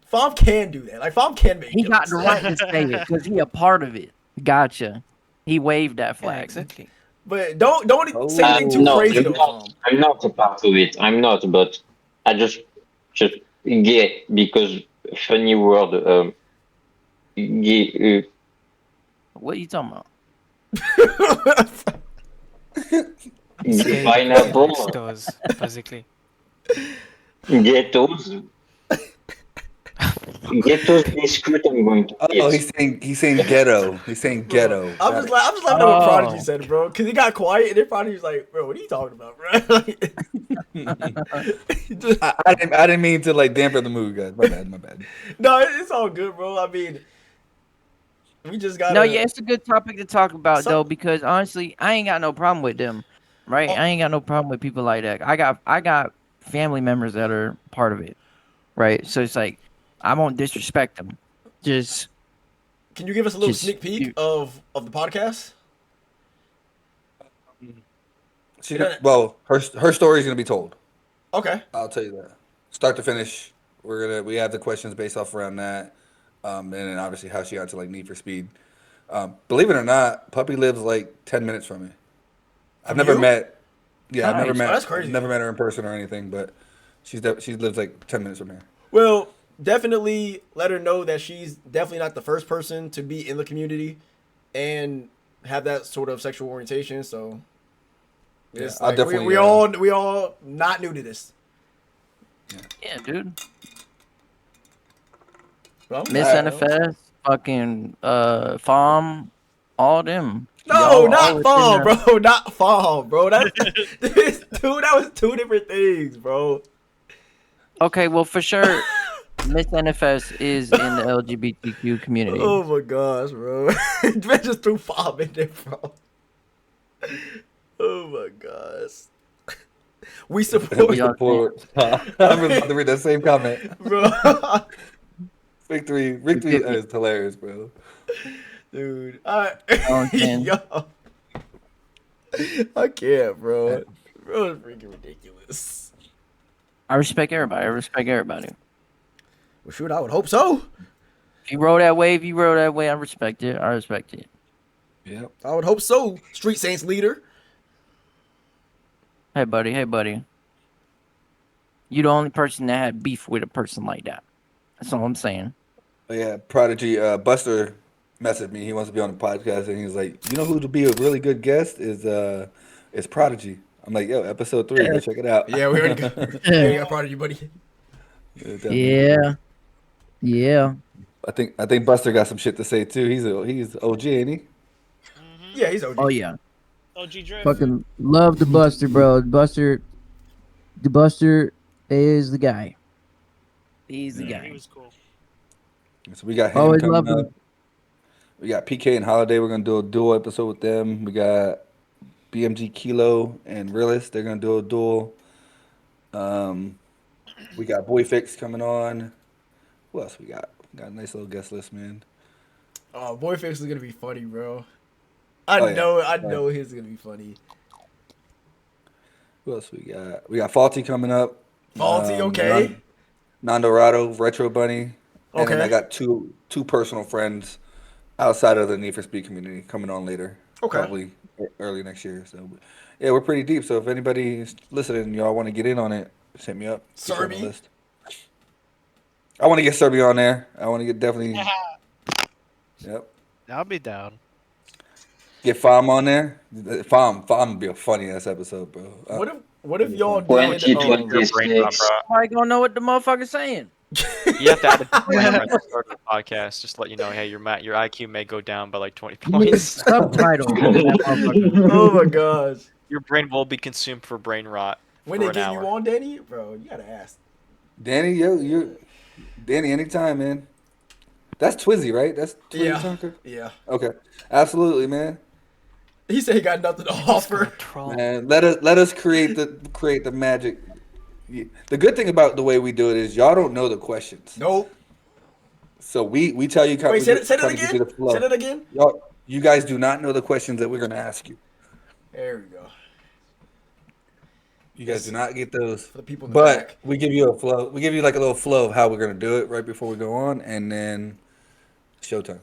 Fam can do that. Like, Fam can make. He got jokes. the right to say it because he a part of it. Gotcha. He waved that flag. Exactly. But don't say anything too no, crazy I'm though, not, Fam. I'm not a part of it. I'm not, but I just gay because funny word. Gay. What are you talking about? Pineapple. Those, basically. Ghettos. Ghettos biscuit. I'm going to Oh, eat. he's saying ghetto. He's saying ghetto. I'm just laughing at what Prodigy said, bro, because he got quiet and then Prodigy was like, "Bro, what are you talking about, bro?" I didn't mean to like dampen the mood, guys. My bad. No, it's all good, bro. I mean, we just got. No, yeah, it's a good topic to talk about though, because honestly, I ain't got no problem with them, right? I ain't got no problem with people like that. I got family members that are part of it, right? So it's like I won't disrespect them. Just Can you give us a little sneak peek of the podcast? Her story is gonna be told. Okay. I'll tell you that. Start to finish, we have the questions based off around that, and then obviously how she got to like Need for Speed. Believe it or not, Puppy lives like 10 minutes from me. I've never you? met. Yeah, I've never Nice. met. Oh, that's crazy. I've never met her in person or anything, but she lives like 10 minutes from here. Well, definitely let her know that she's definitely not the first person to be in the community and have that sort of sexual orientation. So it's I'll like definitely, we all not new to this. Yeah, dude. Well, Miss NFS, fucking FOM, all them. No, Y'all all not within fall, the- bro. Not fall, bro. That was two different things, bro. Okay, well for sure, Miss NFS is in the LGBTQ community. Oh my gosh, bro. Man just threw fall in there, bro. Oh my gosh. We support. We support. I was about to read that same comment, bro. Victory is hilarious, bro. Dude, Oh, yo, I can't, bro. Bro, it's freaking ridiculous. I respect everybody. I respect everybody. Well, shoot, I would hope so. If you roll that way, I respect it. I respect it. Yep. I would hope so. Street Saints leader. Hey, buddy. Hey, buddy. You the only person that had beef with a person like that. That's all I'm saying. But yeah, Prodigy Buster messaged me. He wants to be on the podcast, and he's like, "You know who to be a really good guest is Prodigy." I'm like, "Yo, episode 3, go check it out." Yeah, we already got Prodigy, buddy. Yeah. Yeah. I think Buster got some shit to say too. He's OG, ain't he? Yeah, he's OG. Oh yeah. OG Drift. Fucking love the Buster, bro. The Buster is the guy. He's the guy. He was cool. So we got him Always coming loved up. him. We got PK and Holiday. We're gonna do a dual episode with them. We got BMG Kilo and Realist. They're gonna do a duel. We got Boy Fix coming on. Who else we got? We got a nice little guest list, man. Oh, Boy Fix is gonna be funny, bro. I Oh, yeah. know he's gonna be funny. Who else we got? We got Faulty coming up. Faulty, okay. Nondorado, Retro Bunny. And then Okay. I got two personal friends outside of the Need for Speed community coming on later. Okay. Probably early next year. So yeah, we're pretty deep. So if anybody's listening, y'all want to get in on it, just hit me up. Get you on the Serby. list. I want to get Serby on there. I want to get definitely. Yep. I'll be down. Get Fam on there. Fam would be a funny ass episode, bro. What if y'all did? 2026. I gonna know what the motherfucker's saying. You have to add a disclaimer at the start of the podcast, just to let you know, hey, your IQ may go down by like 20 points. Subtitle. Oh my gosh. Your brain will be consumed for brain rot When for they an get hour. you on, Danny, bro, you gotta ask. Danny, Danny, anytime, man. That's Twizzy, right? That's Twizzy Yeah. Tonker? Yeah. Okay. Absolutely, man. He said he got nothing to offer. Man, let us create the magic. The good thing about the way we do it is y'all don't know the questions. Nope. So we tell you. Wait, say it give again. you the flow. Say it again. You guys do not know the questions that we're gonna ask you. There we go. You guys do not get those. For the people in the but back. we give you a flow. We give you like a little flow of how we're gonna do it right before we go on, and then showtime.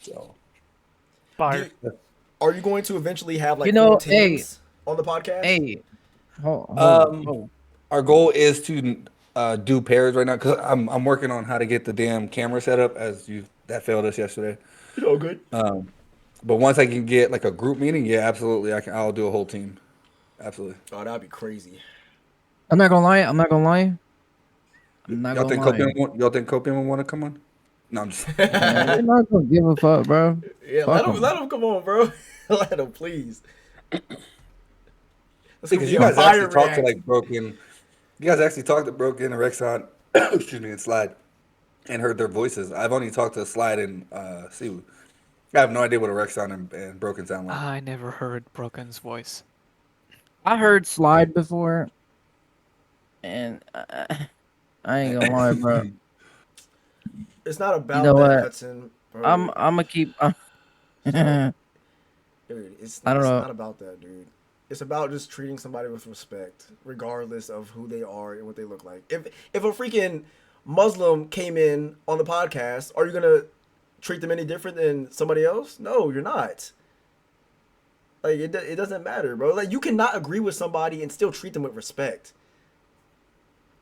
So. Fire. Are you going to eventually have like You know, full teams on the podcast? Hey. Hold. Our goal is to do pairs right now because I'm working on how to get the damn camera set up that failed us yesterday. It's all good. But once I can get like a group meeting, yeah, absolutely, I'll do a whole team. Absolutely. Oh, that'd be crazy. I'm not gonna lie. I'm not gonna lie. Y'all think Copium would want to come on? No, I'm just. I'm not gonna give a fuck, bro. Yeah, Fuck let him come on, bro. Let him, please. Because you guys actually talk to like Broken. You guys actually talked to Broken and Rexon, excuse me, and Slide, and heard their voices. I've only talked to Slide and Siwu. I have no idea what a Rexon and Broken sound like. I never heard Broken's voice. I heard Slide before, and I ain't gonna lie, bro. It's not about You know that, what? Hudson. Bro. I'm gonna keep. Dude, it's I don't know. not about that, dude. It's about just treating somebody with respect, regardless of who they are and what they look like. If a freaking Muslim came in on the podcast, are you gonna treat them any different than somebody else? No, you're not. Like it doesn't matter, bro. Like you cannot agree with somebody and still treat them with respect.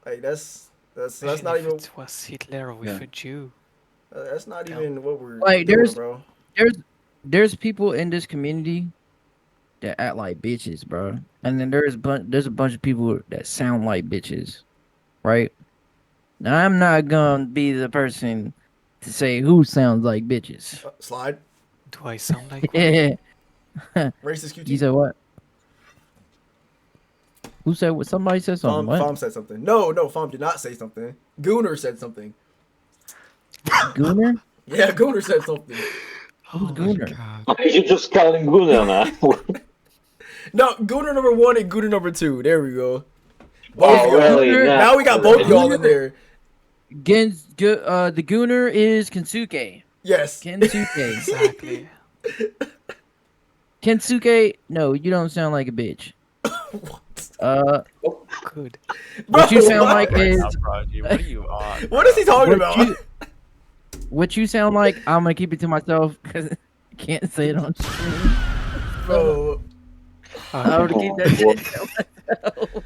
Like that's That's Imagine not if even it was Hitler with Yeah. a Jew. that's not even what we're Like doing, bro. there's people in this community that act like bitches, bro. And then there's a bunch of people that sound like bitches, right? Now I'm not gonna be the person to say who sounds like bitches. Slide. Do I sound like one? Yeah. Racist QT. You said what? Who said what? Somebody said something. What? Fom said something. No, Fom did not say something. Gooner said something. Gooner? Yeah, Gooner said something. Who's Gooner? You just calling Gunnar now. No, Gooner number 1 and Gooner number 2. There we go. Both Oh, of y'all. really? Now we got both y'all in there. The Gooner is Kensuke. Yes. Kensuke. Exactly. Kensuke, no, you don't sound like a bitch. Good. What you sound what? like is Prodigy, what are you on? What is he talking what about? what you sound like. I'm gonna keep it to myself because I can't say it on stream. Bro. I would keep that shit to myself.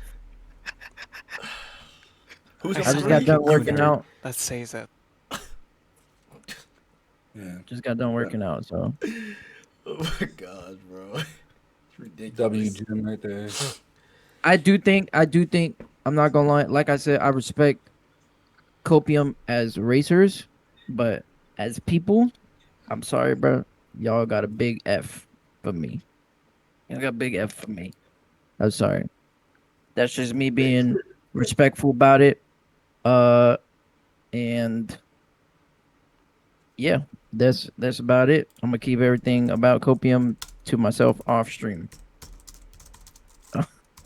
Who's I number just got 3? done working out. Let's say that. Yeah. Just got done working out, so. Oh my god, bro. It's ridiculous. W Jim right there. I do think, I'm not gonna lie. Like I said, I respect Copium as racers, but as people, I'm sorry, bro. Y'all got a big F for me. Y'all got a big F for me. I'm sorry. That's just me being respectful about it. And yeah, that's about it. I'm gonna keep everything about Copium to myself off stream.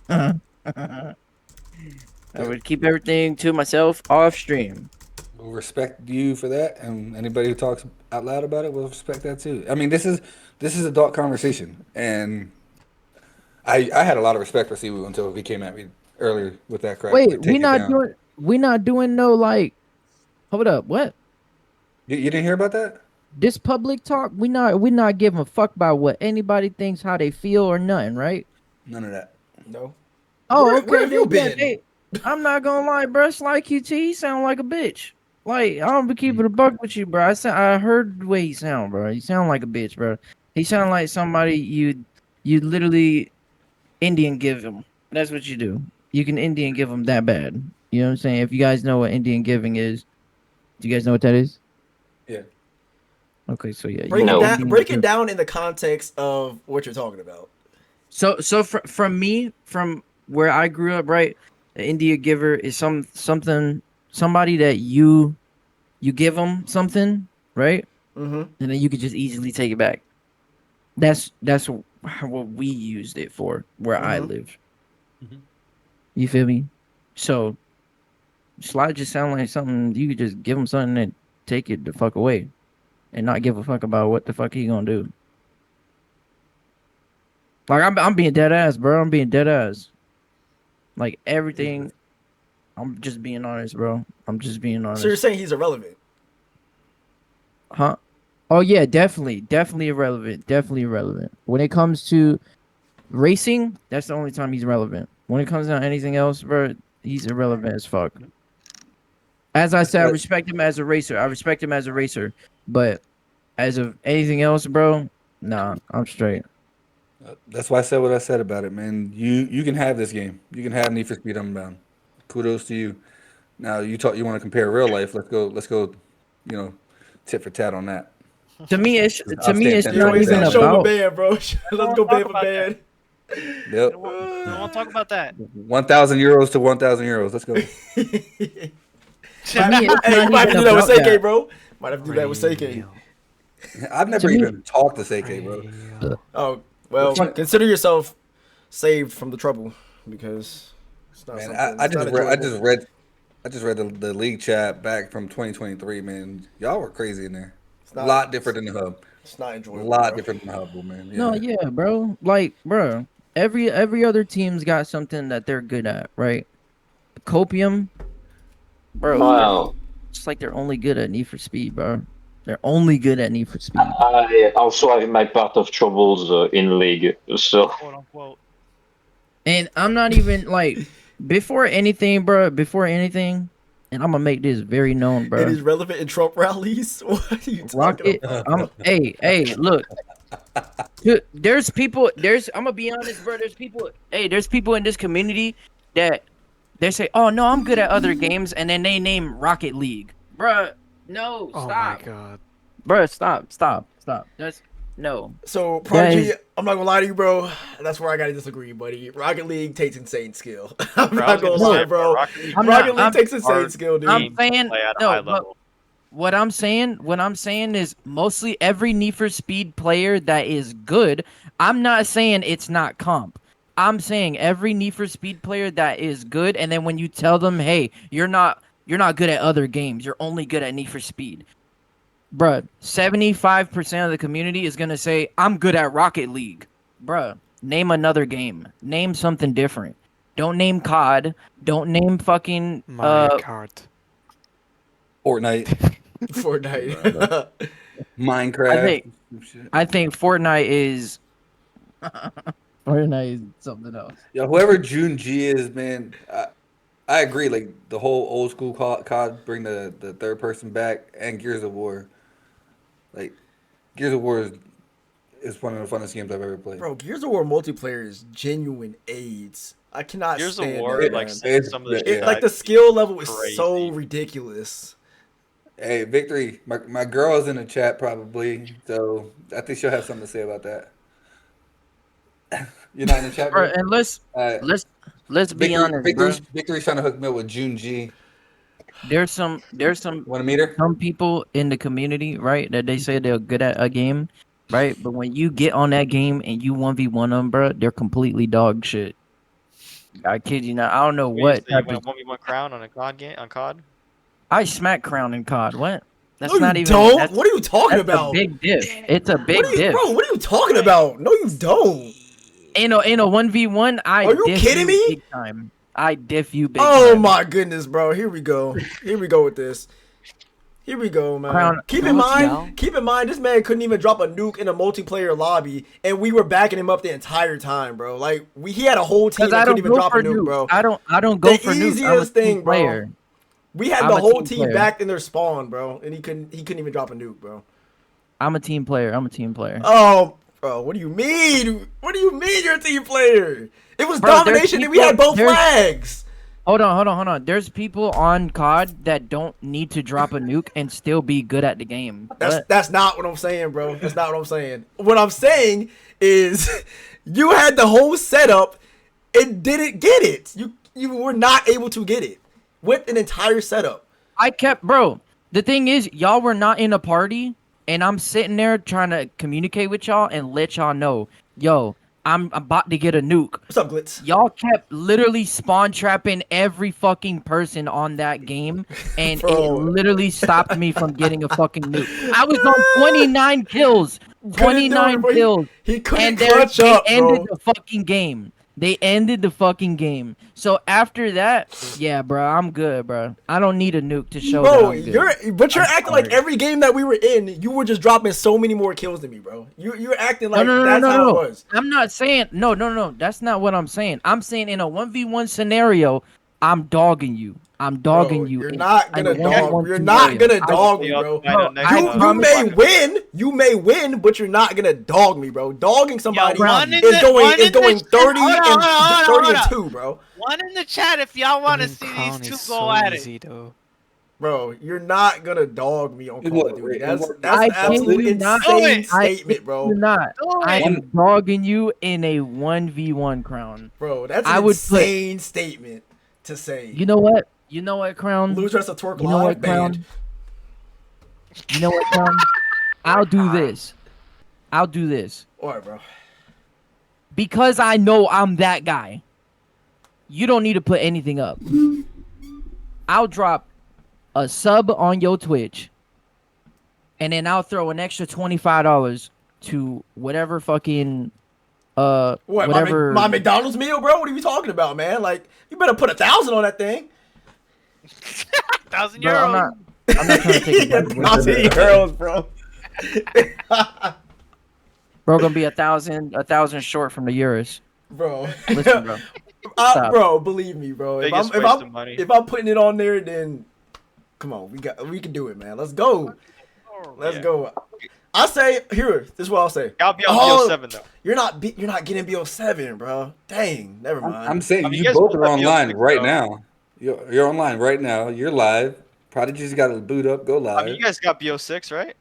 I would keep everything to myself off stream. We'll respect you for that, and anybody who talks out loud about it will respect that too. I mean, this is adult conversation, and I had a lot of respect for Siwu until he came at me earlier with that crap. Wait, like, take it we not doing no like. Hold up, what? You didn't hear about that? This public talk, we not giving a fuck about what anybody thinks, how they feel, or nothing, right? None of that. No. Oh, Where have you then, been? I'm not gonna lie, bro. It's like QT, he sound like a bitch. Like, I don't be keeping a buck with you, bro. I heard the way he sound, bro. He sound like a bitch, bro. He sound like somebody you literally Indian give him. That's what you do. You can Indian give him that bad. You know what I'm saying? If you guys know what Indian giving is, do you guys know what that is? Yeah. Okay, so yeah. Break it down in the context of what you're talking about. So from me, from where I grew up, right? An India giver is somebody that you give them something, right? Mm-hmm. And then you could just easily take it back. That's what we used it for where I live. Mhm. You feel me? So slide just sound like something you could just give them something and take it the fuck away, and not give a fuck about what the fuck he gonna do. Like I'm being dead ass, bro. I'm being dead ass. Like everything. I'm just being honest, bro. I'm just being honest. So you're saying he's irrelevant? Huh? Oh yeah, definitely irrelevant. When it comes to racing, that's the only time he's relevant. When it comes to anything else, bro, he's irrelevant as fuck. As I said, I respect him as a racer. But as of anything else, bro, nah, I'm straight. That's why I said what I said about it, man. You can have this game. You can have Need for Speed Unbound. Kudos to you. Now you want to compare real life. Let's go. You know, tit for tat on that. To me, it's I'll stand 10 not toes even down. Show him a about. band, bro. Let's go band for band. Yep. I want to talk about that. 1,000 euros to 1,000 euros. Let's go. To me, it's Hey, you not might have to even do that with about Seike, that. bro. Might have to do that with Seike. I've never To me- even talked to Seike, bro. Oh, well, consider yourself saved from the trouble because it's not Man, something. I it's not just enjoyable. read the league chat back from 2023, man. Y'all were crazy in there. A not- lot different than the hub. It's not A enjoyable. lot bro. different than the hub, man. Yeah. No, yeah, bro. Like, bro, every other team's got something that they're good at, right? Copium, bro. Wow. It's like they're only good at Need for Speed, bro. They're only good at Need for Speed. I also have my part of troubles in league, so Quote unquote. And I'm not even like before anything, bro. Before anything, and I'm gonna make this very known, bro. It is relevant in Trump rallies. What are you talking Rocket. about? Hey, look. There's people. I'm gonna be honest, bro. There's people. Hey, there's people in this community that they say, "Oh no, I'm good at other games," and then they name Rocket League, bro. No, Oh stop. my god. Bro, stop. That's no. So That Prodigy, is- I'm not gonna lie to you, bro. That's where I gotta disagree, buddy. Rocket League takes insane skill. I'm Bro, I not was gonna gonna lie, say, bro. Rocket League- Rocket League I'm- takes insane hard skill, dude. I'm game to saying play at a no, high but level. what I'm saying is mostly every Need for Speed player that is good. I'm not saying it's not comp. I'm saying every Need for Speed player that is good, and then when you tell them, hey, you're not good at other games, you're only good at Need for Speed. Bruh, 75% of the community is gonna say, I'm good at Rocket League. Bruh, name another game. Name something different. Don't name COD. Don't name fucking Mario Kart. Fortnite. Fortnite. Minecraft. I think Fortnite is Fortnite is something else. Yeah, whoever June G is, man, I agree. Like the whole old school COD, bring the third person back, and Gears of War. Like Gears of War is one of the funnest games I've ever played. Bro, Gears of War multiplayer is genuine AIDS. I cannot Gears of stand War, that, like, man. some of the It, shit like I the think skill level is crazy. so ridiculous. Hey, Victory, my girl's in the chat probably, so I think she'll have something to say about that. You're not in the chat, bro? Bro, and let's be honest, bro. Victory's trying to hook me up with June G. There's some Want to meet her? some people in the community, right, that they say they're good at a game, right? But when you get on that game and you 1v1 them, bro, they're completely dog shit. I kid you not. I don't know what You type win a of 1v1 crown on a COD game on COD? I smack crown in COD. What? That's No, not you even. don't. That's, What are you talking that's about? a big diff. It's a big diff. Bro, what are you talking about? No, you don't. In a 1v1, I Are you diff kidding me? big time. I diff you big Oh time. my goodness, bro. Here we go. Here we go with this. Here we go, man. Crown- keep in mind, this man couldn't even drop a nuke in a multiplayer lobby, and we were backing him up the entire time, bro. Like he had a whole team 'Cause that I couldn't don't even go drop a for nuke, nukes. bro. I don't go The for nukes. I'm a easiest team thing, bro. player. We had I'm the a whole team team player. backed in their spawn, bro, and he couldn't even drop a nuke, bro. I'm a team player. Oh, bro, what do you mean? What do you mean you're a team player? It was Bro, there's domination, and we had people- both there's- flags. Hold on. There's people on COD that don't need to drop a nuke and still be good at the game. That's not what I'm saying, bro. That's not what I'm saying. What I'm saying is you had the whole setup and didn't get it. You were not able to get it with an entire setup. Bro, the thing is, y'all were not in a party, and I'm sitting there trying to communicate with y'all and let y'all know, yo, I'm about to get a nuke. What's up, Glitz? Y'all kept literally spawn trapping every fucking person on that game, and it Bro. literally stopped me from getting a fucking nuke. I was on 29 kills. Couldn't 29 do it, bro. kills. He couldn't and clutch they up, ended bro. the fucking game. They ended the fucking game. So after that, yeah, bro, I'm good, bro. I don't need a nuke to show that Bro, I'm good. you're acting like every game that we were in, you were just dropping so many more kills than me, bro. You're acting like that's how it was. I'm not saying no. That's not what I'm saying. I'm saying in a 1v1 scenario, I'm dogging you. I'm dogging you. You're in- not in gonna a 1v1 dog. You're not scenario. gonna dog me, bro. You may win, but you're not gonna dog me, bro. Dogging somebody is going 30 and 2, bro. One in the chat if y'all want to see these two go at it. Bro, you're not gonna dog me on Call of Duty. That's I an absolute kid you not. insane I statement, kid bro. you not. I am dogging you in a 1v1 crown. Bro, that's I an would insane statement to say. You know what? You know what, Crown? Lose rest of twerk You know live what, Crown? banned. You know what, Crown? I'll do this. Alright, bro. Because I know I'm that guy. You don't need to put anything up. I'll drop a sub on your Twitch, and then I'll throw an extra $25 to whatever fucking whatever my McDonald's meal, bro? What are you talking about, man? Like, you better put 1,000 on that thing. 1,000 Bro, euros. I'm not trying to take it. 1,000 euros, bro. Bro, gonna be 1,000 short from the euros. Bro. Listen, bro. Stop. Bro, believe me, bro. Biggest waste of money. If I'm putting it on there, then Come on, we can do it, man. Let's go. Let's Yeah. go. I say here. This is what I'll say. I'll be on BO7 though. You're not getting BO7, bro. Dang, never mind. I'm saying I mean, you you guys both both are have online BO6 right though. now. You're online right now. You're live. Prodigy's got to boot up, go live. I mean, you guys got BO6, right?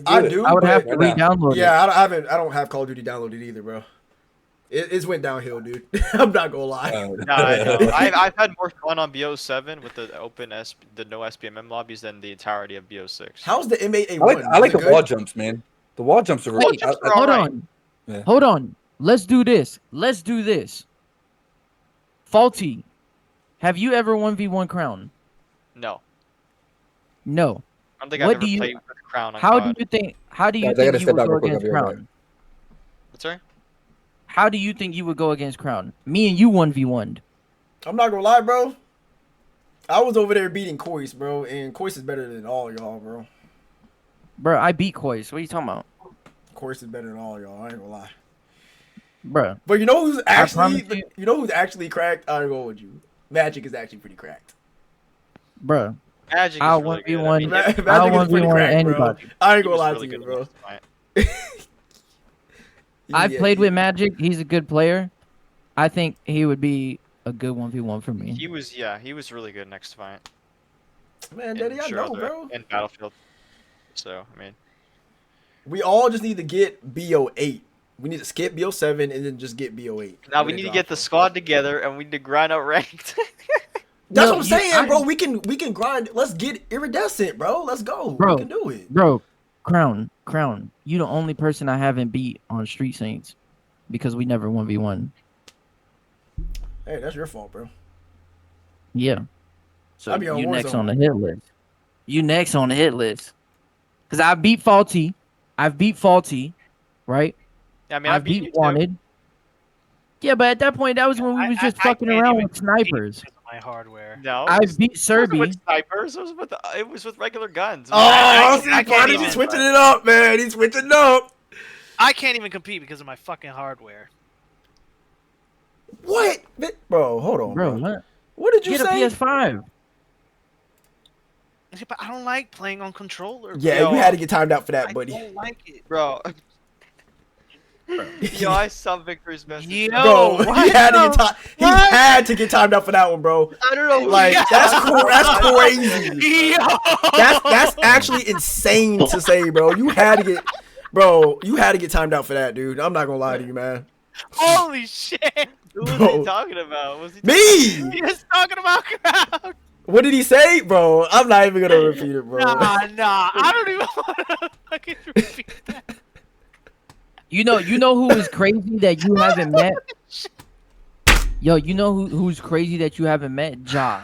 I do. I would but have to re-download it. Yeah, I don't have Call of Duty downloaded either, bro. It's went downhill, dude. I'm not gonna lie. No, I know. I've had more fun on BO7 with the the no SPMM lobbies than the entirety of BO6. How's the M8A1? I like Is it the good? wall jumps, man. The wall jumps are really. Wait, hold on. Yeah. Hold on. Let's do this. Faulty, have you ever 1v1 Crown? No. No. I don't think I've ever played with Crown on How COD. do you think? How do you Guys, I think gotta you step would out go real quick, against I'll be right Crown? What's sorry? How do you think you would go against Crown? Me and you 1v1'd. I'm not gonna lie, bro. I was over there beating Kois, bro, and Kois is better than all y'all, bro. Bro, I beat Kois. What are you talking about? Kois is better than all y'all. I ain't gonna lie. Bro. But you know who's actually promise you know who's actually cracked? I ain't going with you. Magic is actually pretty cracked. Bro. Magic I'll is really 1v1. good. I mean, Magic I'll is pretty 1v1 cracked, bro. anybody. I ain't he gonna was lie really to you, good bro. against Defiant. I've played with Magic. He's a good player. I think he would be a good 1v1 for me. He was really good next Defiant. Man, Daddy, I know, bro. In Battlefield. So, I mean. We all just need to get BO8. We need to skip BO7 and then just get BO8. Now we need to get the squad together and we need to grind out ranked. That's Yo, what I'm saying, bro. We can grind. Let's get iridescent, bro. Let's go. Bro, we can do it. Bro, Crown. You the only person I haven't beat on Street Saints because we never 1v1. Hey, that's your fault, bro. Yeah. So I be on you next Warzone. on the hit list. You next on the hit list. Cause I beat Faulty. I've beat Faulty, right? Yeah, I mean, I I beat you beat too. Wanted. Yeah, but at that point, that was when we was just fucking around with snipers. My hardware. No. I beat It wasn't Serby. with snipers. It was with regular guns. Oh, see, I can't Party, even- he's switching it up, man. He's switching it up. I can't even compete because of my fucking hardware. What? Bro, hold on, Bro, bro. what? What did you Get say? a PS5. Yeah, but I don't like playing on controller. Yeah, Yo, you had to get timed out for that, I buddy. don't like it. Bro. Yo, I saw Victor's message. Yo, Bro, what? he had to get timed. He What? had to get timed out for that one, bro. I don't know. Like that's crazy. Yo! That's actually insane to say, bro. You had to get timed out for that, dude. I'm not gonna lie to you, man. Holy shit! Who was Bro. he talking about? Was he Me? He was talking about crowd. What did he say, bro? I'm not even gonna repeat it, bro. Nah. I don't even want to fucking repeat that. You know who is crazy that you haven't met? Yo, you know who's crazy that you haven't met? Ja.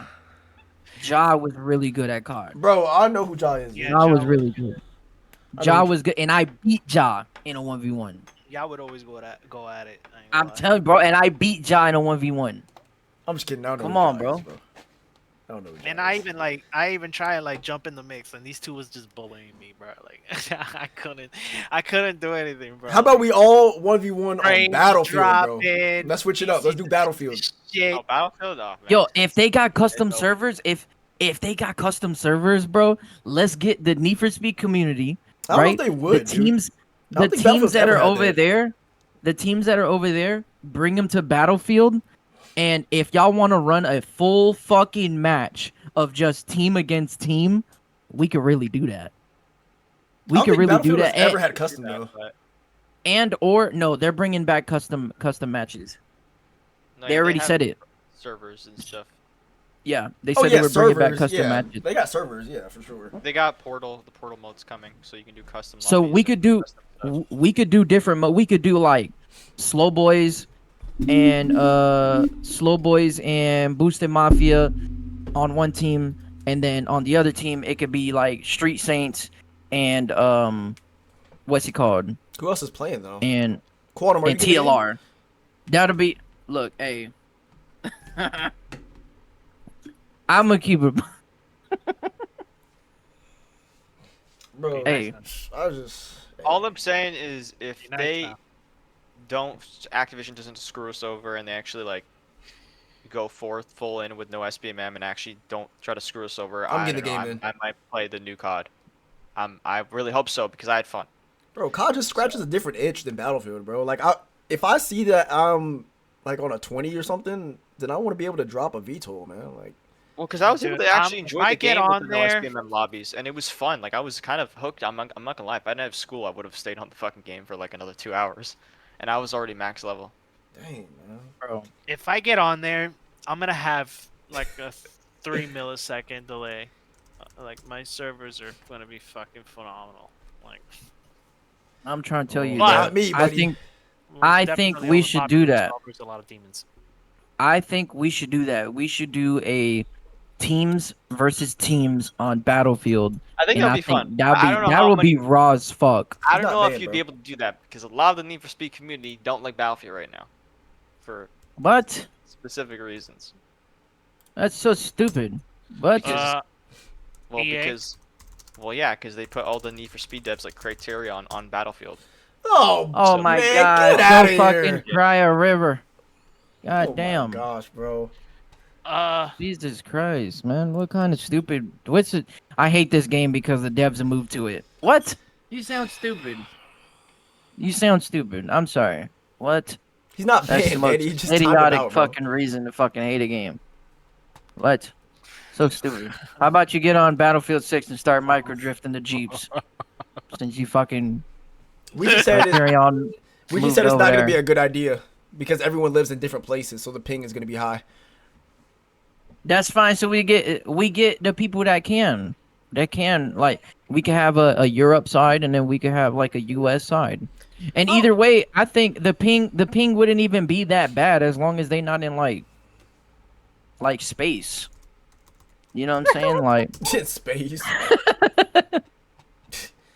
Ja was really good at COD. Bro, I know who Ja is. Yeah, Ja was Ja really good. I Ja know- was good, and I beat Ja in a 1v1. Y'all would always go at it. I ain't gonna I'm lie. telling you, bro, and I beat Ja in a 1v1. I'm just kidding. I don't know Come who on, Ja bro. is, I don't know. Who Ja And is. I even try and like jump in the mix, and these two was just bullying me, bro. Like I couldn't do anything, bro. How about we all 1v1 Frames on Battlefield, bro? dropping, Let's switch it up. Let's do Battlefield. shit? Oh, Battlefield? Oh, man. Yo, if they got custom servers, if they got custom servers, bro, let's get the Need for Speed community, I don't know right? if they would, the dude. teams, I don't the think teams Battlefield's that ever are had over that. there, the teams that are over there, bring them to Battlefield. And if y'all want to run a full fucking match of just team against team, we could really do that. We I don't could think really do Battlefield that. has ever had custom though. No, they're bringing back custom matches. No, They already have said it. Servers and stuff. Yeah, they Oh said yeah, they were bringing back servers. custom Yeah, matches. they got servers. Yeah, for sure. They got Portal. The Portal mode's coming, so you can do custom. So lobbies we and could do custom stuff. we could do different we could do like slow boys and Boosted Mafia on one team, and then on the other team it could be like Street Saints and what's he called? Who else is playing though? And Quantum are and you getting in? TLR. That'll be look, hey. I'm gonna keep it. Bro, Hey. I just All I'm saying is if nice they now. don't, Activision doesn't screw us over and they actually like go forth full in with no SBMM and actually don't try to screw us over, I'm I getting don't the know, game in. I might play the new COD. I really hope so because I had fun. Bro, COD just scratches a different itch than Battlefield, bro. Like, if I see that I'm like on a 20 or something, then I want to be able to drop a VTOL, man. Like, Well, because I was able to actually if enjoy I the get game with on the no there, SBMM lobbies, and it was fun. Like I was kind of hooked. I'm not gonna lie. If I didn't have school, I would have stayed on the fucking game for like another 2 hours, and I was already max level. dang, man. Bro, if I get on there, I'm gonna have like a 3 millisecond delay. Like my servers are gonna be fucking phenomenal. Like I'm trying to tell you But- that Not me, I buddy. think we're I think definitely we should do overpopulated, that. so There's a lot of demons. I think we should do that. We should do a teams versus teams on Battlefield. I think and that'll I be think fun. that'll I be don't know that how will many. be raw as fuck. I don't not know if banned, you'd bro. be able to do that because a lot of the Need for Speed community don't like Battlefield right now, for What? specific reasons. That's so stupid. But Because, well, EA? yeah, because they put all the Need for Speed devs like criteria on Battlefield. Oh, oh my man, god, get outta go fucking here. cry a river. God Oh damn. my gosh, bro. Jesus Christ, man. What kind of stupid what's it? I hate this game because the devs have moved to it. What? You sound stupid. You sound stupid. I'm sorry. What? He's not That's the banned, most Eddie. He just timed him idiotic out, bro. fucking reason to fucking hate a game. What? So stupid. How about you get on Battlefield 6 and start micro drifting the Jeeps? Since you fucking We just said carry on. we just moved said it's over not gonna there. be a good idea because everyone lives in different places, so the ping is gonna be high. That's fine. So we get the people that can like we can have a Europe side and then we can have like a US side. And either way, I think the ping wouldn't even be that bad as long as they not in like space. You know what I'm saying? Like space.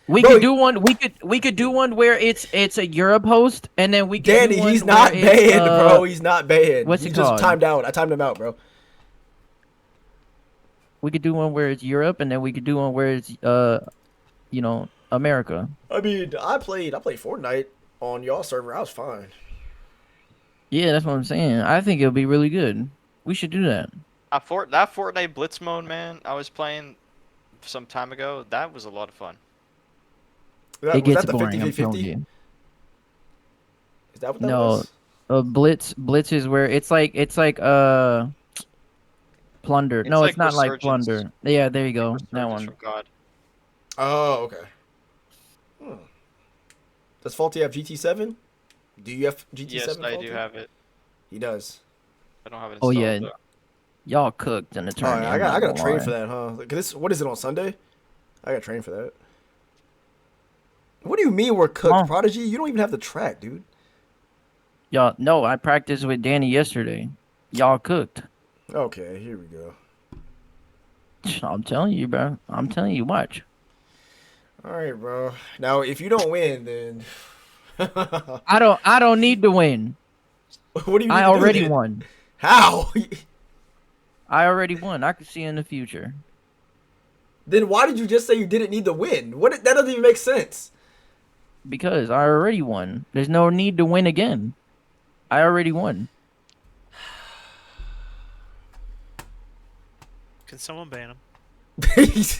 we Bro, could do one. We could do one where it's a Europe host, and then we could. Danny, do one he's not where it's, banned, bro. He's not banned. what's He it just called? timed out. I timed him out, bro. We could do one where it's Europe, and then we could do one where it's America. I mean, I played Fortnite on y'all server. I was fine. Yeah, that's what I'm saying. I think it'll be really good. We should do that. That Fortnite Blitz mode, man, I was playing some time ago. That was a lot of fun. It gets the boring. I'm 50-50? telling you. Is that what that No, was? Blitz is where it's like plunder. It's No, like it's not like Resurgence. plunder. Yeah, there you go. That Resurgence one. from God. Oh, okay. Does Faulty have GT7? Do you have GT7? Yes, I Faulty? do have it. He does. I don't have it Oh installed. yeah, though. y'all cooked in the Oh, tournament. I I'm not got to gonna train lie. for that, huh? Like, what is it on Sunday? I got to train for that. What do you mean we're cooked, Huh? Prodigy? You don't even have the track, dude. Y'all, no, I practiced with Danny yesterday. Y'all cooked. Okay, here we go. I'm telling you, bro. I'm telling you, watch. All right, bro. Now, if you don't win, then I don't need to win. what do you? Need I to do already then? won. How? I already won. I can see in the future. Then why did you just say you didn't need to win? What? That doesn't even make sense. Because I already won. There's no need to win again. I already won. Can someone ban him?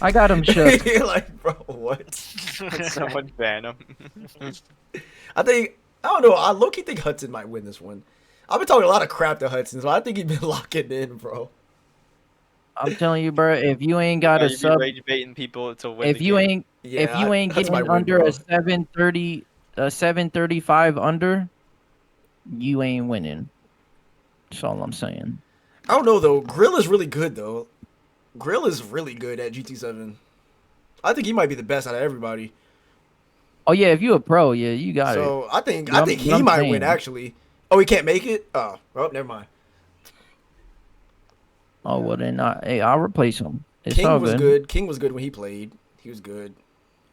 I got him shook. You're like, bro, what? Someone ban him. I don't know. I low-key think Hudson might win this one. I've been talking a lot of crap to Hudson, so I think he's been locking in, bro. I'm telling you, bro. If you ain't got a You be sub, rage baiting people to win. if the you game. ain't, Yeah, if you ain't that's my getting win, under bro. a 730, a 735 under, you ain't winning. That's all I'm saying. I don't know though. Grill is really good though. Grill is really good at GT7. I think he might be the best out of everybody. Oh yeah, if you a pro, yeah, you got it. So I think You know, he I'm might saying. win actually. Oh, he can't make it. Oh, never mind. Oh well, then I'll replace him. It's King all was good. good. King was good when he played. He was good.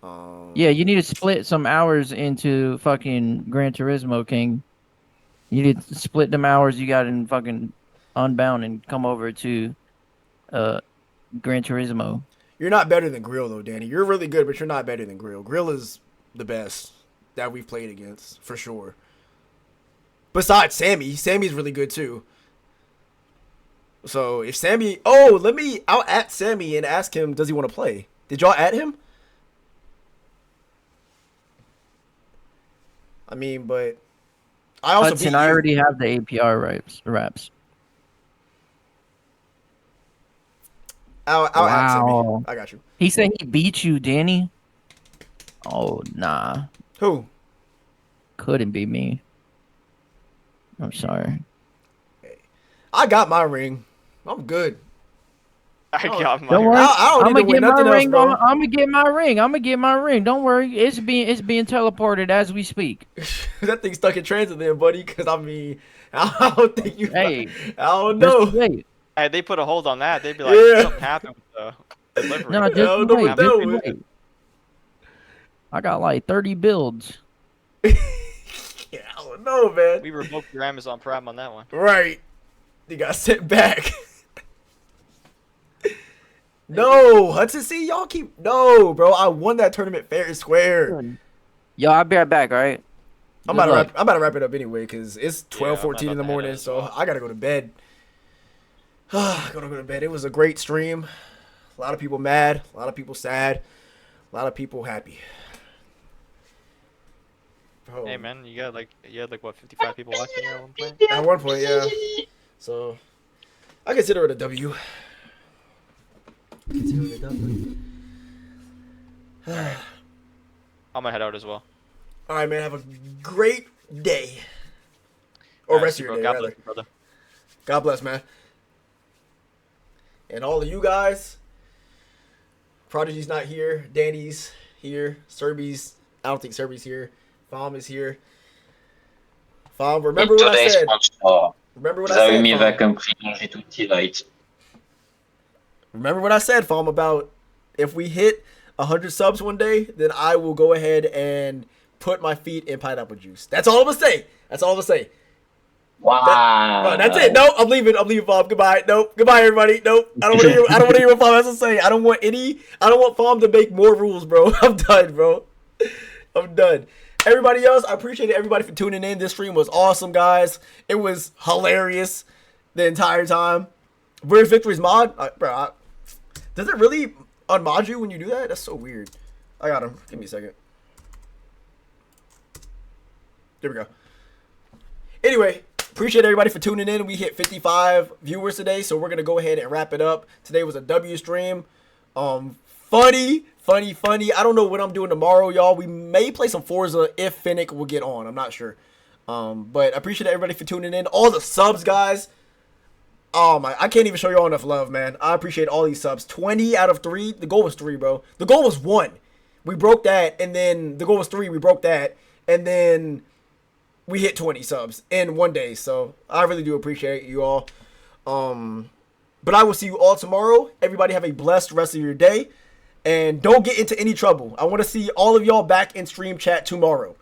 Yeah, you need to split some hours into fucking Gran Turismo, King. You need to split them hours you got in fucking Unbound and come over to Gran Turismo. You're not better than Grill though, Danny. You're really good, but you're not better than Grill. Grill is the best that we've played against for sure. Besides Sammy, Sammy's really good too. So if Sammy, I'll at Sammy and ask him, does he want to play? Did y'all at him? I mean, but I also Hudson, beat I you. already have the APR raps. I'll at Sammy. Wow. I got you. He said he beat you, Danny. Oh nah. Who? Couldn't be me. I'm sorry. I got my ring. I'm good. I got my Don't ring. worry. I don't I'm need gonna to win get my nothing else, ring. bro. I'm gonna get my ring. I'm gonna get my ring. Don't worry. It's being teleported as we speak. That thing's stuck in transit then, buddy. Because I mean, I don't think you. Hey, I don't just know. wait. Hey, they put a hold on that. They'd be like, Yeah. something happened with the delivery. No, I just don't know wait. what that Just was. wait. I got like 30 builds. Yeah, I don't know, man. We revoked your Amazon Prime on that one. Right. You got sent back. No, Hudson. See, y'all keep no, bro. I won that tournament fair and square. Yo, I'll be right back. All right. I'm about to wrap it up anyway because it's 12:14 in the morning, as so well. I gotta go to bed. I gotta go to bed. It was a great stream. A lot of people mad, a lot of people sad, a lot of people happy. Bro, Hey man, you had like what 55 people watching you at one point? at one point, yeah. So I consider it a W. Consider it a W. I'm gonna head out as well. All right, man. Have a great day. Or All right, rest of your bro. day, God rather. bless you, brother. God bless, man. And all of you guys, Prodigy's not here. Danny's here. Serby's, I don't think Serby's here. Fom is here. Fom, remember what I said. Remember what I said, Fom. Remember what I said, Fom, about if we hit 100 subs one day, then I will go ahead and put my feet in pineapple juice. That's all I'm going to say. That's all I'm going to say. Wow. That's it. Nope, I'm leaving, Fom. Goodbye. Nope. Goodbye, everybody. Nope. I don't want to hear what Fom has to say. I don't want Fom to make more rules, bro. I'm done, bro. I'm done. Everybody else, I appreciate everybody for tuning in. This stream was awesome, guys. It was hilarious the entire time. Weird Victory's mod? Does it really unmod you when you do that? That's so weird. I got him. Give me a second. There we go. Anyway, appreciate everybody for tuning in. We hit 55 viewers today, so we're going to go ahead and wrap it up. Today was a W stream. Funny. I don't know what I'm doing tomorrow, y'all. We may play some Forza if Finnick will get on. I'm not sure. But I appreciate everybody for tuning in. All the subs, guys. Oh my, I can't even show y'all enough love, man. I appreciate all these subs. 20 out of 3. The goal was 3, bro. The goal was 1. We broke that, and then the goal was 3. We broke that, and then we hit 20 subs in one day. So I really do appreciate you all. But I will see you all tomorrow. Everybody have a blessed rest of your day. And don't get into any trouble. I want to see all of y'all back in stream chat tomorrow.